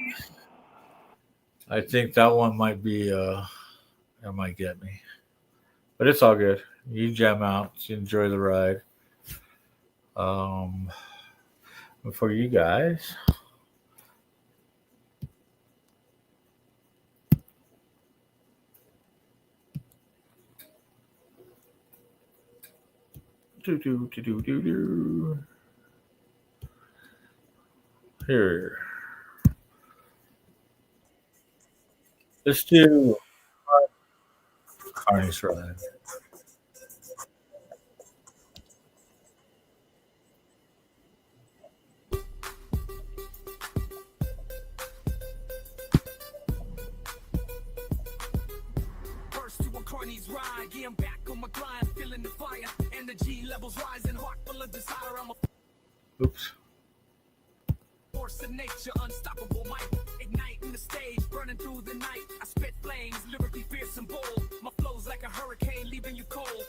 I think that one might be that might get me. But But it's all good. You jam out. You enjoy the ride. For you guys, here. Let's do Carney's ride. First to a Carney's ride, yeah, I'm back on my grind, feeling the fire, energy levels rising, heart full of desire. I'm a Oops. force of nature, unstoppable might, igniting the stage, burning through the night. I spit flames, lyrically fierce and bold. My flow's like a hurricane, leaving you cold.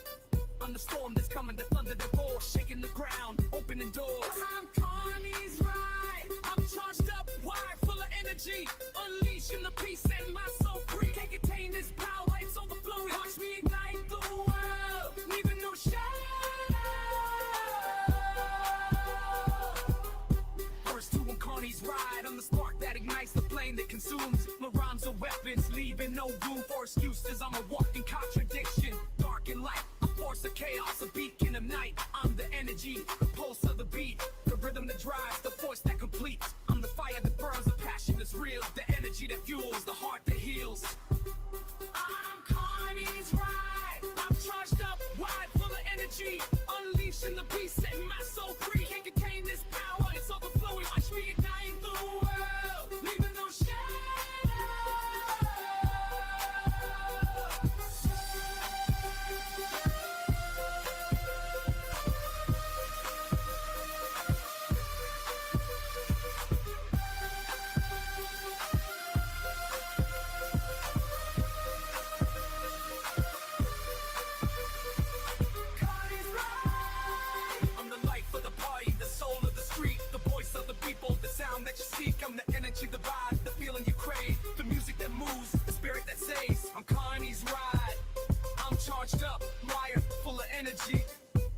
On the storm that's coming, the thunder that roars, shaking the ground, opening doors. I'm Carney's ride, I'm charged up, wide, full of energy, unleashing the peace and my soul free. Can't contain this power, it's overflowing. Watch me ignite the world, leaving no shadow. First to on Carney's ride, I'm the spark that ignites the flame that consumes. My rhymes are weapons, leaving no room for excuses. I'm a walking contradiction, dark and light, a force of chaos, a beacon of night. I'm the energy, the pulse of the beat, the rhythm that drives, the force that completes. I'm the fire that burns, the passion that's real, the energy that fuels, the heart that heals. I'm Carney's ride, I'm charged up, wide, full of energy, unleashing the beast, setting my soul free. Can't contain this power, it's overflowing. Watch me ignite the world, leaving no shadow. I'm the life of the party, the soul of the street, the voice of the people, the sound that you seek. I'm the energy, the vibe, the feeling you crave, the music that moves, the spirit that saves. I'm Carney's ride, I'm charged up, wired, full of energy,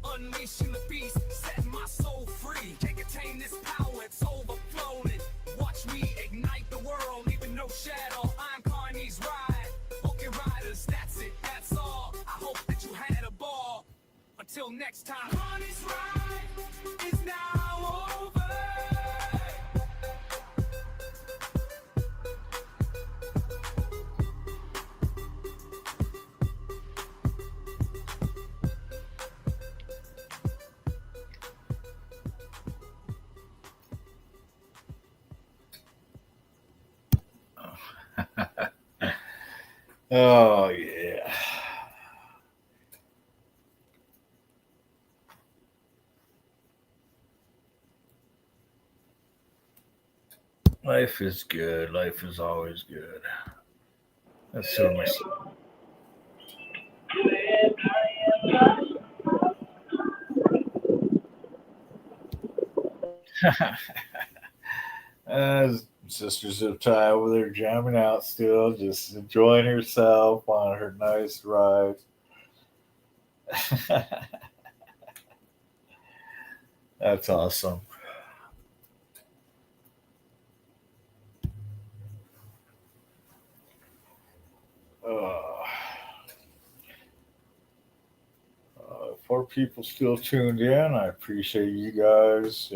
unleashing the beast, setting my soul free. Can't contain this power, it's overflowing. Watch me ignite the world, leaving no shadow. I'm Carney's ride, okay riders, that's it, that's all. I hope that you had a ball. Until next time, Carney's ride is now over. Oh yeah. Life is good. Life is always good. That's so much. Sister Zip Tie over there jamming out still, just enjoying herself on her nice ride. That's awesome. For people still tuned in, I appreciate you guys.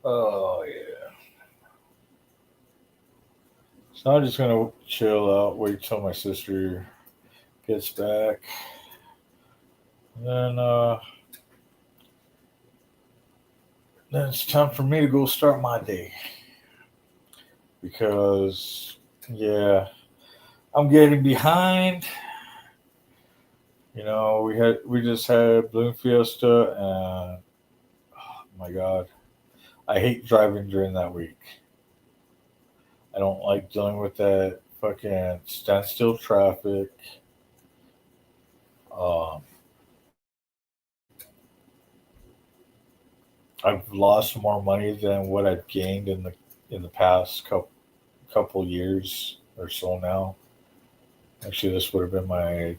Oh yeah. So I'm just gonna chill out, wait till my sister gets back, and then then it's time for me to go start my day because, yeah, I'm getting behind. We just had Bloom Fiesta, and oh my God, I hate driving during that week. I don't like dealing with that fucking standstill traffic. Um, I've lost more money than what I've gained in the past couple years or so now. Actually, this would have been my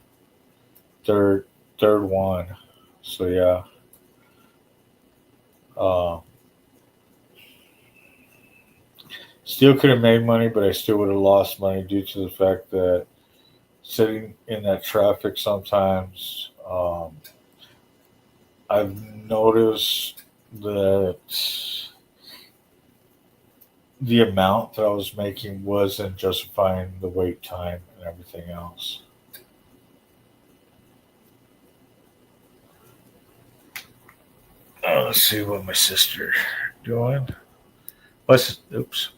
third one. So yeah. Uh, Still could have made money, but I still would have lost money due to the fact that sitting in that traffic sometimes, I've noticed that the amount that I was making wasn't justifying the wait time and everything else. Let's see what my sister doing. Oops.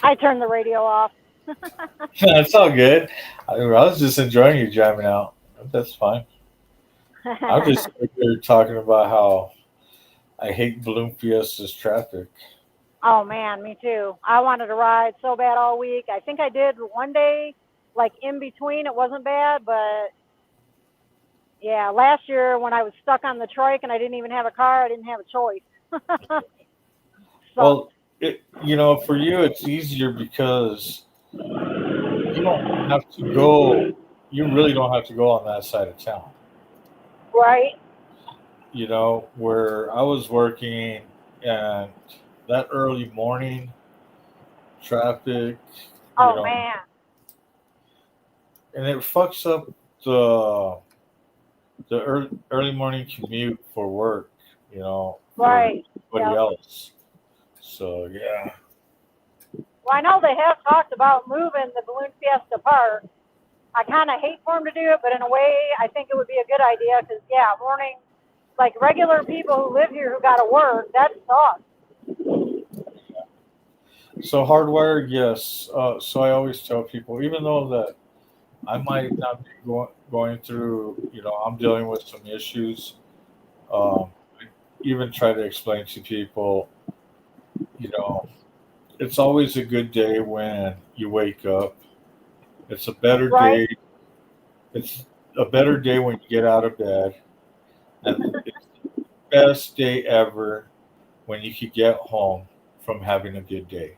I turned the radio off. That's all good. I was just enjoying you driving out. That's fine. I'm just here talking about how I hate Bloom Fiesta's traffic. Oh man, me too. I wanted to ride so bad all week. I think I did one day, like in between. It wasn't bad, but yeah, last year when I was stuck on the trike and I didn't even have a car, I didn't have a choice. Well, for you, it's easier because you don't have to go. You really don't have to go on that side of town. Right. Where I was working and that early morning traffic, Oh man. and it fucks up the early morning commute for work, Right. for everybody Yep. else. So yeah. Well, I know they have talked about moving the Balloon Fiesta Park. I kind of hate for them to do it, but in a way, I think it would be a good idea because, yeah, morning, like regular people who live here who got to work, that sucks. So hardwired, yes. So I always tell people, even though that I might not be going through, I'm dealing with some issues. I even try to explain to people, you know, it's always a good day when you wake up. It's a better Right. day. It's a better day when you get out of bed, and it's the best day ever when you could get home from having a good day.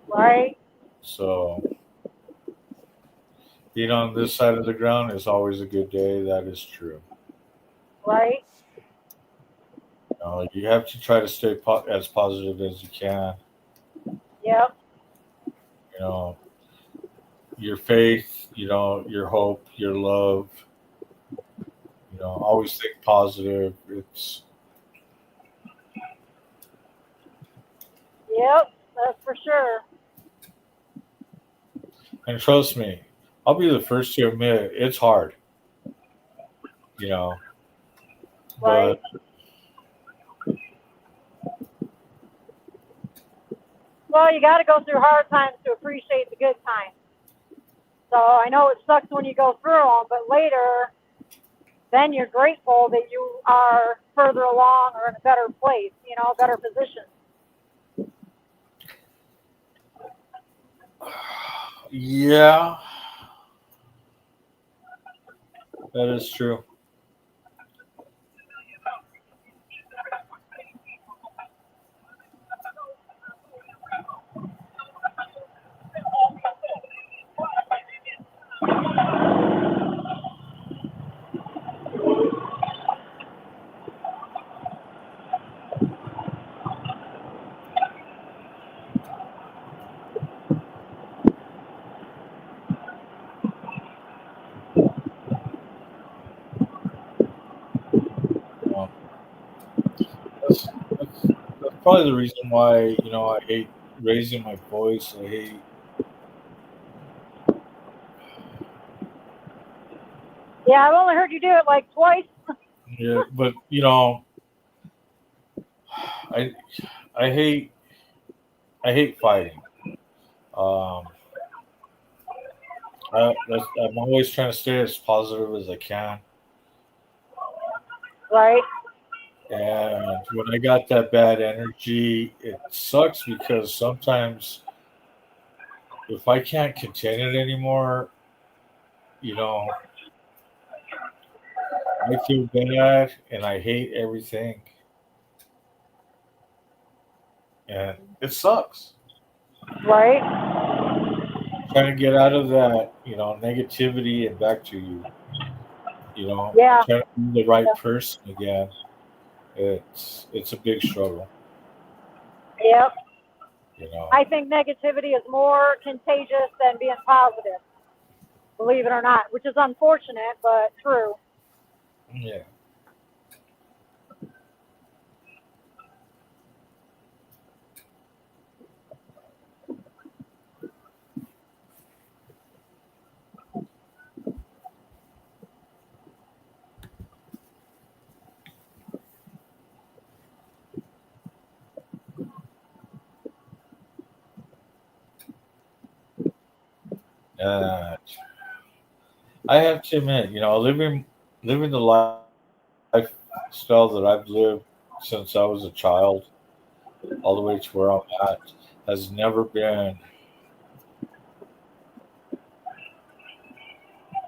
Right. So being on this side of the ground is always a good day. That is true. Right. You have to try to stay as positive as you can. Yep. You know, your faith, your hope, your love. Always think positive. Yep. That's for sure. And trust me, I'll be the first to admit it's hard. Right. But Well, you got to go through hard times to appreciate the good times. So I know it sucks when you go through them, but later, then you're grateful that you are further along or in a better place, a better position. yeah, that is true. Um, that's probably the reason why I hate raising my voice. I hate. Yeah, I've only heard you do it like twice. Yeah, but I hate fighting. I'm always trying to stay as positive as I can. Right. And when I got that bad energy, it sucks because sometimes if I can't contain it anymore, I feel bad and I hate everything. And it sucks. Right. Trying to get out of that, negativity and back to Yeah. trying to be the right person again. It's a big struggle. Yep. You know. I think negativity is more contagious than being positive, believe it or not, which is unfortunate, but true. Yeah. I have to admit, living the lifestyle that I've lived since I was a child, all the way to where I'm at, has never been.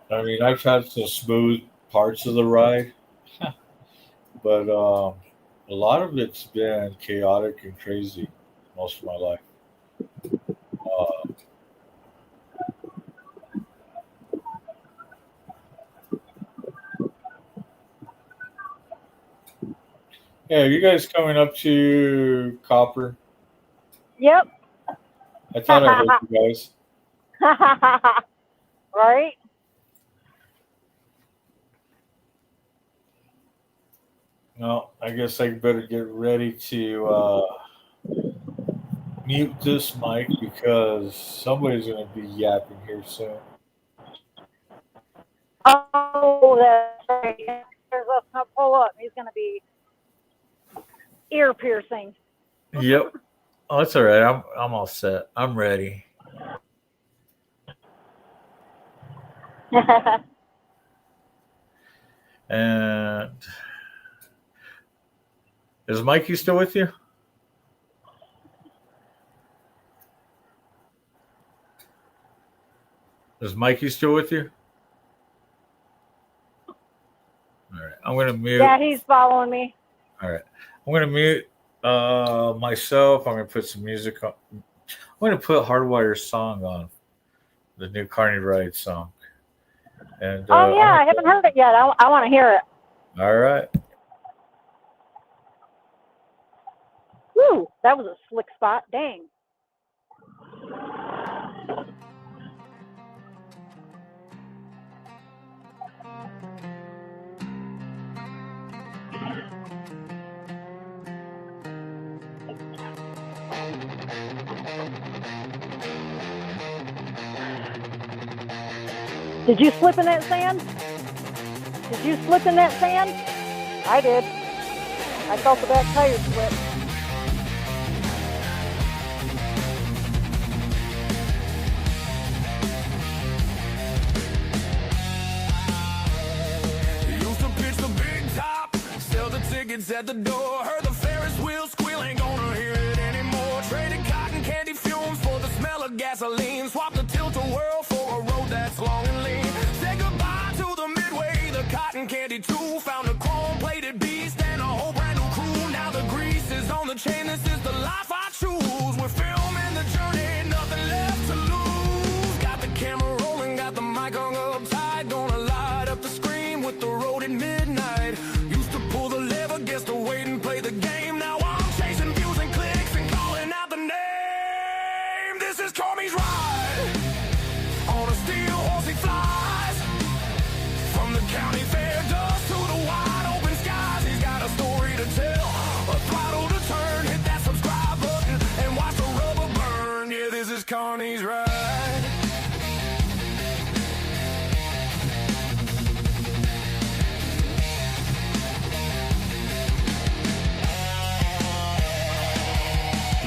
I mean, I've had some smooth parts of the ride, but a lot of it's been chaotic and crazy most of my life. Yeah, you guys coming up to Copper? Yep. I thought I heard you guys. Right? No, I guess I better get ready to mute this mic because somebody's going to be yapping here soon. Oh, that's right. There's us gonna pull up. He's going to be ear piercing. Yep. Oh, that's all right. I'm all set. I'm ready. And is Mikey still with you? Is Mikey still with you? All right. I'm going to mute. Yeah, he's following me. All right. I'm going to mute myself. I'm going to put some music on. I'm going to put Hardwire's song on, the new CARNY'S Ride song. And Oh, yeah, I haven't heard it yet. I want to hear it. All right. Woo, that was a slick spot. Dang. Did you slip in that sand? Did you slip in that sand? I did. I felt the back tire slip. Used to pitch the big top, sell the tickets at the door. Heard the Ferris wheel squeal, ain't gonna hear it anymore. Traded cotton candy fumes for the smell of gasoline. Swapped the tilt-a-whirl for a road that's long and lean. Said goodbye to the midway, the cotton candy too. Found a chrome-plated beast and a whole brand new crew. Now the grease is on the chain, this is the life I choose. We're filming the journey, nothing left to lose. Got the camera rolling, got the mic hung up tight. Gonna light up the screen with the road at midnight. Used to pull the lever, guess to wait and play the game. Now I'm chasing views and clicks and calling out the name. This is CARNY'S Ride. On a steel horse he flies. From the county fair dust to the wild.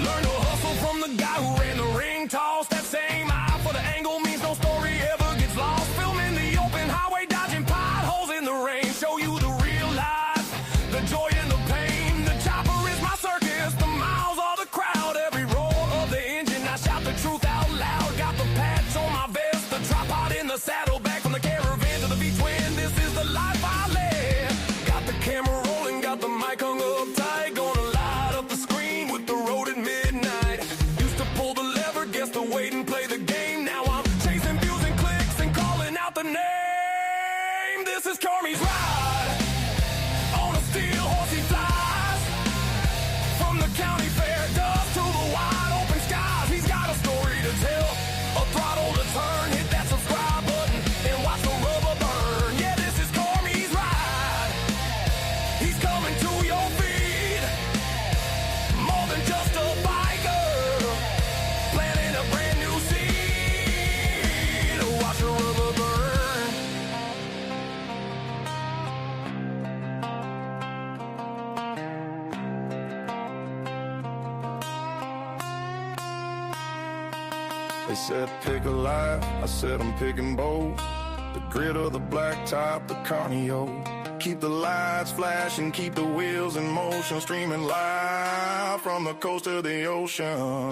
Learn to hustle from the guy who ran the ring toss. That same eye for the angle means no story ever gets lost. Filming the open highway, dodging potholes in the rain. Show you the real life, the joy and the pain. The chopper is my circus, the miles are the crowd. Every roar of the engine, I shout the truth out loud. Got the patch on my vest, the tripod in the saddle. Back from the caravan to the V-twin, this is the life I live. Got the camera rolling, got the mic hung up tight. Gonna light up the screen with the road at midnight. Used to pull the lever, guess the wait and play the game. Now I'm chasing views and clicks and calling out the name. This is CARNY'S ride. On a steel horse he flies. From the county fair dust to the wide open skies. He's got a story to tell, a throttle to turn. Hit that subscribe button and watch the rubber burn. Yeah, this is CARNY'S ride. He's coming to your feet. More than just a biker, planting a brand new seed. Watch the rubber burn. They said pick a life, I said I'm picking both. The grit of the black top, the carnio. Keep the lights flashing, keep the wheels in motion. Streaming live from the coast to the ocean.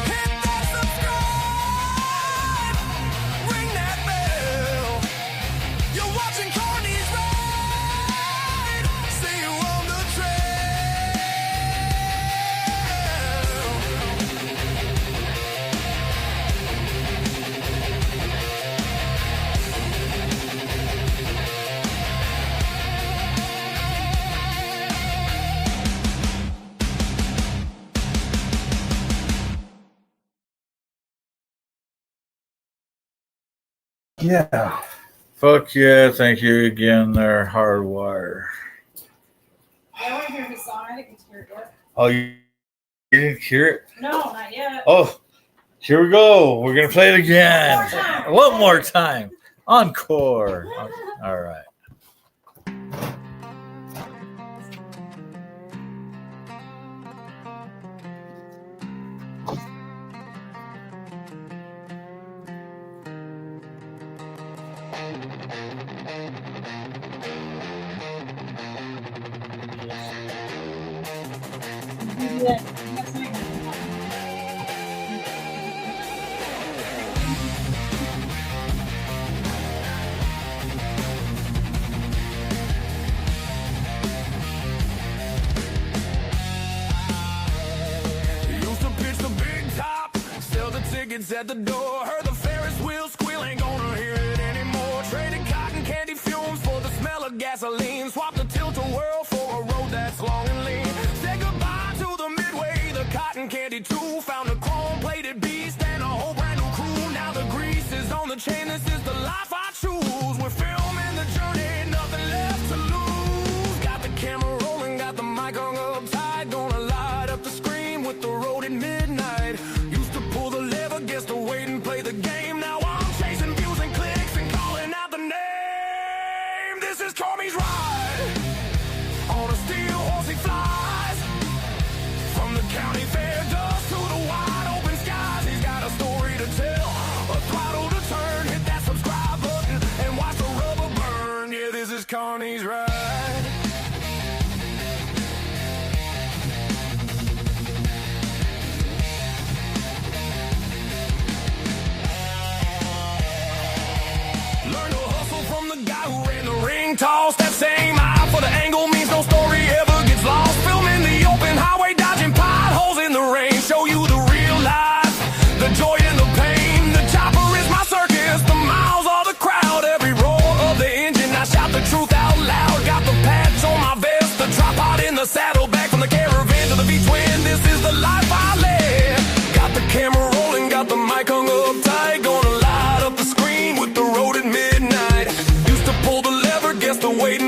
Hit that subscribe, ring that bell. You're watching CARNY'S ride. See you on the Yeah. Fuck yeah. Thank you again there, Hardwire. I want to hear the song. I didn't hear it yet. Oh, you didn't hear it? No, not yet. Oh, here we go. We're going to play it again. One more time. Encore. All right. Used to pitch the big top, sell the tickets at the door. Heard the Ferris wheel squeal, ain't gonna hear it anymore. Traded cotton candy fumes for the smell of gasoline. Swapped the tilt-a-whirl for a road that's long and lean. Said goodbye to the Midway, the cotton candy too. Found a chrome-plated beast and a whole brand new crew. Now the grease is on the chain, this is the life I choose. We're filming the journey, nothing left to lose. Got the camera rolling, got the mic hung up tight. Gonna light up the screen with the road at midnight. Used to pull the lever, guess the wait and play the game. Now I'm chasing views and clicks and calling out the name. This is CARNY'S ride. On a steel horse he flies. From the county fair dust to the wide open skies. He's got a story to tell, a throttle to turn. Hit that subscribe button and watch the rubber burn. Yeah, this is CARNY'S ride. Learn to hustle from the guy who ran the ring toss. That same eye for the angle means no story ever gets lost. Filming the open highway, dodging potholes in the rain. Show you the real life, the joy and the pain. The chopper is my circus, the miles are the crowd. Every roar of the engine, I shout the truth out loud. Got the patch on my vest, the tripod in the saddle. Back from the caravan to the V-twin, this is the life I live. Got the camera rolling, got the mic hung up tight. Gonna light up the screen with the road at midnight. Used to pull the lever, guess the waiting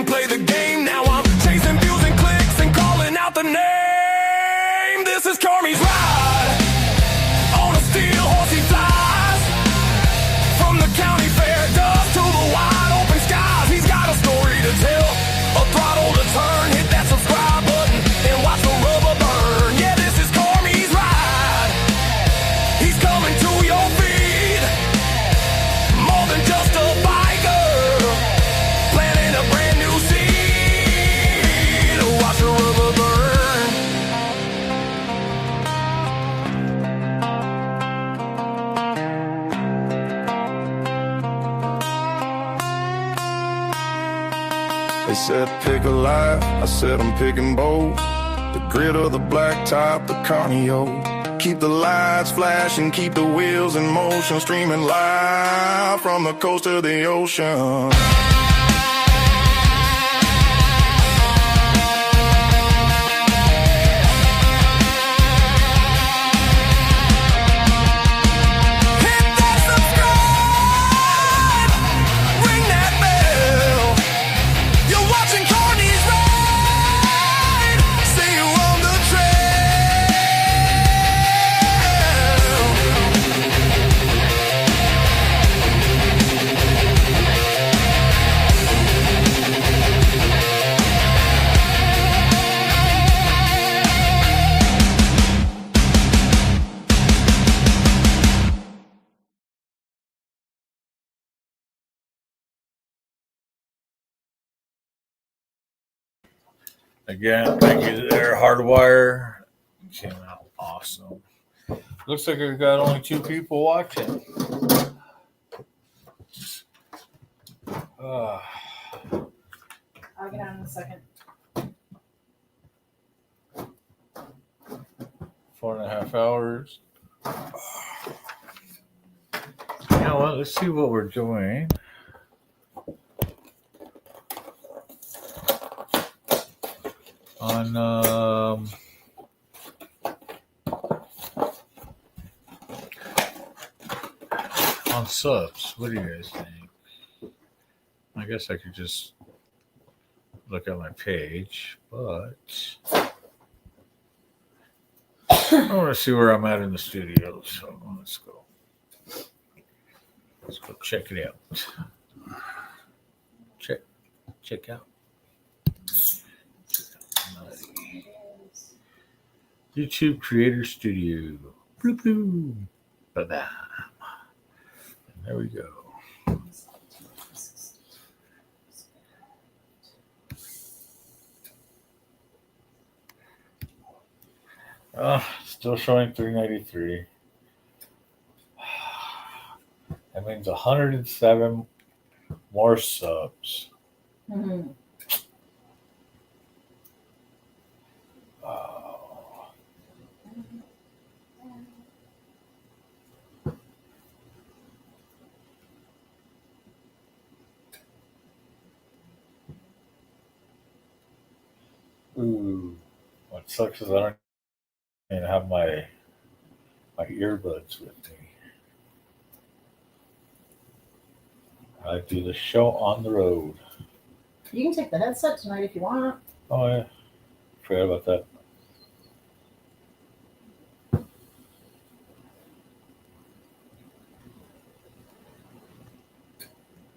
They said pick a life, I said I'm picking both. The grit of the black top, the carnio. Keep the lights flashing, keep the wheels in motion, streaming live from the coast to the ocean. Again, thank you there, Hardwire. Came out awesome. Looks like we've got only 2 people watching. I'll get on in a second. 4.5 hours. You know what? Let's see what we're doing. On subs. What do you guys think? I guess I could just look at my page, but I want to see where I'm at in the studio. So let's go. Let's go check it out. Check out. YouTube Creator Studio. Bloop, bloop. Ba-bam. There we go. Still showing 393. That means 107 more subs. Mm-hmm. Ooh, what sucks is I don't even have my earbuds with me. I do the show on the road. You can take the headset tonight if you want. Oh yeah, forgot about that.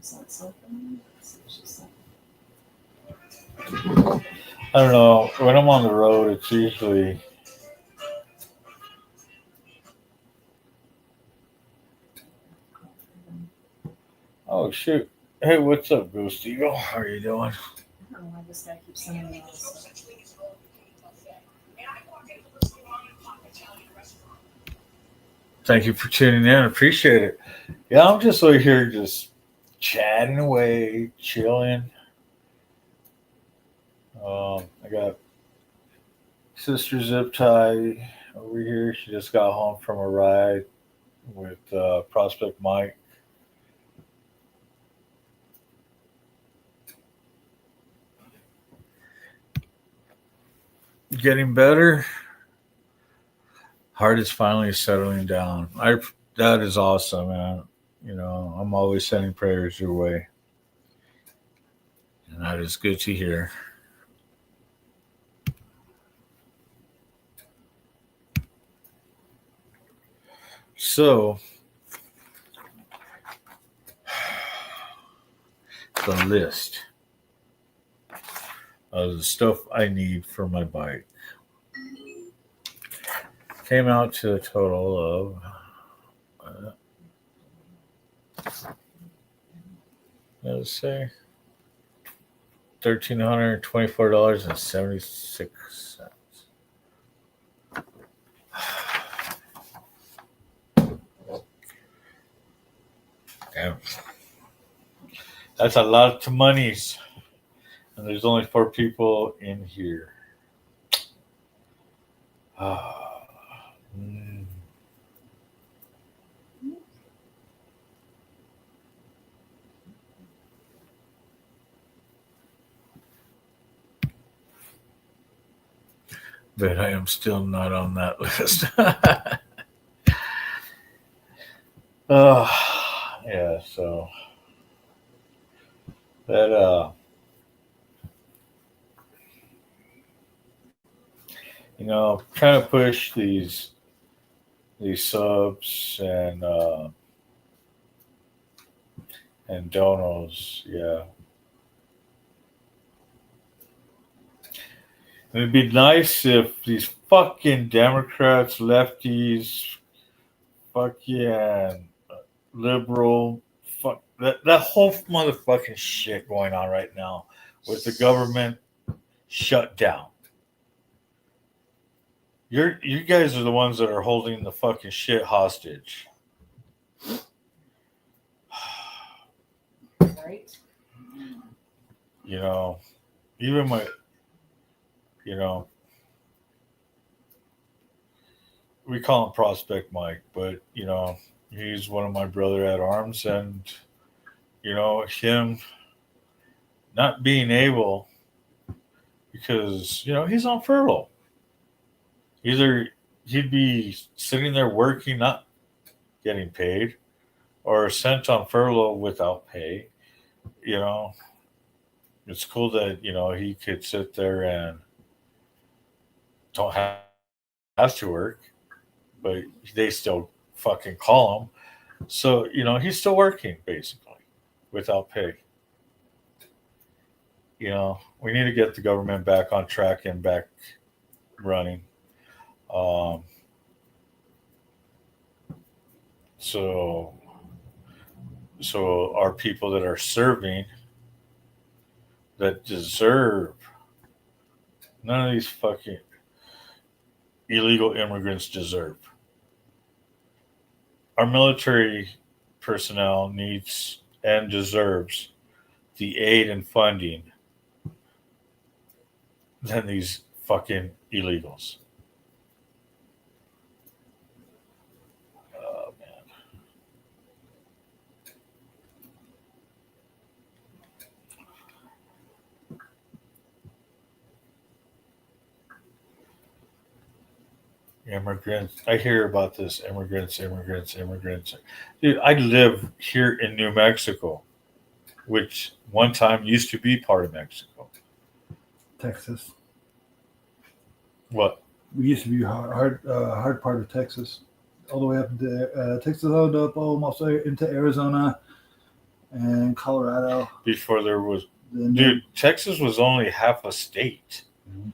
Is that something? I don't know. When I'm on the road, it's usually oh shoot. Hey, what's up, Ghost Eagle? How are you doing? I don't know why this guy keeps sending me all this stuff. Thank you for tuning in. Appreciate it. Yeah, I'm just over here just chatting away, chilling. I got Sister Zip Tie over here. She just got home from a ride with Prospect Mike. Getting better. Heart is finally settling down. That is awesome, man. You know, I'm always sending prayers your way. And that is good to hear. So, the list of the stuff I need for my bike came out to a total of, let's say, $1,324.76. Damn. That's a lot of monies. And there's only 4 people in here. But I am still not on that list. Yeah, so that trying to push these subs and donos, yeah. And it'd be nice if these fucking Democrats, lefties, fucking liberal, fuck that whole motherfucking shit going on right now with the government shut down. You guys are the ones that are holding the fucking shit hostage. Right. Even my, we call him Prospect Mike, but he's one of my brother at arms, and him not being able, because he's on furlough. Either he'd be sitting there working, not getting paid, or sent on furlough without pay. It's cool that he could sit there and don't have to work, but they still fucking call him. So he's still working basically without pay. We need to get the government back on track and back running. So our people that are serving, that deserve, none of these fucking illegal immigrants deserve. Our military personnel needs and deserves the aid and funding than these fucking illegals. Oh, man. Immigrants. I hear about this. Immigrants. Dude, I live here in New Mexico, which one time used to be part of Mexico. Texas. What? We used to be hard part of Texas, all the way up into Texas, all up almost into Arizona and Colorado. Before there was, dude, Texas was only half a state. Mm-hmm.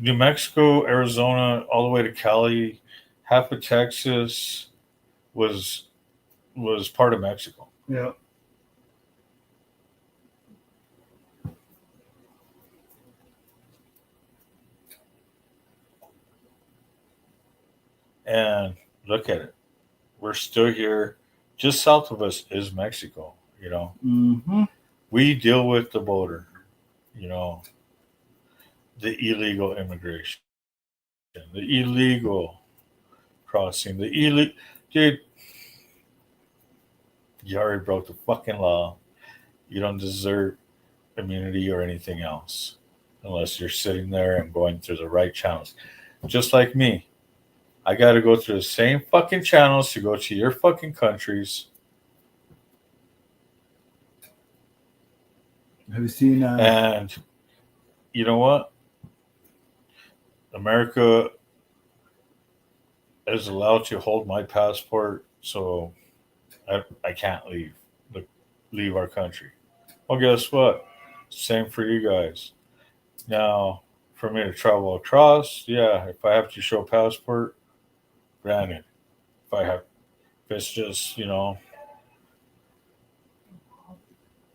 New Mexico, Arizona, all the way to Cali, half of Texas was part of Mexico. Yeah. And look at it. We're still here. Just south of us is Mexico, Mm-hmm. We deal with the border, the illegal immigration, the illegal crossing, dude, you already broke the fucking law. You don't deserve immunity or anything else unless you're sitting there and going through the right channels. Just like me. I got to go through the same fucking channels to go to your fucking countries. Have you seen? And you know what? America is allowed to hold my passport, so I can't leave our country. Well, guess what? Same for you guys. Now, for me to travel across, yeah, if I have to show passport, granted. If it's just,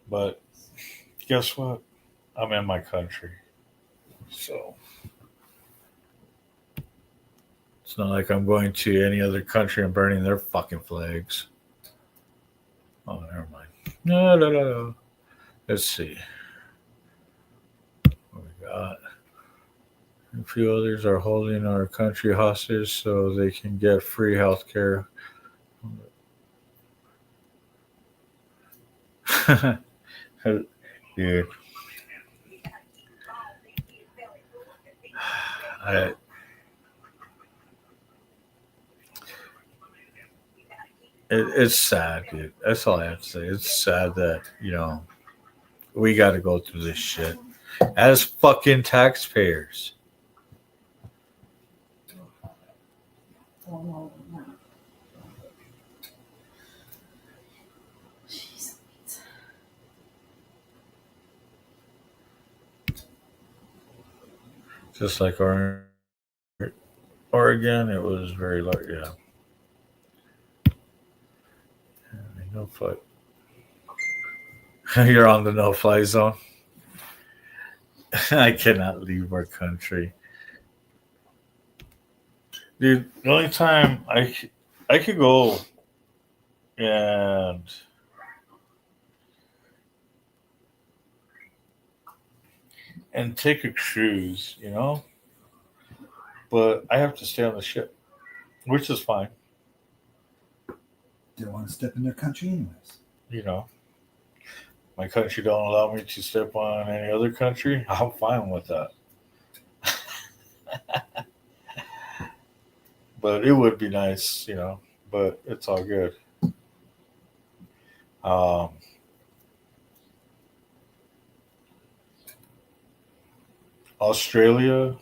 but guess what? I'm in my country. So it's not like I'm going to any other country and burning their fucking flags. Oh, never mind. No. Let's see. got a few others are holding our country hostage so they can get free health care. Dude. It's sad, dude. That's all I have to say. It's sad that, we got to go through this shit as fucking taxpayers. Just like Oregon, it was very low. Yeah. No fly. You're on the no-fly zone. I cannot leave our country, dude. The only time I could go and take a cruise, but I have to stay on the ship, which is fine. They don't want to step in their country anyways. My country don't allow me to step on any other country. I'm fine with that. But it would be nice, but it's all good. Australia,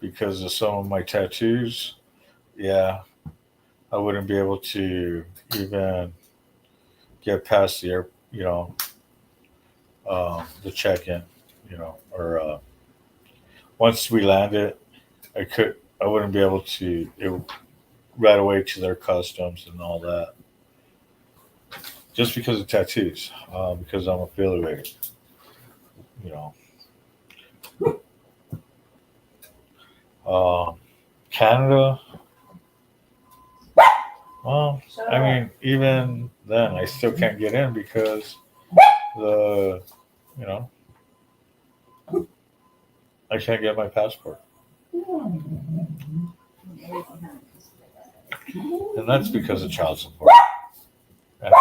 because of some of my tattoos, yeah, I wouldn't be able to even get past the the check-in, or once we landed, I wouldn't be able to right away to their customs and all that, just because of tattoos, because I'm affiliated, Canada. Well, I mean, even then, I still can't get in because I can't get my passport. And that's because of child support. And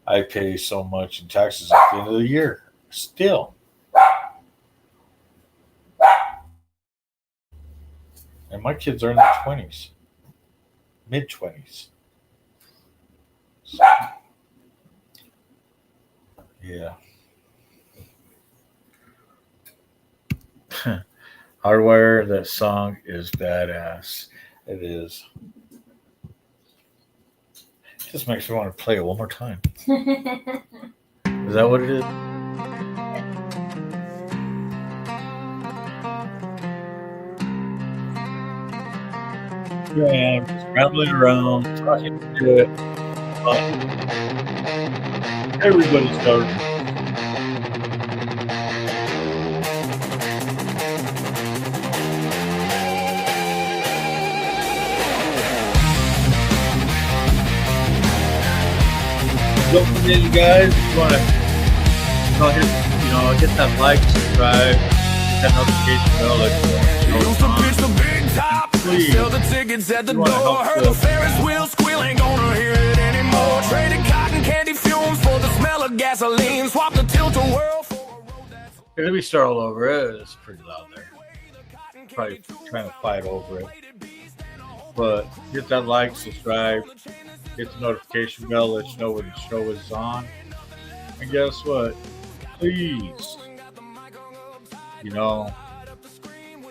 I pay so much in taxes at the end of the year. Still. And my kids are in their 20s. Mid-20s. So, yeah. Hardwire, that song is badass. It is. It just makes me want to play it one more time. Is that what it is? Here I am, just rambling around, talking shit. Everybody's starting. Don't forget, you guys, if you want to hit that like, subscribe, hit that notification bell, please. Sell the tickets at the door. Heard the Ferris wheel squeal, ain't gonna hear it anymore. Traded cotton candy fumes for the smell of gasoline. Swap the tilt-a-whirl for a road that's... Let me start all over. It's pretty loud there. Probably trying to fight over it. But hit that like, subscribe, hit the notification bell, let you know when the show is on. And guess what? Please,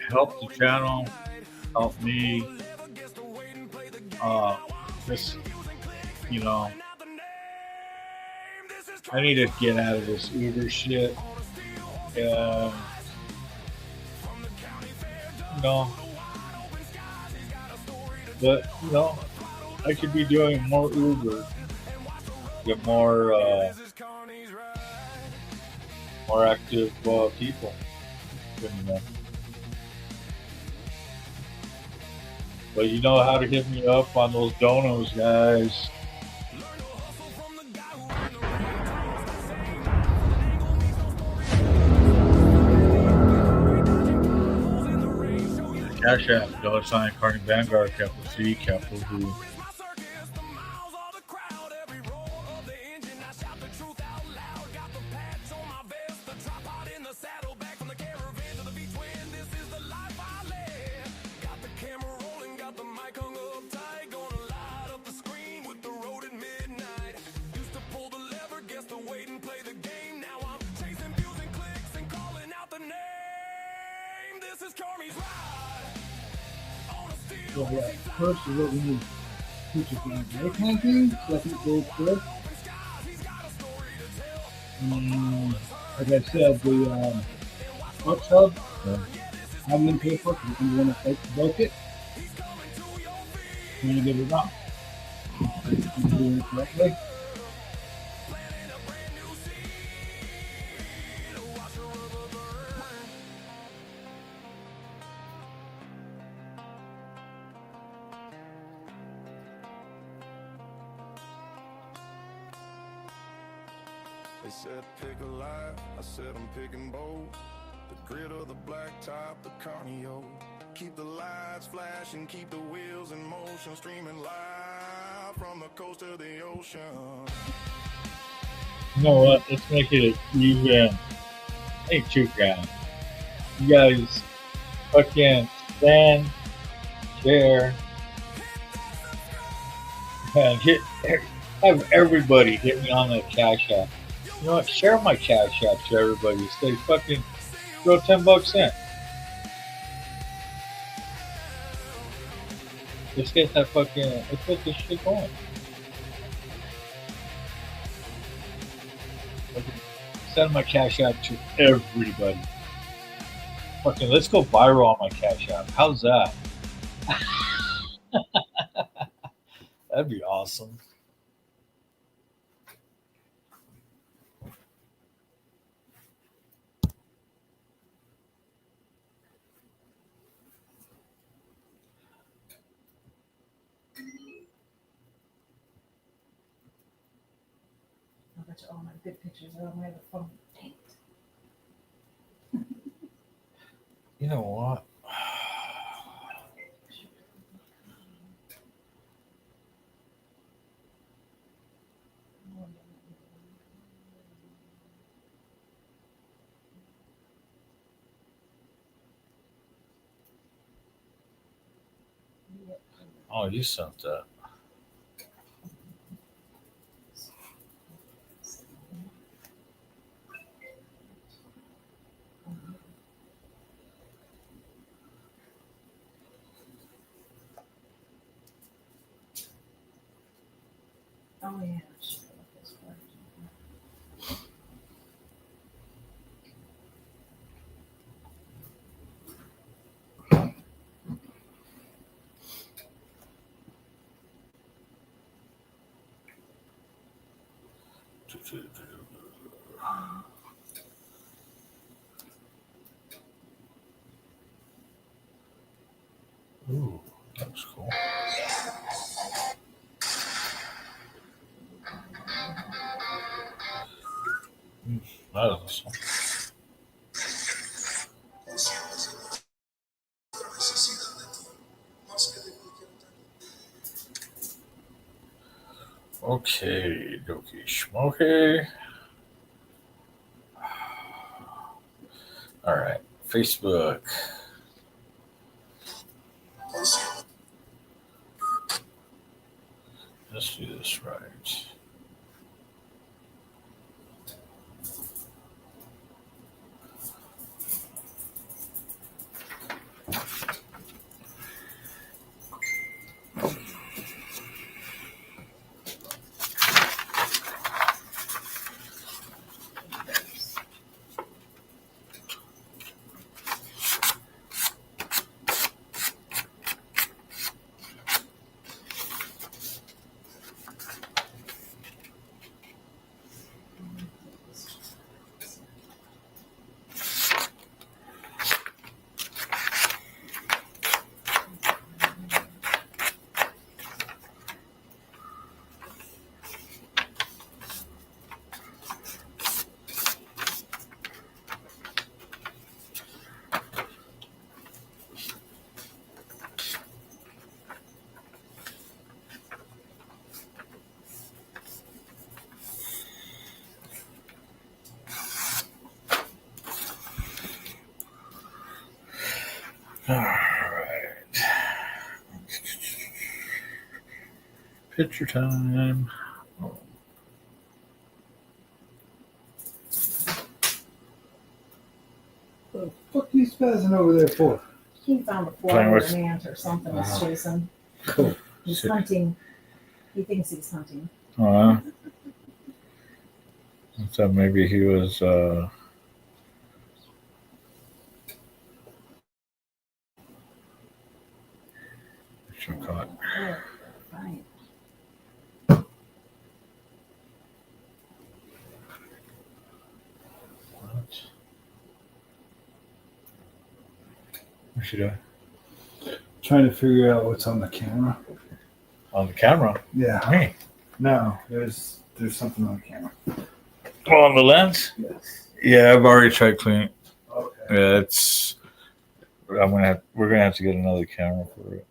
help the channel, help me. I need to get out of this Uber shit. But I could be doing more Uber, get more active people. But you know how to hit me up on those donos, guys. Cash App, $ Carney Vanguard, capital C, capital V. So yeah, first is what we need pictures of the painting, second gold clip. Like I said, the hot tub, I'm going to pay for it because I'm going to take the bucket. I'm going to give it up. I'm doing it correctly. They said pick a life, I said I'm picking bold. The grit of the black top, the carnio. Keep the lights flashing, keep the wheels in motion, streaming live from the coast to the ocean. You know what? Let's make it even. Ain't too grand. You guys fucking stand, share, and have everybody hit me on the Cash App. You know what? Share my Cash App to everybody. Stay fucking throw $10 in. Let's get that fucking. Let's get this shit going. Send my Cash App to everybody. Fucking, let's go viral on my Cash App. How's that? That'd be awesome. I'll bet you all my good pictures are on my other phone. Dang it. You know what? Oh, you sent that. Oh yeah. Ooh, that was cool. That was awesome. Okay, dokie, schmokey. All right, Facebook. Let's do this right. All right. Picture time. What the fuck are you spazzing over there for? He found a Playing fly with- or an ant or something was chasing. Cool. He's hunting. He thinks he's hunting. I thought maybe he was. Caught. Yeah, right. What's she doing? Trying to figure out what's on the camera. On the camera? Yeah. Me? No, there's something on the camera. Oh, on the lens? Yes. Yeah, I've already tried cleaning. Okay. Yeah, it's. We're gonna have to get another camera for it.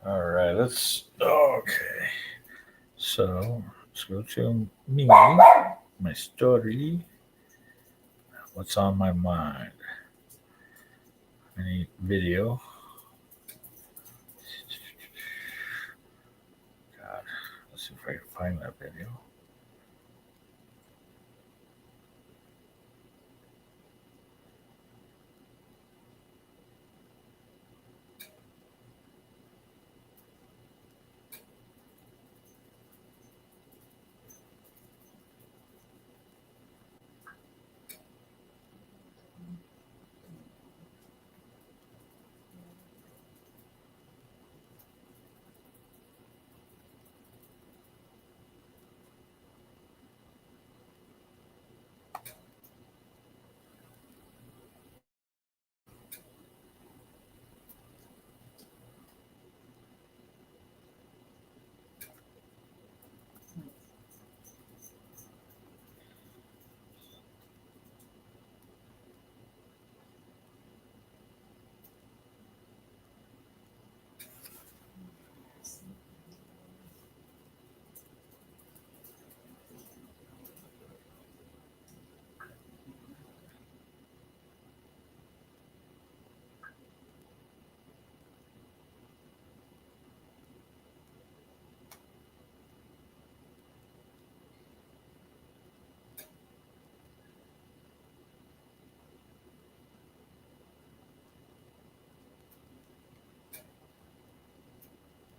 All right, let's. Okay. So let's go to me, my story. What's on my mind? Any video? God, let's see if I can find that video.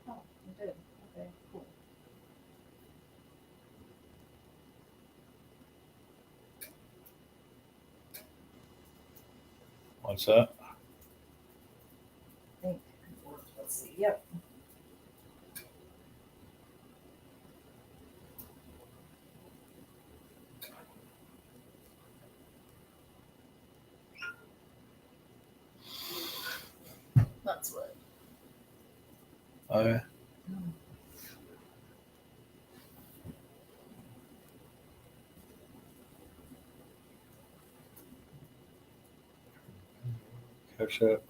Oh, you did. Okay, cool. What's that? I think. Let's see. Yep. That's what. Okay. Catch up.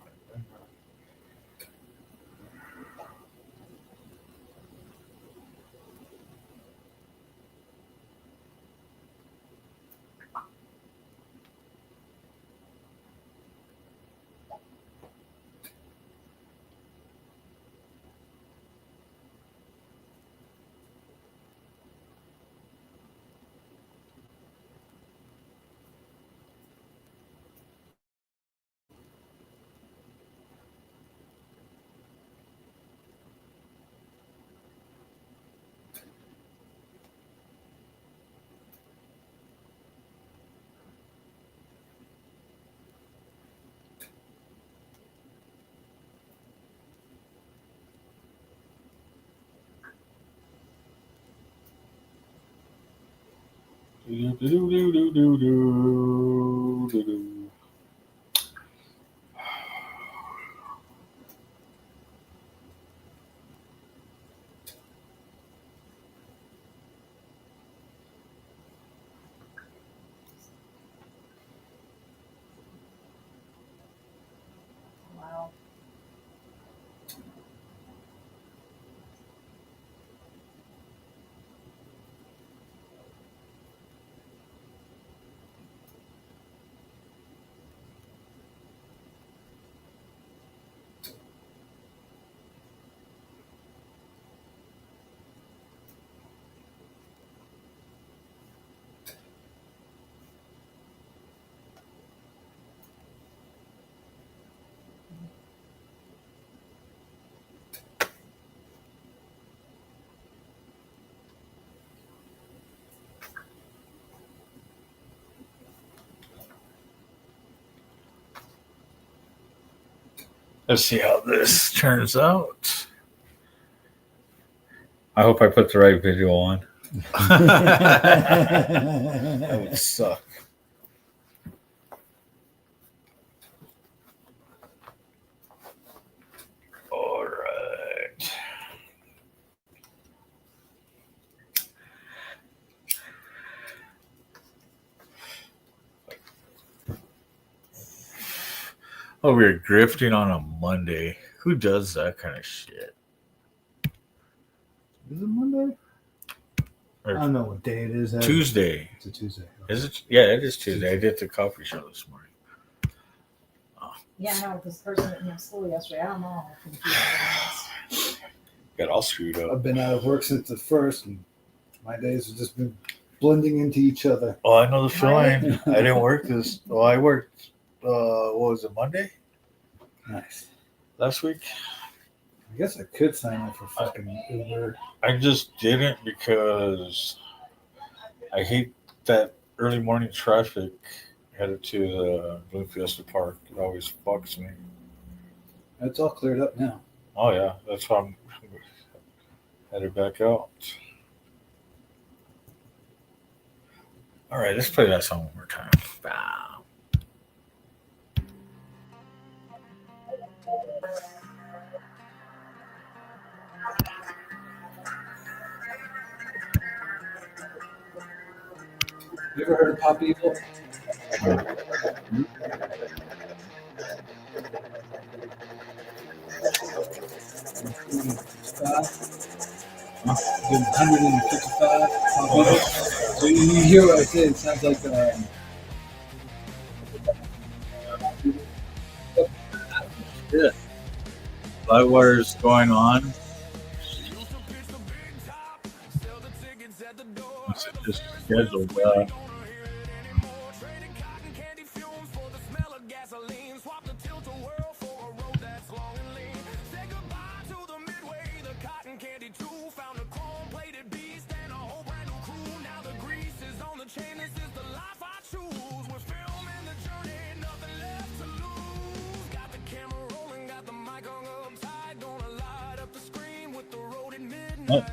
Let's see how this turns out. I hope I put the right video on. That would suck. All right. Oh, we're grifting on a Monday. Who does that kind of shit? Is it Monday? I don't know what day it is. Tuesday. It's a Tuesday. Is it? Yeah, it is Tuesday. I did the coffee show this morning. Yeah, I know, because the person at me school yesterday, I don't know how confused Got all screwed up. I've been out of work since the 1st, and my days have just been blending into each other. Oh, I know the feeling. I didn't work this. Oh, I worked. What was it? Monday? Nice. Last week. I guess I could sign up for fucking Uber. I just didn't because I hate that early morning traffic headed to the Bloom Fiesta Park. It always fucks me. It's all cleared up now. Oh yeah, that's why I'm headed back out. All right, let's play that song one more time. Bow. You ever heard of Pop Evil? Been 155 Pop Evil. So you hear what I say, it sounds like Yeah. Livewire's going on. What's it just scheduled?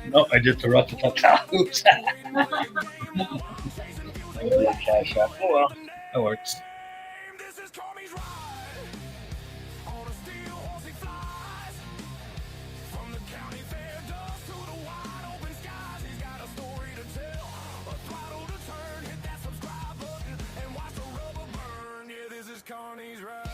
No, I did the Ratata. Oops. Cash out. Oh well, that works. CARNY'S ride.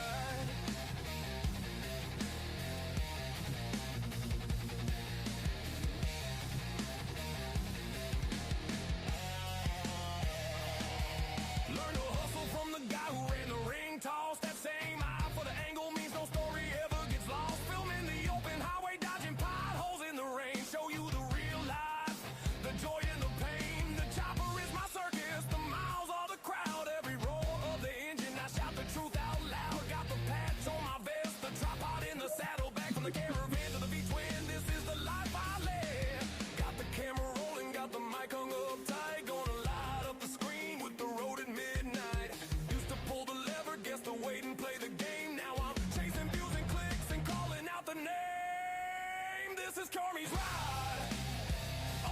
Learn to hustle from the guy who ran the ring toss. That same eye for the angle means no story ever gets lost. Film in the open highway, dodging potholes in the rain. Show you the real life, the joy and the pain. The chopper is my circus, the miles are the crowd. Every roar of the engine, I shout the truth out loud. Got the patch on my vest, the drop out in the saddle. Back from the caravan to the V-twin, this is the life I live. Got the camera rolling, got the mic hung up tight. Gonna light up the screen with the road at midnight. Used to pull the lever, guess the wait and play the game. Now I'm chasing views and clicks and calling out the name. This is CARNY'S ride.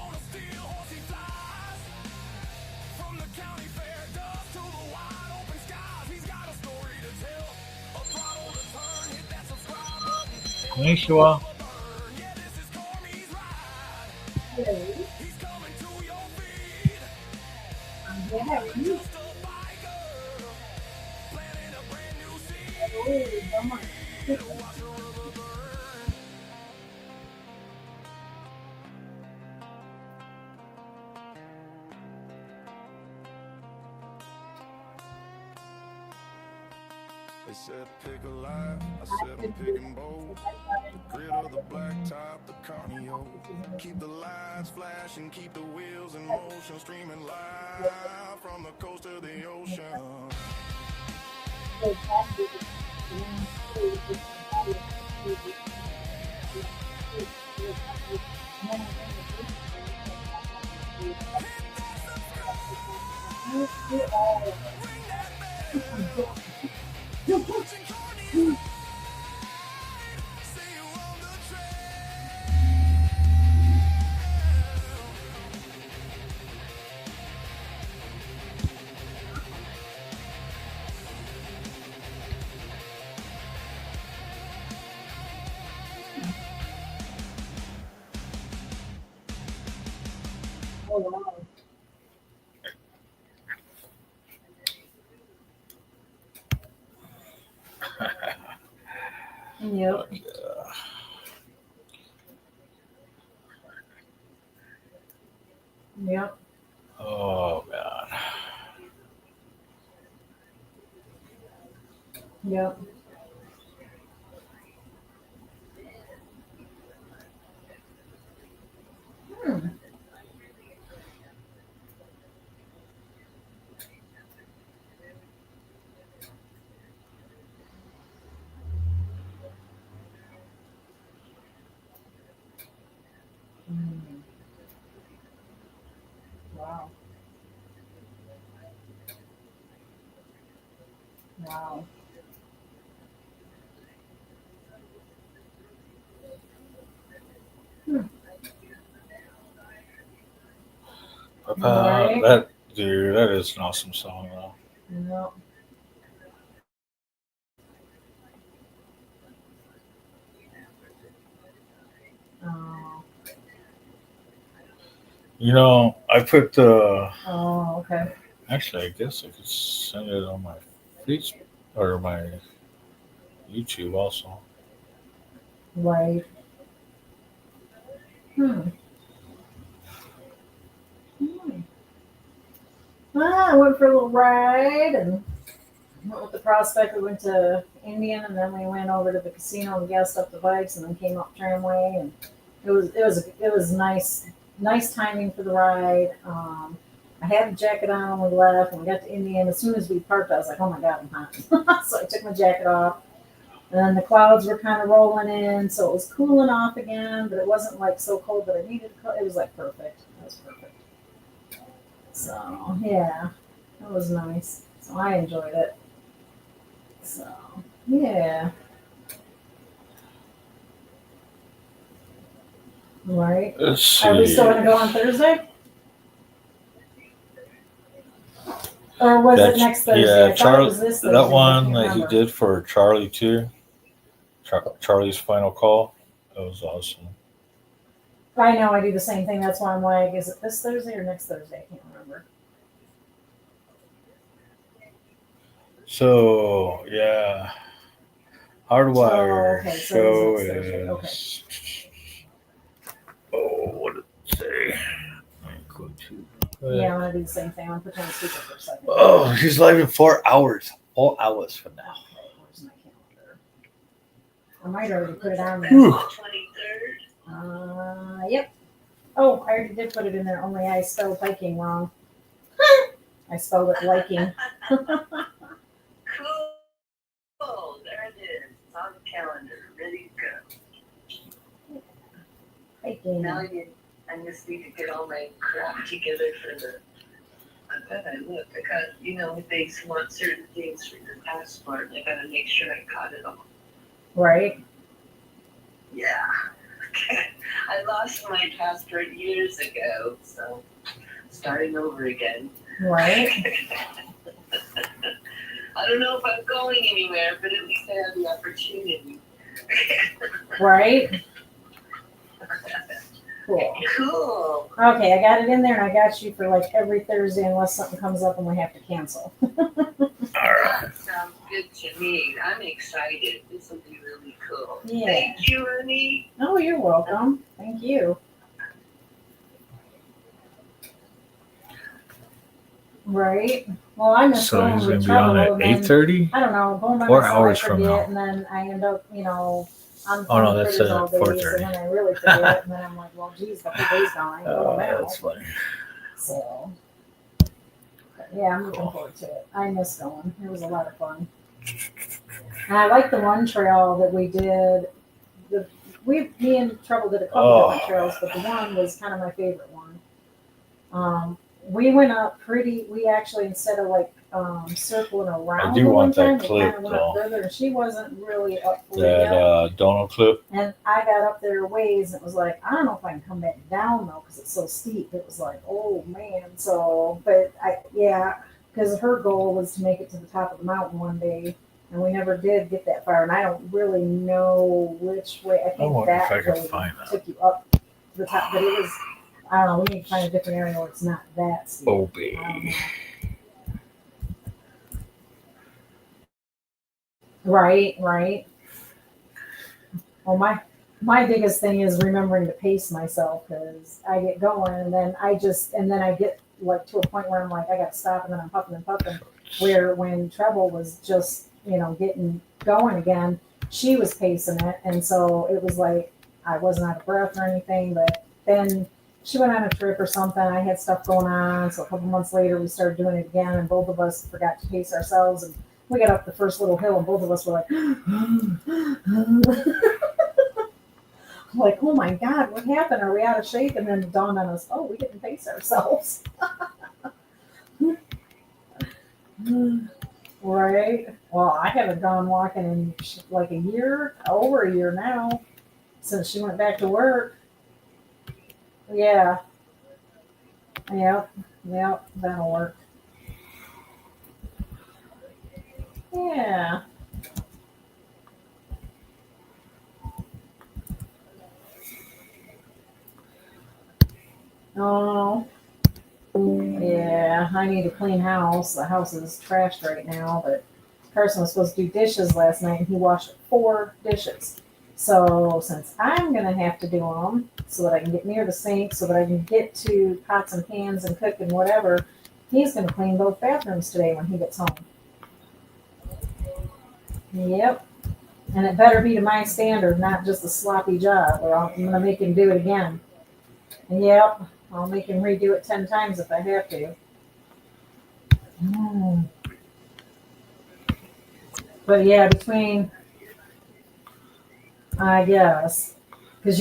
On a steel horse he flies. From the county fair dust to the wide open skies. He's got a story to tell. A throttle to turn, hit that subscribe button. Konnichiwa. Yeah, this is CARNY'S ride. He's coming to your feet. Just a biker. Planting a brand new seed. Watch the rubber burn. They said pick a line, I said I'm picking bold. The grit of the black top, the carnio. Keep the lights flashing, keep the wheels in motion. Streaming live from the coast to the ocean. Oh, wow. Yep. Yep. Oh God. Yep. Hmm. Mm. Wow. Wow. Hmm. Right. That dude, that is an awesome song though. Yep. Oh. You know, I put the. Oh, okay. Actually, I guess I could send it on my Facebook or my YouTube also. Right. Hmm. Hmm. I went for a little ride and went with the prospect. We went to Indian and then we went over to the casino and gassed up the bikes and then came up tramway and it was nice timing for the ride. I had a jacket on when we left and we got to Indian. As soon as we parked, I was like, oh my God, I'm hot. So I took my jacket off. And then the clouds were kind of rolling in, so it was cooling off again, but it wasn't like so cold that I needed to. It was like perfect. It was perfect. So yeah, it was nice. So I enjoyed it. So yeah, right. Let's Are we still see. gonna go on Thursday? Or was it next Thursday? Yeah, I thought it was this Thursday. that I one can't that he remember. did for Charlie too. Charlie's final call. That was awesome. I know I do the same thing. That's why I'm like, is it this Thursday or next Thursday? I can't remember. So yeah, Hardwire Oh, okay. So show it is next Thursday. Okay. is. Oh, what did it say? Go to. Yeah, I'm gonna do the same thing. I'm gonna put you on speaker for a second. Oh, he's live in 4 hours. 4 hours from now. Okay, where's my calendar? I might already put it on there. Whew. 23rd. Yep. Oh, I already did put it in there. Only I spelled hiking wrong. I spelled it liking. Cool. There it is. It's on the calendar. Ready to go. Hiking. Now I just need to get all my crap together for the. I bet I look. I got, if they want certain things for your passport, I gotta make sure I caught it all. Right. Yeah. I lost my passport years ago, so starting over again. Right. I don't know if I'm going anywhere, but at least I have the opportunity. Right. Cool. Cool. Okay, I got it in there and I got you for like every Thursday unless something comes up and we have to cancel. That sounds good to me. I'm excited. This will be really cool. Yeah. Thank you, Ernie. Oh, you're welcome. Thank you. Right. Well, I miss So going he's with gonna be on trouble. at 8:30. I don't know, going by 4 myself, hours I from forget, now. and then I end up, on Oh no, phone that's critters at all day, 4:30. so then I really forget, and then I'm like, well, geez, the whole day's gone. I ain't going now. That's funny. So, but yeah, I'm looking forward to it. I miss going. It was a lot of fun. And I like the one trail that we did. Me and Trouble did a couple different trails, but the one was kind of my favorite one. We went up we actually, instead of circling around I do the want that one time, we clip, kind of went up though. further, and she wasn't really up for it yet. That Donald clip. And I got up there a ways, and it was like, I don't know if I can come back down though, because it's so steep. It was like, oh man. So, but because her goal was to make it to the top of the mountain one day, and we never did get that far. And I don't really know which way. I think wonder if that I can way find that. took you up to the top, but it was I don't know. We need to find a different area where it's not that steep. Oh, Right, right. Well, my biggest thing is remembering to pace myself because I get going and then I get like to a point where I'm like I got to stop and then I'm puffing and puffing. Where when Treble was just getting going again, she was pacing it, and so it was like I wasn't out of breath or anything. But then she went on a trip or something. I had stuff going on, so a couple months later we started doing it again, and both of us forgot to pace ourselves and. We got up the first little hill, and both of us were like, like, oh my God, what happened? Are we out of shape? And then it dawned on us, oh, we didn't pace ourselves. Right? Well, I haven't gone walking in like a year, over a year now, since she went back to work. Yeah. Yep. Yep. That'll work. Yeah. Oh. Yeah, I need a clean house. The house is trashed right now, but Carson was supposed to do dishes last night and he washed 4 dishes. So since I'm going to have to do them so that I can get near the sink, so that I can get to pots and pans and cook and whatever, he's going to clean both bathrooms today when he gets home. Yep. And it better be to my standard, not just a sloppy job, or I'm going to make him do it again. Yep. I'll make him redo it 10 times if I have to. But yeah, I guess, because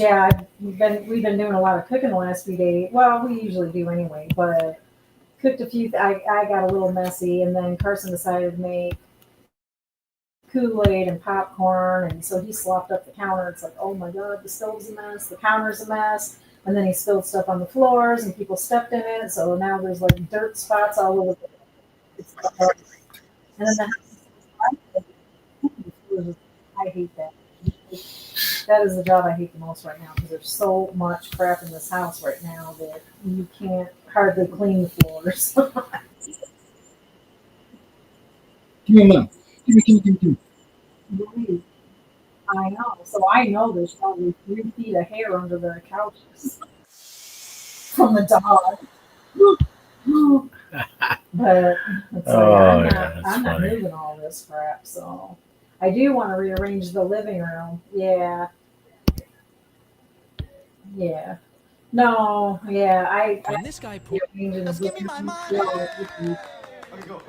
we've been doing a lot of cooking the last few days. Well, we usually do anyway, but cooked a few. I got a little messy, and then Carson decided to make Kool-Aid and popcorn, and so he slopped up the counter. It's like, oh my God, the stove's a mess, the counter's a mess, and then he spilled stuff on the floors, and people stepped in it. So now there's like dirt spots all over. And then I hate that. That is the job I hate the most right now because there's so much crap in this house right now that you can't hardly clean the floors. Give me one. Give me. I know. So I know there's probably 3 feet of hair under the couches from the dog. But it's like, I'm not moving all this crap, so I do want to rearrange the living room. Yeah. Yeah. No, yeah, When this guy pulled, just give me my money.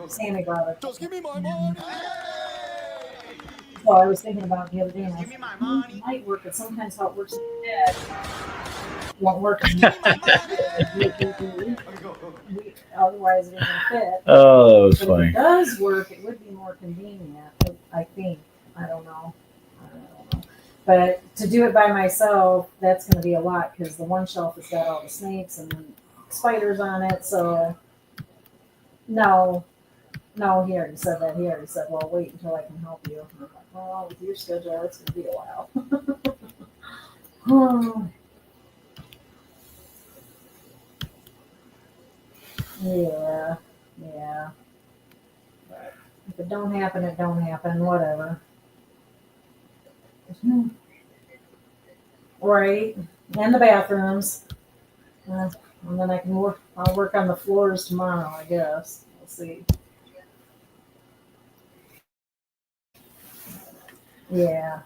Santa Claus. Just give me my money. Well, I was thinking about the other day, and I said, it might work, but sometimes how it works in bed won't work. Otherwise, it doesn't fit. Oh, that was but funny. If it does work, it would be more convenient, I think. I don't know. But to do it by myself, that's going to be a lot because the one shelf has got all the snakes and spiders on it. So, no, he already said that. He already said, well, wait until I can help you. And I'm like, well, with your schedule, it's going to be a while. Yeah. But if it don't happen, it don't happen. Whatever. Right. And the bathrooms. And then I'll work on the floors tomorrow, I guess. We'll see. Yeah.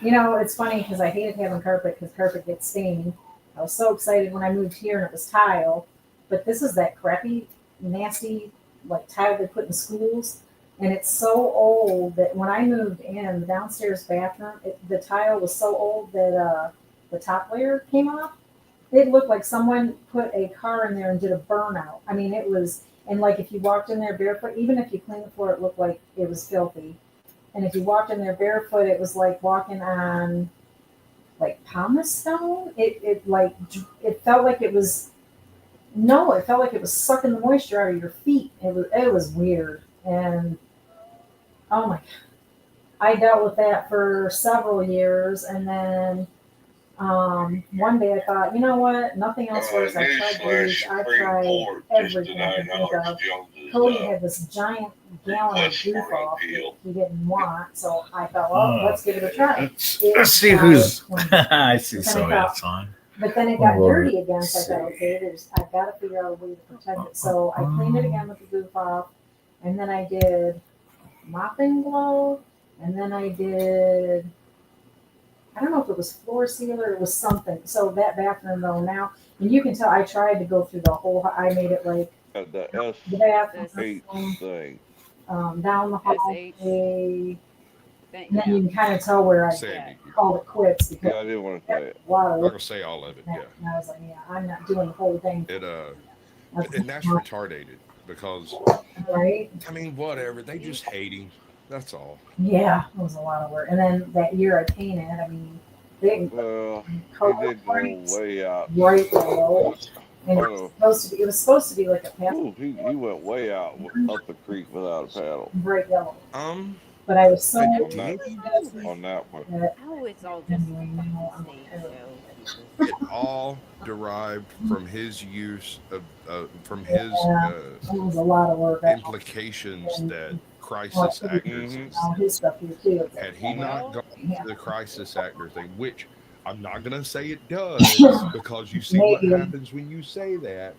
It's funny because I hated having carpet because carpet gets stained. I was so excited when I moved here and it was tile, but this is that crappy, nasty, like tile they put in schools. And it's so old that when I moved in, the downstairs bathroom, the tile was so old that the top layer came off. It looked like someone put a car in there and did a burnout. I mean, it was, and like if you walked in there barefoot, even if you cleaned the floor, it looked like it was filthy. And if you walked in there barefoot, it was like walking on like pumice stone. It felt like it was sucking the moisture out of your feet. It was weird. And oh my God, I dealt with that for several years, and then One day I thought, you know what? Nothing else works. I tried bleach. I tried everything I could think of. Cody had this giant gallon of goof off that he didn't want, so I thought, well, let's give it a try. Let's see who's. I see some hats on. But then it got dirty again, so I thought, okay, I've got to figure out a way to protect it. So I cleaned it again with the goof off, and then I did mopping glove, and then I did, I don't know if it was floor sealer, it was something. So that bathroom though now, and you can tell I tried to go through the whole, I made it like The the bathroom, S8 thing. down the hallway. And then you can kind of tell where I called it quits because Yeah, I didn't want to say it. a lot I'm of not work. gonna say all of it. Yeah, And I was like, yeah, I'm not doing the whole thing. and that's retarded because, Right? I mean, whatever. They just hate him. That's all. Yeah, it was a lot of work. And then that year I painted, I mean, they Well, color he did go way out. bright yellow. And Oh, it was supposed to be like a path. Ooh, he went way out up the creek without a paddle. Bright yellow. But I was so on that one. Oh, it's all just It all derived from his use of, from his it was a lot of work. implications that crisis actors. All his stuff here too. Had he not gone to the crisis actor thing, which I'm not going to say it does because you see what happens when you say that,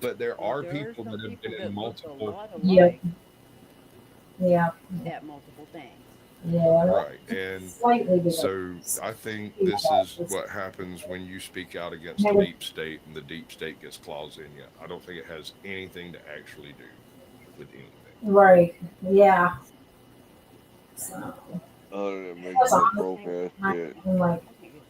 but there are people that have been in multiple. Yeah. Yeah. At multiple things. Yeah. Right. And so I think this is what happens when you speak out against the deep state and the deep state gets claws in you. I don't think it has anything to actually do with anything. Right. Yeah. So. Other than making a broke ass shit. Like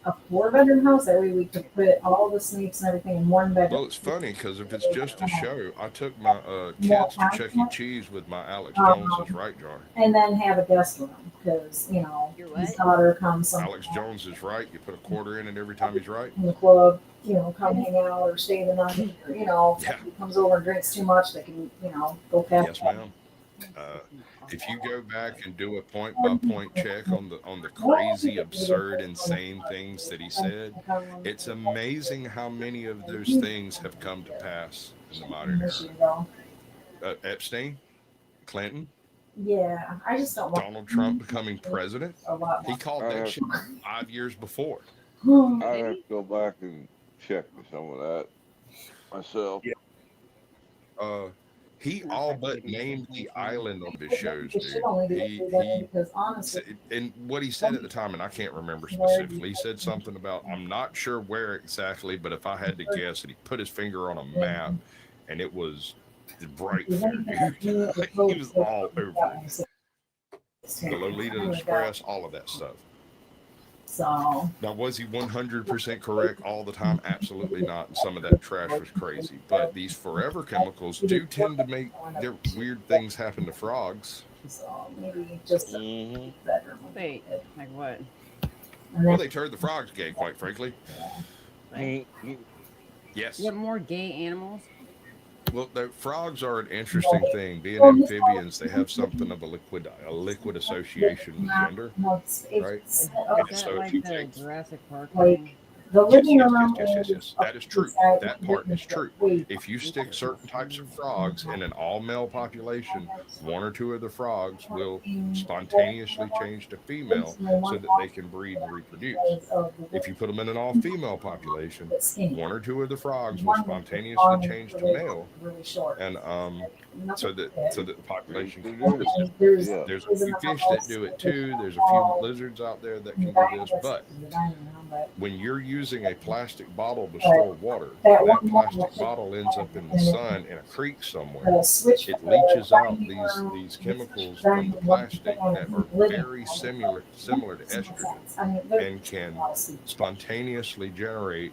a 4-bedroom house, that way we could put all the snakes and everything in one bedroom. Well, it's funny because if it's just a show, I took my kids to Chuck E. Cheese with my Alex Jones's right jar. And then have a guest room because, you know, his daughter comes Alex Jones is right. You put a quarter in it every time he's right. in the club, you know, come hang out or stay the night, or, you know, if he comes over and drinks too much, they can, you know, go past. Yes, ma'am. If you go back and do a point by point check on the crazy, absurd, insane things that he said, it's amazing how many of those things have come to pass in the modern era. Epstein, Clinton, Yeah, I just don't want Donald Trump becoming president. a lot He called that shit 5 years before. I have to go back and check some of that myself. He all but named the island on his shows, dude. And what he said at the time, and I can't remember specifically, he said something about, I'm not sure where exactly, but if I had to guess, and he put his finger on a map, and it was right there, dude. He was all over it. The Lolita Express, all of that stuff. So now, was he 100% correct all the time? Absolutely not. And some of that trash was crazy. But these forever chemicals do tend to make their weird things happen to frogs. So maybe just a bedroom. Wait, like what? Well, they turned the frogs gay, quite frankly. Yes. You have more gay animals? Well, the frogs are an interesting thing. Being amphibians, they have something of a liquid association with gender, right? And so if you take Jurassic Park. The living room. Yes. That is true. That part is true. If you stick certain types of frogs in an all-male population, one or two of the frogs will spontaneously change to female so that they can breed and reproduce. If you put them in an all-female population, one or two of the frogs will spontaneously change to male, and so that the population can do this. There's a few fish that do it too. There's a few lizards out there that can do this, but when you're using a plastic bottle to store water, that plastic bottle ends up in the sun in a creek somewhere. It leaches out these chemicals from the plastic that are very similar to estrogen and can spontaneously generate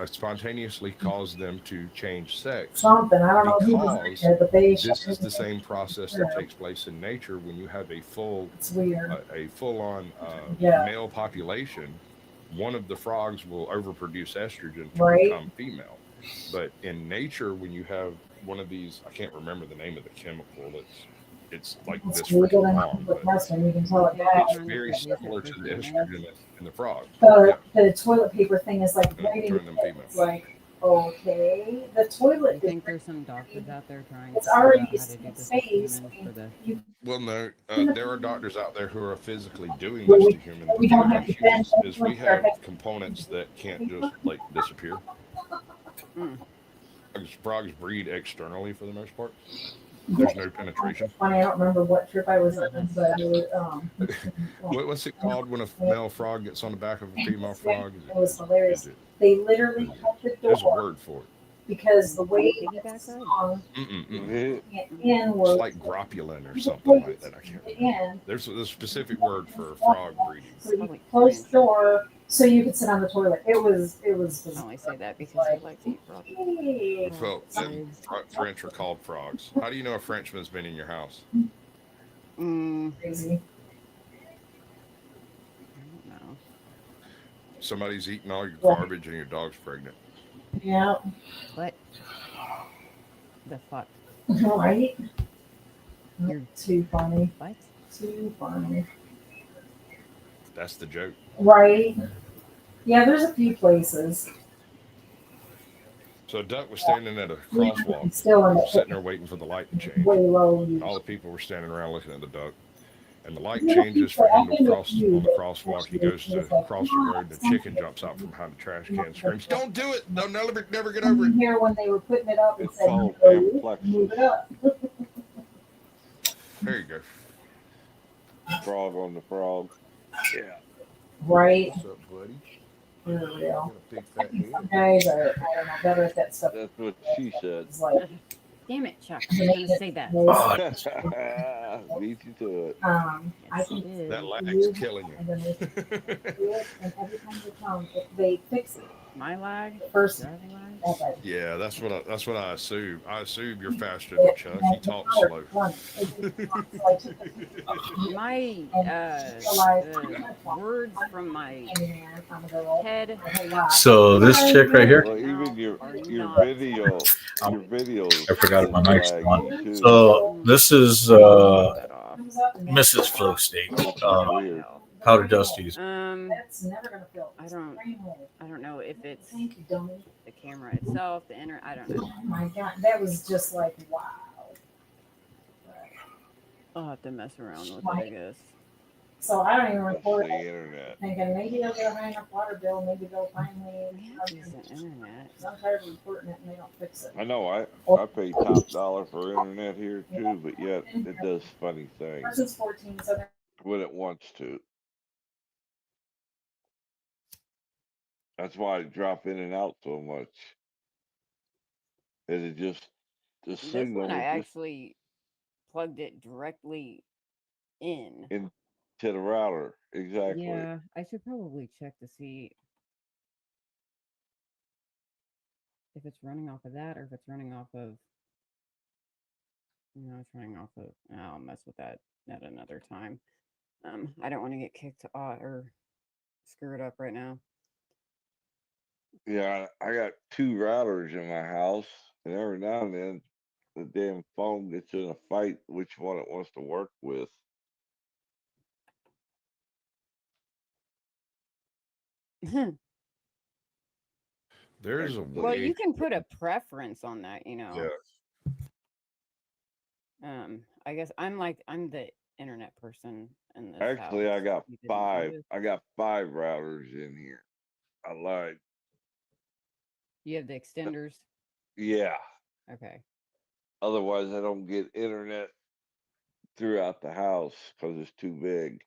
spontaneously cause them to change sex. Something, I don't know who was because there, but they this is the same process that takes place in nature when you have a full on male population. One of the frogs will overproduce estrogen to become female. But in nature, when you have one of these, I can't remember the name of the chemical, it's like It's this really for good too in long, public but restroom. You can tell it it's bad. very similar to the estrogen in the frogs. The toilet paper thing is like Yeah, writing. turn them female. It's like, okay, the toilet. You think there's some doctors out there trying It's to figure already out how to do this to phase. humans for the You, Well, no, there are doctors out there who are physically doing we, this to humans. we But don't the have to issue bend is we over our have heads. components that can't just like disappear. Frogs breed externally for the most part. There's no penetration. Funny, I don't remember what trip I was on, but I was, What's it called when a male frog gets on the back of a female frog? it was hilarious. They literally cut the There's a door word for it. because the way the song in was It's like gropulin or something like that. I can't remember. There's a specific word for frog breeding. So you closed the door so you could sit on the toilet. It was. I only say that because I like to eat frog. Well, and French are called frogs. How do you know a Frenchman's been in your house? Crazy. I don't know. Somebody's eating all your garbage and your dog's pregnant. Yeah. What? The fuck? Right? You're too funny. What? Too funny. That's the joke. Right? Yeah, there's a few places. So a duck was standing at a crosswalk, sitting there waiting for the light to change. Way low. All the people were standing around looking at the duck. And the light changes for him to cross on the crosswalk. He goes to cross the road. The chicken jumps out from behind the trash can and screams, "Don't do it! They'll never get over it." Here when they were putting it up and It's said, called move it up. There you go. Frog on the frog. Yeah. Right. What's up, buddy? For real. Got a big fat head. Some guys are, I don't know, better at that stuff. That's what she said. It's like, Damn it, Chuck. I'm gonna say that. Beat you to it. I think That lag's killing and then they do it, and every time they come, they fix it. My lag? First, Driving lag? Yeah, that's what I assume. I assume you're faster than Chuck. He talks slow. My words from my head. So this chick right here. Well, even your video, I forgot my mic's on. So this is Mrs. Flow State. Powder Dusties. That's never gonna feel. I don't know if it's the camera itself, the internet. I don't know. Oh my god, that was just like wow. I'll have to mess around with it, I guess. So I don't even record the it. internet. Thinking maybe they'll get a high enough water bill, maybe they'll finally. The internet. I'm tired of reporting it and they don't fix it. I know. I pay top dollar for internet here too, but yet it does funny things Person's 14, so they're when it wants to. That's why I drop in and out so much. And it just the This signal one I is just actually plugged it directly in. into the router. Exactly. Yeah, I should probably check to see if it's running off of that or if it's running off of. No, it's running off of. I'll mess with that at another time. I don't want to get kicked off or screw it up right now. Yeah, I got two routers in my house, and every now and then the damn phone gets in a fight which one it wants to work with. There's a way. Well, you can put a preference on that, you know. Yeah. I guess I'm the internet person in this Actually, house. I got You didn't five. notice? I got five routers in here. I lied. You have the extenders. Yeah. Okay. Otherwise, I don't get internet throughout the house because it's too big.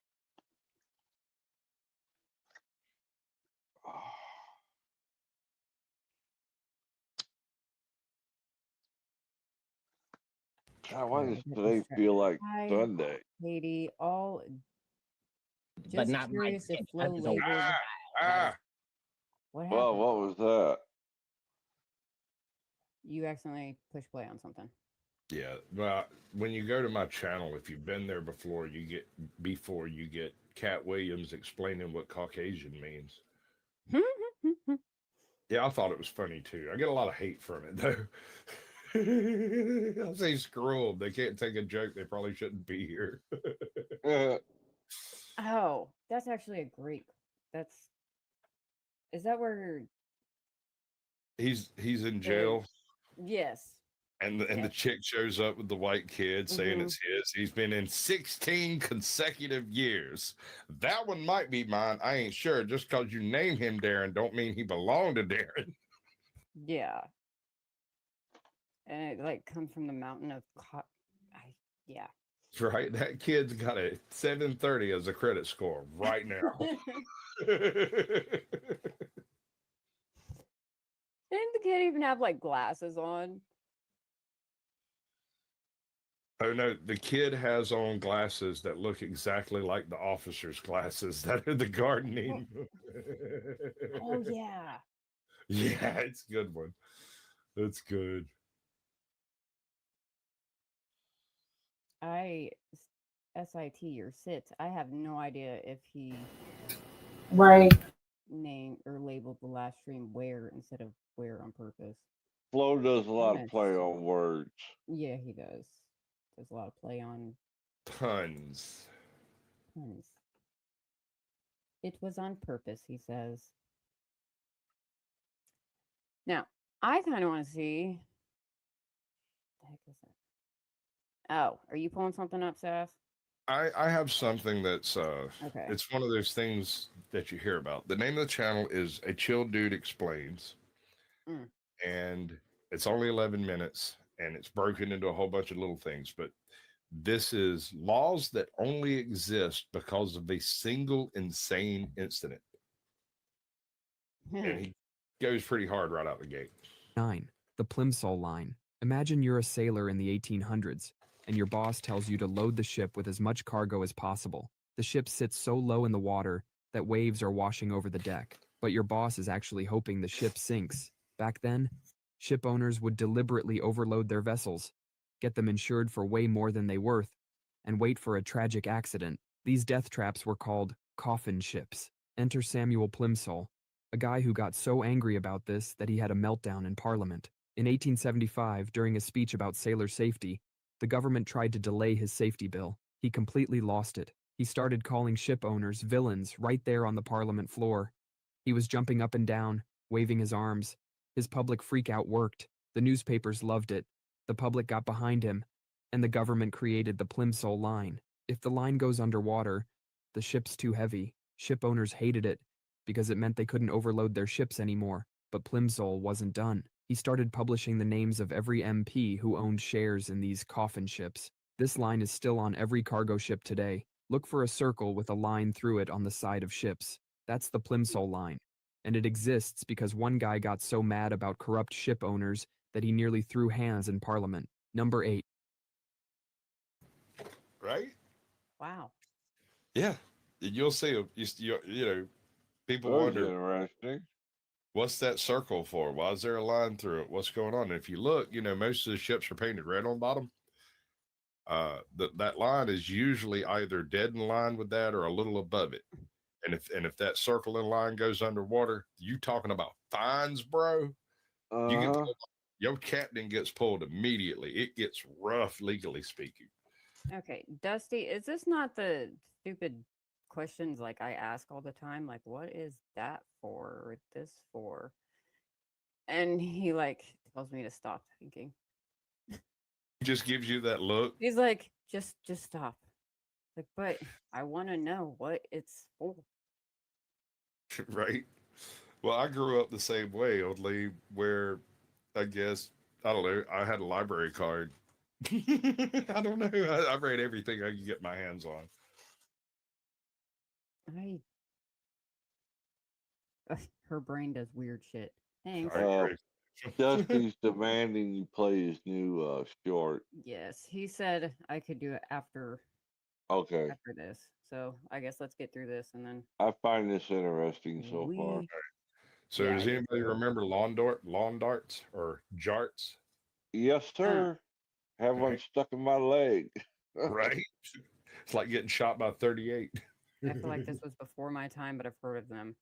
God, why does today feel like Hi, Sunday? Katie. All But just not my curious if skin. Flo It's a- labored. What happened? Well, what was that? You accidentally push play on something. Yeah, well, when you go to my channel, if you've been there before, you get Cat Williams explaining what Caucasian means. Yeah, I thought it was funny too. I get a lot of hate from it though. I say screw them. They can't take a joke. They probably shouldn't be here. Oh, that's actually a great. That's is that where He's in the jail, yes. and the Yes. chick shows up with the white kid saying Mhm. it's his. He's been in 16 consecutive years. That one might be mine. I ain't sure. Just because you name him Darren, don't mean he belonged to Darren. Yeah. And it like comes from the mountain of yeah. Right? That kid's got a 730 as a credit score right now. Didn't the kid even have like glasses on? Oh no, the kid has on glasses that look exactly like the officer's glasses that are the gardening. Oh yeah. Yeah, it's a good one. That's good. SIT or SIT. I have no idea if he Right. named or labeled the last stream where instead of where on purpose. Flo does a lot of Yes. play on words. Yeah, he does. There's a lot of play on Tons. puns. It was on purpose, he says. Now, I kind of want to see. The heck is that? Oh, are you pulling something up, Sass? I have something that's Okay. it's one of those things that you hear about. The name of the channel is A Chill Dude Explains. Mm. And it's only 11 minutes and it's broken into a whole bunch of little things, but this is laws that only exist because of a single insane incident. And he goes pretty hard right out the gate. 9. The Plimsoll Line. Imagine you're a sailor in the 1800s, and your boss tells you to load the ship with as much cargo as possible. The ship sits so low in the water that waves are washing over the deck, but your boss is actually hoping the ship sinks. Back then, ship owners would deliberately overload their vessels, get them insured for way more than they worth, and wait for a tragic accident. These death traps were called coffin ships. Enter Samuel Plimsoll, a guy who got so angry about this that he had a meltdown in Parliament. In 1875, during a speech about sailor safety, the government tried to delay his safety bill. He completely lost it. He started calling ship owners villains right there on the Parliament floor. He was jumping up and down, waving his arms. His public freakout worked. The newspapers loved it. The public got behind him, and the government created the Plimsoll Line. If the line goes underwater, the ship's too heavy. Ship owners hated it because it meant they couldn't overload their ships anymore. But Plimsoll wasn't done. He started publishing the names of every MP who owned shares in these coffin ships. This line is still on every cargo ship today. Look for a circle with a line through it on the side of ships. That's the Plimsoll Line. And it exists because one guy got so mad about corrupt ship owners that he nearly threw hands in Parliament. Number 8. Right? Wow. Yeah. You'll see, you know, people That was wonder, interesting. what's that circle for? Why is there a line through it? What's going on? And if you look, you know, most of the ships are painted red on the bottom. That line is usually either dead in line with that or a little above it. And if that circle in line goes underwater, you talking about fines, bro. You get pulled, your captain gets pulled immediately. It gets rough, legally speaking. Okay, Dusty, is this not the stupid questions like I ask all the time? Like, what is that for? Or this for? And he like tells me to stop thinking. He just gives you that look. He's like, just stop. Like, but I want to know what it's for. Right. Well, I grew up the same way, only where I guess, I don't know, I had a library card. I don't know. I read everything I could get my hands on. Her brain does weird shit. Thanks. Dusty's demanding you play his new short. Yes, he said I could do it after. Okay. After this, so I guess let's get through this and then. I find this interesting so far. So Yeah, does anybody remember lawn darts or jarts? Yes, sir. Have one stuck in my leg. Right. It's like getting shot by 38. I feel like this was before my time, but I've heard of them.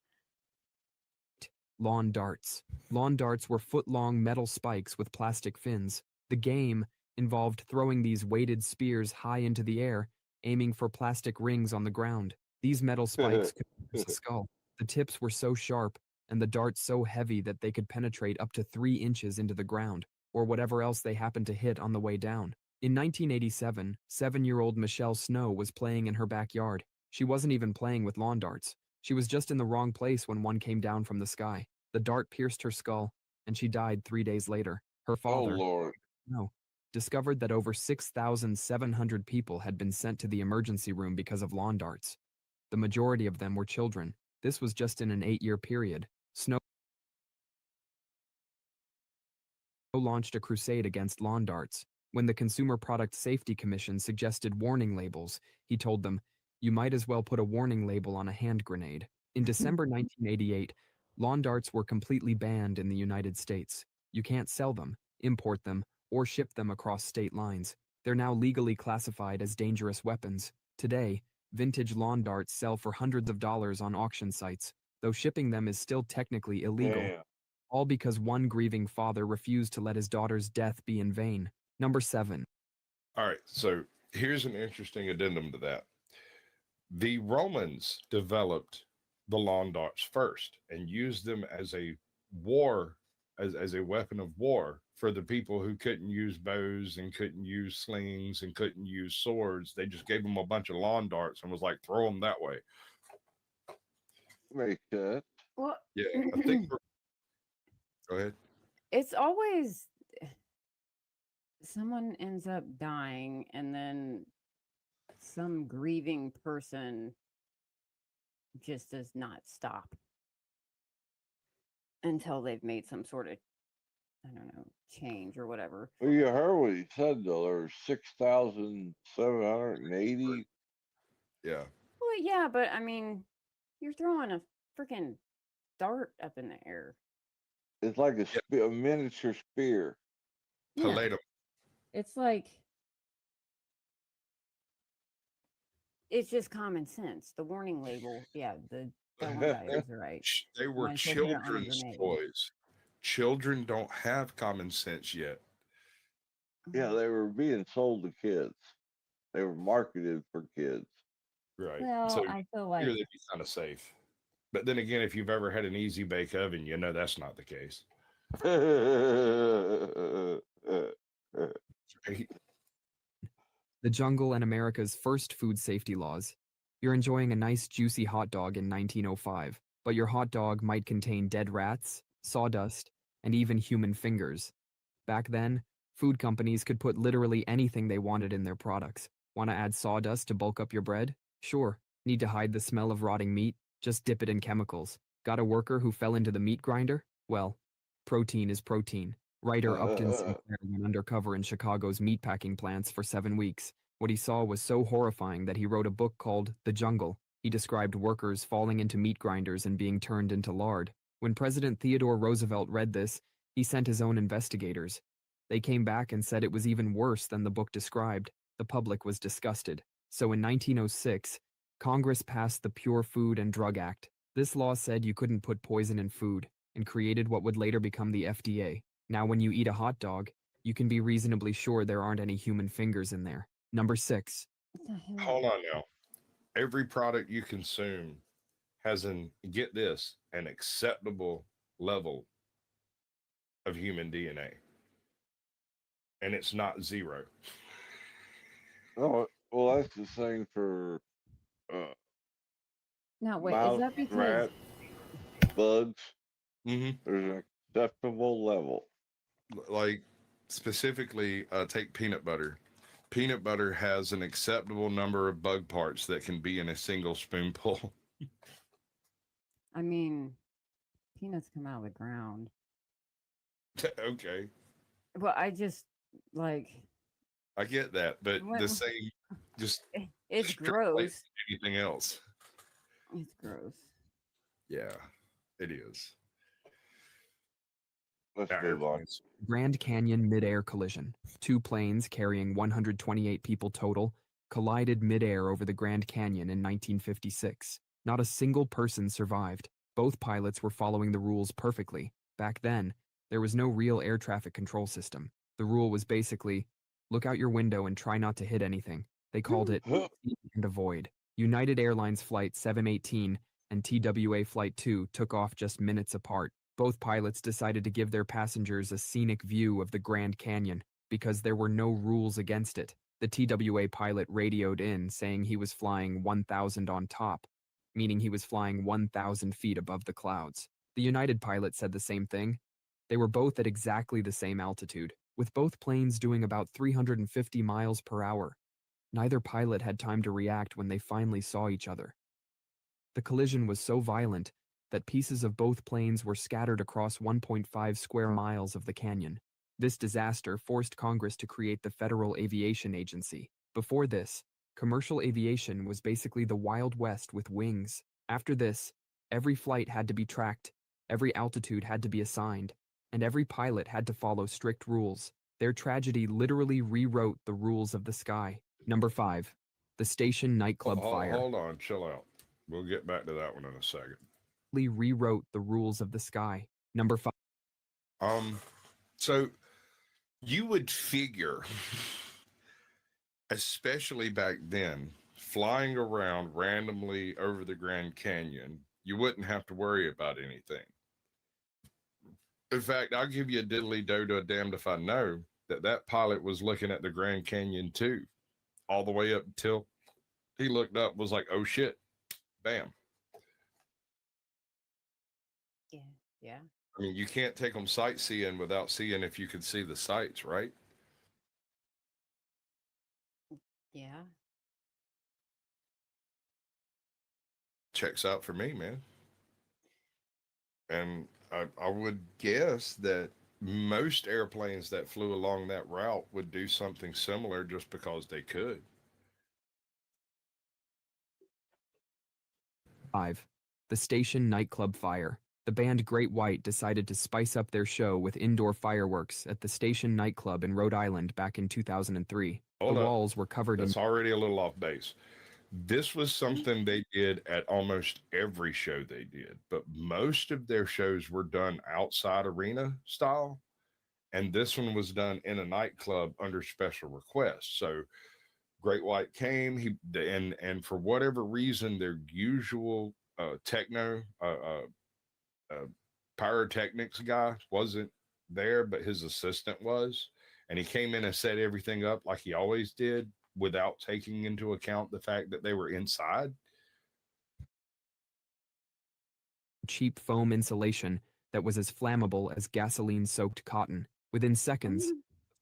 Lawn darts. Lawn darts were foot-long metal spikes with plastic fins. The game involved throwing these weighted spears high into the air, aiming for plastic rings on the ground. These metal spikes could pierce a skull. The tips were so sharp and the darts so heavy that they could penetrate up to 3 inches into the ground, or whatever else they happened to hit on the way down. In 1987, 7-year-old Michelle Snow was playing in her backyard. She wasn't even playing with lawn darts. She was just in the wrong place when one came down from the sky. The dart pierced her skull, and she died 3 days later. Her father, Lord. discovered that over 6,700 people had been sent to the emergency room because of lawn darts. The majority of them were children. This was just in an 8-year period. Snow launched a crusade against lawn darts. When the Consumer Product Safety Commission suggested warning labels, he told them, "You might as well put a warning label on a hand grenade." In December 1988, lawn darts were completely banned in the United States. You can't sell them, import them, or ship them across state lines. They're now legally classified as dangerous weapons. Today, vintage lawn darts sell for hundreds of dollars on auction sites, though shipping them is still technically illegal. Damn. All because one grieving father refused to let his daughter's death be in vain. Number 7. All right, so here's an interesting addendum to that. The Romans developed the lawn darts first and used them as a war, as a weapon of war for the people who couldn't use bows and couldn't use slings and couldn't use swords. They just gave them a bunch of lawn darts and was like, throw them that way. Makes sense. Well, Yeah, I think go ahead. it's always someone ends up dying and then some grieving person just does not stop until they've made some sort of, I don't know, change or whatever. Well, you heard what he said, though. There were 6,780. Yeah. Well, yeah, but I mean, you're throwing a freaking dart up in the air. It's like a miniature spear. Yeah. Palladium. It's like, it's just common sense. The warning label, yeah, the that one guy is right. They were Might as well put it on a children's grenade. toys. Children don't have common sense yet. Yeah, they were being sold to kids. They were marketed for kids. Right. Well, So I feel here like they'd be kind of safe. But then again, if you've ever had an easy bake oven, you know that's not the case. Right? The jungle and America's first food safety laws. You're enjoying a nice juicy hot dog in 1905, but your hot dog might contain dead rats, sawdust, and even human fingers. Back then, food companies could put literally anything they wanted in their products. Want to add sawdust to bulk up your bread? Sure. Need to hide the smell of rotting meat? Just dip it in chemicals. Got a worker who fell into the meat grinder? Well, protein is protein. Writer Upton Sinclair went undercover in Chicago's meatpacking plants for 7 weeks. What he saw was so horrifying that he wrote a book called The Jungle. He described workers falling into meat grinders and being turned into lard. When President Theodore Roosevelt read this, he sent his own investigators. They came back and said it was even worse than the book described. The public was disgusted. So in 1906, Congress passed the Pure Food and Drug Act. This law said you couldn't put poison in food and created what would later become the FDA. Now when you eat a hot dog, you can be reasonably sure there aren't any human fingers in there. Number 6. Hold on now. Every product you consume has get this, an acceptable level of human DNA. And it's not 0. Oh, well, that's the same for now wait, mouse, is that because rat, bugs. Mm-hmm. There's an acceptable level. Like specifically, take peanut butter. Peanut butter has an acceptable number of bug parts that can be in a single spoonful. I mean, peanuts come out of the ground. Okay, Well, I just like I get that, but What- the same, just it's extrapolate gross. anything else. It's gross. Yeah, it is. Let's Our move on. airplanes. Grand Canyon mid-air collision. 2 planes carrying 128 people total collided mid-air over the Grand Canyon in 1956. Not a single person survived. Both pilots were following the rules perfectly. Back then, there was no real air traffic control system. The rule was basically, look out your window and try not to hit anything. They called it see and avoid. United Airlines Flight 718 and TWA Flight 2 took off just minutes apart. Both pilots decided to give their passengers a scenic view of the Grand Canyon because there were no rules against it. The TWA pilot radioed in saying he was flying 1,000 on top, meaning he was flying 1,000 feet above the clouds. The United pilot said the same thing. They were both at exactly the same altitude, with both planes doing about 350 miles per hour. Neither pilot had time to react when they finally saw each other. The collision was so violent that pieces of both planes were scattered across 1.5 square miles of the canyon. This disaster forced Congress to create the Federal Aviation Agency. Before this, commercial aviation was basically the Wild West with wings. After this, every flight had to be tracked, every altitude had to be assigned, and every pilot had to follow strict rules. Their tragedy literally rewrote the rules of the sky. Number 5. The station nightclub fire. Hold on, chill out. We'll get back to that one in a second. Rewrote the rules of the sky. Number 5. So you would figure, especially back then, flying around randomly over the Grand Canyon, you wouldn't have to worry about anything. In fact, I'll give you a diddly-do to a damned if I know that pilot was looking at the Grand Canyon too, all the way up until he looked up, was like, oh shit, bam. Yeah. I mean, you can't take them sightseeing without seeing if you could see the sights, right? Yeah. Checks out for me, man. And I would guess that most airplanes that flew along that route would do something similar just because they could. 5. The station nightclub fire. The band Great White decided to spice up their show with indoor fireworks at the station nightclub in Rhode Island back in 2003. Hold the up. walls were covered That's in... already a little off base. This was something they did at almost every show they did, but most of their shows were done outside arena style, and this one was done in a nightclub under special request. So Great White came, and for whatever reason, their usual techno pyrotechnics guy wasn't there, but his assistant was, and he came in and set everything up like he always did without taking into account the fact that they were inside. cheap foam insulation that was as flammable as gasoline-soaked cotton. Within seconds, the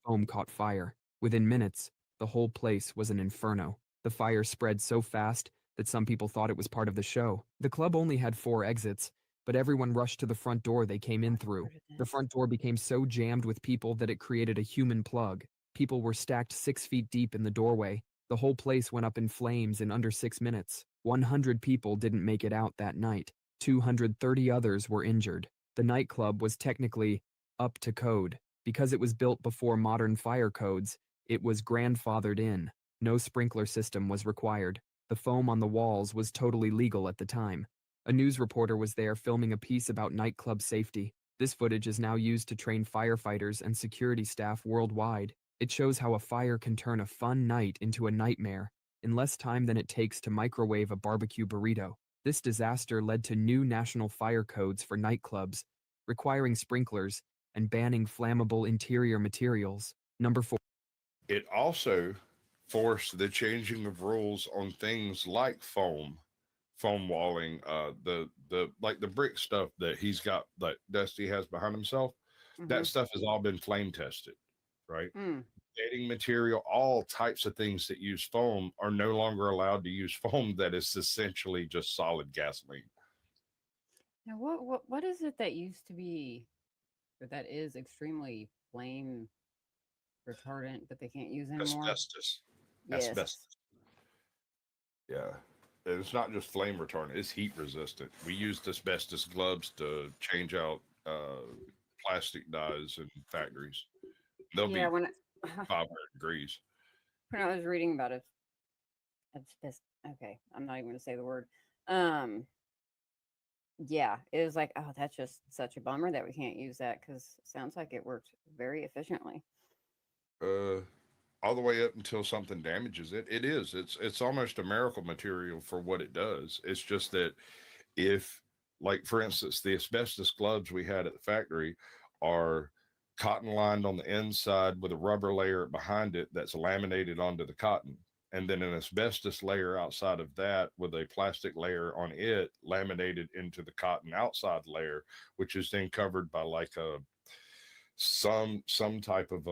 foam caught fire. Within minutes, the whole place was an inferno. The fire spread so fast that some people thought it was part of the show. The club only had 4 exits, but everyone rushed to the front door they came in through. The front door became so jammed with people that it created a human plug. People were stacked 6 feet deep in the doorway. The whole place went up in flames in under 6 minutes. 100 people didn't make it out that night. 230 others were injured. The nightclub was technically up to code. Because it was built before modern fire codes, it was grandfathered in. No sprinkler system was required. The foam on the walls was totally legal at the time. A news reporter was there filming a piece about nightclub safety. This footage is now used to train firefighters and security staff worldwide. It shows how a fire can turn a fun night into a nightmare in less time than it takes to microwave a barbecue burrito. This disaster led to new national fire codes for nightclubs, requiring sprinklers and banning flammable interior materials. Number 4. It also forced the changing of rules on things like foam walling, the like the brick stuff that he's got, that Dusty has behind himself. That stuff has all been flame tested, right? Bedding material, all types of things that use foam are no longer allowed to use foam that is essentially just solid gasoline. Now, what is it that used to be, or that is extremely flame retardant, but they can't use anymore? Asbestos. Yes. Asbestos. Yeah. And it's not just flame retardant, it's heat resistant. We used asbestos gloves to change out plastic dyes in factories. They'll be 500 degrees. When I was reading about it, okay, I'm not even going to say the word. Yeah, it was like, oh, that's just such a bummer that we can't use that, because it sounds like it worked very efficiently. all the way up until something damages it. It is. It's almost a miracle material for what it does. It's just that if, like for instance, the asbestos gloves we had at the factory are cotton lined on the inside with a rubber layer behind it that's laminated onto the cotton, and then an asbestos layer outside of that with a plastic layer on it laminated into the cotton outside layer, which is then covered by like some type of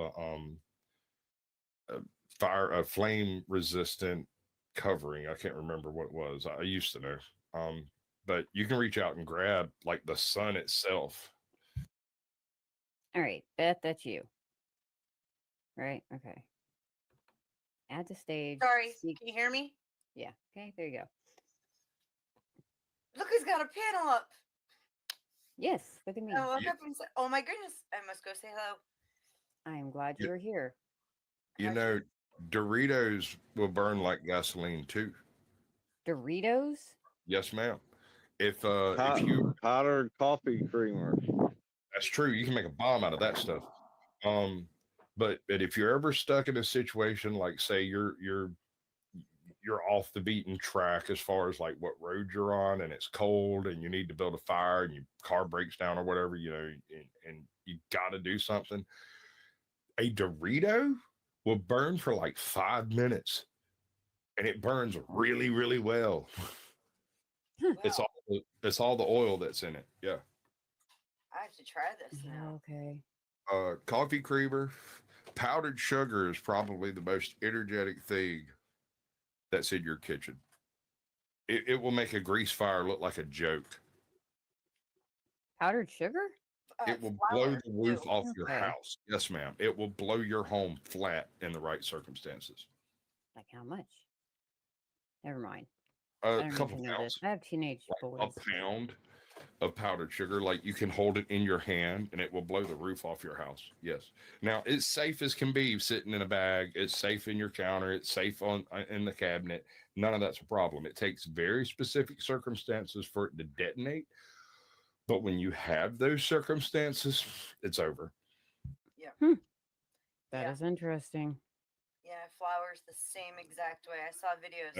a flame resistant covering. I can't remember what it was. I used to know. But you can reach out and grab like the sun itself. All right, Beth, that's you. Right? Okay. Add to stage. Sorry, can you hear me? Yeah. Okay, there you go. Look who's got a panel up. Yes, look at me. Oh, look up and say, oh my goodness, I must go say hello. I am glad you're here. You know, Doritos will burn like gasoline too. Doritos? Yes, ma'am. If you powdered coffee creamer. That's true. You can make a bomb out of that stuff. But if you're ever stuck in a situation like, say, you're off the beaten track as far as like what road you're on, and it's cold, and you need to build a fire, and your car breaks down or whatever, you know, and you got to do something. A Dorito will burn for like 5 minutes, and it burns really, really well. Wow. It's all the oil that's in it. Yeah. I have to try this now. Okay. Coffee creamer, powdered sugar is probably the most energetic thing that's in your kitchen. It will make a grease fire look like a joke. Powdered sugar? It will blow the roof off your house. Yes, ma'am. It will blow your home flat in the right circumstances. Like how much? Never mind. A couple pounds. I have teenage boys. A pound of powdered sugar. Like you can hold it in your hand and it will blow the roof off your house. Yes. Now it's safe as can be sitting in a bag. It's safe in your counter. It's safe in the cabinet. None of that's a problem. It takes very specific circumstances for it to detonate. But when you have those circumstances, it's over. Yeah. That is interesting. Yeah, flour's the same exact way. I saw videos.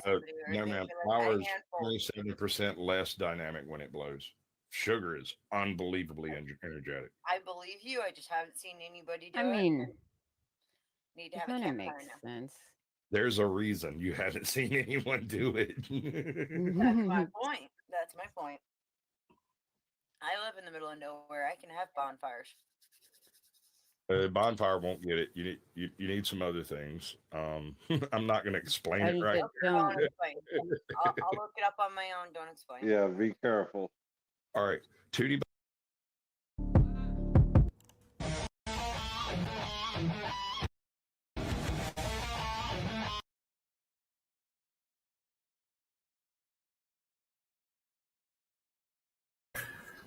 No, ma'am. Flour is 27% less dynamic when it blows. Sugar is unbelievably energetic. I believe you. I just haven't seen anybody do it. I mean, need to have it a kind of campfire makes now. sense. There's a reason you haven't seen anyone do it. That's my point. That's my point. I live in the middle of nowhere. I can have bonfires. Bonfire won't get it. You need some other things. I'm not going to explain it right. I'll look it up on my own. Don't explain. Yeah, be careful. All right, Tootie.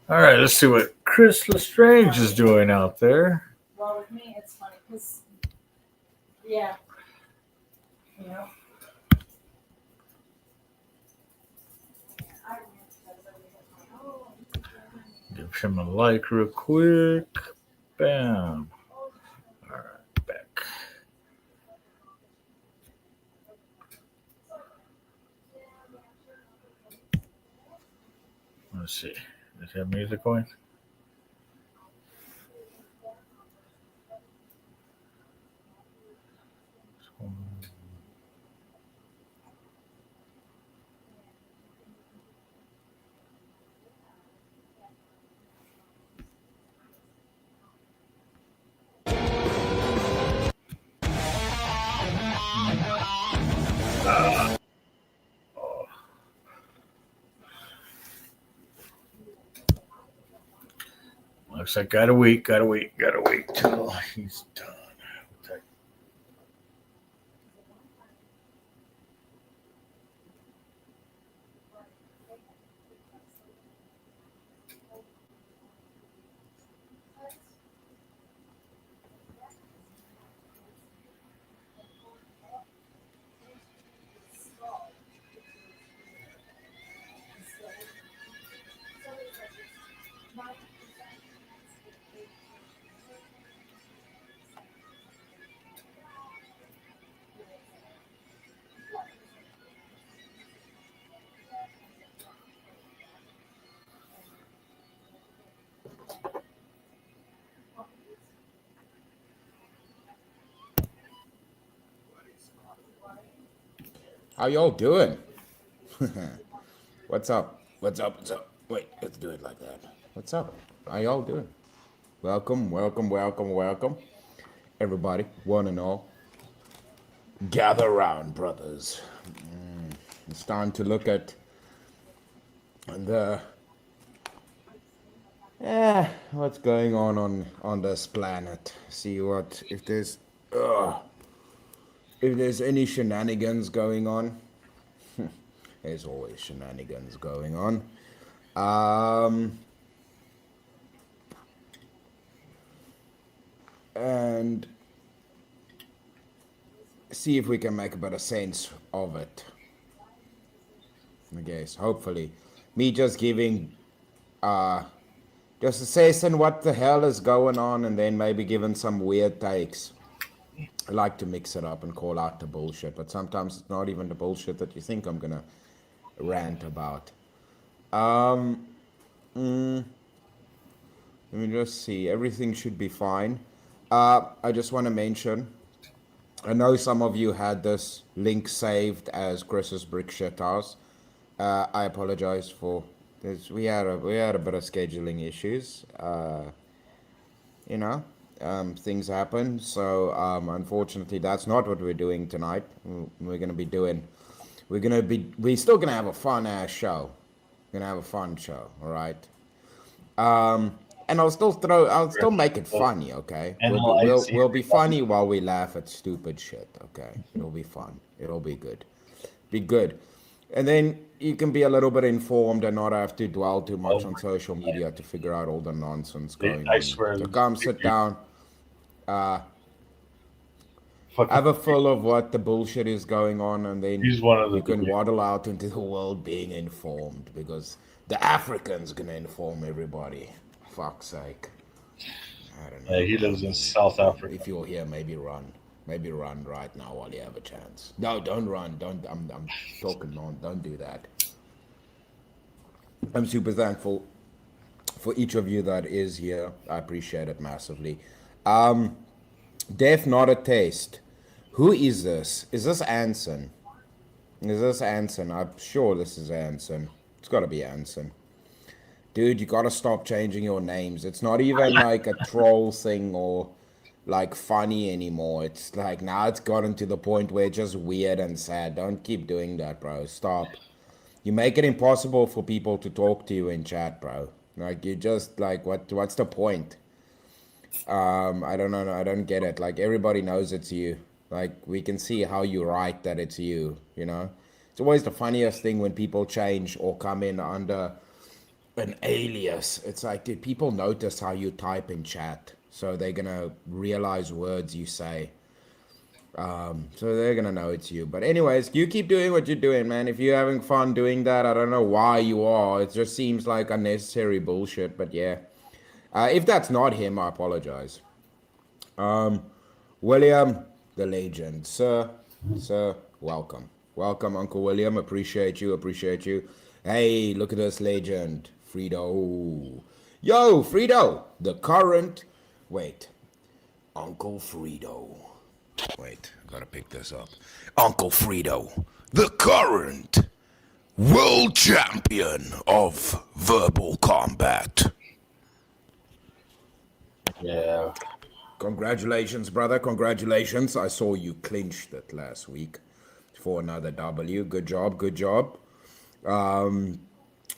All right, let's see what Chris Lestrange is doing out there. Well, with me, it's funny because, yeah, you know. Give him a like real quick. Bam. All right, back. Let's see. Does he have music going? Looks like gotta wait till he's done. How y'all doing? What's up? What's up? What's up? Wait, let's do it like that. What's up? How y'all doing? Welcome, welcome, welcome, welcome. Everybody, one and all. Gather round, brothers. It's time to look at the what's going on this planet. See what if there's any shenanigans going on. There's always shenanigans going on. And see if we can make a better sense of it. I guess, hopefully. Me just giving, just assessing what the hell is going on and then maybe giving some weird takes. I like to mix it up and call out the bullshit, but sometimes it's not even the bullshit that you think I'm gonna rant about. Let me just see. Everything should be fine. I just want to mention, I know some of you had this link saved as Chris's Brick Shit House. I apologize for this. We had a bit of scheduling issues. Things happen. So unfortunately, that's not what we're doing tonight. We're still gonna have a fun ass show. We're gonna have a fun show. All right. And I'll still make it funny, okay? We'll be funny while we laugh at stupid shit, okay? It'll be fun. It'll be good. Be good. And then you can be a little bit informed and not have to dwell too much on social media to figure out all the nonsense going on. So come sit down. Have a full of what the bullshit is going on, and then you can waddle out into the world being informed, because the African's gonna inform everybody. Fuck's sake. I don't know. Yeah, he lives in South Africa. If you're here, maybe run. Maybe run right now while you have a chance. No, don't run. Don't. I'm talking on. Don't do that. I'm super thankful for each of you that is here. I appreciate it massively. Death, not a taste. Who is this? Is this Anson? Is this Anson? I'm sure this is Anson. It's got to be Anson. Dude, you gotta stop changing your names. It's not even like a troll thing or like funny anymore. It's like now it's gotten to the point where it's just weird and sad. Don't keep doing that, bro. Stop. You make it impossible for people to talk to you in chat, bro. Like you just like what's the point? I don't know. I don't get it. Like everybody knows it's you. Like we can see how you write that it's you, you know? It's always the funniest thing when people change or come in under an alias. It's like, dude, people notice how you type in chat, so they're gonna realize words you say. So they're gonna know it's you. But anyways, you keep doing what you're doing, man. If you're having fun doing that, I don't know why you are. It just seems like unnecessary bullshit. But yeah, if that's not him, I apologize. William, the legend, sir, welcome, Uncle William. Appreciate you. Hey, look at this legend. Fredo. Yo, Fredo, the current... Wait. Uncle Fredo. Wait, I gotta pick this up. Uncle Fredo, the current world champion of verbal combat. Yeah. Congratulations, brother. Congratulations. I saw you clinched it last week for another W. Good job.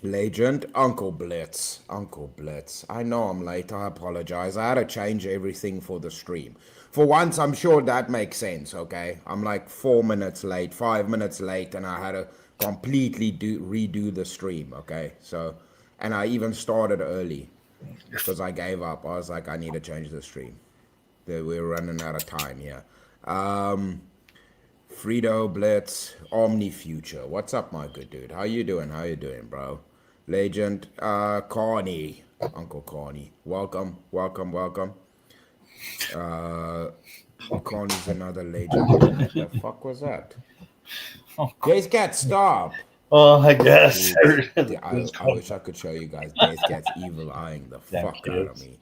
Legend, Uncle Blitz. I know I'm late. I apologize. I had to change everything for the stream. For once, I'm sure that makes sense, okay? I'm like 5 minutes late, and I had to completely redo the stream, okay? So, and I even started early because I gave up. I was like, I need to change the stream. We're running out of time here. Fredo, Blitz, Omni Future. What's up, my good dude? How you doing, bro? Legend, Carney, Uncle Carney. Welcome. Carney's another legend. What the fuck was that? Days Cat, stop. Oh, I guess. I wish I could show you guys Days Cat's evil eyeing the fuck out of me.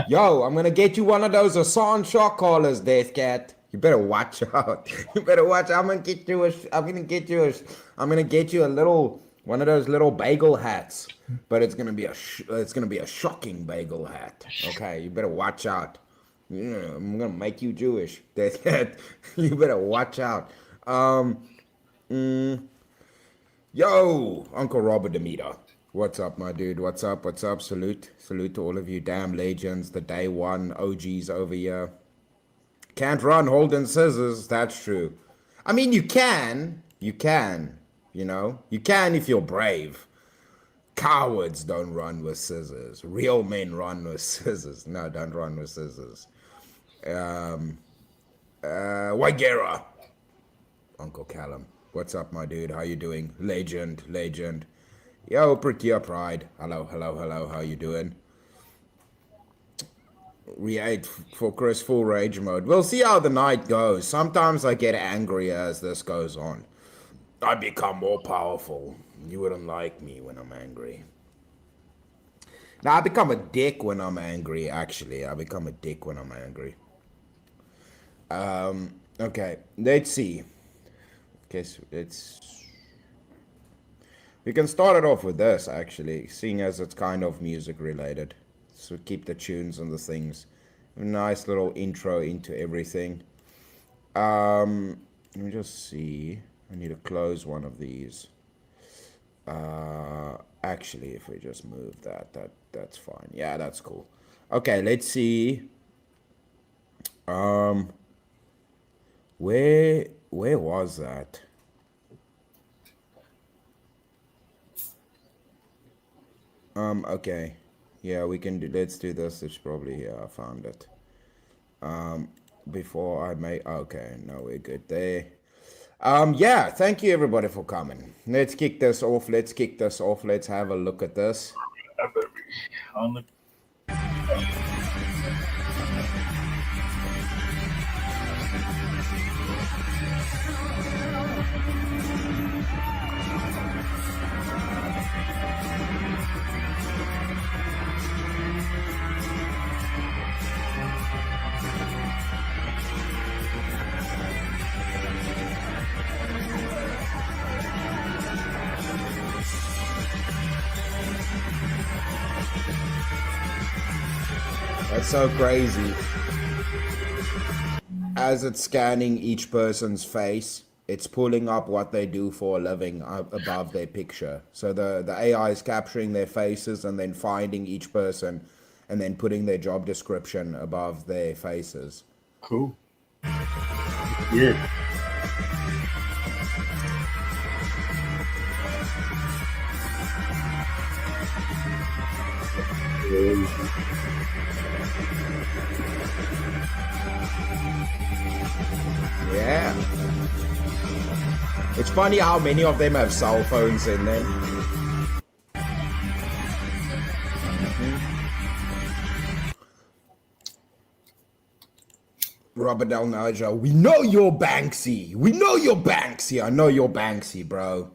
Yo, I'm gonna get you one of those Assange shock collars, Days Cat. You better watch out. You better watch. I'm gonna get you a little one of those little bagel hats, but it's gonna be a shocking bagel hat. Okay, you better watch out. Yeah, I'm gonna make you Jewish. You better watch out. Yo, Uncle Robert Demeter. What's up, my dude? What's up? What's up? Salute to all of you damn legends, the day one OGs over here. Can't run holding scissors. That's true. I mean, you can, you know, you can if you're brave. Cowards don't run with scissors. Real men run with scissors. No, don't run with scissors. Waigera. Uncle Callum. What's up, my dude? How you doing? Legend. Yo, Prettier Pride. Hello. How you doing? Re-8 for Chris, full rage mode. We'll see how the night goes. Sometimes I get angrier as this goes on. I become more powerful. You wouldn't like me when I'm angry. Now, I become a dick when I'm angry, actually. I become a dick when I'm angry. Okay, let's see. Okay, so we can start it off with this, actually, seeing as it's kind of music related. So keep the tunes and the things. A nice little intro into everything. Let me just see. I need to close one of these. Actually, if we just move that's fine. Yeah, that's cool. Okay, let's see. Where was that? Okay. Yeah, we can do, let's do this. It's probably here. I found it. Before I make, okay, no, we're good there. Yeah, thank you everybody for coming. Let's kick this off. Let's have a look at this. On the That's so crazy. As it's scanning each person's face, it's pulling up what they do for a living above their picture. So the AI is capturing their faces and then finding each person and then putting their job description above their faces. Cool. Weird. Yeah. It's funny how many of them have cell phones in them. Robert Del Naja, we know you're Banksy. I know you're Banksy, bro.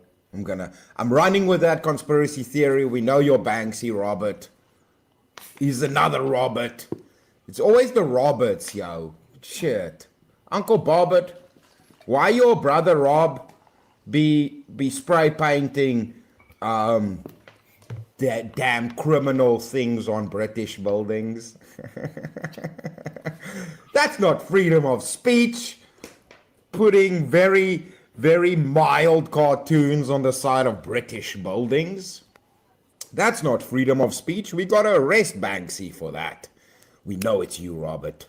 I'm running with that conspiracy theory. We know you're Banksy, Robert. He's another Robert. It's always the Roberts, yo. Shit. Uncle Bobbert, why your brother Rob be spray painting that damn criminal things on British buildings? That's not freedom of speech. Putting very, very mild cartoons on the side of British buildings. That's not freedom of speech. We gotta arrest Banksy for that. We know it's you, Robert.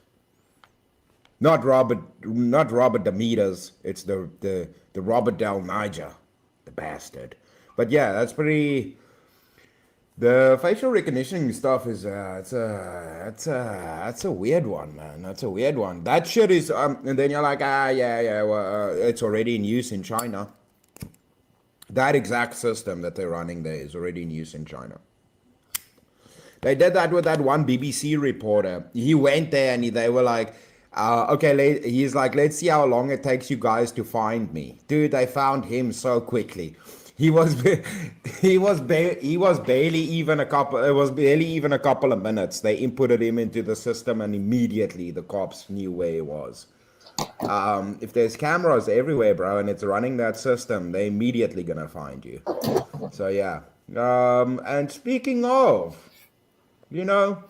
Not Robert Demeters. It's the Robert Del Naja, the bastard. But yeah, that's pretty. The facial recognition stuff is it's a weird one, man. That's a weird one. That shit is and then you're like well, it's already in use in China. That exact system that they're running there is already in use in China. They did that with that one BBC reporter. He went there and they were like, okay, he's like, let's see how long it takes you guys to find me. Dude, they found him so quickly. It was barely even a couple of minutes. They inputted him into the system and immediately the cops knew where he was. If there's cameras everywhere, bro, and it's running that system, they're immediately gonna find you. So yeah. And speaking of, you know,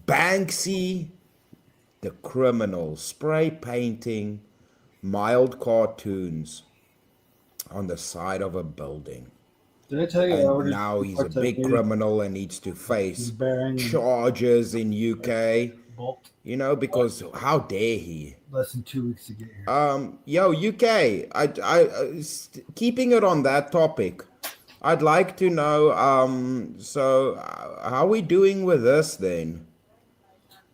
Banksy, the criminal, spray painting mild cartoons on the side of a building. Did I tell you I And ordered now two he's a parts of big meat? criminal and needs to face Bearing charges in UK. bulk. You know, because how dare he? Less than 2 weeks to get here. Yo, UK. Keeping it on that topic, I'd like to know. How are we doing with this then?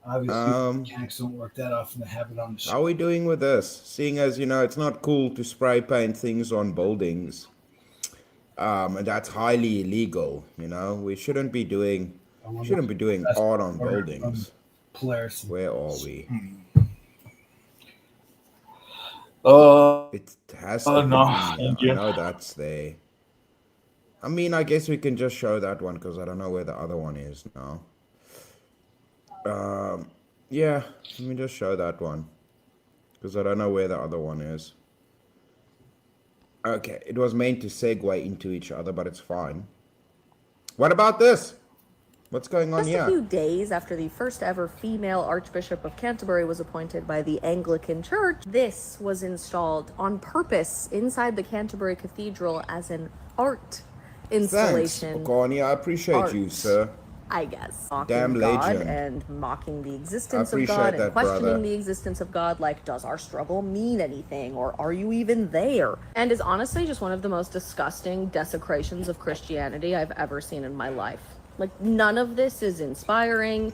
Obviously, mechanics don't work that often to have it on the How are we doing with this? Seeing as you know, it's not cool to spray paint things on buildings. And that's highly illegal. You know, we shouldn't be doing art on buildings. Polaris. Where are we? It has to be. No, I thank you. know that's there. I mean, I guess we can just show that one because I don't know where the other one is now. Yeah, let me just show that one because I don't know where the other one is. Okay, it was meant to segue into each other, but it's fine. What about this? What's going on Just here? a few days after the first ever female Archbishop of Canterbury was appointed by the Anglican Church, this was installed on purpose inside the Canterbury Cathedral as an art installation. Thanks, Carney. I appreciate you, sir. I guess. Mocking Damn God legend. and mocking the existence I of God appreciate and that, questioning brother. the existence of God, like, does our struggle mean anything, or are you even there? And is honestly just one of the most disgusting desecrations of Christianity I've ever seen in my life. Like, none of this is inspiring,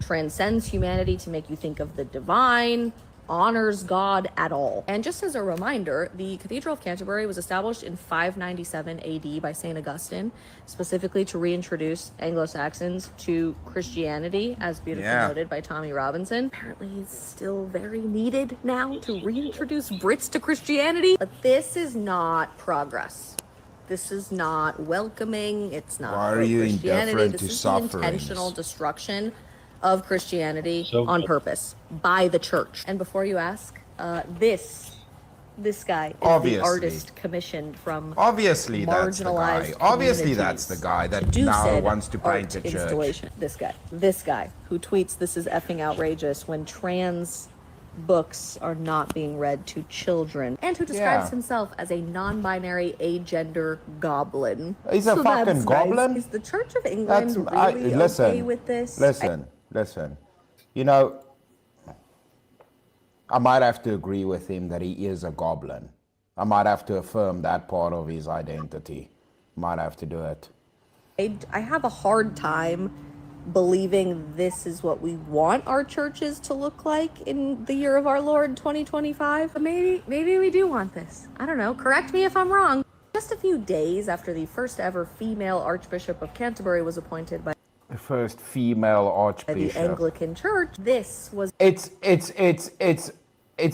transcends humanity to make you think of the divine, honors God at all. And just as a reminder, the Cathedral of Canterbury was established in 597 AD by St. Augustine, specifically to reintroduce Anglo-Saxons to Christianity, as beautifully noted by Tommy Robinson. Apparently it's still very needed now to reintroduce Brits to Christianity. But this is not progress. This is not welcoming. It's not Why are you Christianity. indifferent This to is the intentional sufferings? destruction of Christianity on purpose by the church. And before you ask, this guy is Obviously. the artist commissioned from Obviously, that's the guy. marginalized Obviously, that's the guy that do now said wants to paint art a church. installation. This guy who tweets, "This is effing outrageous," when trans books are not being read to children, and who describes Yeah. himself as a non-binary agender goblin. He's a So fucking that's nice. goblin. Is the Church of England That's really listen. okay with this? Listen. You know, I might have to agree with him that he is a goblin. I might have to affirm that part of his identity. Might have to do it. I have a hard time believing this is what we want our churches to look like in the year of our Lord 2025. But maybe we do want this. I don't know. Correct me if I'm wrong. Just a few days after the first ever female Archbishop of Canterbury was appointed by The first female the archbishop. Anglican Church, this was It's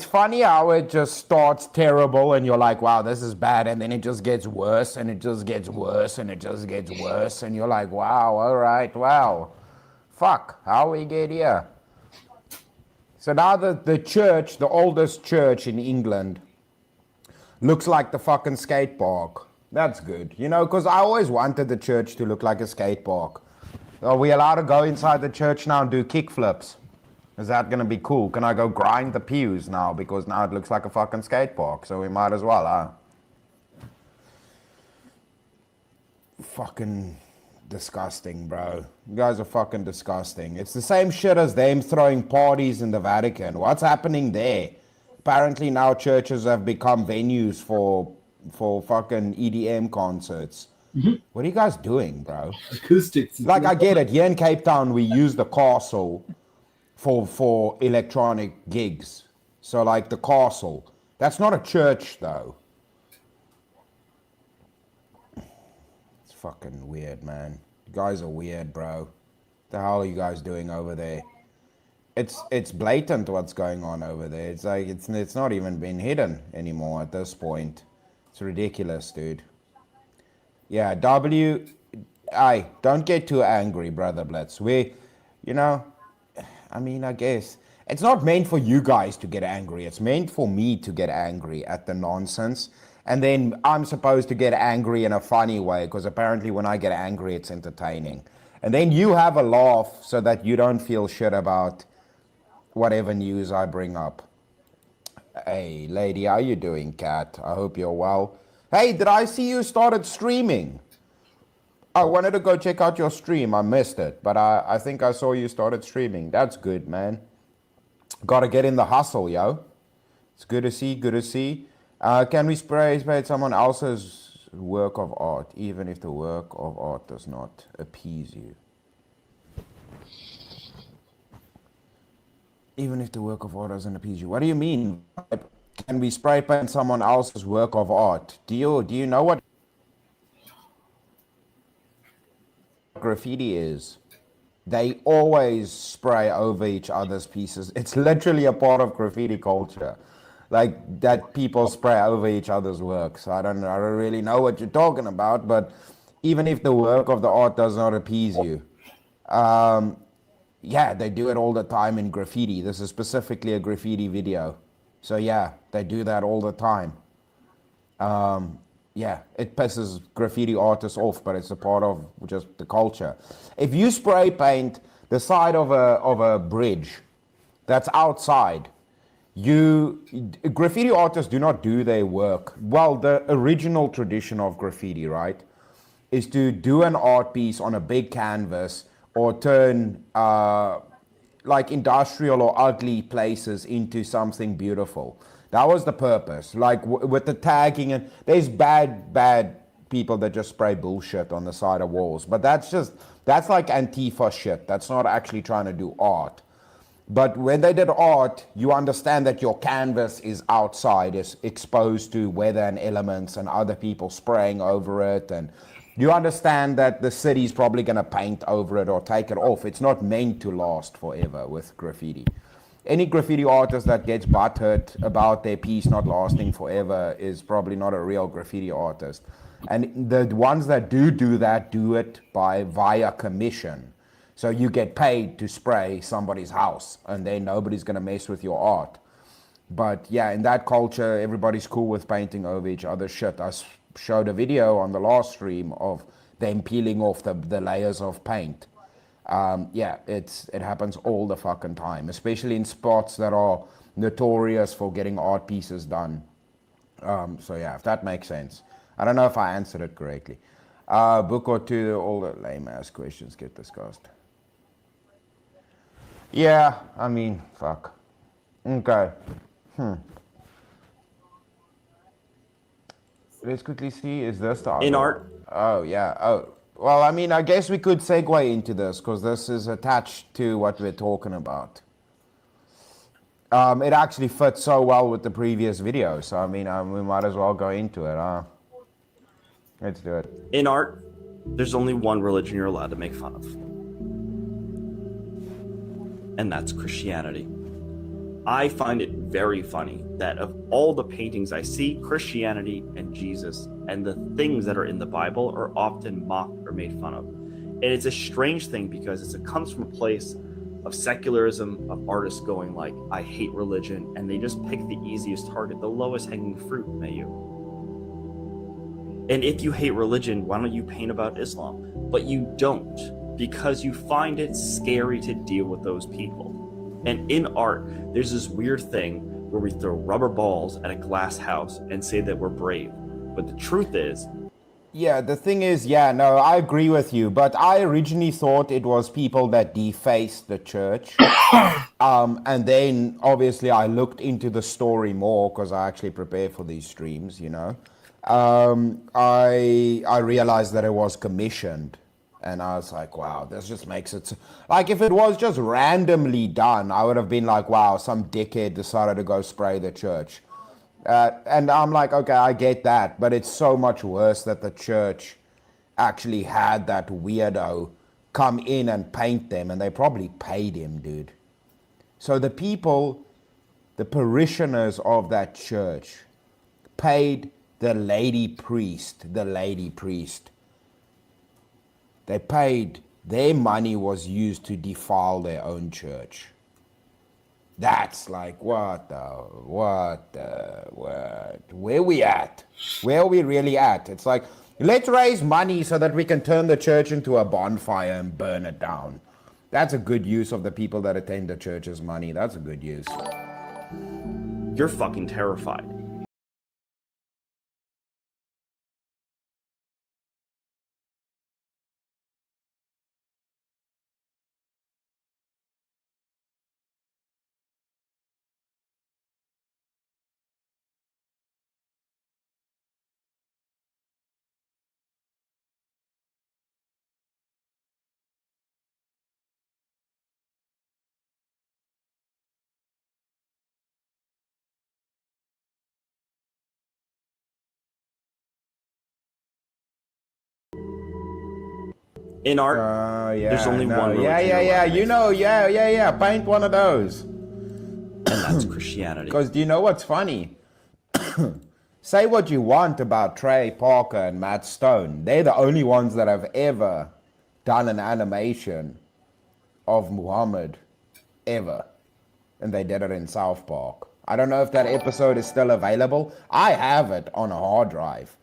funny how it just starts terrible and you're like, wow, this is bad, and then it just gets worse and it just gets worse and it just gets worse and you're like, wow, all right, wow. Fuck, how we get here? So now the church, the oldest church in England, looks like the fucking skate park. That's good, you know, because I always wanted the church to look like a skate park. Are we allowed to go inside the church now and do kick flips? Is that going to be cool? Can I go grind the pews now? Because now it looks like a fucking skate park, so we might as well, huh? Fucking disgusting, bro. You guys are fucking disgusting. It's the same shit as them throwing parties in the Vatican. What's happening there? Apparently now churches have become venues for fucking EDM concerts. What are you guys doing, bro? Acoustics. Like, I get it. Here in Cape Town, we use the castle for electronic gigs. So, like, the castle. That's not a church, though. It's fucking weird, man. You guys are weird, bro. What the hell are you guys doing over there? It's blatant what's going on over there. It's like, it's not even been hidden anymore at this point. It's ridiculous, dude. Yeah, don't get too angry, Brother Blitz. I mean, I guess. It's not meant for you guys to get angry. It's meant for me to get angry at the nonsense. And then I'm supposed to get angry in a funny way because apparently when I get angry, it's entertaining. And then you have a laugh so that you don't feel shit about whatever news I bring up. Hey, lady, how you doing, cat? I hope you're well. Hey, did I see you started streaming? I wanted to go check out your stream. I missed it, but I think I saw you started streaming. That's good, man. Gotta get in the hustle, yo. It's good to see, good to see. Can we praise someone else's work of art, even if the work of art does not appease you? Even if the work of art doesn't appease you. What do you mean? Can we spray paint someone else's work of art? Do you know what graffiti is? They always spray over each other's pieces. It's literally a part of graffiti culture. Like that people spray over each other's works. I don't really know what you're talking about, but even if the work of the art does not appease you, yeah, they do it all the time in graffiti. This is specifically a graffiti video. So yeah, they do that all the time. Yeah, it pisses graffiti artists off, but it's a part of just the culture. If you spray paint the side of a bridge that's outside, graffiti artists do not do their work. Well, the original tradition of graffiti, right, is to do an art piece on a big canvas or turn like industrial or ugly places into something beautiful. That was the purpose. Like with the tagging, and there's bad people that just spray bullshit on the side of walls. But that's like Antifa shit. That's not actually trying to do art. But when they did art, you understand that your canvas is outside, is exposed to weather and elements and other people spraying over it. And you understand that the city's probably going to paint over it or take it off. It's not meant to last forever with graffiti. Any graffiti artist that gets butthurt about their piece not lasting forever is probably not a real graffiti artist. And the ones that do that do it via commission. So you get paid to spray somebody's house, and then nobody's going to mess with your art. But yeah, in that culture, everybody's cool with painting over each other's shit. I showed a video on the last stream of them peeling off the layers of paint. Yeah, it happens all the fucking time, especially in spots that are notorious for getting art pieces done. So yeah, if that makes sense. I don't know if I answered it correctly. Book or two, all the lame-ass questions get discussed. Yeah, I mean, fuck. Okay. Let's quickly see, is this the other? In art? Oh, yeah. Oh, well, I mean, I guess we could segue into this because this is attached to what we're talking about. It actually fits so well with the previous video, so I mean, we might as well go into it, huh? Let's do it. In art, there's only one religion you're allowed to make fun of. And that's Christianity. I find it very funny that of all the paintings I see, Christianity and Jesus and the things that are in the Bible are often mocked or made fun of. And it's a strange thing because it comes from a place of secularism, of artists going like, I hate religion, and they just pick the easiest target, the lowest hanging fruit, may you. And if you hate religion, why don't you paint about Islam? But you don't, because you find it scary to deal with those people. And in art, there's this weird thing where we throw rubber balls at a glass house and say that we're brave. But the truth is... Yeah, the thing is, yeah, no, I agree with you. But I originally thought it was people that defaced the church. And then, obviously, I looked into the story more because I actually prepare for these streams, you know. I realized that it was commissioned. And I was like, wow, this just makes it... Like, if it was just randomly done, I would have been like, wow, some dickhead decided to go spray the church. And I'm like, okay, I get that. But it's so much worse that the church actually had that weirdo come in and paint them. And they probably paid him, dude. So the people, the parishioners of that church, paid the lady priest. They paid, their money was used to defile their own church. That's like, what? Where we at? Where are we really at? It's like, let's raise money so that we can turn the church into a bonfire and burn it down. That's a good use of the people that attend the church's money. That's a good use. You're fucking terrified. In art, there's only one religion. Yeah. You know, yeah. Paint one of those. And that's Christianity. Because do you know what's funny? Say what you want about Trey Parker and Matt Stone. They're the only ones that have ever done an animation of Muhammad, ever. And they did it in South Park. I don't know if that episode is still available. I have it on a hard drive.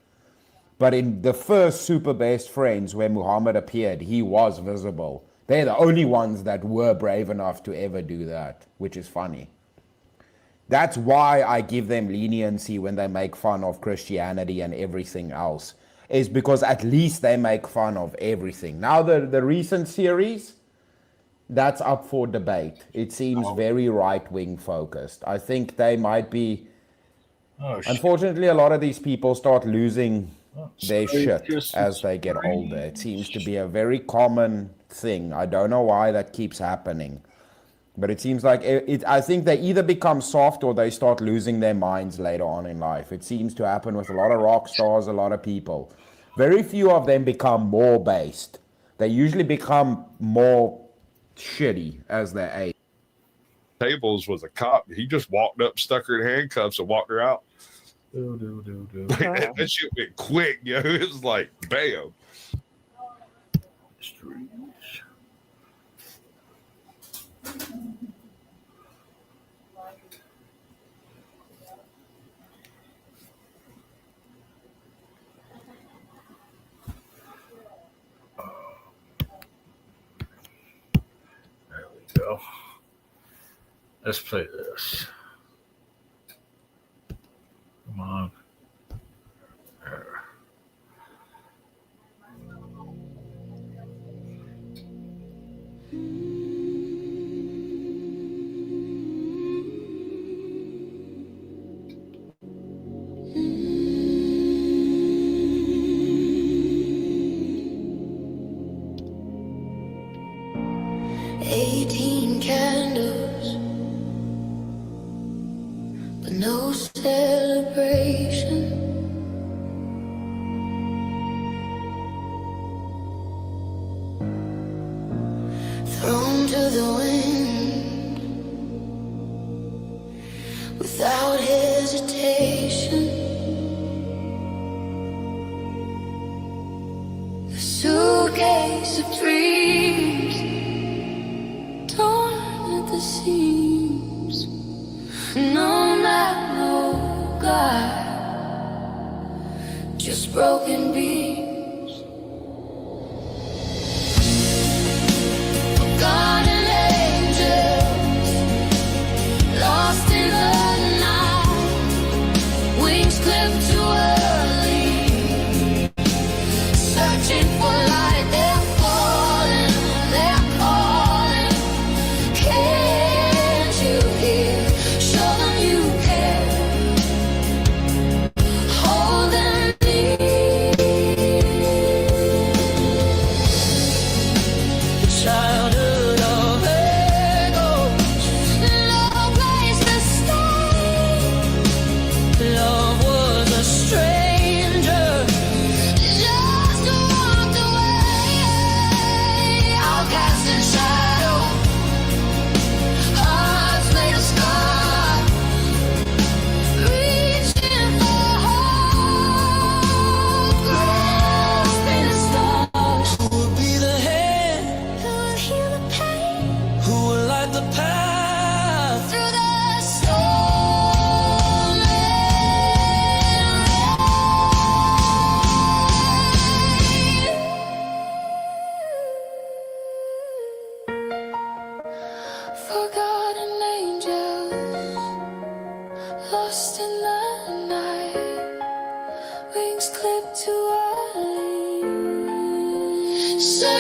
But in the first Super Best Friends where Muhammad appeared, he was visible. They're the only ones that were brave enough to ever do that, which is funny. That's why I give them leniency when they make fun of Christianity and everything else, is because at least they make fun of everything. Now the recent series, that's up for debate. It seems very right-wing focused. I think they might be... Unfortunately, a lot of these people start losing their shit as they get older. It seems to be a very common thing. I don't know why that keeps happening. But it seems like I think they either become soft or they start losing their minds later on in life. It seems to happen with a lot of rock stars, a lot of people. Very few of them become more based. They usually become more shitty as they age. Tables was a cop. He just walked up, stuck her in handcuffs, and walked her out. That shit went quick, yo. It was like, bam. There we go. Let's play this. Come on. There. 18 candles, but no celebration. Thrown to the wind without hesitation. A suitcase of dreams torn at the seams. No map, no guide, just broken beams. Forgotten angels, lost in the night, wings clipped too early, searching for light. They're falling, they're calling. Can't you hear? Show them you care. Hold them near. Childhood of egos, no place to stay. Love was a stray.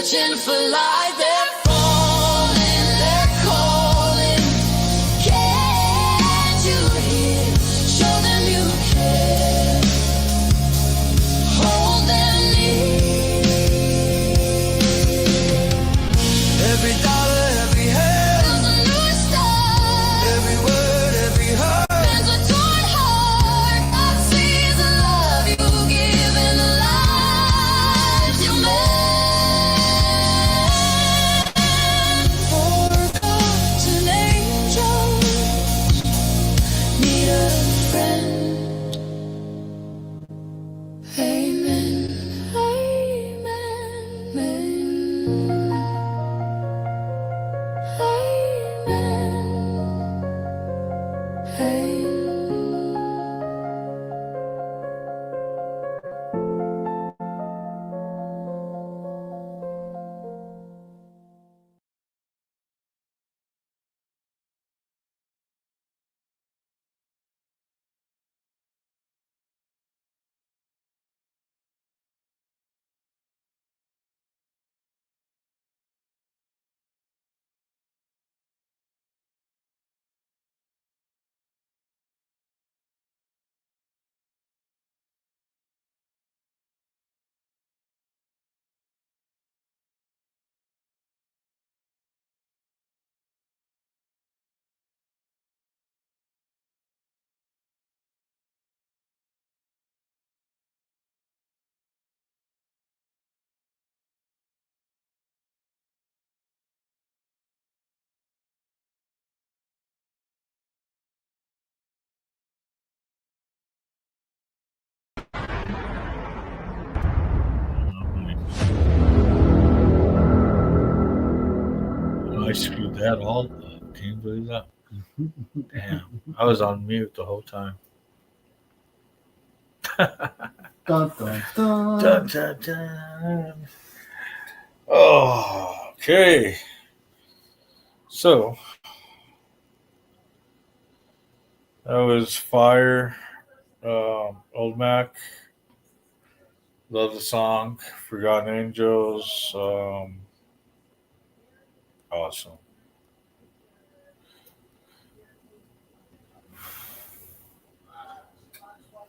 searching for light. They're falling, they're calling. Can't you hear? Show them you care. Hold them near. Every dollar, every hand, There's a new start. every word, every heart. There's a torn heart that sees the love you give and the lives you made. Forgotten angels need a friend. Amen. Amen. Amen. I screwed that all up. Can you believe that? Damn. I was on mute the whole time. Dun, dun, dun. Dun, dun, dun. Oh, okay. So that was Fire. Old Mac. Love the song. Forgotten Angels. Awesome.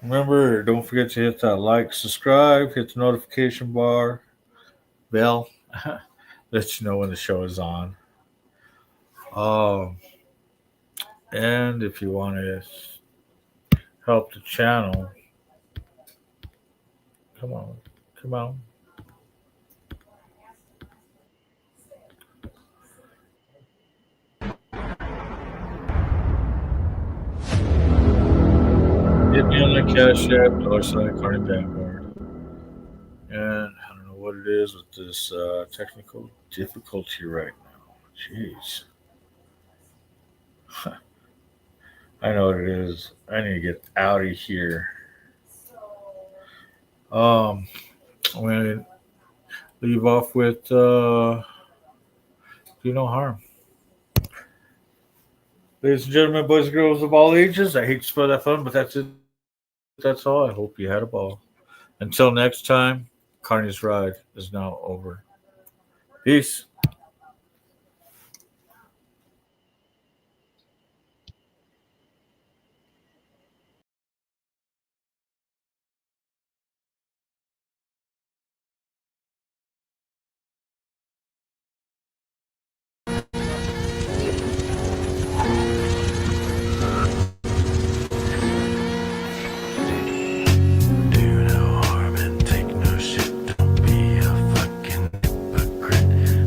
Remember, don't forget to hit that like, subscribe, hit the notification bar, bell, let you know when the show is on. And if you want to help the channel, come on. Hit me on the Cash App, $ Carney Vanguard. And I don't know what it is with this technical difficulty right now. Jeez. I know what it is. I need to get out of here. I'm going to leave off with Do No Harm. Ladies and gentlemen, boys and girls of all ages, I hate to spoil that fun, but that's it. That's all. I hope you had a ball. Until next time, Carney's ride is now over. Peace.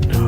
No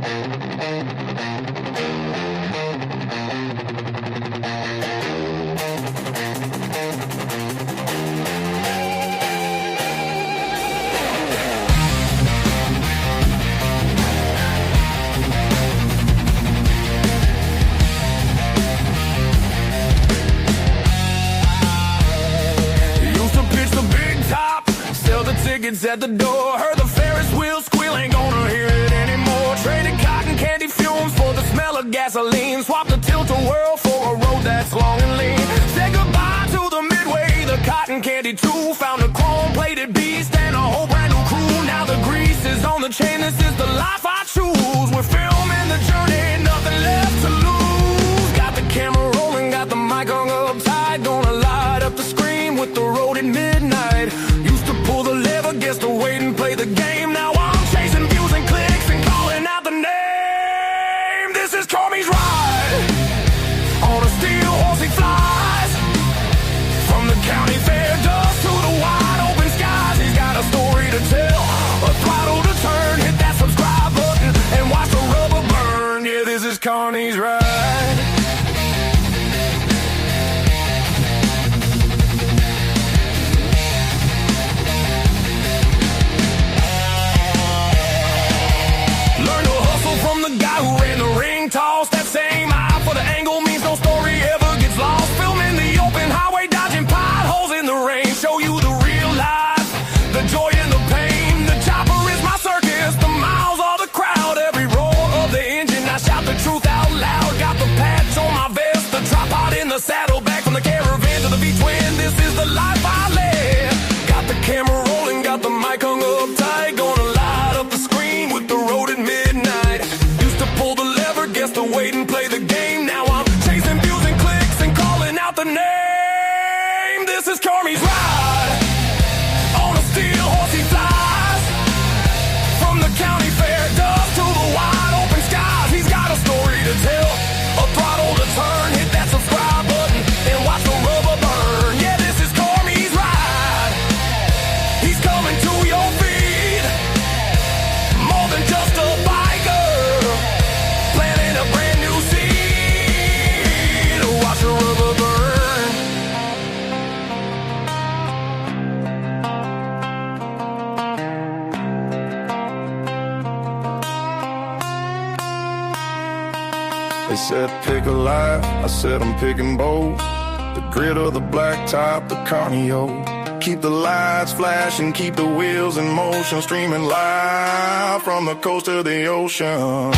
Used to pitch the big top, sell the tickets at the door. Heard the Ferris wheel squeal, ain't gonna hear it anymore. Traded cotton candy fumes for the smell of gasoline. Swapped the tilt-a-whirl for a road that's long and lean. Said goodbye to the midway, the cotton candy too. Found a chrome-plated beast and a whole brand new crew. Now the grease is on the chain, this is the life I choose. We're filming the journey, nothing left to lose. Got the camera rolling, got the mic hung up tight. Gonna light up the screen with the road at midnight. Used to pull the lever, guess to wait and play the game. Now I'm chasing views and clicks and calling out the name. This is CARNY'S ride. On a steel horse he flies. From the county fair dust to the wide open skies. He's got a story to tell, a throttle to turn. Hit that subscribe button and watch the rubber burn. Yeah, this is CARNY'S ride. Learn to hustle from the guy who ran the ring toss. That same eye for the angle means no story ever gets lost. Filming the open highway, dodging potholes in the rain. Show you the real life, the joy and the pain. The chopper is my circus, the miles are the crowd. Every roar of the engine, I shout the truth out loud. Got the patch on my vest, the tripod in the saddle. Back from the caravan to the V-twin, this is the life I live. Got the camera rolling, got the mic hung up tight. Gonna light up the screen with the road at midnight. Used to pull the lever, guess to wait and play the game. Now I'm chasing views and clicks and calling out the name. This is CARNY'S ride. On a steel horse he flies. From the county fair dust to the wide open skies. He's got a story to tell, a throttle to turn. Hit that subscribe button and watch the rubber burn. Yeah, this is CARNY'S ride. He's coming to your feet. More than just a biker, planting a brand new seed. Watch the rubber burn. They said pick a life, I said I'm picking both. The grit of the black top, the carnio. Keep the lights flashing, keep the wheels in motion. Streaming live from the coast to the ocean.